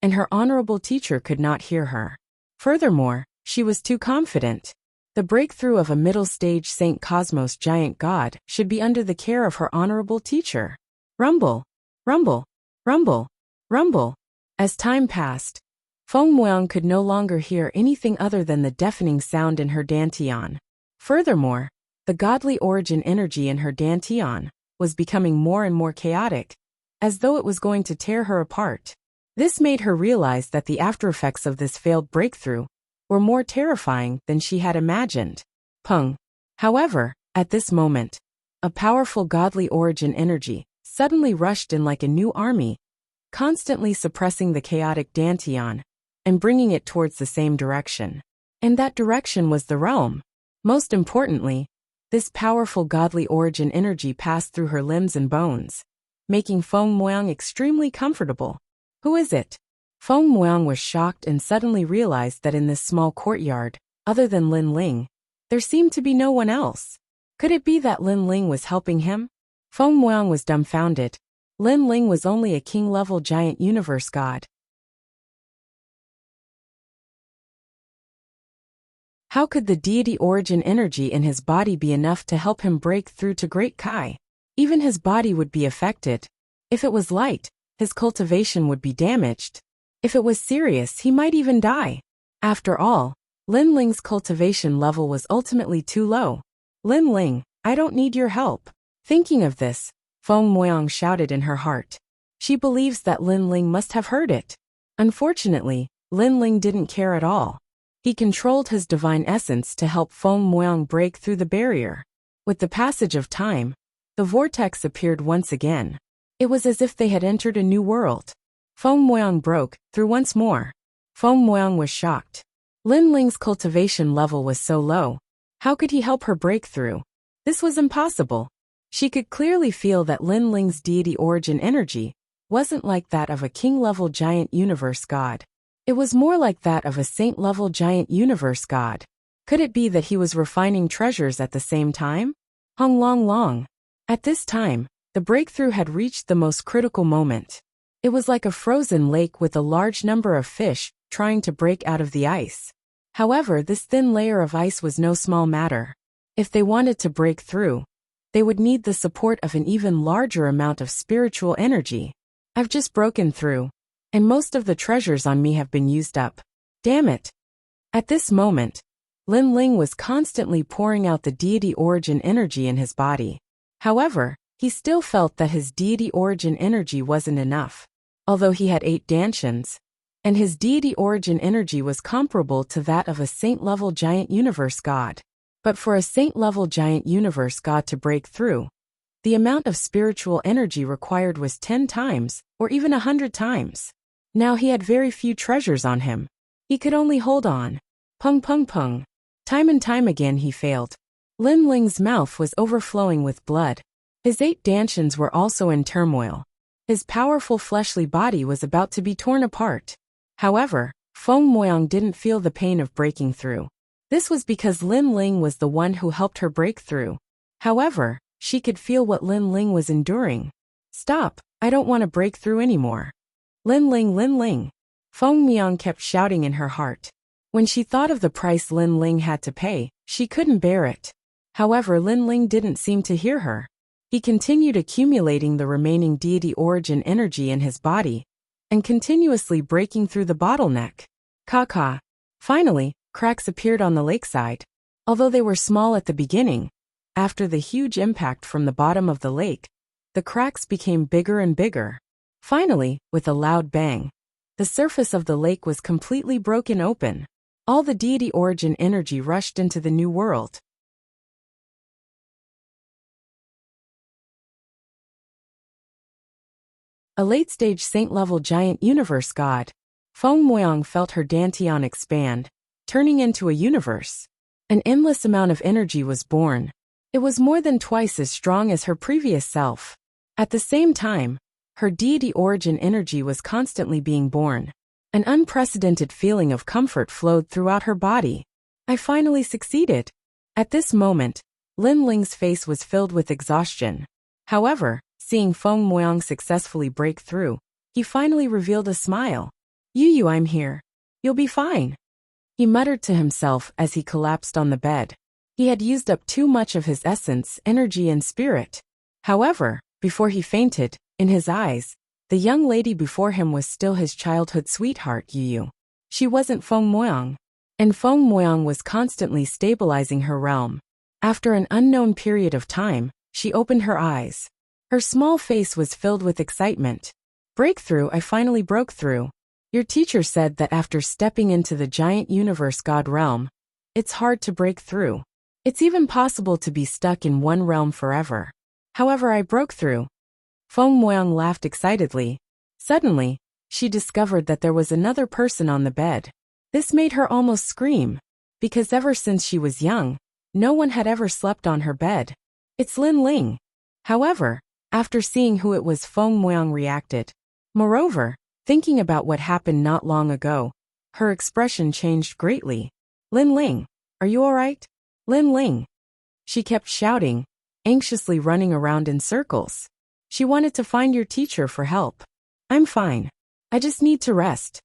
and her honorable teacher could not hear her. Furthermore, she was too confident. The breakthrough of a middle-stage Saint Cosmos giant god should be under the care of her honorable teacher. Rumble, rumble, rumble, rumble. As time passed, Feng Moyang could no longer hear anything other than the deafening sound in her dantian. Furthermore, the godly origin energy in her dantian was becoming more and more chaotic, as though it was going to tear her apart. This made her realize that the aftereffects of this failed breakthrough were more terrifying than she had imagined. Peng. However, at this moment, a powerful godly origin energy suddenly rushed in like a new army, constantly suppressing the chaotic dantian and bringing it towards the same direction. And that direction was the realm. Most importantly, this powerful godly origin energy passed through her limbs and bones, making Feng Moyang extremely comfortable. Who is it? Feng Moyang was shocked and suddenly realized that in this small courtyard, other than Lin Ling, there seemed to be no one else. Could it be that Lin Ling was helping him? Feng Moyang was dumbfounded. Lin Ling was only a king-level giant universe god. How could the deity origin energy in his body be enough to help him break through to Great Kai? Even his body would be affected. If it was light, his cultivation would be damaged. If it was serious, he might even die. After all, Lin Ling's cultivation level was ultimately too low. Lin Ling, I don't need your help. Thinking of this, Feng Moyang shouted in her heart. She believes that Lin Ling must have heard it. Unfortunately, Lin Ling didn't care at all. He controlled his divine essence to help Feng Moyang break through the barrier. With the passage of time, the vortex appeared once again. It was as if they had entered a new world. Feng Moyang broke through once more. Feng Moyang was shocked. Lin Ling's cultivation level was so low. How could he help her break through? This was impossible. She could clearly feel that Lin Ling's deity origin energy wasn't like that of a king-level giant universe god. It was more like that of a saint-level giant universe god. Could it be that he was refining treasures at the same time? Hung long. At this time, the breakthrough had reached the most critical moment. It was like a frozen lake with a large number of fish trying to break out of the ice. However, this thin layer of ice was no small matter. If they wanted to break through, they would need the support of an even larger amount of spiritual energy. I've just broken through, and most of the treasures on me have been used up. Damn it. At this moment, Lin Ling was constantly pouring out the deity origin energy in his body. However, he still felt that his deity origin energy wasn't enough. Although he had 8 dantians, and his deity origin energy was comparable to that of a saint-level giant universe god. But for a saint-level giant universe god to break through, the amount of spiritual energy required was 10 times, or even 100 times. Now he had very few treasures on him. He could only hold on. Pung pung pung. Time and time again he failed. Lin Ling's mouth was overflowing with blood. His 8 dantians were also in turmoil. His powerful fleshly body was about to be torn apart. However, Feng Moyang didn't feel the pain of breaking through. This was because Lin Ling was the one who helped her break through. However, she could feel what Lin Ling was enduring. Stop, I don't want to break through anymore. Lin Ling, Lin Ling. Feng Miang kept shouting in her heart. When she thought of the price Lin Ling had to pay, she couldn't bear it. However, Lin Ling didn't seem to hear her. He continued accumulating the remaining deity origin energy in his body, and continuously breaking through the bottleneck. Ka. Finally, cracks appeared on the lakeside. Although they were small at the beginning, after the huge impact from the bottom of the lake, the cracks became bigger and bigger. Finally, with a loud bang, the surface of the lake was completely broken open. All the deity origin energy rushed into the new world. A late-stage saint-level giant universe god, Feng Moyang felt her dantian expand, turning into a universe. An endless amount of energy was born. It was more than twice as strong as her previous self. At the same time, her deity origin energy was constantly being born. An unprecedented feeling of comfort flowed throughout her body. I finally succeeded. At this moment, Lin Ling's face was filled with exhaustion. However, seeing Feng Moyang successfully break through, he finally revealed a smile. Yu, I'm here. You'll be fine. He muttered to himself as he collapsed on the bed. He had used up too much of his essence, energy, and spirit. However, before he fainted, in his eyes, the young lady before him was still his childhood sweetheart, Yu. She wasn't Feng Moyang, and Feng Moyang was constantly stabilizing her realm. After an unknown period of time, she opened her eyes. Her small face was filled with excitement. Breakthrough, I finally broke through. Your teacher said that after stepping into the giant universe god realm, it's hard to break through. It's even possible to be stuck in one realm forever. However, I broke through. Feng Moyang laughed excitedly. Suddenly, she discovered that there was another person on the bed. This made her almost scream, because ever since she was young, no one had ever slept on her bed. It's Lin Ling. However, after seeing who it was, Feng Moyang reacted. Moreover, thinking about what happened not long ago, her expression changed greatly. Lin Ling, are you alright? Lin Ling. She kept shouting, anxiously running around in circles. She wanted to find your teacher for help. I'm fine. I just need to rest.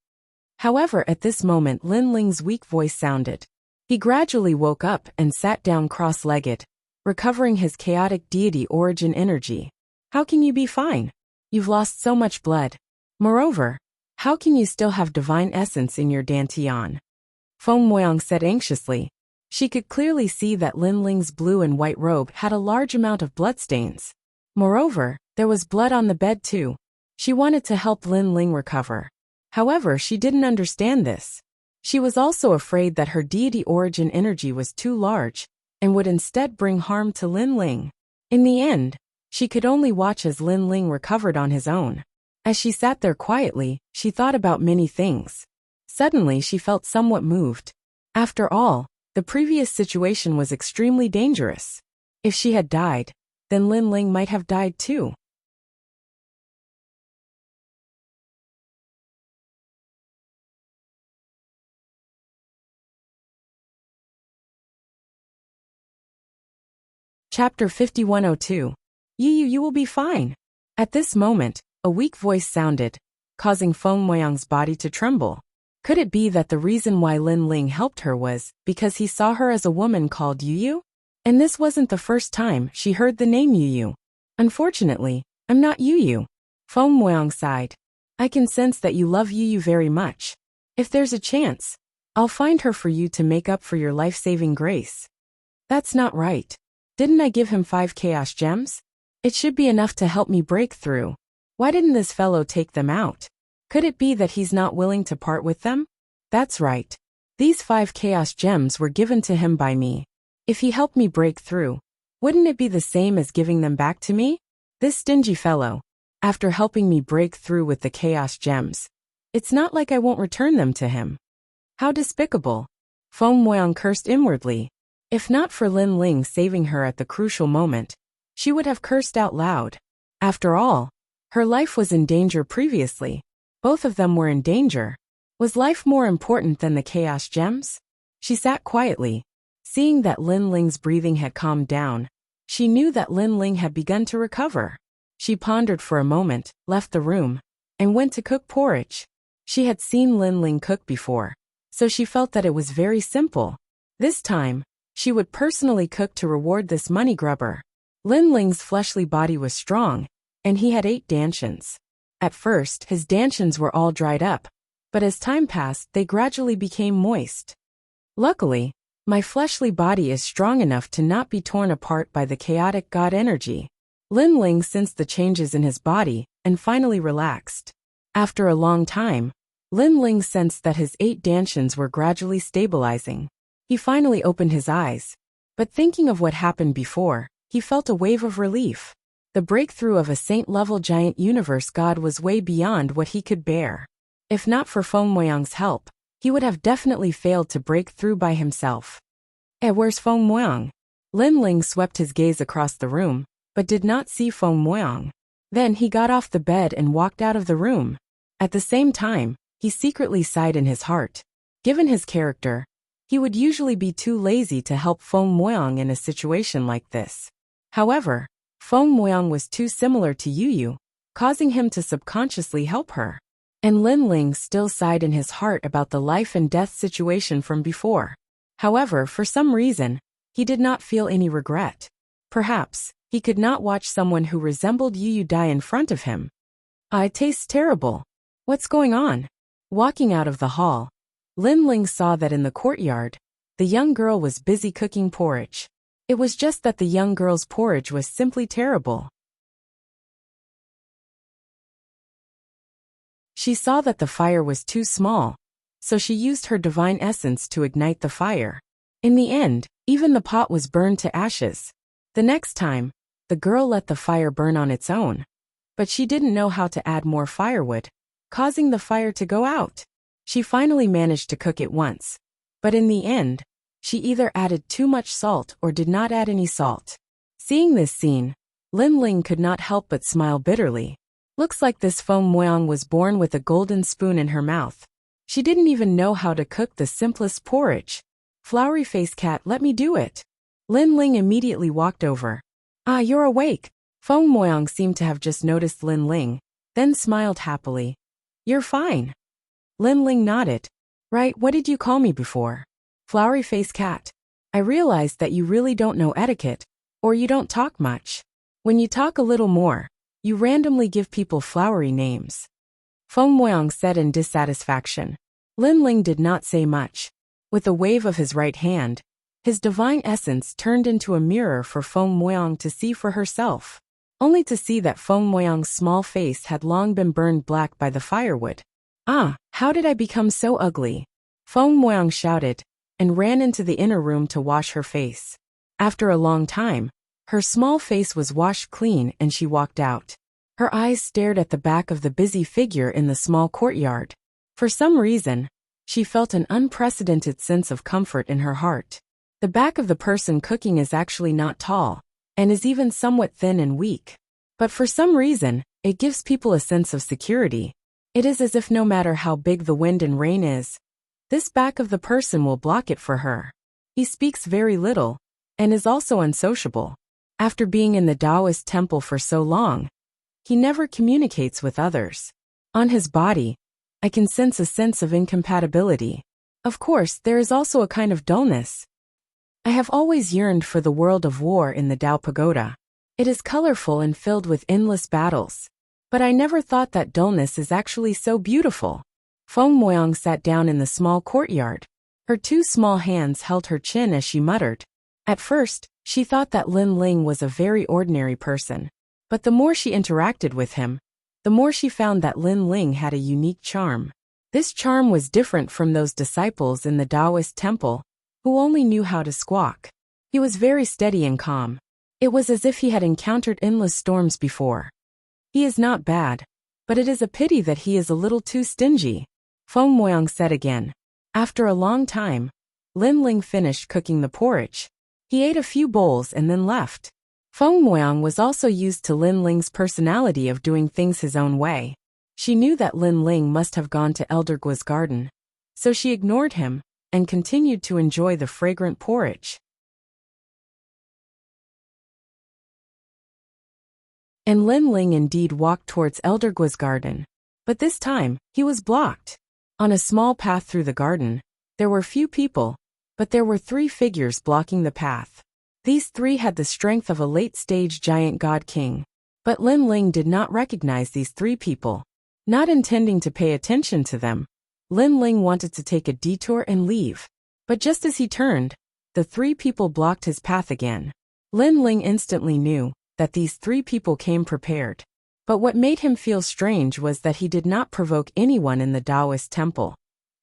However, at this moment Lin Ling's weak voice sounded. He gradually woke up and sat down cross-legged, recovering his chaotic deity origin energy. How can you be fine? You've lost so much blood. Moreover, how can you still have divine essence in your dantian? Feng Moyang said anxiously. She could clearly see that Lin Ling's blue and white robe had a large amount of bloodstains. Moreover, there was blood on the bed too. She wanted to help Lin Ling recover. However, she didn't understand this. She was also afraid that her deity origin energy was too large, and would instead bring harm to Lin Ling. In the end, she could only watch as Lin Ling recovered on his own. As she sat there quietly, she thought about many things. Suddenly she felt somewhat moved. After all, the previous situation was extremely dangerous. If she had died, then Lin Ling might have died too. Chapter 5102. You will be fine. At this moment, a weak voice sounded, causing Feng Moyang's body to tremble. Could it be that the reason why Lin Ling helped her was because he saw her as a woman called Yu? And this wasn't the first time she heard the name Yu. Unfortunately, I'm not Yu. Feng Moyang sighed. I can sense that you love Yu very much. If there's a chance, I'll find her for you to make up for your life-saving grace. That's not right. Didn't I give him 5 chaos gems? It should be enough to help me break through. Why didn't this fellow take them out? Could it be that he's not willing to part with them? That's right. These 5 chaos gems were given to him by me. If he helped me break through, wouldn't it be the same as giving them back to me? This stingy fellow, after helping me break through with the chaos gems, it's not like I won't return them to him. How despicable. Feng Moyang cursed inwardly. If not for Lin Ling saving her at the crucial moment, she would have cursed out loud. After all, her life was in danger previously. Both of them were in danger. Was life more important than the chaos gems? She sat quietly. Seeing that Lin Ling's breathing had calmed down, she knew that Lin Ling had begun to recover. She pondered for a moment, left the room, and went to cook porridge. She had seen Lin Ling cook before, so she felt that it was very simple. This time, she would personally cook to reward this money grubber. Lin Ling's fleshly body was strong, and he had 8 dantians. At first, his dantians were all dried up, but as time passed, they gradually became moist. Luckily, my fleshly body is strong enough to not be torn apart by the chaotic god energy. Lin Ling sensed the changes in his body and finally relaxed. After a long time, Lin Ling sensed that his 8 dantians were gradually stabilizing. He finally opened his eyes, but thinking of what happened before, he felt a wave of relief. The breakthrough of a saint-level giant universe god was way beyond what he could bear. If not for Feng Moyang's help, he would have definitely failed to break through by himself. Where's Feng Moyang? Lin Ling swept his gaze across the room, but did not see Feng Moyang. Then he got off the bed and walked out of the room. At the same time, he secretly sighed in his heart. Given his character, he would usually be too lazy to help Feng Moyang in a situation like this. However, Feng Moyang was too similar to Yu, causing him to subconsciously help her. And Lin Ling still sighed in his heart about the life and death situation from before. However, for some reason, he did not feel any regret. Perhaps, he could not watch someone who resembled Yu die in front of him. It tastes terrible. What's going on? Walking out of the hall, Lin Ling saw that in the courtyard, the young girl was busy cooking porridge. It was just that the young girl's porridge was simply terrible. She saw that the fire was too small, so she used her divine essence to ignite the fire. In the end, even the pot was burned to ashes. The next time, the girl let the fire burn on its own. But she didn't know how to add more firewood, causing the fire to go out. She finally managed to cook it once, but in the end, she either added too much salt or did not add any salt. Seeing this scene, Lin Ling could not help but smile bitterly. Looks like this Feng Moyang was born with a golden spoon in her mouth. She didn't even know how to cook the simplest porridge. Flowery face cat, let me do it. Lin Ling immediately walked over. You're awake. Feng Moyang seemed to have just noticed Lin Ling, then smiled happily. You're fine. Lin Ling nodded. Right, what did you call me before? Flowery face cat. I realized that you really don't know etiquette, or you don't talk much. When you talk a little more, you randomly give people flowery names. Feng Moyang said in dissatisfaction. Lin Ling did not say much. With a wave of his right hand, his divine essence turned into a mirror for Feng Moyang to see for herself, only to see that Feng Moyang's small face had long been burned black by the firewood. How did I become so ugly? Feng Moyang shouted, and ran into the inner room to wash her face. After a long time, her small face was washed clean and she walked out. Her eyes stared at the back of the busy figure in the small courtyard. For some reason, she felt an unprecedented sense of comfort in her heart. The back of the person cooking is actually not tall, and is even somewhat thin and weak. But for some reason, it gives people a sense of security. It is as if no matter how big the wind and rain is, this back of the person will block it for her. He speaks very little, and is also unsociable. After being in the Taoist temple for so long, he never communicates with others. On his body, I can sense a sense of incompatibility. Of course, there is also a kind of dullness. I have always yearned for the world of war in the Tao Pagoda. It is colorful and filled with endless battles. But I never thought that dullness is actually so beautiful. Feng Moyang sat down in the small courtyard, Her two small hands held her chin as she muttered. At first, she thought that Lin Ling was a very ordinary person. But the more she interacted with him, the more she found that Lin Ling had a unique charm. This charm was different from those disciples in the Taoist temple, who only knew how to squawk. He was very steady and calm. It was as if he had encountered endless storms before. He is not bad, but it is a pity that he is a little too stingy, Feng Moyang said again. After a long time, Lin Ling finished cooking the porridge. He ate a few bowls and then left. Feng Moyang was also used to Lin Ling's personality of doing things his own way. She knew that Lin Ling must have gone to Elder Guo's garden, so she ignored him and continued to enjoy the fragrant porridge. And Lin Ling indeed walked towards Elder Guo's garden. But this time, he was blocked. On a small path through the garden, there were few people, but there were 3 figures blocking the path. These 3 had the strength of a late-stage giant god king. But Lin Ling did not recognize these 3 people. Not intending to pay attention to them, Lin Ling wanted to take a detour and leave. But just as he turned, the 3 people blocked his path again. Lin Ling instantly knew that these 3 people came prepared. But what made him feel strange was that he did not provoke anyone in the Taoist temple.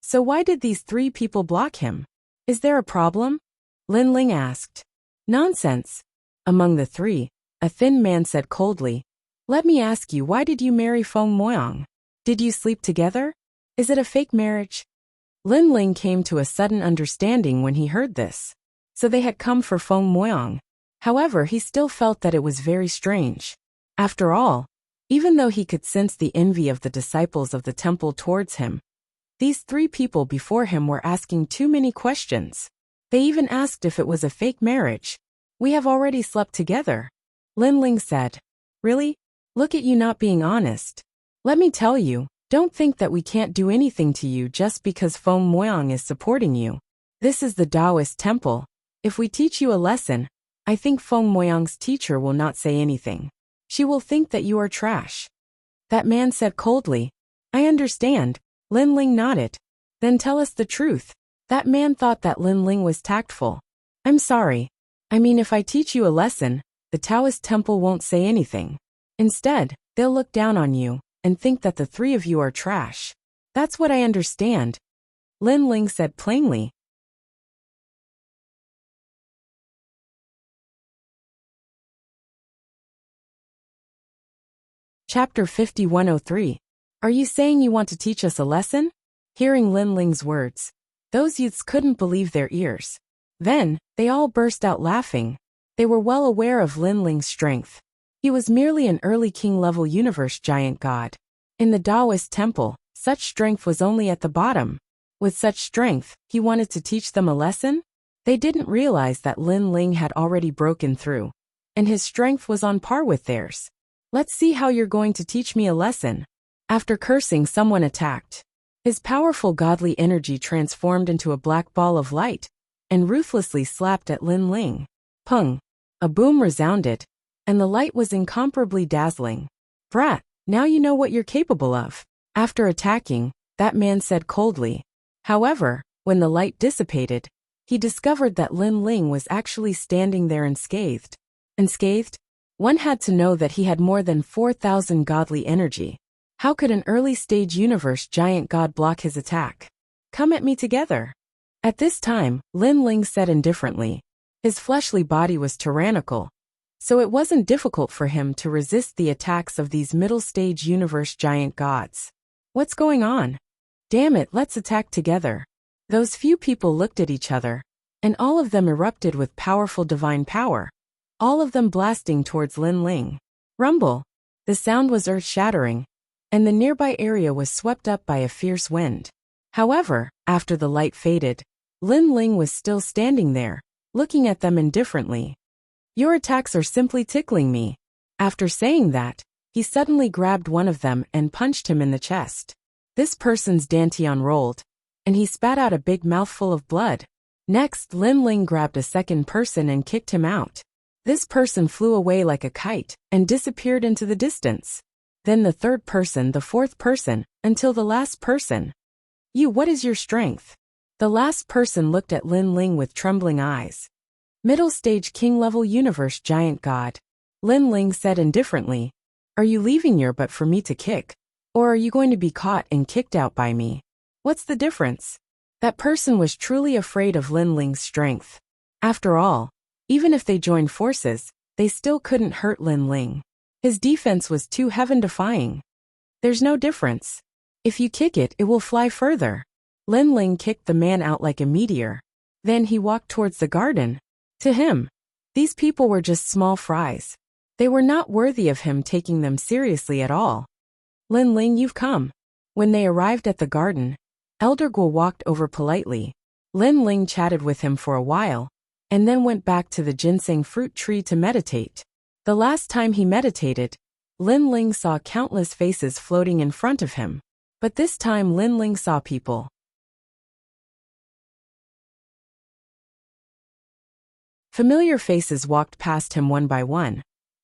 So why did these 3 people block him? Is there a problem? Lin Ling asked. Nonsense. Among the 3, a thin man said coldly, Let me ask you, why did you marry Feng Moyang? Did you sleep together? Is it a fake marriage? Lin Ling came to a sudden understanding when he heard this. So they had come for Feng Moyang. However, he still felt that it was very strange. After all, even though he could sense the envy of the disciples of the temple towards him, these 3 people before him were asking too many questions. They even asked if it was a fake marriage. We have already slept together. Lin Ling said. Really? Look at you not being honest. Let me tell you, don't think that we can't do anything to you just because Feng Moyang is supporting you. This is the Taoist temple. If we teach you a lesson, I think Feng Moyang's teacher will not say anything. She will think that you are trash. That man said coldly. I understand. Lin Ling nodded. Then tell us the truth. That man thought that Lin Ling was tactful. I'm sorry. I mean, if I teach you a lesson, the Taoist temple won't say anything. Instead, they'll look down on you and think that the 3 of you are trash. That's what I understand. Lin Ling said plainly. Chapter 5103. Are you saying you want to teach us a lesson? Hearing Lin Ling's words, those youths couldn't believe their ears. Then, they all burst out laughing. They were well aware of Lin Ling's strength. He was merely an early king-level universe giant god. In the Taoist temple, such strength was only at the bottom. With such strength, he wanted to teach them a lesson? They didn't realize that Lin Ling had already broken through, and his strength was on par with theirs. Let's see how you're going to teach me a lesson. After cursing, someone attacked. His powerful godly energy transformed into a black ball of light and ruthlessly slapped at Lin Ling. Pung! A boom resounded, and the light was incomparably dazzling. Brat, now you know what you're capable of. After attacking, that man said coldly. However, when the light dissipated, he discovered that Lin Ling was actually standing there unscathed. Unscathed? One had to know that he had more than 4,000 godly energy. How could an early-stage universe giant god block his attack? Come at me together. At this time, Lin Ling said indifferently. His fleshly body was tyrannical, so it wasn't difficult for him to resist the attacks of these middle-stage universe giant gods. What's going on? Damn it, let's attack together. Those few people looked at each other, and all of them erupted with powerful divine power. All of them blasting towards Lin Ling. Rumble! The sound was earth-shattering, and the nearby area was swept up by a fierce wind. However, after the light faded, Lin Ling was still standing there, looking at them indifferently. Your attacks are simply tickling me. After saying that, he suddenly grabbed one of them and punched him in the chest. This person's dantian rolled, and he spat out a big mouthful of blood. Next, Lin Ling grabbed a second person and kicked him out. This person flew away like a kite and disappeared into the distance. Then the third person, the fourth person, until the last person. You, what is your strength? The last person looked at Lin Ling with trembling eyes. Middle stage king-level universe giant god. Lin Ling said indifferently, "Are you leaving your butt for me to kick? Or are you going to be caught and kicked out by me? What's the difference?" That person was truly afraid of Lin Ling's strength. After all, even if they joined forces, they still couldn't hurt Lin Ling. His defense was too heaven-defying. "There's no difference. If you kick it, it will fly further." Lin Ling kicked the man out like a meteor. Then he walked towards the garden. To him, these people were just small fries. They were not worthy of him taking them seriously at all. "Lin Ling, you've come." When they arrived at the garden, Elder Guo walked over politely. Lin Ling chatted with him for a while, and then went back to the ginseng fruit tree to meditate. The last time he meditated, Lin Ling saw countless faces floating in front of him. But this time Lin Ling saw people. Familiar faces walked past him one by one,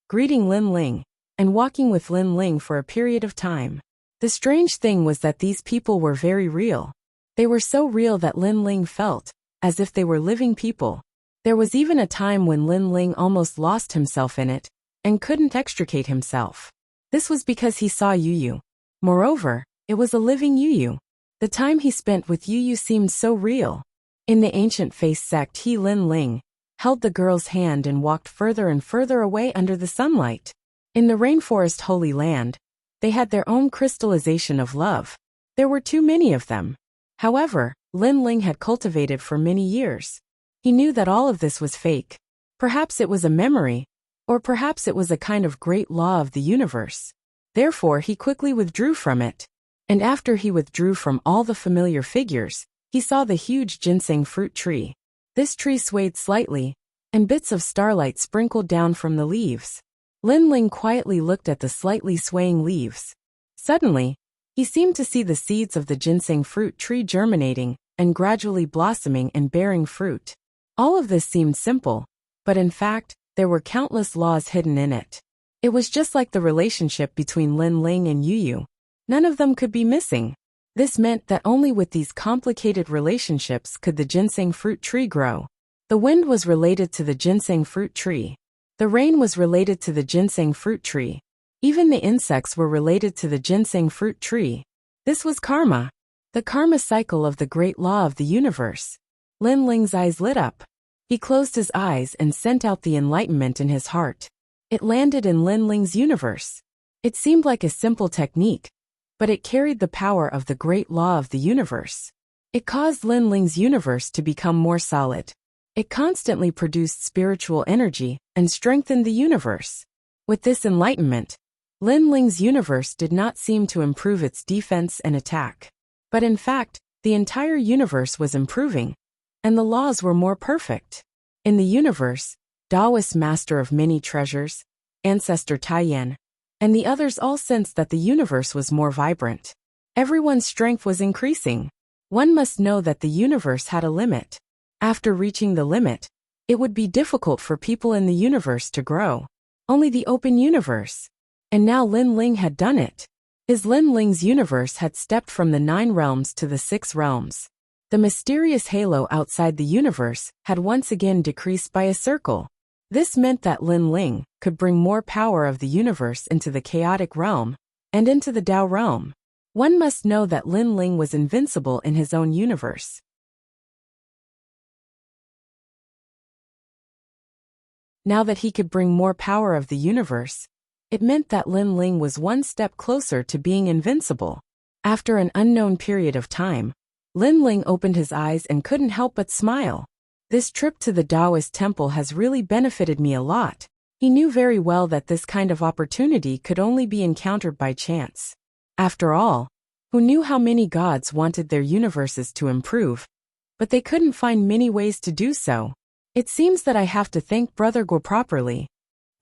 greeting Lin Ling, and walking with Lin Ling for a period of time. The strange thing was that these people were very real. They were so real that Lin Ling felt as if they were living people. There was even a time when Lin Ling almost lost himself in it, and couldn't extricate himself. This was because he saw Yu Yu. Moreover, it was a living Yu Yu. The time he spent with Yu Yu seemed so real. In the ancient face sect, Lin Ling held the girl's hand and walked further and further away under the sunlight. In the rainforest Holy Land, they had their own crystallization of love. There were too many of them. However, Lin Ling had cultivated for many years. He knew that all of this was fake. Perhaps it was a memory, or perhaps it was a kind of great law of the universe. Therefore, he quickly withdrew from it. And after he withdrew from all the familiar figures, he saw the huge ginseng fruit tree. This tree swayed slightly, and bits of starlight sprinkled down from the leaves. Lin Ling quietly looked at the slightly swaying leaves. Suddenly, he seemed to see the seeds of the ginseng fruit tree germinating and gradually blossoming and bearing fruit. All of this seemed simple, but in fact, there were countless laws hidden in it. It was just like the relationship between Lin Ling and Yu Yu. None of them could be missing. This meant that only with these complicated relationships could the ginseng fruit tree grow. The wind was related to the ginseng fruit tree. The rain was related to the ginseng fruit tree. Even the insects were related to the ginseng fruit tree. This was karma, the karma cycle of the great law of the universe. Lin Ling's eyes lit up. He closed his eyes and sent out the enlightenment in his heart. It landed in Lin Ling's universe. It seemed like a simple technique, but it carried the power of the great law of the universe. It caused Lin Ling's universe to become more solid. It constantly produced spiritual energy and strengthened the universe. With this enlightenment, Lin Ling's universe did not seem to improve its defense and attack. But in fact, the entire universe was improving, and the laws were more perfect. In the universe, Taoist master of many treasures, Ancestor Taiyan, and the others all sensed that the universe was more vibrant. Everyone's strength was increasing. One must know that the universe had a limit. After reaching the limit, it would be difficult for people in the universe to grow. Only the open universe. And now Lin Ling had done it. His Lin Ling's universe had stepped from the 9 realms to the 6 realms. The mysterious halo outside the universe had once again decreased by a circle. This meant that Lin Ling could bring more power of the universe into the chaotic realm and into the Tao realm. One must know that Lin Ling was invincible in his own universe. Now that he could bring more power of the universe, it meant that Lin Ling was one step closer to being invincible. After an unknown period of time, Lin Ling opened his eyes and couldn't help but smile. This trip to the Taoist temple has really benefited me a lot. He knew very well that this kind of opportunity could only be encountered by chance. After all, who knew how many gods wanted their universes to improve, but they couldn't find many ways to do so. It seems that I have to thank Brother Guo properly.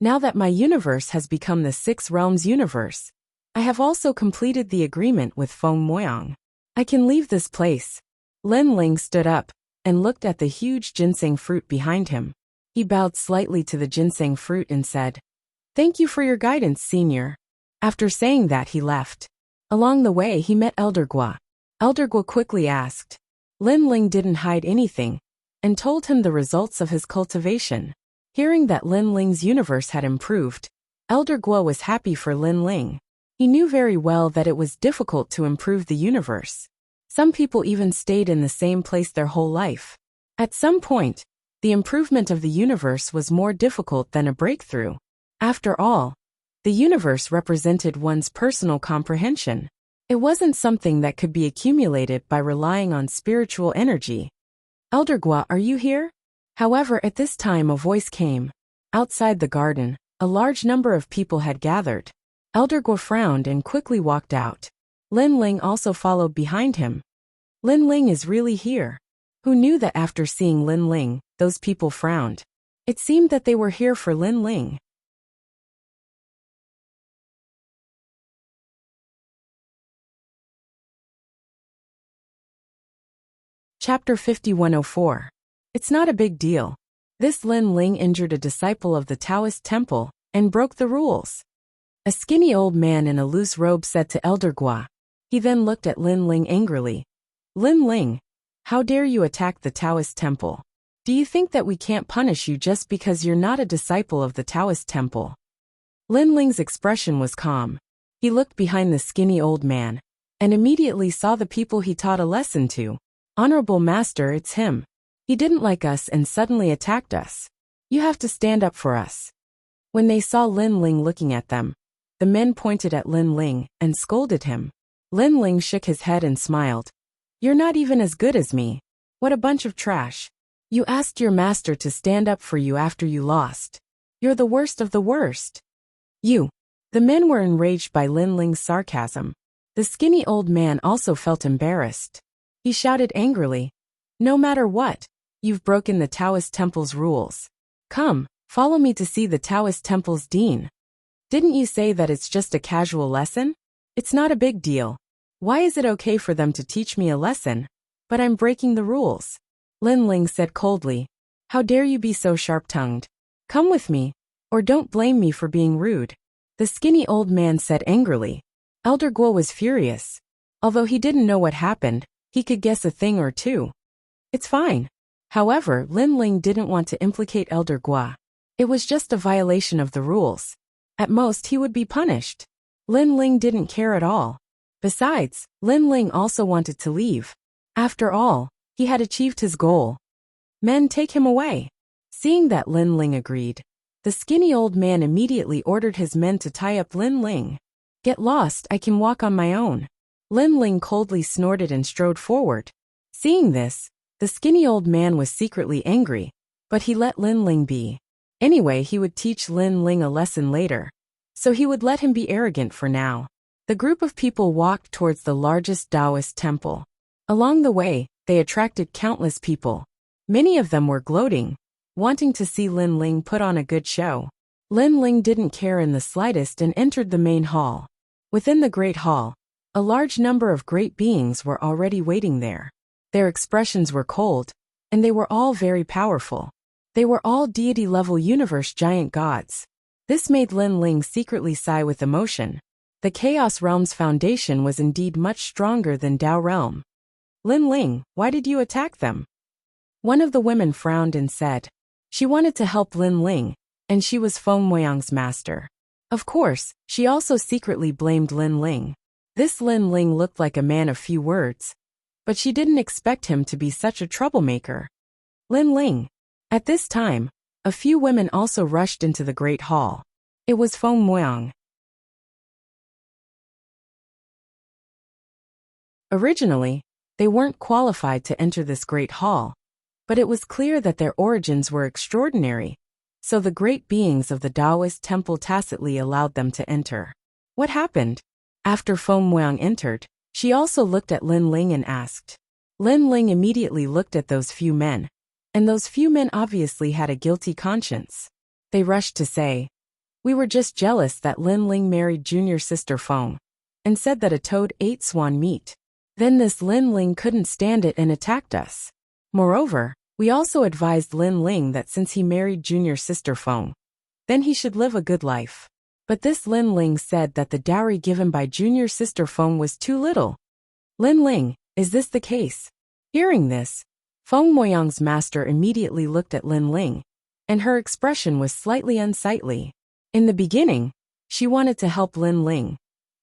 Now that my universe has become the 6 realms universe, I have also completed the agreement with Feng Moyang. I can leave this place. Lin Ling stood up and looked at the huge ginseng fruit behind him. He bowed slightly to the ginseng fruit and said, "Thank you for your guidance, Senior." After saying that, he left. Along the way, he met Elder Guo. Elder Guo quickly asked, Lin Ling didn't hide anything and told him the results of his cultivation. Hearing that Lin Ling's universe had improved, Elder Guo was happy for Lin Ling. He knew very well that it was difficult to improve the universe. Some people even stayed in the same place their whole life. At some point, the improvement of the universe was more difficult than a breakthrough. After all, the universe represented one's personal comprehension. It wasn't something that could be accumulated by relying on spiritual energy. Elder Guo, are you here? However, at this time a voice came. Outside the garden, a large number of people had gathered. Elder Guo frowned and quickly walked out. Lin Ling also followed behind him. Lin Ling is really here. Who knew that after seeing Lin Ling, those people frowned? It seemed that they were here for Lin Ling. Chapter 5104. It's not a big deal. This Lin Ling injured a disciple of the Taoist temple and broke the rules. A skinny old man in a loose robe said to Elder Guo. He then looked at Lin Ling angrily. Lin Ling, how dare you attack the Taoist temple? Do you think that we can't punish you just because you're not a disciple of the Taoist temple? Lin Ling's expression was calm. He looked behind the skinny old man and immediately saw the people he taught a lesson to. Honorable Master, it's him. He didn't like us and suddenly attacked us. You have to stand up for us. When they saw Lin Ling looking at them, the men pointed at Lin Ling and scolded him. Lin Ling shook his head and smiled. You're not even as good as me. What a bunch of trash. You asked your master to stand up for you after you lost. You're the worst of the worst. You. The men were enraged by Lin Ling's sarcasm. The skinny old man also felt embarrassed. He shouted angrily, no matter what, you've broken the Taoist temple's rules. Come, follow me to see the Taoist temple's dean. Didn't you say that it's just a casual lesson? It's not a big deal. Why is it okay for them to teach me a lesson, but I'm breaking the rules? Lin Ling said coldly. How dare you be so sharp-tongued? Come with me, or don't blame me for being rude. The skinny old man said angrily. Elder Guo was furious. Although he didn't know what happened, he could guess a thing or two. It's fine. However, Lin Ling didn't want to implicate Elder Guo. It was just a violation of the rules. At most, he would be punished. Lin Ling didn't care at all. Besides, Lin Ling also wanted to leave. After all, he had achieved his goal. Men, take him away. Seeing that Lin Ling agreed, the skinny old man immediately ordered his men to tie up Lin Ling. Get lost, I can walk on my own. Lin Ling coldly snorted and strode forward. Seeing this, the skinny old man was secretly angry, but he let Lin Ling be. Anyway, he would teach Lin Ling a lesson later, so he would let him be arrogant for now. The group of people walked towards the largest Taoist temple. Along the way, they attracted countless people. Many of them were gloating, wanting to see Lin Ling put on a good show. Lin Ling didn't care in the slightest and entered the main hall. Within the great hall, a large number of great beings were already waiting there. Their expressions were cold, and they were all very powerful. They were all deity-level universe giant gods. This made Lin Ling secretly sigh with emotion. The Chaos Realm's foundation was indeed much stronger than Tao Realm. Lin Ling, why did you attack them? One of the women frowned and said. She wanted to help Lin Ling, and she was Feng Moyang's master. Of course, she also secretly blamed Lin Ling. This Lin Ling looked like a man of few words, but she didn't expect him to be such a troublemaker. Lin Ling. At this time, a few women also rushed into the great hall. It was Feng Moyang. Originally, they weren't qualified to enter this great hall, but it was clear that their origins were extraordinary, so the great beings of the Taoist temple tacitly allowed them to enter. What happened? After Feng Moyang entered, she also looked at Lin Ling and asked. Lin Ling immediately looked at those few men, and those few men obviously had a guilty conscience. They rushed to say, we were just jealous that Lin Ling married junior sister Feng, and said that a toad ate swan meat. Then this Lin Ling couldn't stand it and attacked us. Moreover, we also advised Lin Ling that since he married junior sister Feng, then he should live a good life. But this Lin Ling said that the dowry given by junior sister Feng was too little. Lin Ling, is this the case? Hearing this, Feng Moyang's master immediately looked at Lin Ling, and her expression was slightly unsightly. In the beginning, she wanted to help Lin Ling,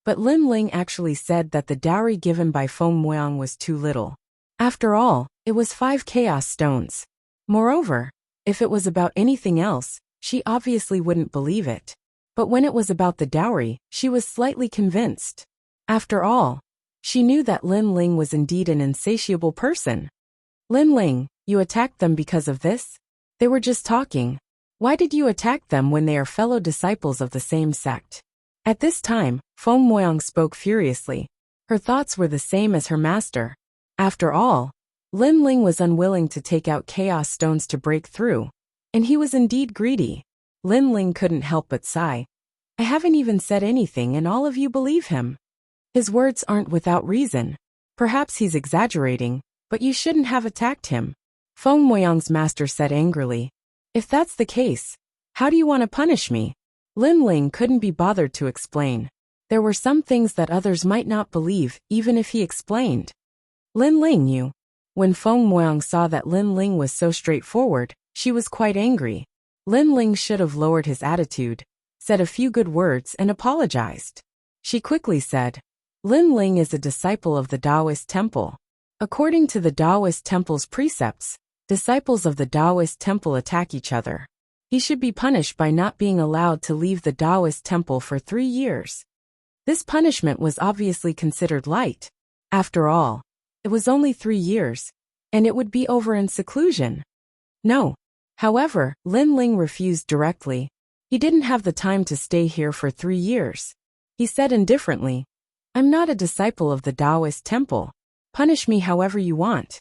but Lin Ling actually said that the dowry given by Feng Moyang was too little. After all, it was 5 chaos stones. Moreover, if it was about anything else, she obviously wouldn't believe it. But when it was about the dowry, she was slightly convinced. After all, she knew that Lin Ling was indeed an insatiable person. Lin Ling, you attacked them because of this? They were just talking. Why did you attack them when they are fellow disciples of the same sect? At this time, Feng Moyang spoke furiously. Her thoughts were the same as her master. After all, Lin Ling was unwilling to take out chaos stones to break through, and he was indeed greedy. Lin Ling couldn't help but sigh. I haven't even said anything and all of you believe him. His words aren't without reason. Perhaps he's exaggerating, but you shouldn't have attacked him. Feng Moyang's master said angrily. If that's the case, how do you want to punish me? Lin Ling couldn't be bothered to explain. There were some things that others might not believe, even if he explained. Lin Ling, you. When Feng Moyang saw that Lin Ling was so straightforward, she was quite angry. Lin Ling should have lowered his attitude, said a few good words and apologized. She quickly said, Lin Ling is a disciple of the Taoist temple. According to the Taoist temple's precepts, disciples of the Taoist temple attack each other. He should be punished by not being allowed to leave the Taoist temple for 3 years. This punishment was obviously considered light. After all, it was only 3 years, and it would be over in seclusion. No. However, Lin Ling refused directly. He didn't have the time to stay here for 3 years. He said indifferently, I'm not a disciple of the Taoist temple. Punish me however you want.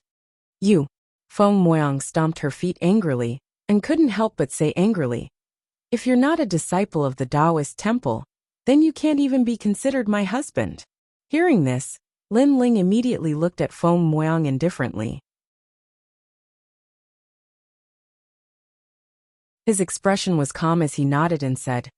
You. Feng Moyang stomped her feet angrily, and couldn't help but say angrily, if you're not a disciple of the Taoist temple, then you can't even be considered my husband. Hearing this, Lin Ling immediately looked at Feng Moyang indifferently. His expression was calm as he nodded and said,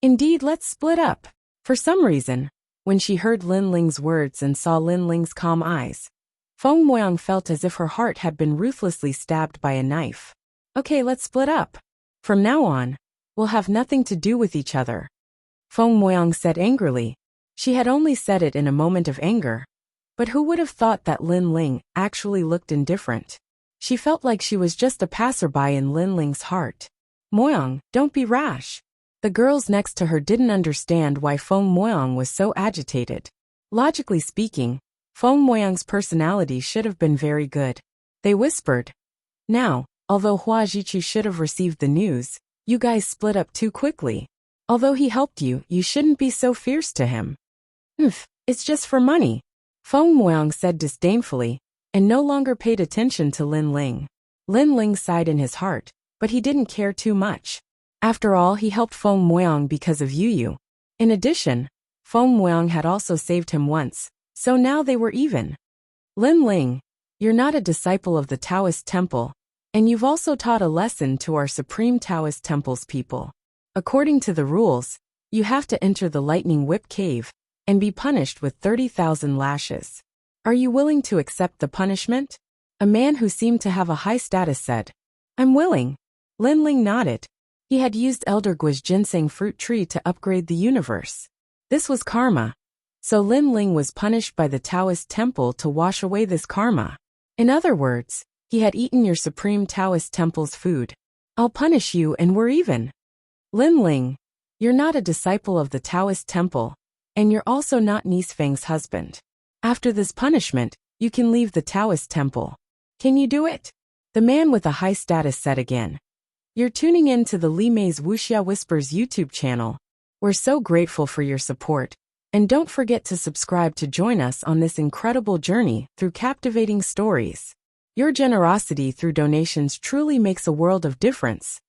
Indeed, let's split up. For some reason, when she heard Lin Ling's words and saw Lin Ling's calm eyes, Feng Moyang felt as if her heart had been ruthlessly stabbed by a knife. Okay, let's split up. From now on, we'll have nothing to do with each other. Feng Moyang said angrily. She had only said it in a moment of anger. But who would have thought that Lin Ling actually looked indifferent? She felt like she was just a passerby in Lin Ling's heart. Moyang, don't be rash. The girls next to her didn't understand why Feng Moyang was so agitated. Logically speaking, Feng Moyang's personality should have been very good. They whispered. Now, although Hua Jichu should have received the news, you guys split up too quickly. Although he helped you, you shouldn't be so fierce to him. It's just for money. Feng Moyang said disdainfully, and no longer paid attention to Lin Ling. Lin Ling sighed in his heart, but he didn't care too much. After all, he helped Feng Moyang because of Yu. In addition, Feng Moyang had also saved him once, so now they were even. Lin Ling, you're not a disciple of the Taoist temple, and you've also taught a lesson to our Supreme Taoist Temple's people. According to the rules, you have to enter the Lightning Whip Cave and be punished with 30,000 lashes. Are you willing to accept the punishment? A man who seemed to have a high status said, I'm willing. Lin Ling nodded. He had used Elder Gui's ginseng fruit tree to upgrade the universe. This was karma. So Lin Ling was punished by the Taoist temple to wash away this karma. In other words, he had eaten your Supreme Taoist temple's food. I'll punish you and we're even. Lin Ling, you're not a disciple of the Taoist temple, and you're also not Nice Feng's husband. After this punishment, you can leave the Taoist temple. Can you do it? The man with a high status said again. You're tuning in to the Li Mei's Wuxia Whispers YouTube channel. We're so grateful for your support, and don't forget to subscribe to join us on this incredible journey through captivating stories. Your generosity through donations truly makes a world of difference,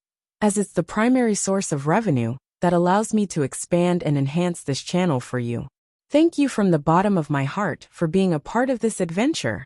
as it's the primary source of revenue that allows me to expand and enhance this channel for you. Thank you from the bottom of my heart for being a part of this adventure.